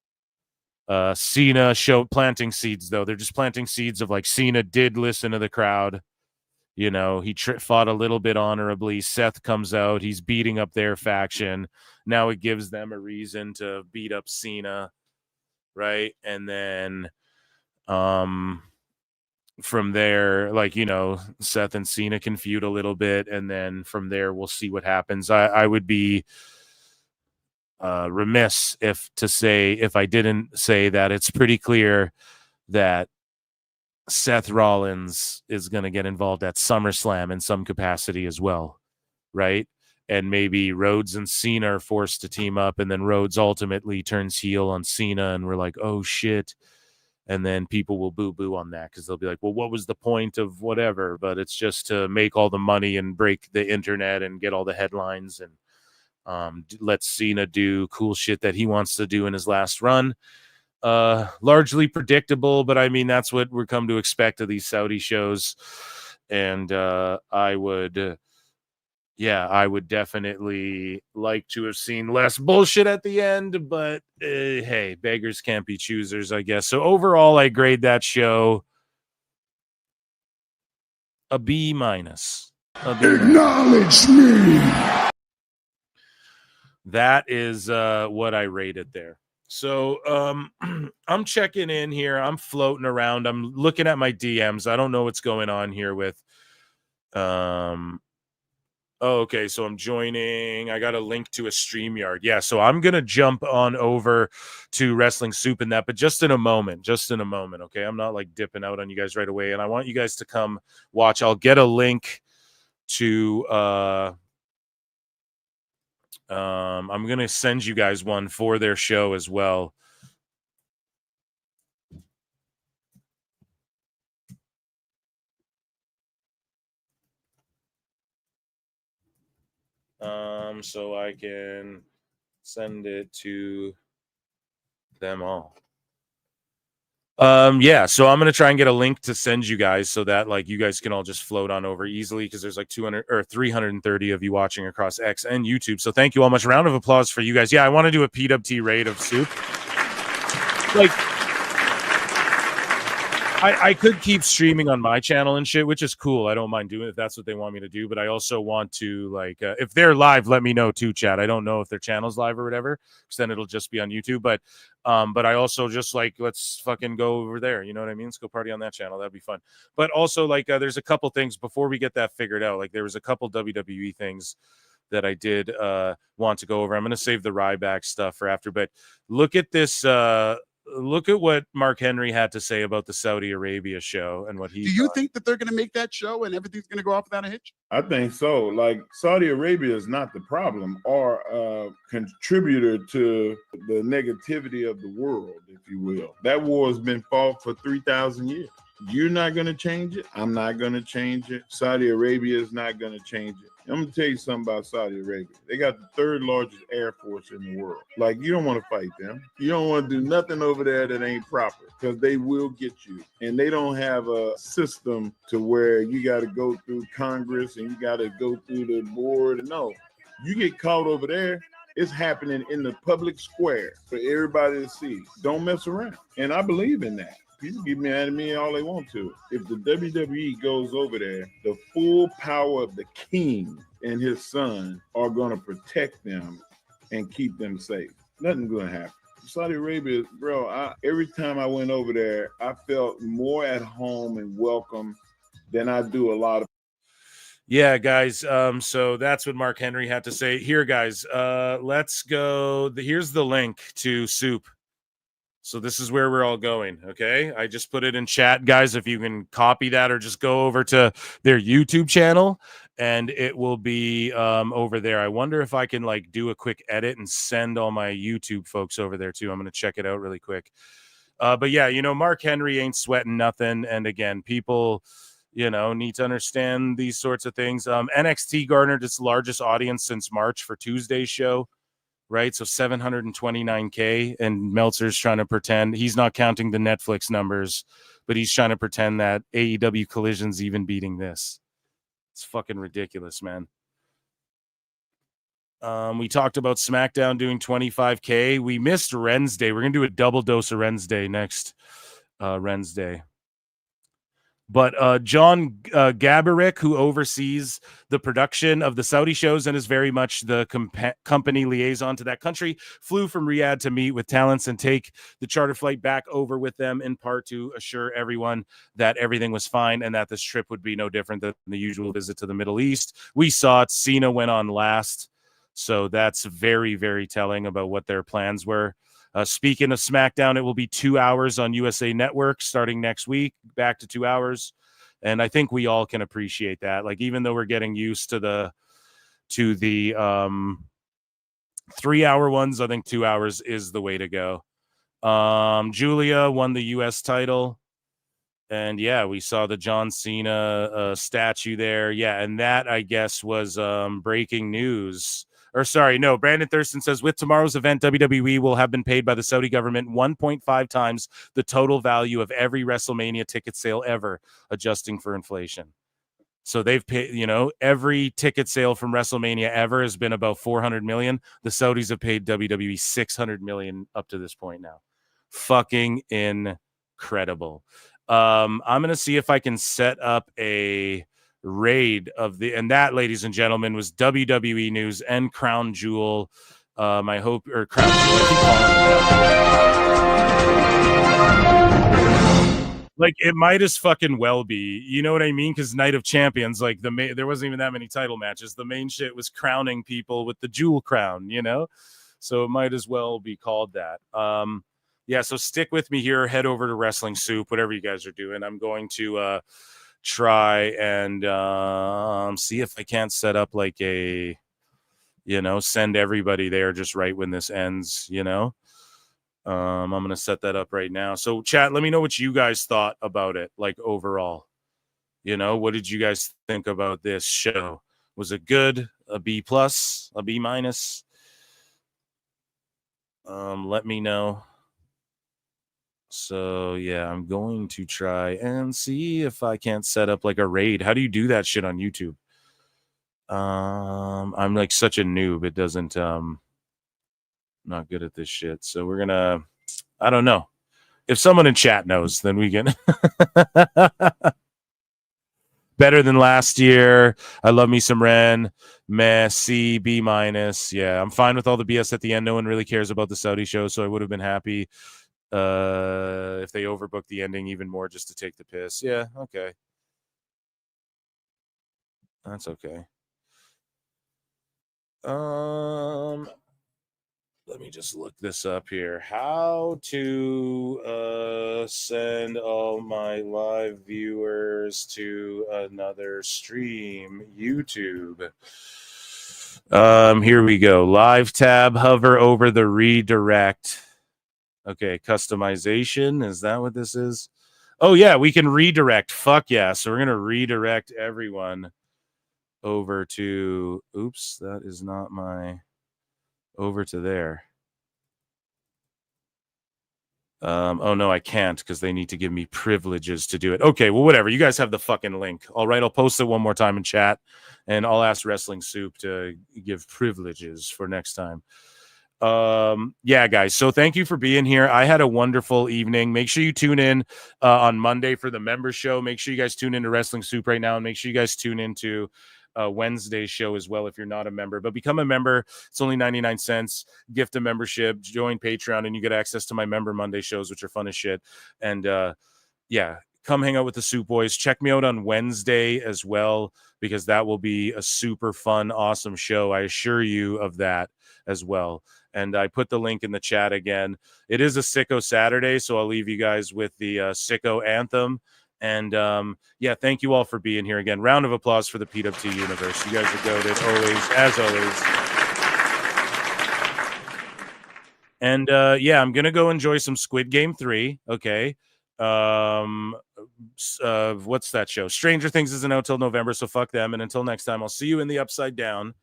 S: Cena showed planting seeds, though. They're just planting seeds of, like, Cena did listen to the crowd. You know, he fought a little bit honorably. Seth comes out. He's beating up their faction. Now it gives them a reason to beat up Cena, right? And then from there, like, you know, Seth and Cena can feud a little bit. And then from there, we'll see what happens. I would be remiss if I didn't say that it's pretty clear that Seth Rollins is going to get involved at SummerSlam in some capacity as well, right? And maybe Rhodes and Cena are forced to team up, and then Rhodes ultimately turns heel on Cena, and we're like, oh shit. And then people will boo-boo on that because they'll be like, well, what was the point of whatever? But it's just to make all the money and break the internet and get all the headlines and let Cena do cool shit that he wants to do in his last run. Largely predictable, but I mean, that's what we're come to expect of these Saudi shows. And I would definitely like to have seen less bullshit at the end, but hey, beggars can't be choosers, I guess. So overall, I grade that show a B-.
F: Acknowledge me.
S: That is what I rated there. So I'm checking in here. I'm floating around. I'm looking at my DMs. I don't know what's going on here with okay, so I'm joining. I got a link to a StreamYard. Yeah, so I'm going to jump on over to Wrestling Soup and that, but just in a moment, okay? I'm not like dipping out on you guys right away, and I want you guys to come watch. I'll get a link to I'm going to send you guys one for their show as well. So I can send it to them all. Yeah, so I'm going to try and get a link to send you guys so that, like, you guys can all just float on over easily because there's like 200 or 330 of you watching across X and YouTube. So thank you all much. Round of applause for you guys. Yeah, I want to do a PWT raid of Soup. Like, I could keep streaming on my channel and shit, which is cool. I don't mind doing it if that's what they want me to do. But I also want to like, if they're live, let me know too, chat. I don't know if their channel's live or whatever, because then it'll just be on YouTube. But I also just like, let's fucking go over there. You know what I mean? Let's go party on that channel. That'd be fun. But also like, there's a couple things before we get that figured out. Like there was a couple WWE things that I did want to go over. I'm going to save the Ryback stuff for after. But look at this. Look at what Mark Henry had to say about the Saudi Arabia show and what he.
A: Do you think that they're going to make that show and everything's going to go off without a hitch?
L: I think so. Like Saudi Arabia is not the problem or a contributor to the negativity of the world, if you will. That war has been fought for 3,000 years. You're not going to change it. I'm not going to change it. Saudi Arabia is not going to change it. I'm going to tell you something about Saudi Arabia. They got the third largest air force in the world. Like, you don't want to fight them. You don't want to do nothing over there that ain't proper because they will get you. And they don't have a system to where you got to go through Congress and you got to go through the board. No, you get caught over there. It's happening in the public square for everybody to see. Don't mess around. And I believe in that. People get mad at me all they want to. If the WWE goes over there, the full power of the king and his son are going to protect them and keep them safe. Nothing's going to happen. Saudi Arabia, bro, every time I went over there, I felt more at home and welcome than I do a lot of.
S: Yeah, guys. So that's what Mark Henry had to say. Here, guys, let's go. Here's the link to Soup. So this is where we're all going, okay? I just put it in chat, guys. If you can copy that or just go over to their YouTube channel, and it will be over there. I wonder if I can like do a quick edit and send all my YouTube folks over there too. I'm going to check it out really quick. But yeah, you know, Mark Henry ain't sweating nothing. And again, people, you know, need to understand these sorts of things. NXT garnered its largest audience since March for Tuesday's show. Right, so 729K, and Meltzer's trying to pretend he's not counting the Netflix numbers, but he's trying to pretend that AEW Collision's even beating this. It's fucking ridiculous, man. We talked about SmackDown doing 25K. We missed Wednesday. We're gonna do a double dose of Wednesday next Wednesday. But John Gabarick, who oversees the production of the Saudi shows and is very much the company liaison to that country, flew from Riyadh to meet with talents and take the charter flight back over with them, in part to assure everyone that everything was fine and that this trip would be no different than the usual visit to the Middle East. We saw it. Cena went on last, so that's very, very telling about what their plans were. Speaking of SmackDown, it will be 2 hours on USA Network starting next week, back to 2 hours. And I think we all can appreciate that. Like, even though we're getting used to the 3 hour ones, I think 2 hours is the way to go. Julia won the US title. And yeah, we saw the John Cena statue there. Yeah, and that, I guess, was breaking news. Or sorry, no, Brandon Thurston says, with tomorrow's event, WWE will have been paid by the Saudi government 1.5 times the total value of every WrestleMania ticket sale ever, adjusting for inflation. So they've paid, you know, every ticket sale from WrestleMania ever has been about 400 million. The Saudis have paid WWE 600 million up to this point now. Fucking incredible. I'm going to see if I can set up a raid of and that, ladies and gentlemen, was WWE news and Crown Jewel. Crown Jewel, I keep calling it. Like, it might as fucking well be, you know what I mean? Because Night of Champions, like there wasn't even that many title matches. The main shit was crowning people with the jewel crown, you know? So it might as well be called that. Yeah, so stick with me here. Head over to Wrestling Soup, whatever you guys are doing. I'm going to try and see if I can't set up like a, you know, send everybody there just right when this ends, you know. I'm going to set that up right now. So chat, let me know what you guys thought about it, like overall. You know, what did you guys think about this show? Was it good? A B plus? A B minus? Let me know. So yeah, I'm going to try and see if I can't set up like a raid. How do you do that shit on YouTube? I'm like such a noob. It doesn't, not good at this shit. So we're gonna, I don't know. If someone in chat knows, then we can. Better than last year. I love me some Ren. Meh, C, B minus. Yeah, I'm fine with all the BS at the end. No one really cares about the Saudi show, so I would have been happy if they overbooked the ending even more just to take the piss. Yeah, okay. That's okay. Let me just look this up here. How to send all my live viewers to another stream, YouTube. Here we go. Live tab, hover over the redirect. Okay, customization. Is that what this is? Oh, yeah, we can redirect. Fuck yeah. So we're going to redirect everyone over to, oops, that is not my, over to there. Oh, no, I can't because they need to give me privileges to do it. Okay, well, whatever. You guys have the fucking link. All right, I'll post it one more time in chat, and I'll ask Wrestling Soup to give privileges for next time. Yeah, guys, so thank you for being here. I had a wonderful evening. Make sure you tune in on Monday for the member show. Make sure you guys tune into Wrestling Soup right now, and make sure you guys tune into Wednesday's show as well if you're not a member. But become a member. It's only 99 cents. Gift a membership, join Patreon, and you get access to my member Monday shows, which are fun as shit. And yeah, come hang out with the Soup Boys. Check me out on Wednesday as well, because that will be a super fun, awesome show. I assure you of that as well. And I put the link in the chat again. It is a Sicko Saturday, so I'll leave you guys with the Sicko anthem. And yeah, thank you all for being here again. Round of applause for the PWT universe. You guys are goated always, as always. And yeah, I'm gonna go enjoy some Squid Game 3. Okay. What's that show? Stranger Things isn't out till November, so fuck them. And until next time, I'll see you in the Upside Down.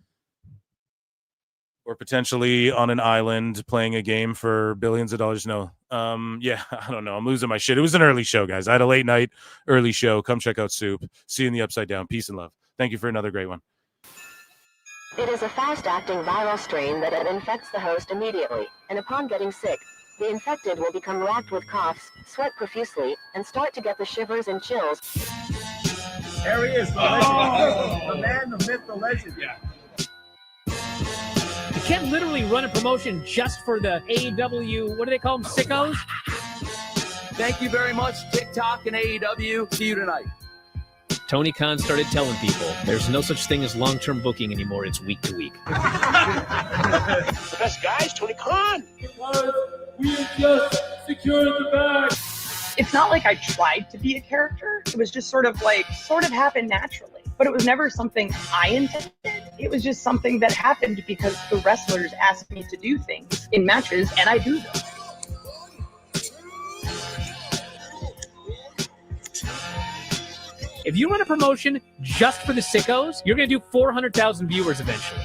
S: Or potentially on an island playing a game for billions of dollars. No. Yeah, I don't know. I'm losing my shit. It was an early show, guys. I had a late night, early show. Come check out Soup. See you in the Upside Down. Peace and love. Thank you for another great one.
H: It is a fast-acting viral strain that infects the host immediately, and upon getting sick, the infected will become racked with coughs, sweat profusely, and start to get the shivers and chills.
B: There he is, the legend. The man, the myth, the legend. Yeah.
M: You can't literally run a promotion just for the AEW, what do they call them, sickos?
W: Thank you very much, TikTok and AEW. See you tonight.
M: Tony Khan started telling people there's no such thing as long-term booking anymore. It's week to week.
E: The best guys, Tony Khan.
F: We just secured the bag.
X: It's not like I tried to be a character. It was just sort of happened naturally. But it was never something I intended. It was just something that happened because the wrestlers asked me to do things in matches, and I do them.
M: If you run a promotion just for the sickos, you're going to do 400,000 viewers eventually.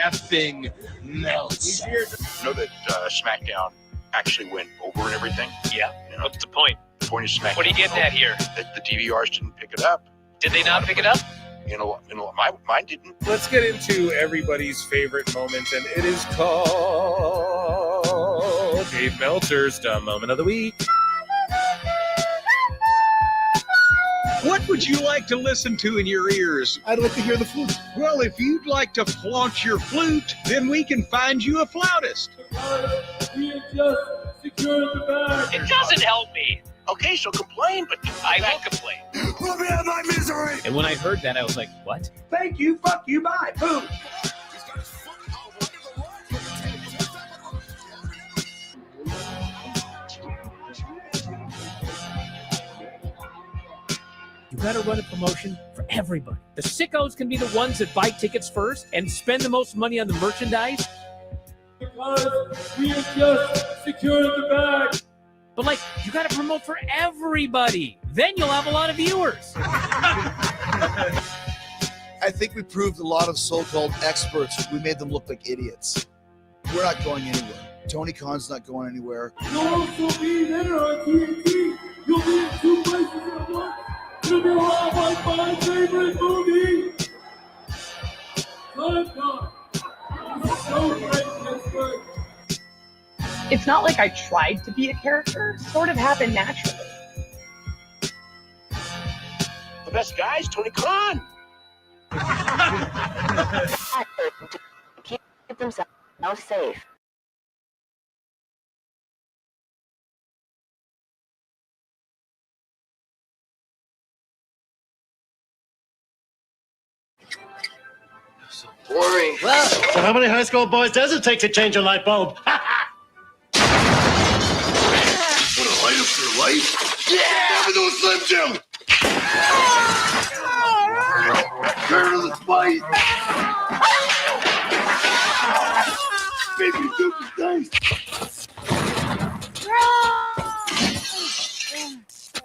E: Effing Meltzer. You know that SmackDown actually went over and everything?
M: Yeah.
E: You know, what's the point? The point of SmackDown.
M: What are you getting at here?
E: That the DVRs didn't pick it up.
M: Did they not pick it up?
E: You know, mine didn't.
S: Let's get into everybody's favorite moment, and it is called Dave Meltzer's Dumb Moment of the Week.
I: What would you like to listen to in your ears?
J: I'd like to hear the flute.
I: Well, if you'd like to flaunt your flute, then we can find you a flautist.
F: We just secured the bag.
M: It doesn't help me.
E: Okay, so complain, but
M: I will complain.
K: Let me out of my misery.
M: And when I heard that, I was like, what?
B: Thank you, fuck you, bye, boom.
M: You got to run a promotion for everybody. The sickos can be the ones that buy tickets first and spend the most money on the merchandise.
F: Because we have just secured the bag.
M: But, like, you got to promote for everybody. Then you'll have a lot of viewers.
Y: I think we proved a lot of so-called experts. We made them look like idiots. We're not going anywhere. Tony Khan's not going anywhere.
F: You'll also be there on TNT. You'll be in 2 places at once. It'll be a lot like my favorite movie. Time. It's so great, Pittsburgh.
X: It's not like I tried to be a character. It sort of happened naturally.
E: The best guy is Tony Khan.
H: Keep themselves safe.
O: Boring. Well, so how many high school boys does it take to change a light bulb?
K: Want to light up your life? Yeah! Have those Slim Jim! Turn to the spice! Baby, super nice!